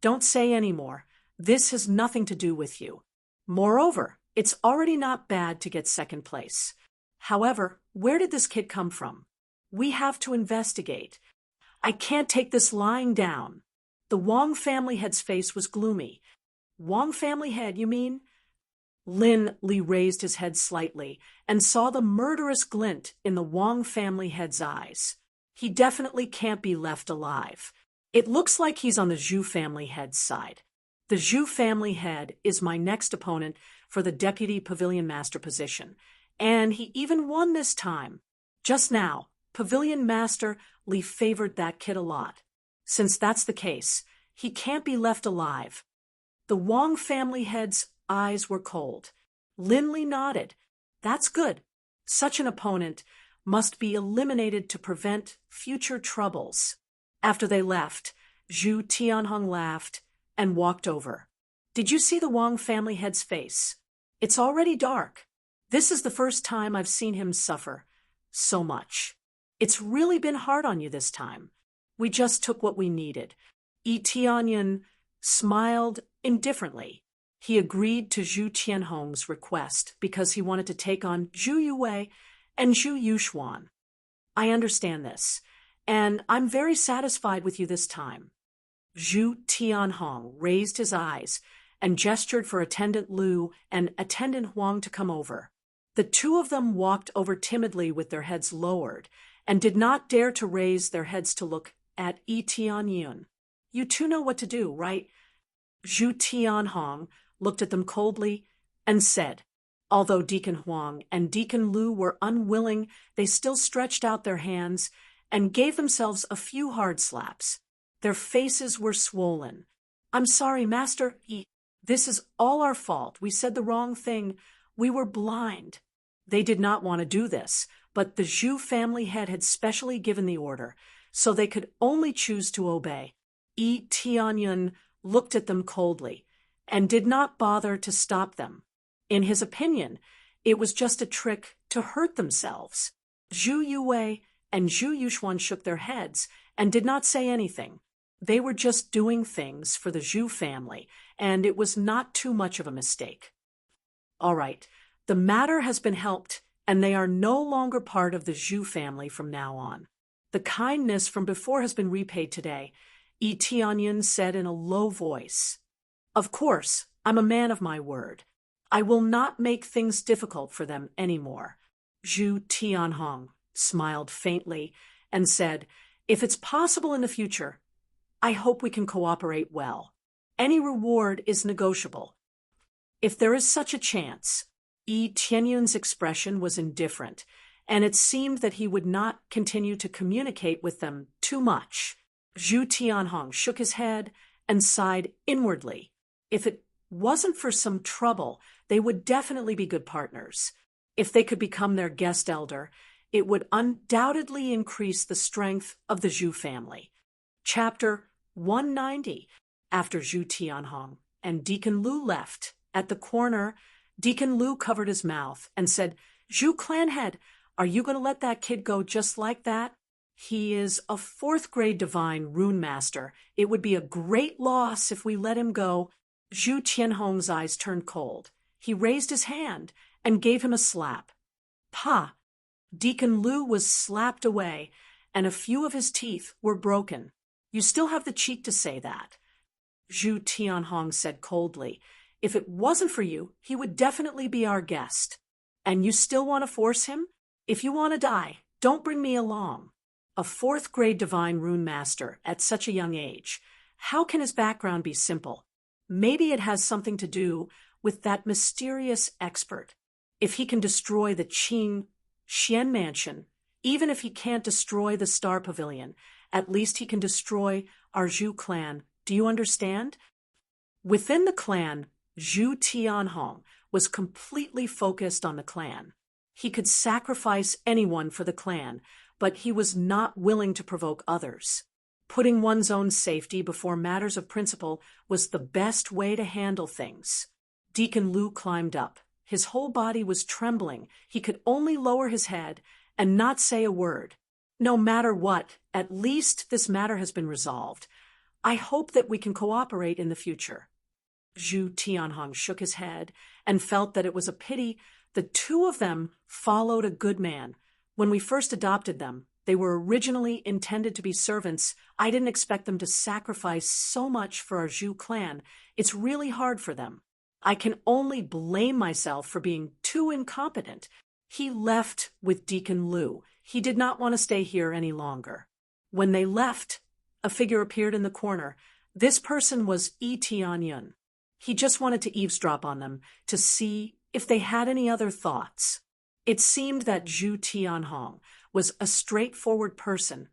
Don't say any more. This has nothing to do with you. Moreover, it's already not bad to get second place. However, where did this kid come from? We have to investigate. I can't take this lying down. The Wang family head's face was gloomy. Wang family head, you mean? Lin Li raised his head slightly and saw the murderous glint in the Wang family head's eyes. He definitely can't be left alive. It looks like he's on the Zhu family head's side. The Zhu family head is my next opponent for the Deputy Pavilion Master position, and he even won this time. Just now, Pavilion Master Li favored that kid a lot. Since that's the case, he can't be left alive. The Wang family head's eyes were cold. Lin Li nodded. That's good. Such an opponent must be eliminated to prevent future troubles. After they left, Zhu Tianhong laughed and walked over. Did you see the Wang family head's face? It's already dark. This is the first time I've seen him suffer so much. It's really been hard on you this time. We just took what we needed. Yi Tianyun smiled indifferently. He agreed to Zhu Tianhong's request because he wanted to take on Zhu Yuwei and Zhu Yuxuan. I understand this, and I'm very satisfied with you this time. Zhu Tianhong raised his eyes and gestured for Attendant Lu and Attendant Huang to come over. The two of them walked over timidly with their heads lowered and did not dare to raise their heads to look at Yi Tianyun. You two know what to do, right? Zhu Tianhong looked at them coldly and said, although Deacon Huang and Deacon Lu were unwilling, they still stretched out their hands and gave themselves a few hard slaps. Their faces were swollen. I'm sorry, Master Yi. This is all our fault. We said the wrong thing. We were blind. They did not want to do this, but the Zhu family head had specially given the order, so they could only choose to obey. Yi Tianyun looked at them coldly and did not bother to stop them. In his opinion, it was just a trick to hurt themselves. Zhu Yuwei and Zhu Yuxuan shook their heads and did not say anything. They were just doing things for the Zhu family, and it was not too much of a mistake. All right, the matter has been helped, and they are no longer part of the Zhu family from now on. The kindness from before has been repaid today, Yi Tianyun said in a low voice. Of course, I'm a man of my word. I will not make things difficult for them anymore. Zhu Tianhong smiled faintly and said, if it's possible in the future, I hope we can cooperate well. Any reward is negotiable. If there is such a chance. Tianyun's expression was indifferent, and it seemed that he would not continue to communicate with them too much. Zhu Tianhong shook his head and sighed inwardly. If it wasn't for some trouble, they would definitely be good partners. If they could become their guest elder, it would undoubtedly increase the strength of the Zhu family. Chapter 190. After Zhu Tianhong and Deacon Lu left, at the corner, Deacon Lu covered his mouth and said, "Zhu Clanhead, are you going to let that kid go just like that? He is a 4th grade divine rune master. It would be a great loss if we let him go." Zhu Tianhong's eyes turned cold. He raised his hand and gave him a slap. Pa! Deacon Lu was slapped away, and a few of his teeth were broken. "You still have the cheek to say that." Zhu Tianhong said coldly, "If it wasn't for you, he would definitely be our guest. And you still want to force him? If you want to die, don't bring me along." A 4th grade divine rune master at such a young age. How can his background be simple? Maybe it has something to do with that mysterious expert. If he can destroy the Qing Xian mansion, even if he can't destroy the Star Pavilion, at least he can destroy our Zhu clan. Do you understand? Within the clan, Zhu Tianhong was completely focused on the clan. He could sacrifice anyone for the clan, but he was not willing to provoke others. Putting one's own safety before matters of principle was the best way to handle things. Deacon Lu climbed up. His whole body was trembling. He could only lower his head and not say a word. "No matter what, at least this matter has been resolved. I hope that we can cooperate in the future." Zhu Tianhong shook his head and felt that it was a pity the two of them followed a good man. "When we first adopted them, they were originally intended to be servants. I didn't expect them to sacrifice so much for our Zhu clan. It's really hard for them. I can only blame myself for being too incompetent." He left with Deacon Lu. He did not want to stay here any longer. When they left, a figure appeared in the corner. This person was Tianyun. He just wanted to eavesdrop on them to see if they had any other thoughts. It seemed that Zhu Tianhong was a straightforward person.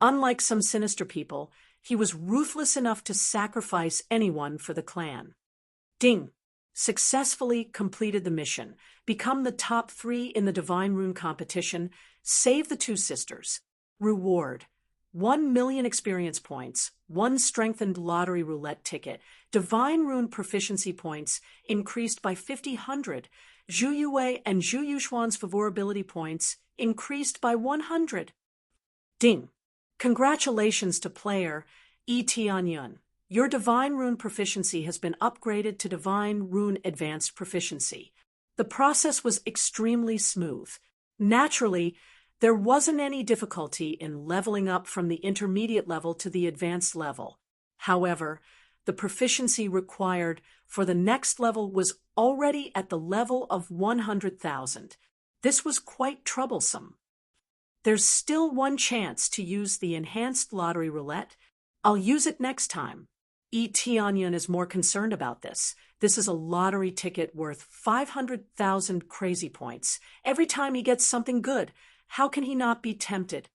Unlike some sinister people, he was ruthless enough to sacrifice anyone for the clan. Ding! Successfully completed the mission. Become the top 3 in the Divine Rune competition. Save the 2 sisters. Reward: 1 million experience points, 1 strengthened lottery roulette ticket. Divine Rune proficiency points increased by 5,000. Zhu Yue and Zhu Yushuan's favorability points increased by 100. Ding! Congratulations to player Tianyun. Your Divine Rune proficiency has been upgraded to Divine Rune Advanced Proficiency. The process was extremely smooth. Naturally, there wasn't any difficulty in leveling up from the intermediate level to the advanced level. However, the proficiency required for the next level was already at the level of 100,000. This was quite troublesome. There's still one chance to use the enhanced lottery roulette. I'll use it next time. Tianyun is more concerned about this. This is a lottery ticket worth 500,000 crazy points. Every time he gets something good, how can he not be tempted?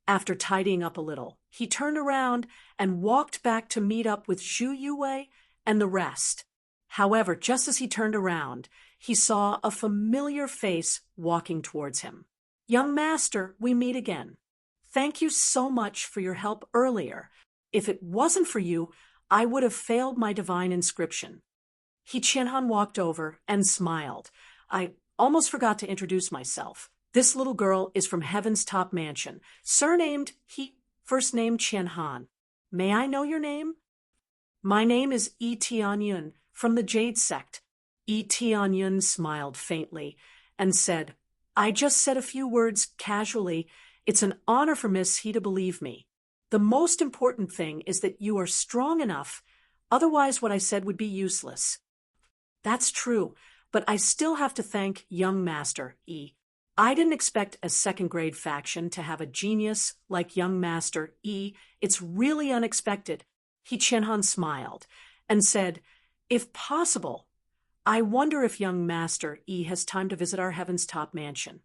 After tidying up a little, he turned around and walked back to meet up with Zhu Yue and the rest. However, just as he turned around, he saw a familiar face walking towards him. "Young master, we meet again. Thank you so much for your help earlier. If it wasn't for you, I would have failed my divine inscription." Qianhan walked over and smiled. "I almost forgot to introduce myself. This little girl is from Heaven's Top Mansion, surnamed first name Qianhan. May I know your name?" "My name is Tianyun, from the Jade Sect." Tianyun smiled faintly and said, "I just said a few words casually. It's an honor for Miss He to believe me. The most important thing is that you are strong enough, otherwise what I said would be useless." "That's true, but I still have to thank young Master E. I didn't expect a 2nd grade faction to have a genius like young Master E. It's really unexpected." Qianhan smiled and said, "If possible, I wonder if young Master E has time to visit our heaven's top mansion.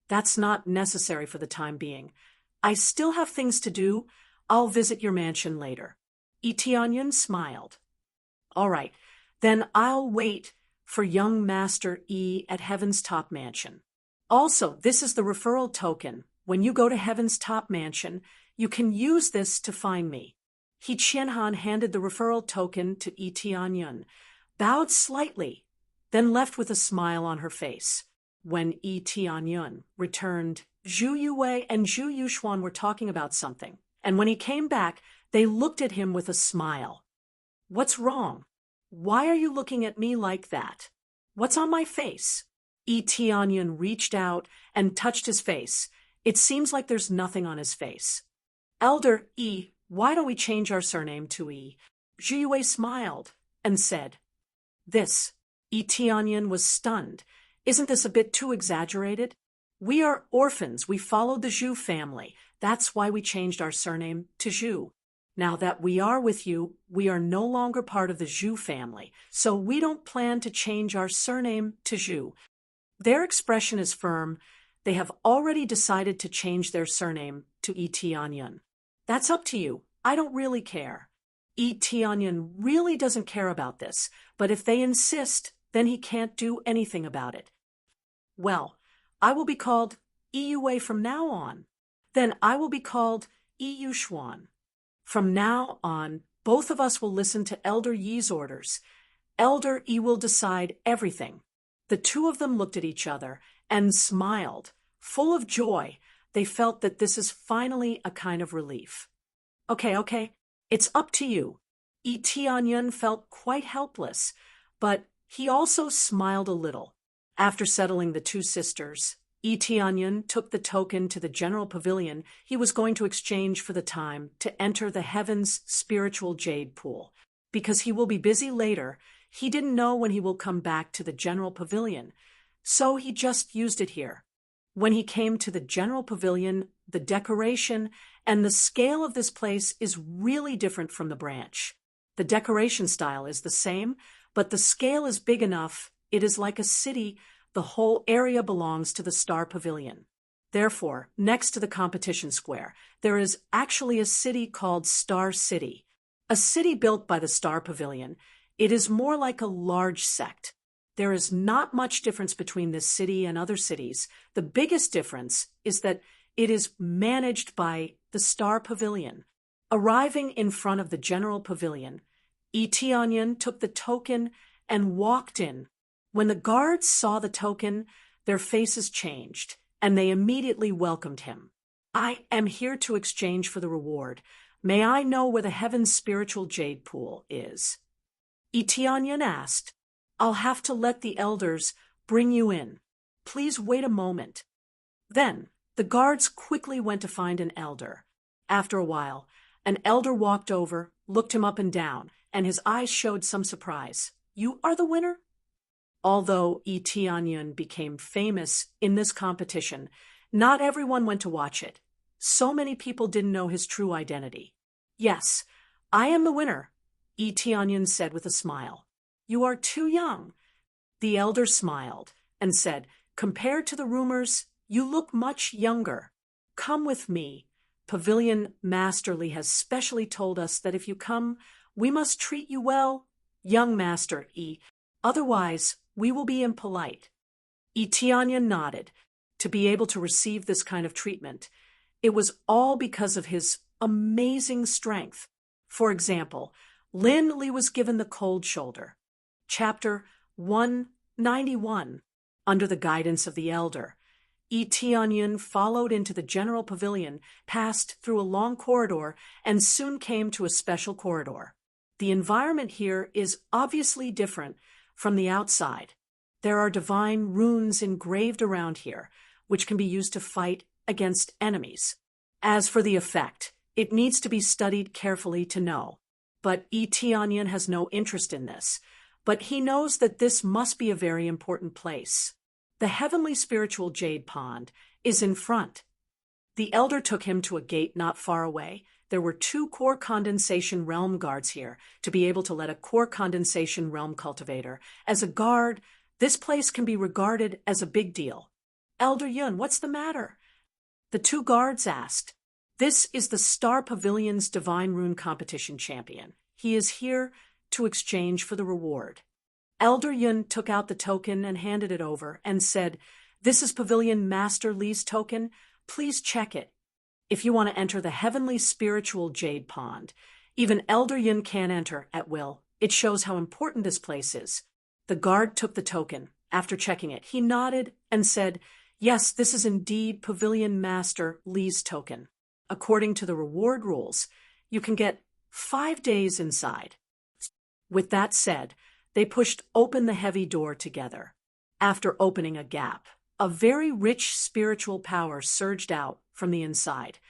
That's not necessary for the time being. I still have things to do. I'll visit your mansion later. Eteonion smiled. All right, then I'll wait for young Master E at Heaven's Top Mansion. Also, this is the referral token. When you go to Heaven's Top Mansion, you can use this to find me. He Qianhan handed the referral token to Eteonion, bowed slightly, then left with a smile on her face. When Eteonion returned, Zhu Yuwei and Zhu Yuxuan were talking about something, and when he came back, they looked at him with a smile. What's wrong? Why are you looking at me like that? What's on my face? Eteonion reached out and touched his face. It seems like there's nothing on his face. Elder E, why don't we change our surname to E? Zhu Yue smiled and said, This. Eteonion was stunned. Isn't this a bit too exaggerated? We are orphans. We followed the Zhu family. That's why we changed our surname to Zhu. Now that we are with you, we are no longer part of the Zhu family, so we don't plan to change our surname to Zhu. Their expression is firm. They have already decided to change their surname to Eteonion. That's up to you. I don't really care. Eteonion really doesn't care about this, but if they insist, then he can't do anything about it. Well, I will be called Yue from now on. Then I will be called Yuxuan. From now on, both of us will listen to Elder Yi's orders. Elder Yi will decide everything. The two of them looked at each other and smiled. Full of joy, they felt that this is finally a kind of relief. Okay, it's up to you. Eteonion felt quite helpless, but he also smiled a little. After settling the two sisters, Eteonion took the token to the general pavilion he was going to exchange for the time to enter the heavens' spiritual jade pool. Because he will be busy later, he didn't know when he will come back to the general pavilion, so he just used it here. When he came to the general pavilion, the decoration and the scale of this place is really different from the branch. The decoration style is the same, but the scale is big enough. It is like a city. The whole area belongs to the Star Pavilion. Therefore, next to the competition square, there is actually a city called Star City. A city built by the Star Pavilion. It is more like a large sect. There is not much difference between this city and other cities. The biggest difference is that it is managed by the Star Pavilion. Arriving in front of the general pavilion, Eteonion took the token and walked in. When the guards saw the token, their faces changed, and they immediately welcomed him. I am here to exchange for the reward. May I know where the Heaven's spiritual jade pool is? Eteonion asked. I'll have to let the elders bring you in. Please wait a moment. Then, the guards quickly went to find an elder. After a while, an elder walked over, looked him up and down, and his eyes showed some surprise. You are the winner? Although Eteonion became famous in this competition, not everyone went to watch it. So many people didn't know his true identity. Yes, I am the winner, Eteonion said with a smile. You are too young. The elder smiled and said, compared to the rumors, you look much younger. Come with me. Pavilion Masterly has specially told us that if you come, we must treat you well, young Master E. Otherwise, we will be impolite. Eteonion nodded. To be able to receive this kind of treatment, it was all because of his amazing strength. For example, Lin Li was given the cold shoulder. Chapter 191. Under the guidance of the elder, Eteonion followed into the general pavilion, passed through a long corridor, and soon came to a special corridor. The environment here is obviously different from the outside. There are divine runes engraved around here, which can be used to fight against enemies. As for the effect, it needs to be studied carefully to know. But Eteonion has no interest in this. But he knows that this must be a very important place. The heavenly spiritual jade pond is in front. The elder took him to a gate not far away. there were 2 core condensation realm guards here to be able to let a core condensation realm cultivator. As a guard, this place can be regarded as a big deal. Elder Yun, what's the matter? The 2 guards asked. This is the Star Pavilion's Divine Rune Competition champion. He is here to exchange for the reward. Elder Yun took out the token and handed it over and said, "This is Pavilion Master Lee's token. Please check it. If you want to enter the Heavenly Spiritual Jade Pond, even Elder Yun can't enter at will. It shows how important this place is." The guard took the token. After checking it, he nodded and said, "Yes, this is indeed Pavilion Master Lee's token. According to the reward rules, you can get 5 days inside." With that said, they pushed open the heavy door together. After opening a gap, a very rich spiritual power surged out from the inside,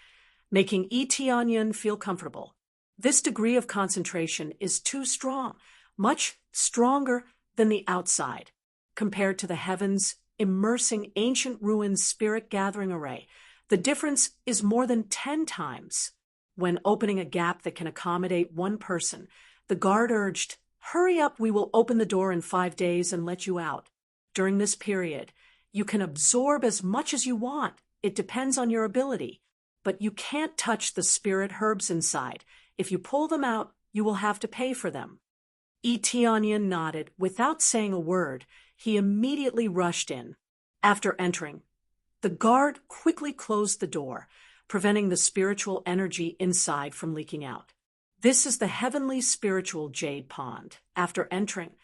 making Tianyun feel comfortable. This degree of concentration is too strong, much stronger than the outside, compared to the heavens immersing ancient ruins spirit gathering array. The difference is more than 10 times. When opening a gap that can accommodate 1 person, the guard urged, "Hurry up, we will open the door in 5 days and let you out. During this period, you can absorb as much as you want. It depends on your ability. But you can't touch the spirit herbs inside. If you pull them out, you will have to pay for them." Tianyun nodded. Without saying a word, he immediately rushed in. After entering, the guard quickly closed the door, preventing the spiritual energy inside from leaking out. This is the Heavenly Spiritual Jade Pond. After entering,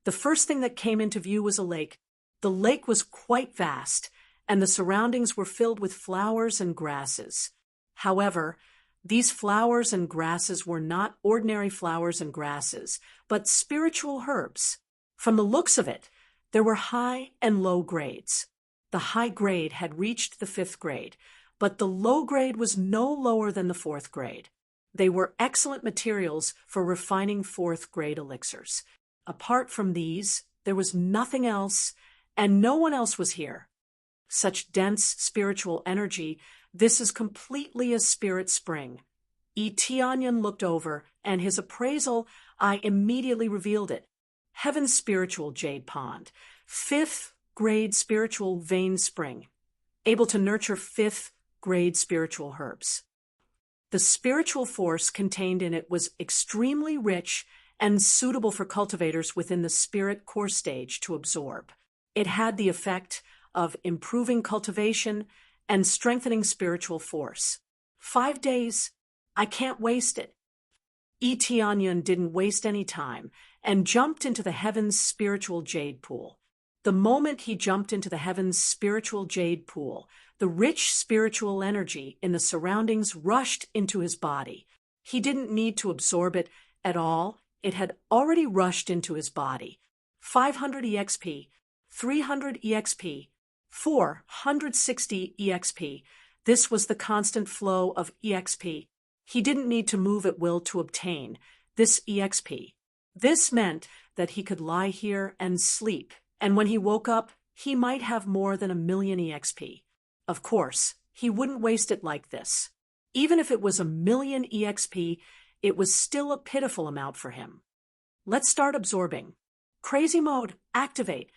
the first thing that came into view was a lake. The lake was quite vast, and the surroundings were filled with flowers and grasses. However, these flowers and grasses were not ordinary flowers and grasses, but spiritual herbs. From the looks of it, there were high and low grades. The high grade had reached the 5th grade, but the low grade was no lower than the 4th grade. They were excellent materials for refining 4th grade elixirs. Apart from these, there was nothing else, and no one else was here. Such dense spiritual energy, this is completely a spirit spring. Tianyun looked over, and his appraisal eye immediately revealed it. Heaven's Spiritual Jade Pond, 5th grade spiritual vein spring, able to nurture 5th grade spiritual herbs. The spiritual force contained in it was extremely rich and suitable for cultivators within the spirit core stage to absorb. It had the effect of improving cultivation and strengthening spiritual force. 5 days, I can't waste it. Tianyun didn't waste any time and jumped into the Heaven's Spiritual Jade Pool. The moment he jumped into the Heaven's Spiritual Jade Pool, the rich spiritual energy in the surroundings rushed into his body. He didn't need to absorb it at all. It had already rushed into his body. 500 EXP, 300 EXP, 460 EXP. This was the constant flow of EXP. He didn't need to move at will to obtain this EXP. This meant that he could lie here and sleep, and when he woke up, he might have more than 1,000,000 EXP. Of course, he wouldn't waste it like this. Even if it was 1,000,000 EXP, it was still a pitiful amount for him. Let's start absorbing. Crazy mode, activate.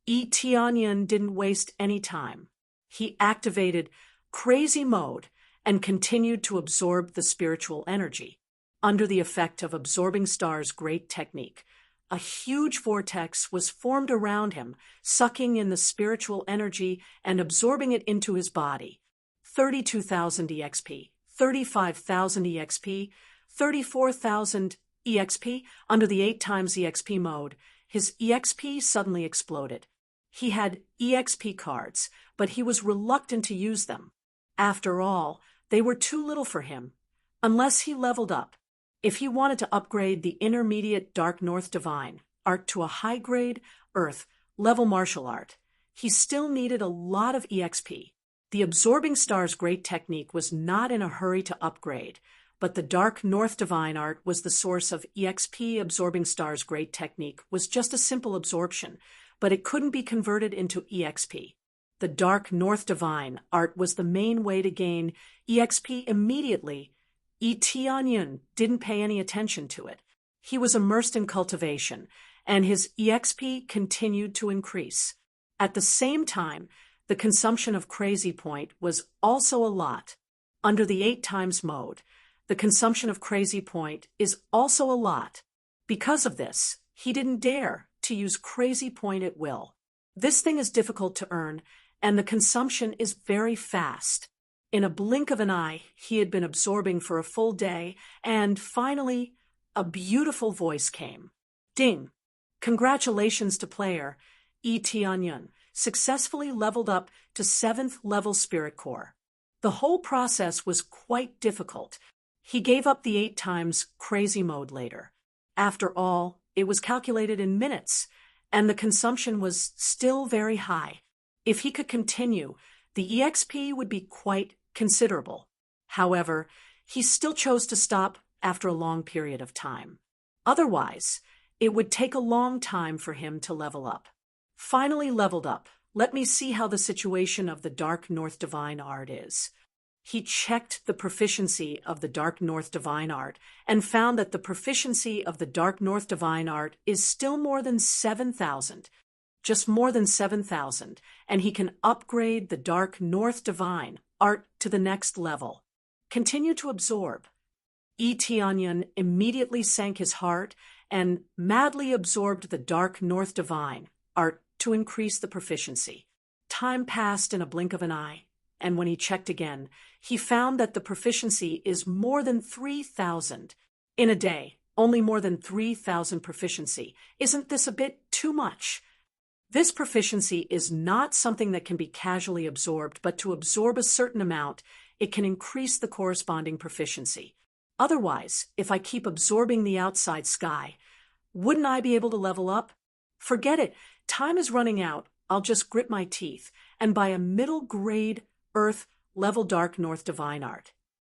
Tianyun didn't waste any time. He activated crazy mode and continued to absorb the spiritual energy. Under the effect of Absorbing Star's great technique, a huge vortex was formed around him, sucking in the spiritual energy and absorbing it into his body. 32,000 EXP, 35,000 EXP, 34,000 EXP. Under the 8 times EXP mode, his EXP suddenly exploded. He had EXP cards, but he was reluctant to use them. After all, they were too little for him. Unless he leveled up. If he wanted to upgrade the intermediate Dark North Divine art to a high-grade Earth level martial art, he still needed a lot of EXP. The Absorbing Star's great technique was not in a hurry to upgrade, but the Dark North Divine art was the source of EXP. Absorbing Star's great technique was just a simple absorption, but it couldn't be converted into EXP. The Dark North Divine art was the main way to gain EXP immediately. Tianyun didn't pay any attention to it. He was immersed in cultivation, and his EXP continued to increase. At the same time, the consumption of Crazy Point was also a lot. Under the 8 times mode, the consumption of Crazy Point is also a lot. Because of this, he didn't dare to use Crazy Point at will. This thing is difficult to earn, and the consumption is very fast. In a blink of an eye, he had been absorbing for a full day, and finally, a beautiful voice came. Ding! Congratulations to player Tianyun, successfully leveled up to 7th level Spirit Core. The whole process was quite difficult. He gave up the 8 times crazy mode later. After all, it was calculated in minutes, and the consumption was still very high. If he could continue, the EXP would be quite considerable. However, he still chose to stop after a long period of time. Otherwise, it would take a long time for him to level up. Finally leveled up, let me see how the situation of the Dark North Divine Art is. He checked the proficiency of the Dark North Divine Art and found that the proficiency of the Dark North Divine Art is still more than 7,000. Just more than 7,000, and he can upgrade the Dark North Divine Art to the next level. Continue to absorb. Tianyun immediately sank his heart and madly absorbed the Dark North Divine Art to increase the proficiency. Time passed in a blink of an eye, and when he checked again, he found that the proficiency is more than 3,000. In a day, only more than 3,000 proficiency. Isn't this a bit too much? This proficiency is not something that can be casually absorbed, but to absorb a certain amount, it can increase the corresponding proficiency. Otherwise, if I keep absorbing the outside sky, wouldn't I be able to level up? Forget it. Time is running out. I'll just grit my teeth and buy a middle grade Earth level Dark North Divine Art.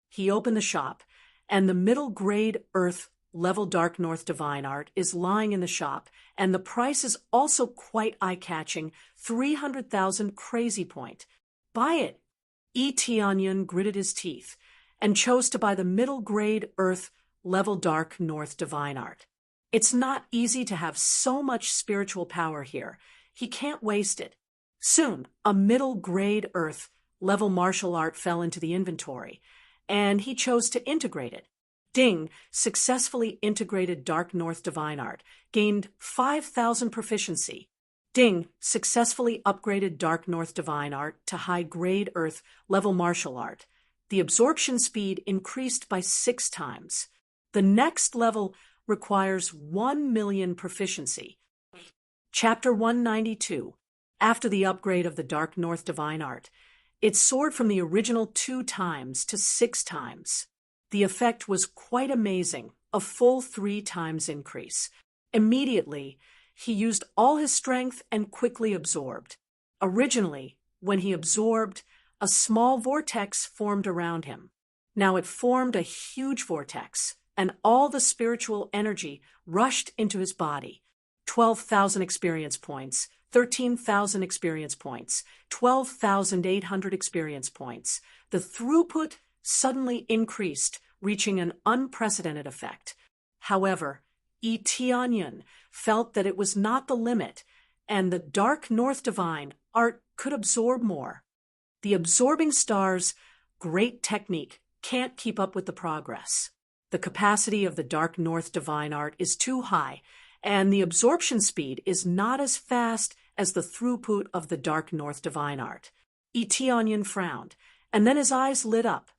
He opened the shop, and the middle grade Earth level Dark North Divine Art is lying in the shop, and the price is also quite eye-catching, 300,000 Crazy Point. Buy it. Tianyun gritted his teeth and chose to buy the middle grade Earth level Dark North Divine Art. It's not easy to have so much spiritual power here. He can't waste it. Soon, a middle grade Earth level martial art fell into the inventory, and he chose to integrate it. Ding! Successfully integrated Dark North Divine Art, gained 5,000 proficiency. Ding! Successfully upgraded Dark North Divine Art to high grade Earth level martial art. The absorption speed increased by 6 times. The next level requires 1 million proficiency. Chapter 192. After the upgrade of the Dark North Divine Art, it soared from the original 2 times to 6 times. The effect was quite amazing, a full 3 times increase. Immediately, he used all his strength and quickly absorbed. Originally, when he absorbed, a small vortex formed around him. Now it formed a huge vortex, and all the spiritual energy rushed into his body. 12,000 experience points, 13,000 experience points, 12,800 experience points. The throughput suddenly increased, reaching an unprecedented effect. However, Tianyun felt that it was not the limit, and the Dark North Divine Art could absorb more. The absorbing star's great technique can't keep up with the progress. The capacity of the Dark North Divine Art is too high, and the absorption speed is not as fast as the throughput of the Dark North Divine Art. Tianyun frowned, and then his eyes lit up.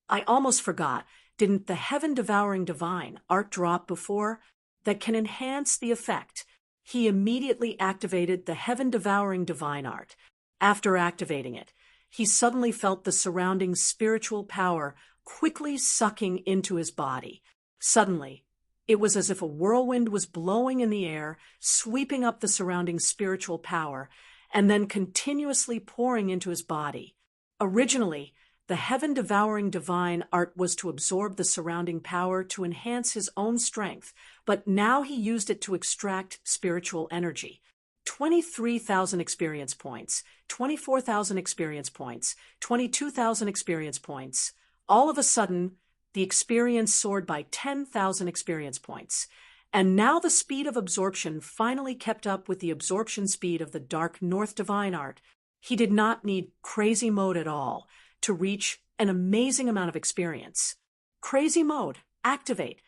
I almost forgot, didn't the Heaven-Devouring Divine Art drop before? That can enhance the effect. He immediately activated the Heaven-Devouring Divine Art. After activating it, he suddenly felt the surrounding spiritual power quickly sucking into his body. Suddenly, it was as if a whirlwind was blowing in the air, sweeping up the surrounding spiritual power, and then continuously pouring into his body. Originally, the Heaven-Devouring Divine Art was to absorb the surrounding power to enhance his own strength, but now he used it to extract spiritual energy. 23,000 experience points, 24,000 experience points, 22,000 experience points. All of a sudden, the experience soared by 10,000 experience points. And now the speed of absorption finally kept up with the absorption speed of the Dark North Divine Art. He did not need crazy mode at all to reach an amazing amount of experience. Crazy mode, activate.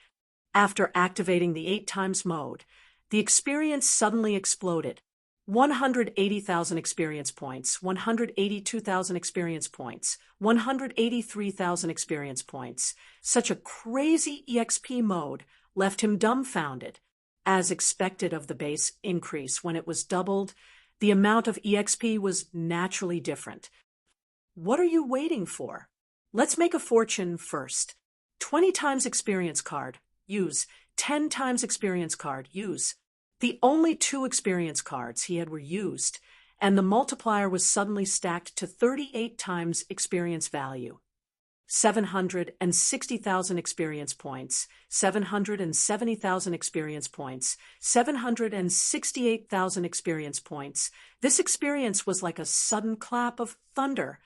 After activating the 8 times mode, the experience suddenly exploded. 180,000 experience points, 182,000 experience points, 183,000 experience points. Such a crazy EXP mode left him dumbfounded. As expected of the base increase when it was doubled, the amount of EXP was naturally different. What are you waiting for? Let's make a fortune first. 20 times experience card, use. 10 times experience card, use. The only 2 experience cards he had were used, and the multiplier was suddenly stacked to 38 times experience value. 760,000 experience points, 770,000 experience points, 768,000 experience points. This experience was like a sudden clap of thunder,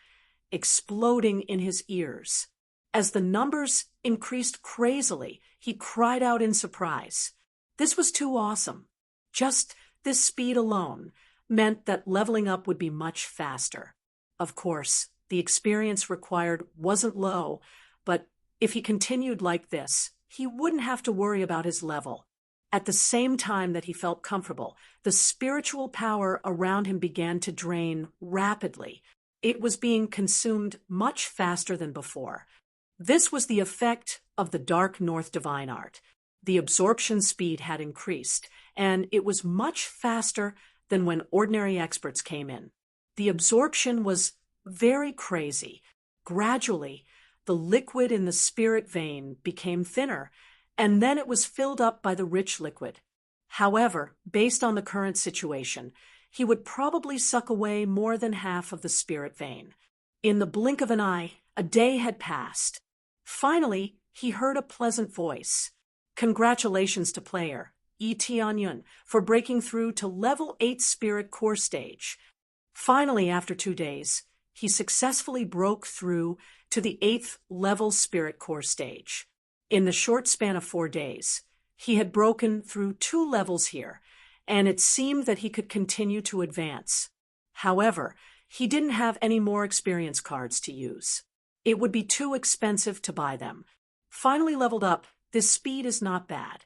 exploding in his ears. As the numbers increased crazily, he cried out in surprise. This was too awesome. Just this speed alone meant that leveling up would be much faster. Of course, the experience required wasn't low, but if he continued like this, he wouldn't have to worry about his level. At the same time that he felt comfortable, the spiritual power around him began to drain rapidly. It was being consumed much faster than before. This was the effect of the Dark North Divine Art. The absorption speed had increased, and it was much faster than when ordinary experts came in. The absorption was very crazy. Gradually, the liquid in the spirit vein became thinner, and then it was filled up by the rich liquid. However, based on the current situation, he would probably suck away more than half of the spirit vein. In the blink of an eye, a day had passed. Finally, he heard a pleasant voice. Congratulations to player Tianyun for breaking through to level 8 spirit core stage. Finally, after 2 days, he successfully broke through to the 8th level spirit core stage. In the short span of 4 days, he had broken through 2 levels here, and it seemed that he could continue to advance. However, he didn't have any more experience cards to use. It would be too expensive to buy them. Finally leveled up, this speed is not bad.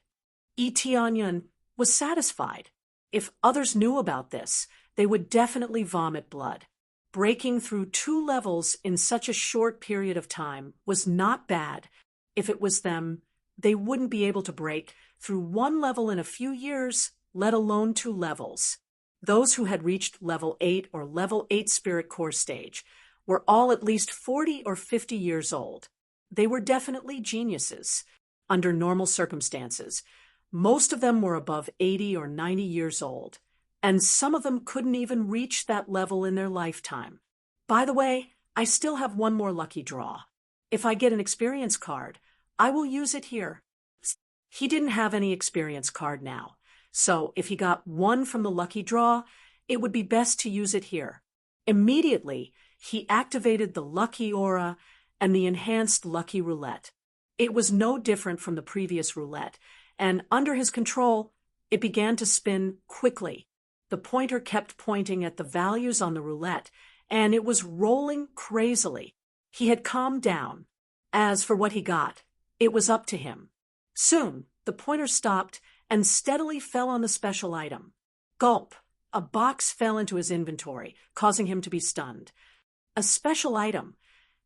Tianyun was satisfied. If others knew about this, they would definitely vomit blood. Breaking through 2 levels in such a short period of time was not bad. If it was them, they wouldn't be able to break through 1 level in a few years, let alone 2 levels. Those who had reached level 8 or level 8 spirit core stage were all at least 40 or 50 years old. They were definitely geniuses. Under normal circumstances, most of them were above 80 or 90 years old, and some of them couldn't even reach that level in their lifetime. By the way, I still have one more lucky draw. If I get an experience card, I will use it here. He didn't have any experience card now, so if he got one from the lucky draw, it would be best to use it here. Immediately, he activated the lucky aura and the enhanced lucky roulette. It was no different from the previous roulette, and under his control, it began to spin quickly. The pointer kept pointing at the values on the roulette, and it was rolling crazily. He had calmed down. As for what he got, it was up to him. Soon, the pointer stopped and steadily fell on the special item. Gulp! A box fell into his inventory, causing him to be stunned. A special item,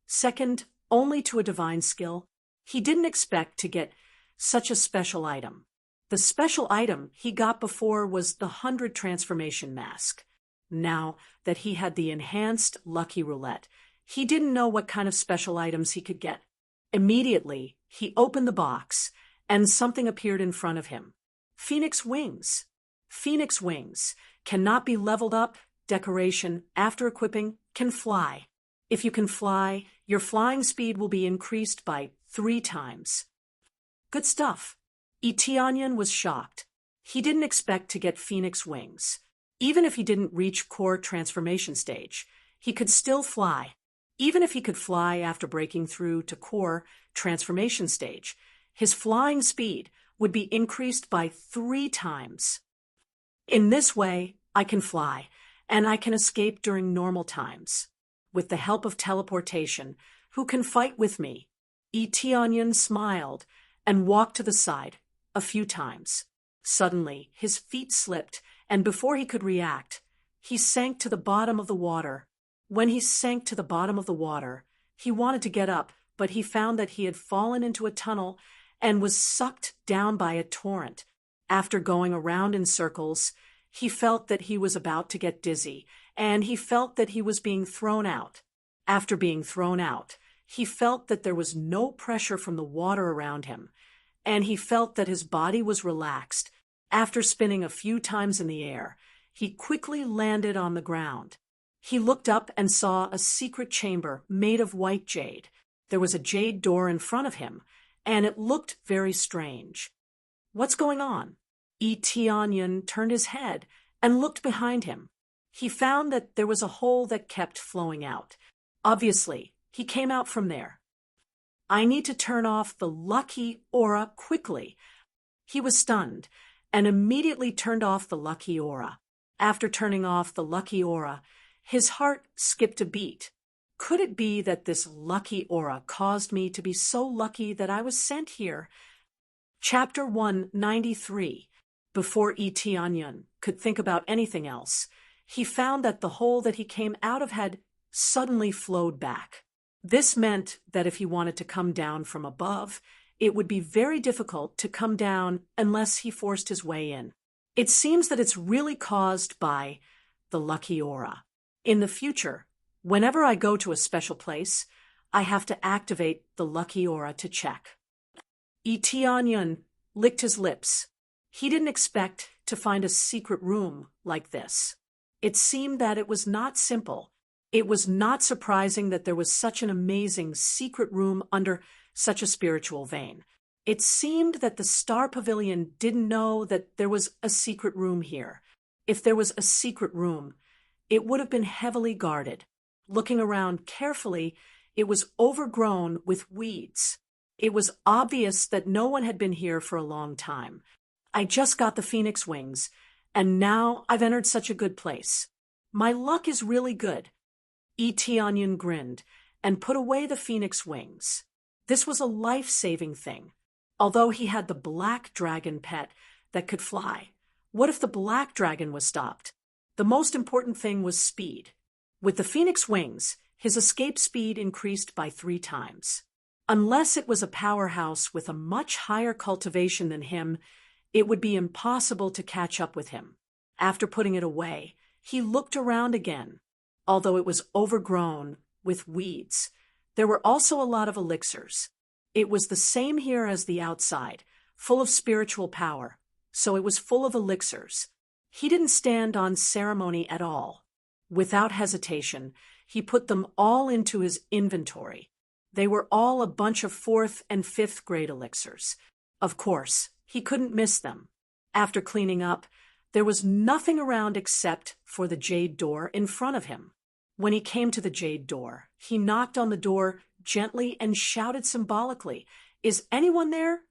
second only to a divine skill. He didn't expect to get such a special item. The special item he got before was the 100 transformation mask. Now that he had the enhanced lucky roulette, he didn't know what kind of special items he could get. Immediately, he opened the box, and something appeared in front of him. Phoenix wings. Phoenix wings cannot be leveled up. Decoration, after equipping, can fly. If you can fly, your flying speed will be increased by 3 times. Good stuff. Tianyun was shocked. He didn't expect to get Phoenix wings. Even if he didn't reach core transformation stage, he could still fly. Even if he could fly after breaking through to core transformation stage, his flying speed would be increased by 3 times. In this way, I can fly, and I can escape during normal times. With the help of teleportation, who can fight with me? Eteonion smiled and walked to the side a few times. Suddenly, his feet slipped, and before he could react, he sank to the bottom of the water. When he sank to the bottom of the water, he wanted to get up, but he found that he had fallen into a tunnel and was sucked down by a torrent. After going around in circles, he felt that he was about to get dizzy, and he felt that he was being thrown out. After being thrown out, he felt that there was no pressure from the water around him, and he felt that his body was relaxed. After spinning a few times in the air, he quickly landed on the ground. He looked up and saw a secret chamber made of white jade. There was a jade door in front of him, and it looked very strange. What's going on? Eteonion turned his head and looked behind him. He found that there was a hole that kept flowing out. Obviously, he came out from there. I need to turn off the lucky aura quickly. He was stunned and immediately turned off the lucky aura. After turning off the lucky aura, his heart skipped a beat. Could it be that this lucky aura caused me to be so lucky that I was sent here? Chapter 193. Before Eteonion could think about anything else, he found that the hole that he came out of had suddenly flowed back. This meant that if he wanted to come down from above, it would be very difficult to come down unless he forced his way in. It seems that it's really caused by the lucky aura. In the future, whenever I go to a special place, I have to activate the lucky aura to check. Eteonion licked his lips. He didn't expect to find a secret room like this. It seemed that it was not simple. It was not surprising that there was such an amazing secret room under such a spiritual vein. It seemed that the Star Pavilion didn't know that there was a secret room here. If there was a secret room, it would have been heavily guarded. Looking around carefully, it was overgrown with weeds. It was obvious that no one had been here for a long time. I just got the phoenix wings, and now I've entered such a good place. My luck is really good. Eteonion grinned and put away the phoenix wings. This was a life-saving thing. Although he had the black dragon pet that could fly, what if the black dragon was stopped? The most important thing was speed. With the phoenix wings, his escape speed increased by 3 times. Unless it was a powerhouse with a much higher cultivation than him, it would be impossible to catch up with him. After putting it away, he looked around again. Although it was overgrown with weeds, there were also a lot of elixirs. It was the same here as the outside, full of spiritual power, so it was full of elixirs. He didn't stand on ceremony at all. Without hesitation, he put them all into his inventory. They were all a bunch of 4th and 5th grade elixirs. Of course, he couldn't miss them. After cleaning up, there was nothing around except for the jade door in front of him. When he came to the jade door, he knocked on the door gently and shouted symbolically, "Is anyone there?"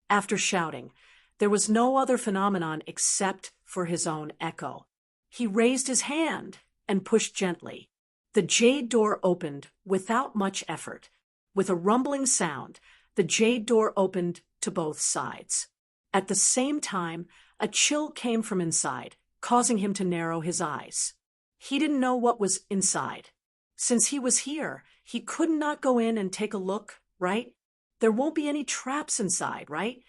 After shouting, there was no other phenomenon except for his own echo. He raised his hand and pushed gently. The jade door opened without much effort. With a rumbling sound, the jade door opened to both sides. At the same time, a chill came from inside, causing him to narrow his eyes. He didn't know what was inside. Since he was here, he could not go in and take a look, right? There won't be any traps inside, right?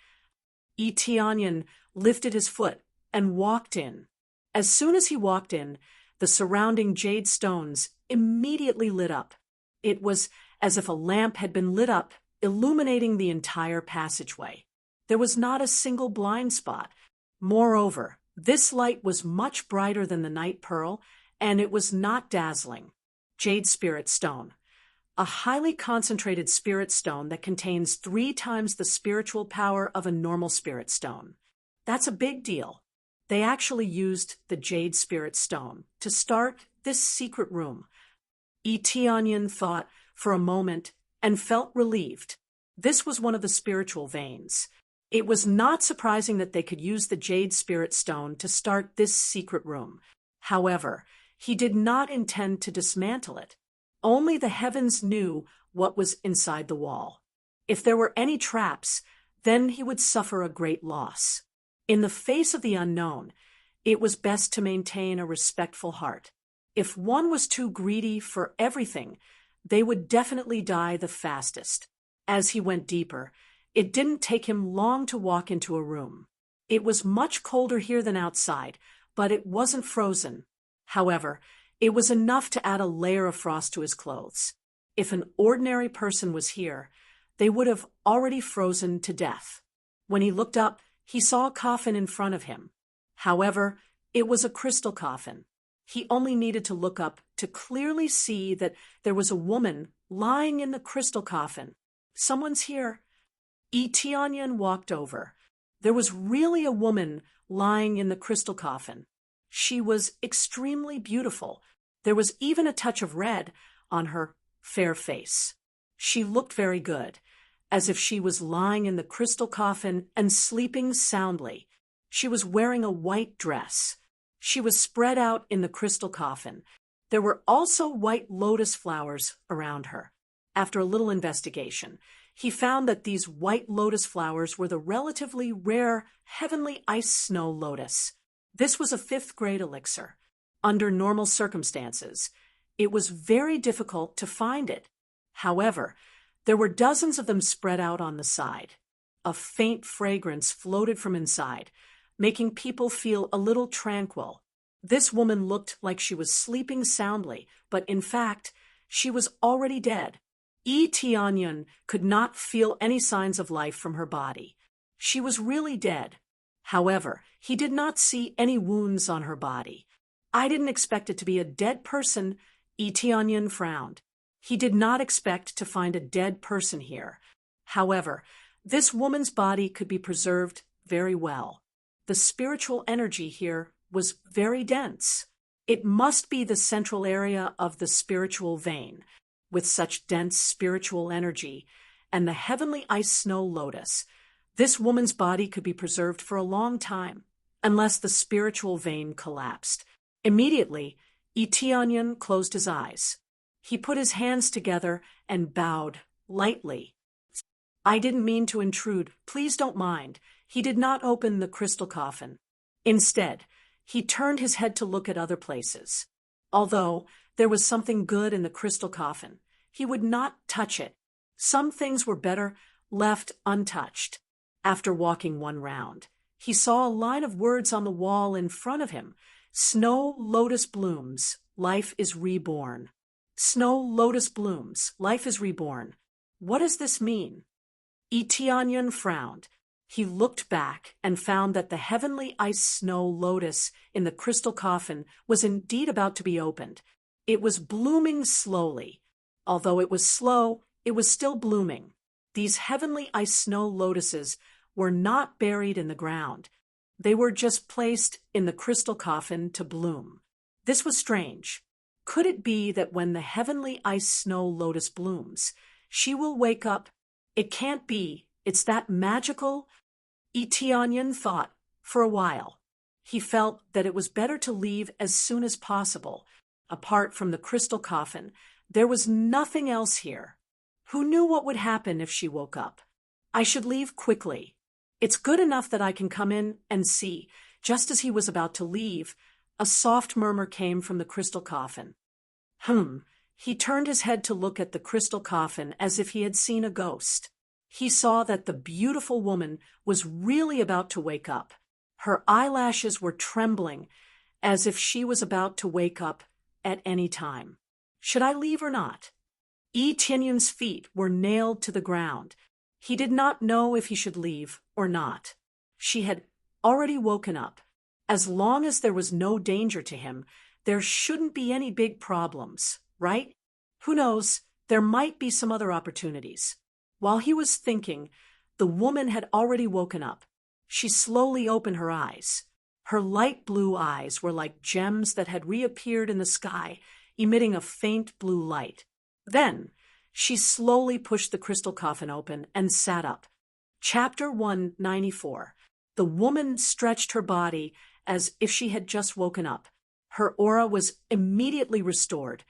Eteonion lifted his foot and walked in. As soon as he walked in, the surrounding jade stones immediately lit up. It was as if a lamp had been lit up, illuminating the entire passageway. There was not a single blind spot. Moreover, this light was much brighter than the night pearl, and it was not dazzling. Jade Spirit Stone. A highly concentrated spirit stone that contains 3 times the spiritual power of a normal spirit stone. That's a big deal. They actually used the Jade Spirit Stone to start this secret room. Etienne thought for a moment and felt relieved. This was one of the spiritual veins. It was not surprising that they could use the jade spirit stone to start this secret room. However, he did not intend to dismantle it. Only the heavens knew what was inside the wall. If there were any traps, then he would suffer a great loss. In the face of the unknown, it was best to maintain a respectful heart. If one was too greedy for everything, they would definitely die the fastest. As he went deeper, it didn't take him long to walk into a room. It was much colder here than outside, but it wasn't frozen. However, it was enough to add a layer of frost to his clothes. If an ordinary person was here, they would have already frozen to death. When he looked up, he saw a coffin in front of him. However, it was a crystal coffin. He only needed to look up to clearly see that there was a woman lying in the crystal coffin. Someone's here. Etienne walked over. There was really a woman lying in the crystal coffin. She was extremely beautiful. There was even a touch of red on her fair face. She looked very good, as if she was lying in the crystal coffin and sleeping soundly. She was wearing a white dress. She was spread out in the crystal coffin. There were also white lotus flowers around her. After a little investigation, he found that these white lotus flowers were the relatively rare heavenly ice snow lotus. This was a 5th grade elixir. Under normal circumstances, it was very difficult to find it. However, there were dozens of them spread out on the side. A faint fragrance floated from inside, making people feel a little tranquil. This woman looked like she was sleeping soundly, but in fact, she was already dead. Etienne could not feel any signs of life from her body. She was really dead. However, he did not see any wounds on her body. I didn't expect it to be a dead person, Etienne frowned. He did not expect to find a dead person here. However, this woman's body could be preserved very well. The spiritual energy here was very dense. It must be the central area of the spiritual vein. With such dense spiritual energy and the heavenly ice snow lotus, this woman's body could be preserved for a long time, unless the spiritual vein collapsed. Immediately, Etienne closed his eyes. He put his hands together and bowed lightly. I didn't mean to intrude. Please don't mind. He did not open the crystal coffin. Instead, he turned his head to look at other places. Although there was something good in the crystal coffin, he would not touch it. Some things were better left untouched. After walking one round, he saw a line of words on the wall in front of him. Snow lotus blooms, life is reborn. Snow lotus blooms, life is reborn. What does this mean? Etienne frowned. He looked back and found that the heavenly ice snow lotus in the crystal coffin was indeed about to be opened. It was blooming slowly. Although it was slow, it was still blooming. These heavenly ice snow lotuses were not buried in the ground. They were just placed in the crystal coffin to bloom. This was strange. Could it be that when the heavenly ice snow lotus blooms, she will wake up? It can't be. It's that magical. Etienne thought for a while. He felt that it was better to leave as soon as possible. Apart from the crystal coffin, there was nothing else here. Who knew what would happen if she woke up? I should leave quickly. It's good enough that I can come in and see. Just as he was about to leave, a soft murmur came from the crystal coffin. He turned his head to look at the crystal coffin as if he had seen a ghost. He saw that the beautiful woman was really about to wake up. Her eyelashes were trembling, as if she was about to wake up at any time. Should I leave or not? Etienne's feet were nailed to the ground. He did not know if he should leave or not. She had already woken up. As long as there was no danger to him, there shouldn't be any big problems, right? Who knows, there might be some other opportunities. While he was thinking, the woman had already woken up. She slowly opened her eyes. Her light blue eyes were like gems that had reappeared in the sky, emitting a faint blue light. Then, she slowly pushed the crystal coffin open and sat up. Chapter 194. The woman stretched her body as if she had just woken up. Her aura was immediately restored,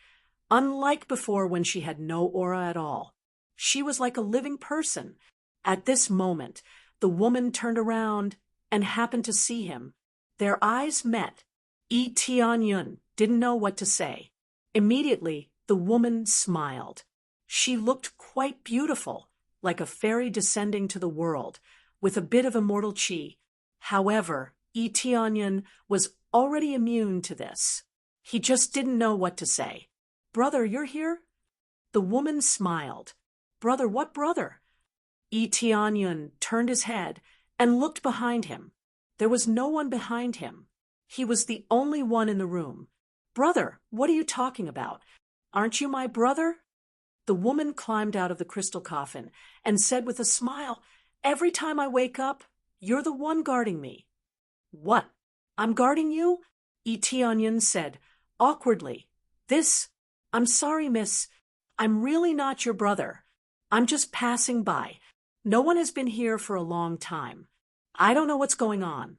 unlike before when she had no aura at all. She was like a living person. At this moment, the woman turned around and happened to see him. Their eyes met. Tianyun didn't know what to say. Immediately, the woman smiled. She looked quite beautiful, like a fairy descending to the world, with a bit of immortal chi. However, Tianyun was already immune to this. He just didn't know what to say. "Brother, you're here?" The woman smiled. "Brother, what brother?" Tianyun turned his head and looked behind him. There was no one behind him. He was the only one in the room. "Brother, what are you talking about? Aren't you my brother?" The woman climbed out of the crystal coffin and said with a smile, "Every time I wake up, you're the one guarding me." "What? I'm guarding you?" Tianyun said, awkwardly. I'm sorry, miss. I'm really not your brother. I'm just passing by. No one has been here for a long time. I don't know what's going on."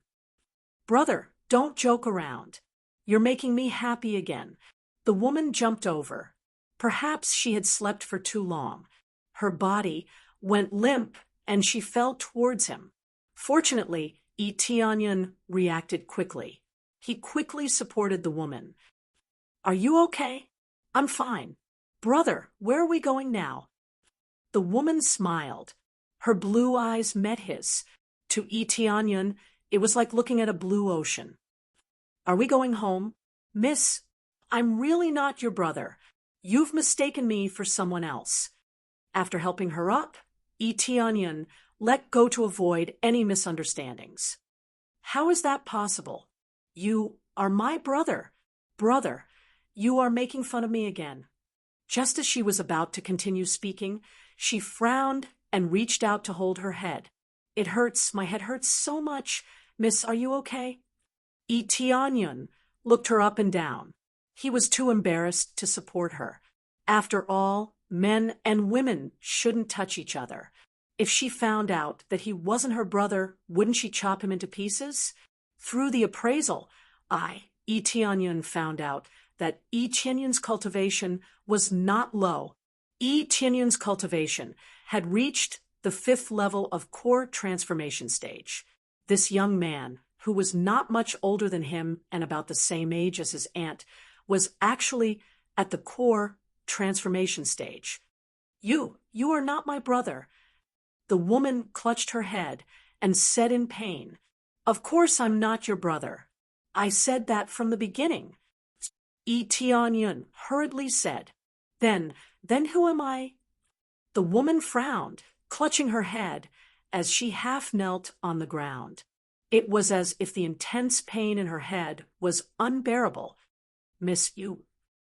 "Brother, don't joke around. You're making me happy again." The woman jumped over. Perhaps she had slept for too long. Her body went limp and she fell towards him. Fortunately, Tianyun reacted quickly. He quickly supported the woman. "Are you okay?" "I'm fine." "Brother, where are we going now?" The woman smiled. Her blue eyes met his. To Tianyun, it was like looking at a blue ocean. "Are we going home?" "Miss, I'm really not your brother. You've mistaken me for someone else." After helping her up, Tianyun let go to avoid any misunderstandings. "How is that possible? You are my brother. Brother, you are making fun of me again." Just as she was about to continue speaking, she frowned and reached out to hold her head. "It hurts. My head hurts so much. Miss, are you okay?" Tianyun looked her up and down. He was too embarrassed to support her. After all, men and women shouldn't touch each other. If she found out that he wasn't her brother, wouldn't she chop him into pieces? Through the appraisal, Tianyun found out that Tianyun's cultivation was not low. Tianyun's cultivation had reached the 5th level of core transformation stage. This young man, who was not much older than him and about the same age as his aunt, was actually at the core transformation stage. You are not my brother." The woman clutched her head and said in pain, "Of course I'm not your brother. I said that from the beginning." Tianyun hurriedly said, Then who am I?" The woman frowned, clutching her head as she half knelt on the ground. It was as if the intense pain in her head was unbearable. "Miss, you..."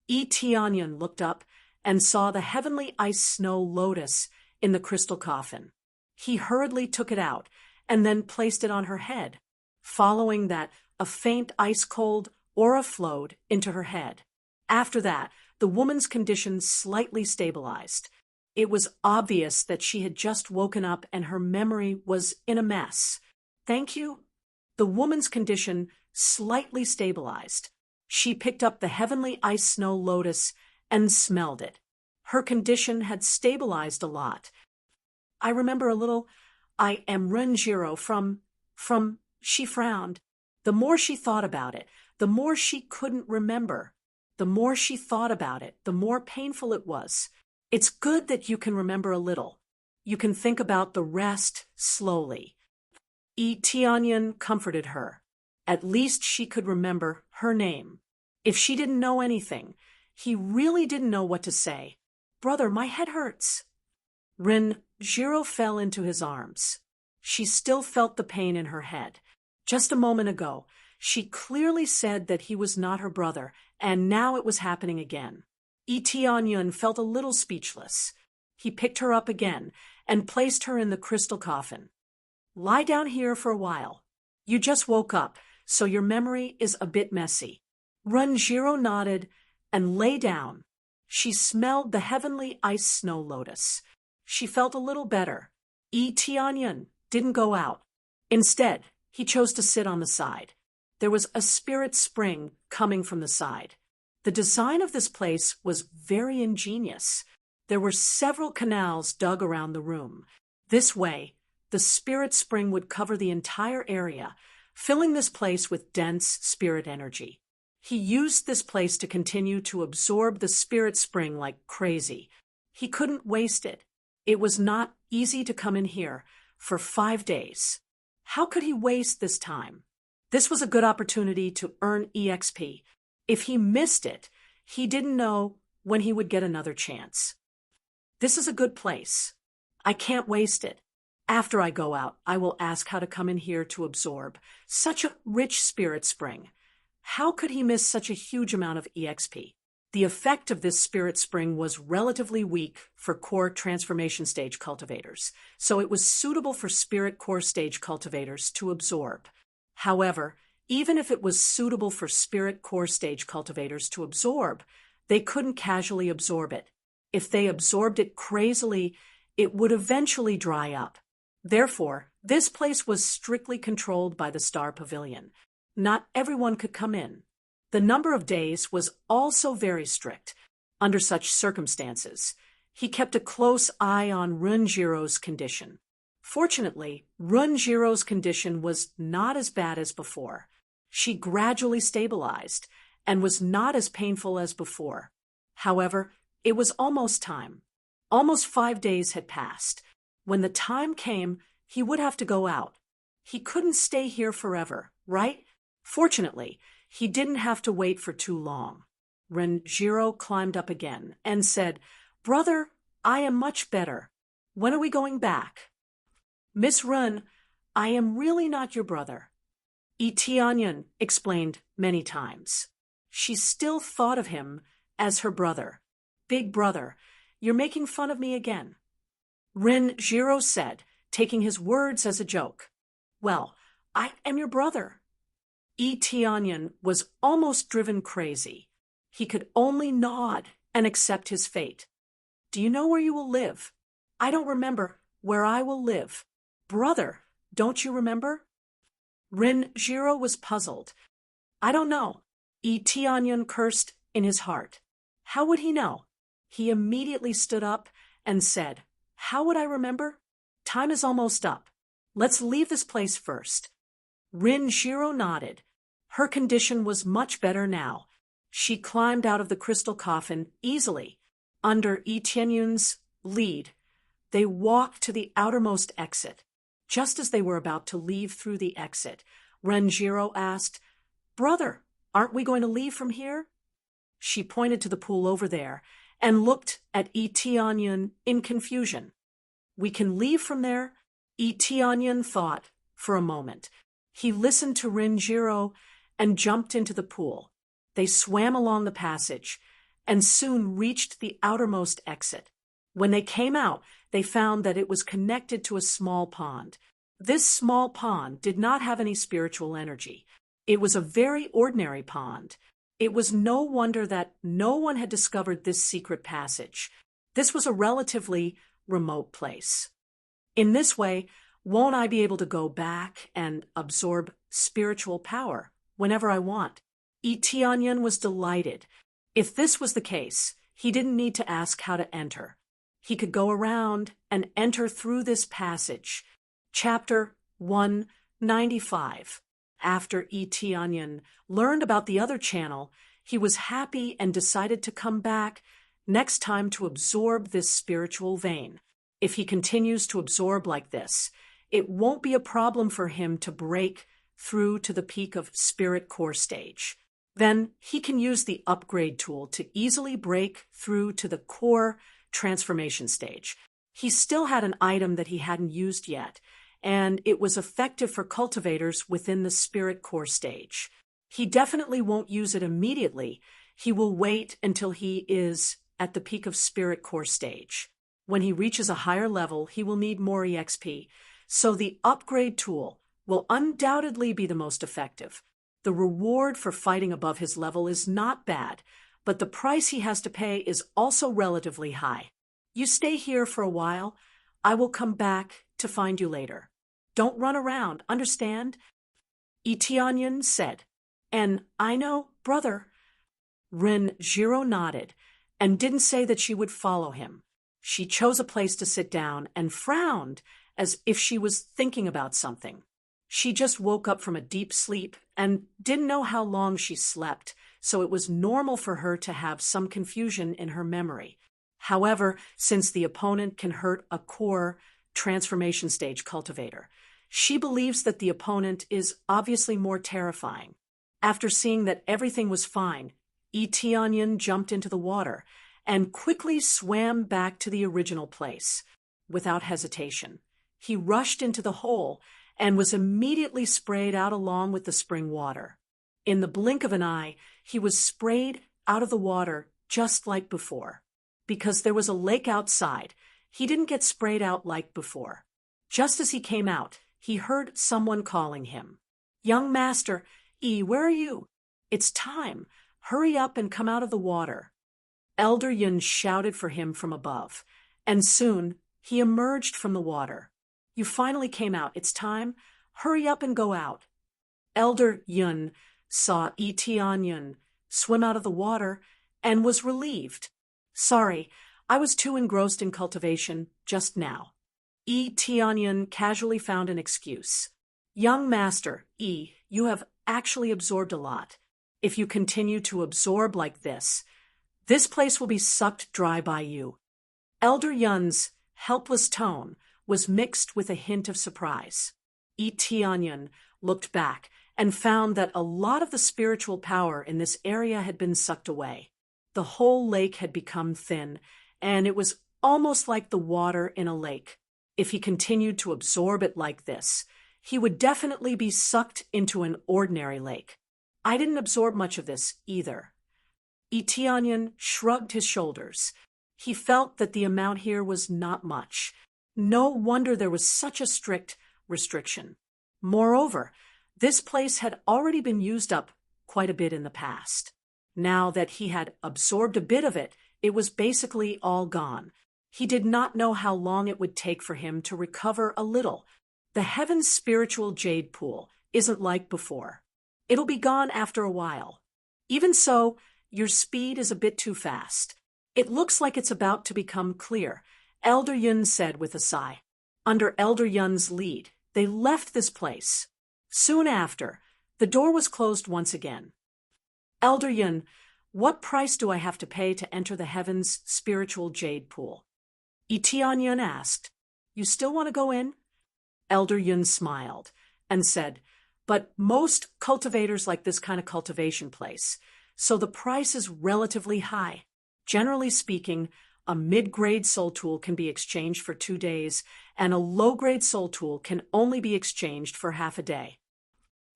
Tianyun looked up and saw the heavenly ice snow lotus in the crystal coffin. He hurriedly took it out and then placed it on her head. Following that, a faint ice-cold aura flowed into her head. After that, the woman's condition slightly stabilized. It was obvious that she had just woken up and her memory was in a mess. "Thank you." The woman's condition slightly stabilized. She picked up the heavenly ice snow lotus and smelled it. Her condition had stabilized a lot. "I remember a little. I am Renjiro from... She frowned. The more she thought about it, the more she couldn't remember. The more she thought about it, the more painful it was. It's good that you can remember a little. You can think about the rest slowly." Tianyun comforted her. At least she could remember her name. If she didn't know anything, he really didn't know what to say. "Brother, my head hurts." Renjiro fell into his arms. She still felt the pain in her head. Just a moment ago, she clearly said that he was not her brother, and now it was happening again. Tianyun felt a little speechless. He picked her up again and placed her in the crystal coffin. "Lie down here for a while. You just woke up, so your memory is a bit messy." Renjiro nodded and lay down. She smelled the heavenly ice snow lotus. She felt a little better. Tianyan didn't go out. Instead, he chose to sit on the side. There was a spirit spring coming from the side. The design of this place was very ingenious. There were several canals dug around the room. This way, the spirit spring would cover the entire area, filling this place with dense spirit energy. He used this place to continue to absorb the spirit spring like crazy. He couldn't waste it. It was not easy to come in here for 5 days. How could he waste this time? This was a good opportunity to earn EXP. If he missed it, he didn't know when he would get another chance. This is a good place. I can't waste it. After I go out, I will ask how to come in here to absorb such a rich spirit spring. How could he miss such a huge amount of EXP? The effect of this spirit spring was relatively weak for core transformation stage cultivators, so it was suitable for spirit core stage cultivators to absorb. However, even if it was suitable for spirit core stage cultivators to absorb, they couldn't casually absorb it. If they absorbed it crazily, it would eventually dry up. Therefore, this place was strictly controlled by the Star Pavilion. Not everyone could come in. The number of days was also very strict. Under such circumstances, he kept a close eye on Runjiro's condition. Fortunately, Runjiro's condition was not as bad as before. She gradually stabilized and was not as painful as before. However, it was almost time. Almost 5 days had passed. When the time came, he would have to go out. He couldn't stay here forever, right? Fortunately, he didn't have to wait for too long. Renjiro climbed up again and said, "Brother, I am much better. When are we going back?" "Miss Run, I am really not your brother." Tianyan explained many times. She still thought of him as her brother. "Big brother, you're making fun of me again." Renjiro said, taking his words as a joke. "Well, I am your brother." Tianyan was almost driven crazy. He could only nod and accept his fate. "Do you know where you will live?" "I don't remember where I will live." "Brother, don't you remember?" Renjiro was puzzled. "I don't know." Tianyan cursed in his heart. How would he know? He immediately stood up and said, "How would I remember? Time is almost up. Let's leave this place first." Renjiro nodded. Her condition was much better now. She climbed out of the crystal coffin easily. Under Tianyun's lead, they walked to the outermost exit. Just as they were about to leave through the exit, Renjiro asked, "Brother, aren't we going to leave from here?" She pointed to the pool over there and looked at Tianyun in confusion. "We can leave from there?" Tianyun thought for a moment. He listened to Renjiro and jumped into the pool. They swam along the passage and soon reached the outermost exit. When they came out, they found that it was connected to a small pond. This small pond did not have any spiritual energy. It was a very ordinary pond. It was no wonder that no one had discovered this secret passage. This was a relatively remote place. In this way, won't I be able to go back and absorb spiritual power whenever I want? Tianyan was delighted. If this was the case, he didn't need to ask how to enter. He could go around and enter through this passage. Chapter 195. After Tianyan learned about the other channel, he was happy and decided to come back next time to absorb this spiritual vein. If he continues to absorb like this, it won't be a problem for him to break through to the peak of Spirit Core stage. Then he can use the upgrade tool to easily break through to the Core transformation stage. He still had an item that he hadn't used yet, and it was effective for cultivators within the Spirit Core stage. He definitely won't use it immediately. He will wait until he is at the peak of Spirit Core stage. When he reaches a higher level, he will need more EXP, so the upgrade tool will undoubtedly be the most effective. The reward for fighting above his level is not bad, but the price he has to pay is also relatively high. You stay here for a while. I will come back to find you later. Don't run around, understand? Itianyan said. And I know, brother. Rin Jiro nodded and didn't say that she would follow him. She chose a place to sit down and frowned as if she was thinking about something. She just woke up from a deep sleep and didn't know how long she slept, so it was normal for her to have some confusion in her memory. However, since the opponent can hurt a core transformation stage cultivator, she believes that the opponent is obviously more terrifying. After seeing that everything was fine, Itianyan jumped into the water and quickly swam back to the original place. Without hesitation, he rushed into the hole and was immediately sprayed out along with the spring water. In the blink of an eye, he was sprayed out of the water just like before. Because there was a lake outside, he didn't get sprayed out like before. Just as he came out, he heard someone calling him. "Young master, where are you? It's time. Hurry up and come out of the water." Elder Yun shouted for him from above, and soon he emerged from the water. "You finally came out. It's time. Hurry up and go out." Elder Yun saw Itianyan swim out of the water and was relieved. "Sorry, I was too engrossed in cultivation just now." Itianyan casually found an excuse. "Young master, you have actually absorbed a lot. If you continue to absorb like this place will be sucked dry by you." Elder Yun's helpless tone was mixed with a hint of surprise. Itianyan looked back and found that a lot of the spiritual power in this area had been sucked away. The whole lake had become thin, and it was almost like the water in a lake. If he continued to absorb it like this, he would definitely be sucked into an ordinary lake. I didn't absorb much of this either. Itianyan shrugged his shoulders. He felt that the amount here was not much. No wonder there was such a strict restriction. Moreover, this place had already been used up quite a bit in the past. Now that he had absorbed a bit of it, it was basically all gone. He did not know how long it would take for him to recover a little. The Heaven's spiritual jade pool isn't like before. It'll be gone after a while. Even so, your speed is a bit too fast. It looks like it's about to become clear, Elder Yun said with a sigh. Under Elder Yun's lead, they left this place. Soon after, the door was closed once again. "Elder Yun, what price do I have to pay to enter the Heaven's spiritual jade pool?" Itianyan asked. "You still want to go in?" Elder Yun smiled and said, "But most cultivators like this kind of cultivation place, so the price is relatively high. Generally speaking, a mid-grade soul tool can be exchanged for 2 days, and a low-grade soul tool can only be exchanged for half a day."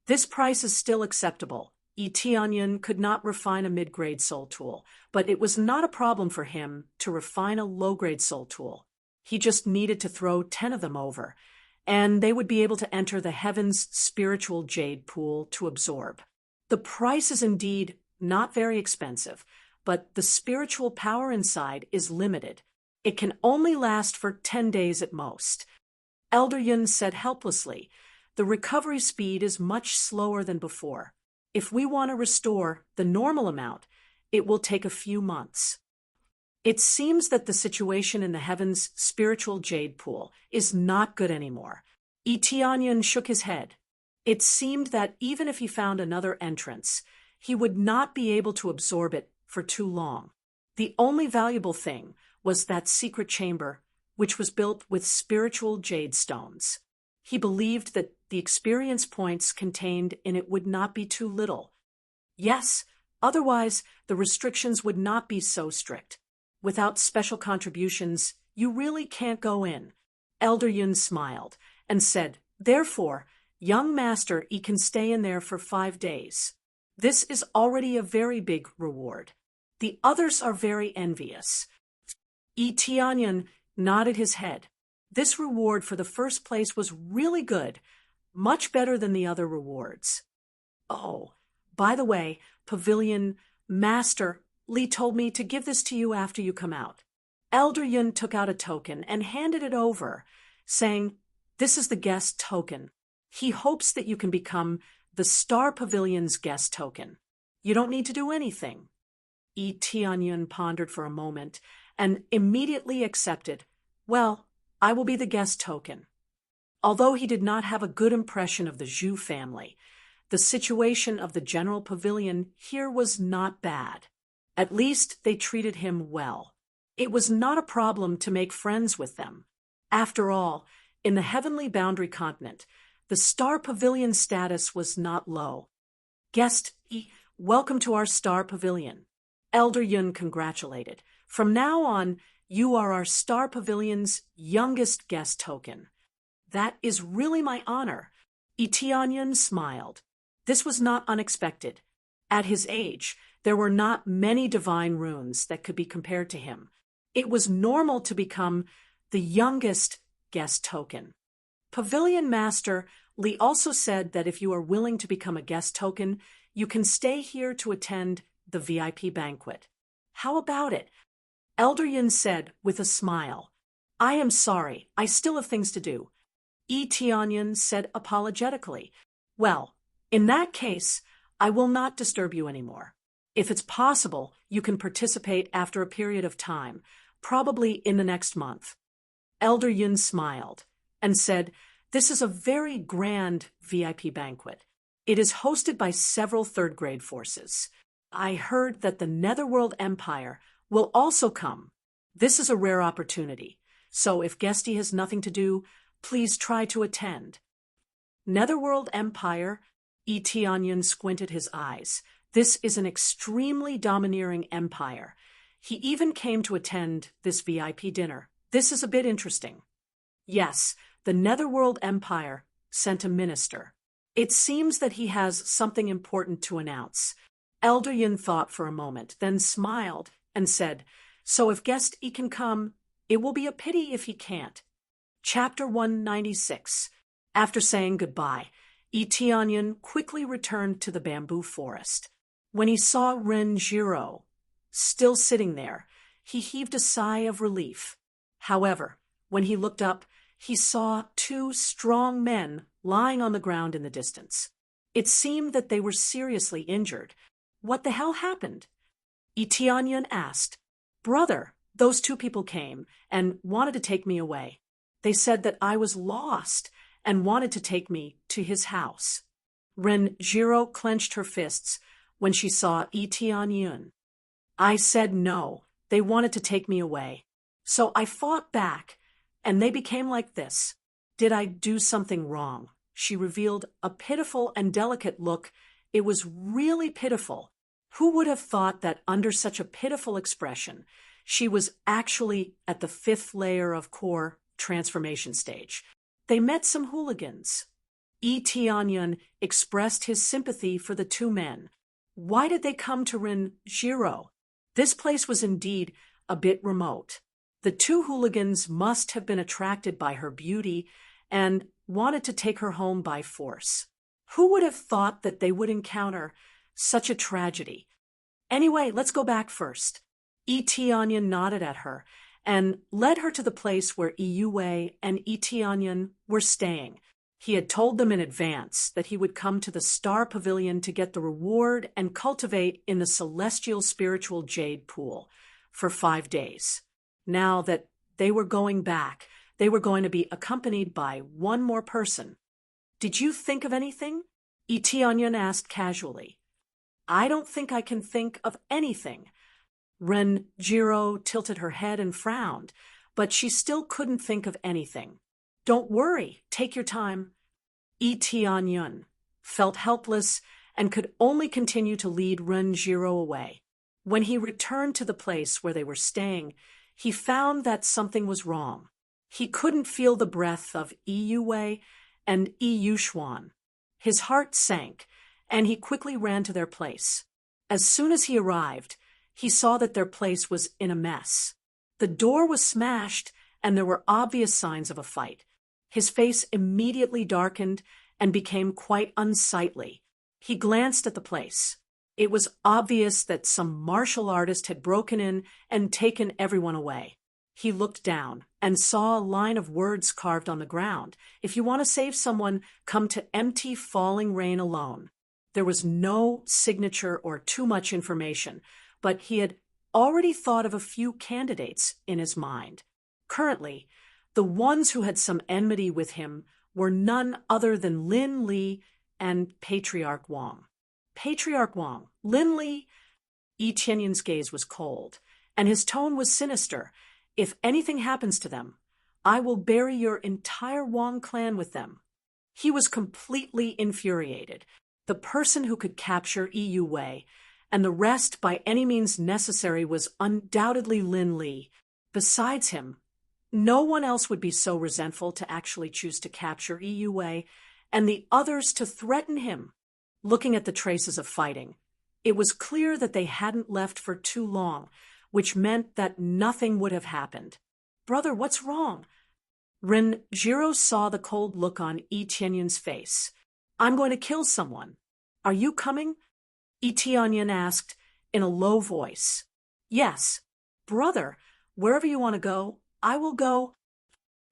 This price is still acceptable. Itianyan could not refine a mid-grade soul tool, but it was not a problem for him to refine a low-grade soul tool. He just needed to throw 10 of them over, and they would be able to enter the Heaven's spiritual jade pool to absorb. The price is indeed not very expensive, but the spiritual power inside is limited. It can only last for 10 days at most. Elder Yun said helplessly, "The recovery speed is much slower than before. If we want to restore the normal amount, it will take a few months." It seems that the situation in the Heaven's spiritual jade pool is not good anymore. Itianyan shook his head. It seemed that even if he found another entrance, he would not be able to absorb it for too long. The only valuable thing was that secret chamber, which was built with spiritual jade stones. He believed that the experience points contained in it would not be too little. Yes, otherwise the restrictions would not be so strict. Without special contributions, you really can't go in. Elder Yun smiled and said, "Therefore, young master, he can stay in there for 5 days. This is already a very big reward. The others are very envious." Itianyan nodded his head. This reward for the first place was really good, much better than the other rewards. "Oh, by the way, Pavilion Master, Lee told me to give this to you after you come out. Elder Yun took out a token and handed it over, saying, "This is the guest token. He hopes that you can become the Star Pavilion's guest token. You don't need to do anything." Tianyun pondered for a moment and immediately accepted, "Well, I will be the guest token." Although he did not have a good impression of the Zhu family, the situation of the general pavilion here was not bad. At least they treated him well. It was not a problem to make friends with them. After all, in the heavenly boundary continent, the Star Pavilion status was not low. "Guest E, welcome to our Star Pavilion." Elder Yun congratulated. "From now on, you are our Star Pavilion's youngest guest token." "That is really my honor." Tianyun smiled. This was not unexpected. At his age, there were not many divine runes that could be compared to him. It was normal to become the youngest guest token. Pavilion Master Lee also said that if you are willing to become a guest token, you can stay here to attend the VIP banquet. "How about it?" Elder Yun said with a smile. "I am sorry, I still have things to do." Tianyun said apologetically, "Well, in that case, I will not disturb you anymore. If it's possible, you can participate after a period of time, probably in the next month." Elder Yun smiled and said, "This is a very grand VIP banquet. It is hosted by several third-grade forces. I heard that the Netherworld Empire will also come. This is a rare opportunity, so if Guesty has nothing to do, please try to attend." Netherworld Empire? Tianyun squinted his eyes. This is an extremely domineering empire. He even came to attend this VIP dinner. This is a bit interesting. Yes, the Netherworld Empire sent a minister. It seems that he has something important to announce. Elder Yun thought for a moment, then smiled and said, "So if Guest E can come, it will be a pity if he can't." Chapter 196. After saying goodbye, Tianyun quickly returned to the bamboo forest. When he saw Ren Jiro still sitting there, he heaved a sigh of relief. However, when he looked up, he saw two strong men lying on the ground in the distance. It seemed that they were seriously injured. "What the hell happened?" Tianyun asked. "Brother, those two people came and wanted to take me away. They said that I was lost and wanted to take me to his house." Ren Jiro clenched her fists when she saw Tianyun. "I said no. They wanted to take me away. So I fought back, and they became like this. Did I do something wrong?" She revealed a pitiful and delicate look. It was really pitiful. Who would have thought that under such a pitiful expression, she was actually at the 5th layer of core transformation stage? They met some hooligans. Tianyun expressed his sympathy for the two men. Why did they come to Ren Jiro? This place was indeed a bit remote. The two hooligans must have been attracted by her beauty and wanted to take her home by force. Who would have thought that they would encounter such a tragedy? Anyway, let's go back first. Tianyun nodded at her and led her to the place where Yue and Tianyun were staying. He had told them in advance that he would come to the Star Pavilion to get the reward and cultivate in the celestial spiritual jade pool for 5 days. Now that they were going back, they were going to be accompanied by one more person. "Did you think of anything?" Tianyun asked casually. "I don't think I can think of anything." Ren Jiro tilted her head and frowned, but she still couldn't think of anything. "Don't worry, take your time." Tianyun felt helpless and could only continue to lead Ren Jiro away. When he returned to the place where they were staying, he found that something was wrong. He couldn't feel the breath of Yue and Yuxuan. His heart sank, and he quickly ran to their place. As soon as he arrived, he saw that their place was in a mess. The door was smashed, and there were obvious signs of a fight. His face immediately darkened and became quite unsightly. He glanced at the place. It was obvious that some martial artist had broken in and taken everyone away. He looked down and saw a line of words carved on the ground. If you want to save someone, come to empty falling rain alone. There was no signature or too much information, but he had already thought of a few candidates in his mind. Currently, the ones who had some enmity with him were none other than Lin Li and Patriarch Wang. Patriarch Wang, Lin Li. Yi Tianyun's gaze was cold, and his tone was sinister. If anything happens to them, I will bury your entire Wang clan with them. He was completely infuriated. The person who could capture Yi Wei, and the rest by any means necessary, was undoubtedly Lin Li. Besides him, no one else would be so resentful to actually choose to capture Yi Wei, and the others to threaten him. Looking at the traces of fighting, it was clear that they hadn't left for too long, which meant that nothing would have happened. Brother, what's wrong? Ren Jiro saw the cold look on Yi Tianyun's face. I'm going to kill someone. Are you coming? Yi Tianyun asked in a low voice. Yes. Brother, wherever you want to go, I will go.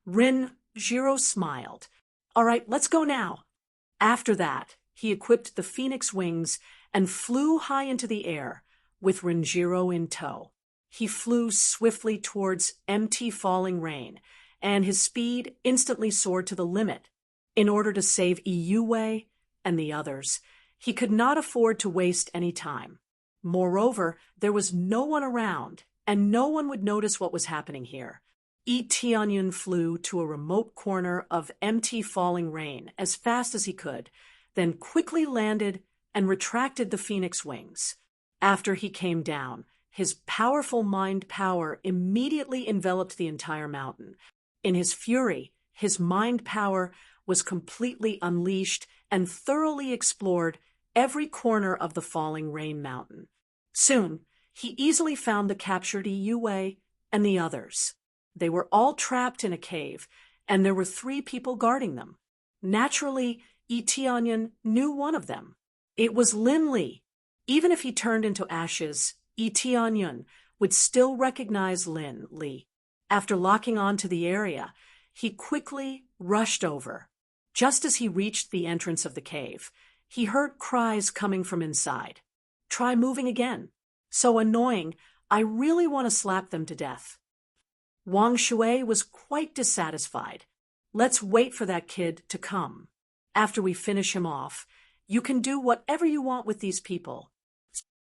Ren Jiro smiled. All right, let's go now. After that, he equipped the phoenix wings and flew high into the air, with Renjiro in tow. He flew swiftly towards empty falling rain, and his speed instantly soared to the limit. In order to save Yi Wei and the others, he could not afford to waste any time. Moreover, there was no one around, and no one would notice what was happening here. Yi Tianyun flew to a remote corner of empty falling rain as fast as he could, then quickly landed and retracted the phoenix wings. After he came down, his powerful mind power immediately enveloped the entire mountain. In his fury, his mind power was completely unleashed and thoroughly explored every corner of the falling rain mountain. Soon, he easily found the captured Yi Wei and the others. They were all trapped in a cave, and there were 3 people guarding them. Naturally, Yi Tianyun knew one of them. It was Lin Li. Even if he turned into ashes, Yi Tianyun would still recognize Lin Li. After locking on to the area, he quickly rushed over. Just as he reached the entrance of the cave, he heard cries coming from inside. Try moving again. So annoying, I really want to slap them to death. Wang Shui was quite dissatisfied. Let's wait for that kid to come. After we finish him off, you can do whatever you want with these people.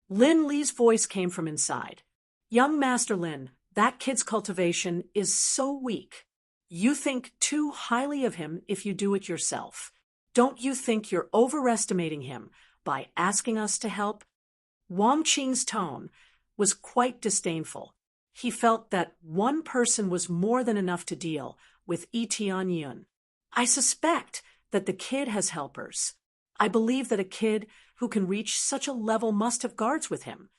Lin Li's voice came from inside. Young Master Lin, that kid's cultivation is so weak. You think too highly of him if you do it yourself. Don't you think you're overestimating him by asking us to help? Wang Qing's tone was quite disdainful. He felt that one person was more than enough to deal with Yi Tianyun. I suspect that the kid has helpers. I believe that a kid who can reach such a level must have guards with him.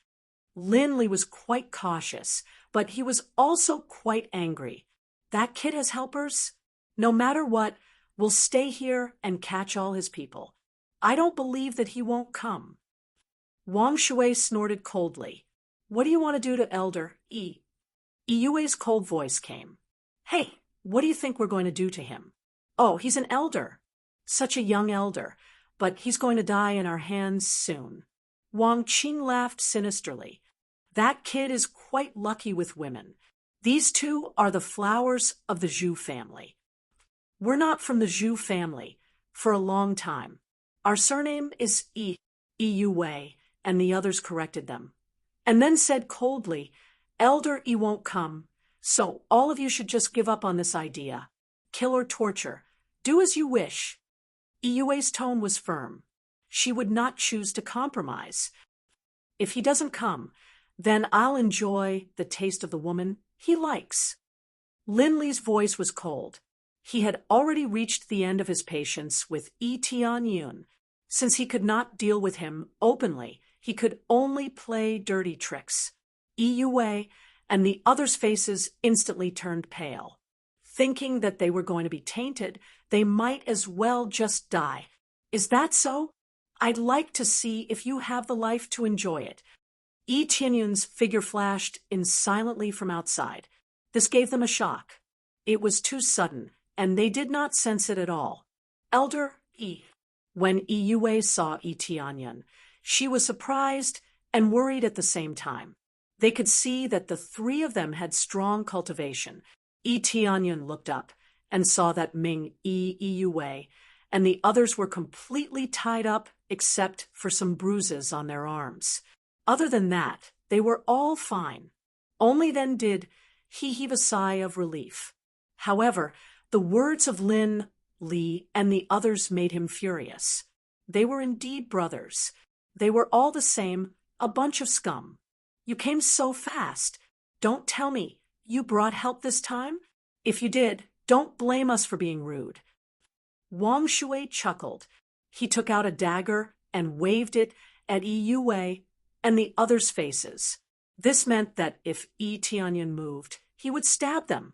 Lin Li was quite cautious, but he was also quite angry. That kid has helpers? No matter what, we'll stay here and catch all his people. I don't believe that he won't come. Wang Shui snorted coldly. What do you want to do to Elder Yi? Yi Wei's cold voice came. Hey, what do you think we're going to do to him? Oh, he's an elder. Such a young elder, but he's going to die in our hands soon. Wang Qing laughed sinisterly. That kid is quite lucky with women. These 2 are the flowers of the Zhu family. We're not from the Zhu family for a long time. Our surname is Yi Wei, and the others corrected them. And then said coldly, Elder Yi won't come, so all of you should just give up on this idea. Kill or torture. Do as you wish. Yi Wei's tone was firm. She would not choose to compromise. If he doesn't come, then I'll enjoy the taste of the woman he likes. Lin Li's voice was cold. He had already reached the end of his patience with Yi Tianyun. Since he could not deal with him openly, he could only play dirty tricks. Yi Wei and the others' faces instantly turned pale. Thinking that they were going to be tainted, they might as well just die. Is that so? I'd like to see if you have the life to enjoy it. Yi Tianyun's figure flashed in silently from outside. This gave them a shock. It was too sudden, and they did not sense it at all. Elder Yi. When Yi Yue saw Yi Tianyun, she was surprised and worried at the same time. They could see that the three of them had strong cultivation. Yi Tianyun looked up and saw that Ming Yi Yue and the others were completely tied up except for some bruises on their arms. Other than that, they were all fine. Only then did he heave a sigh of relief. However, the words of Lin, Li, and the others made him furious. They were indeed brothers. They were all the same, a bunch of scum. You came so fast. Don't tell me you brought help this time? If you did, don't blame us for being rude. Wang Shui chuckled. He took out a dagger and waved it at Yi Yue and the others' faces. This meant that if Yi Tianyun moved, he would stab them.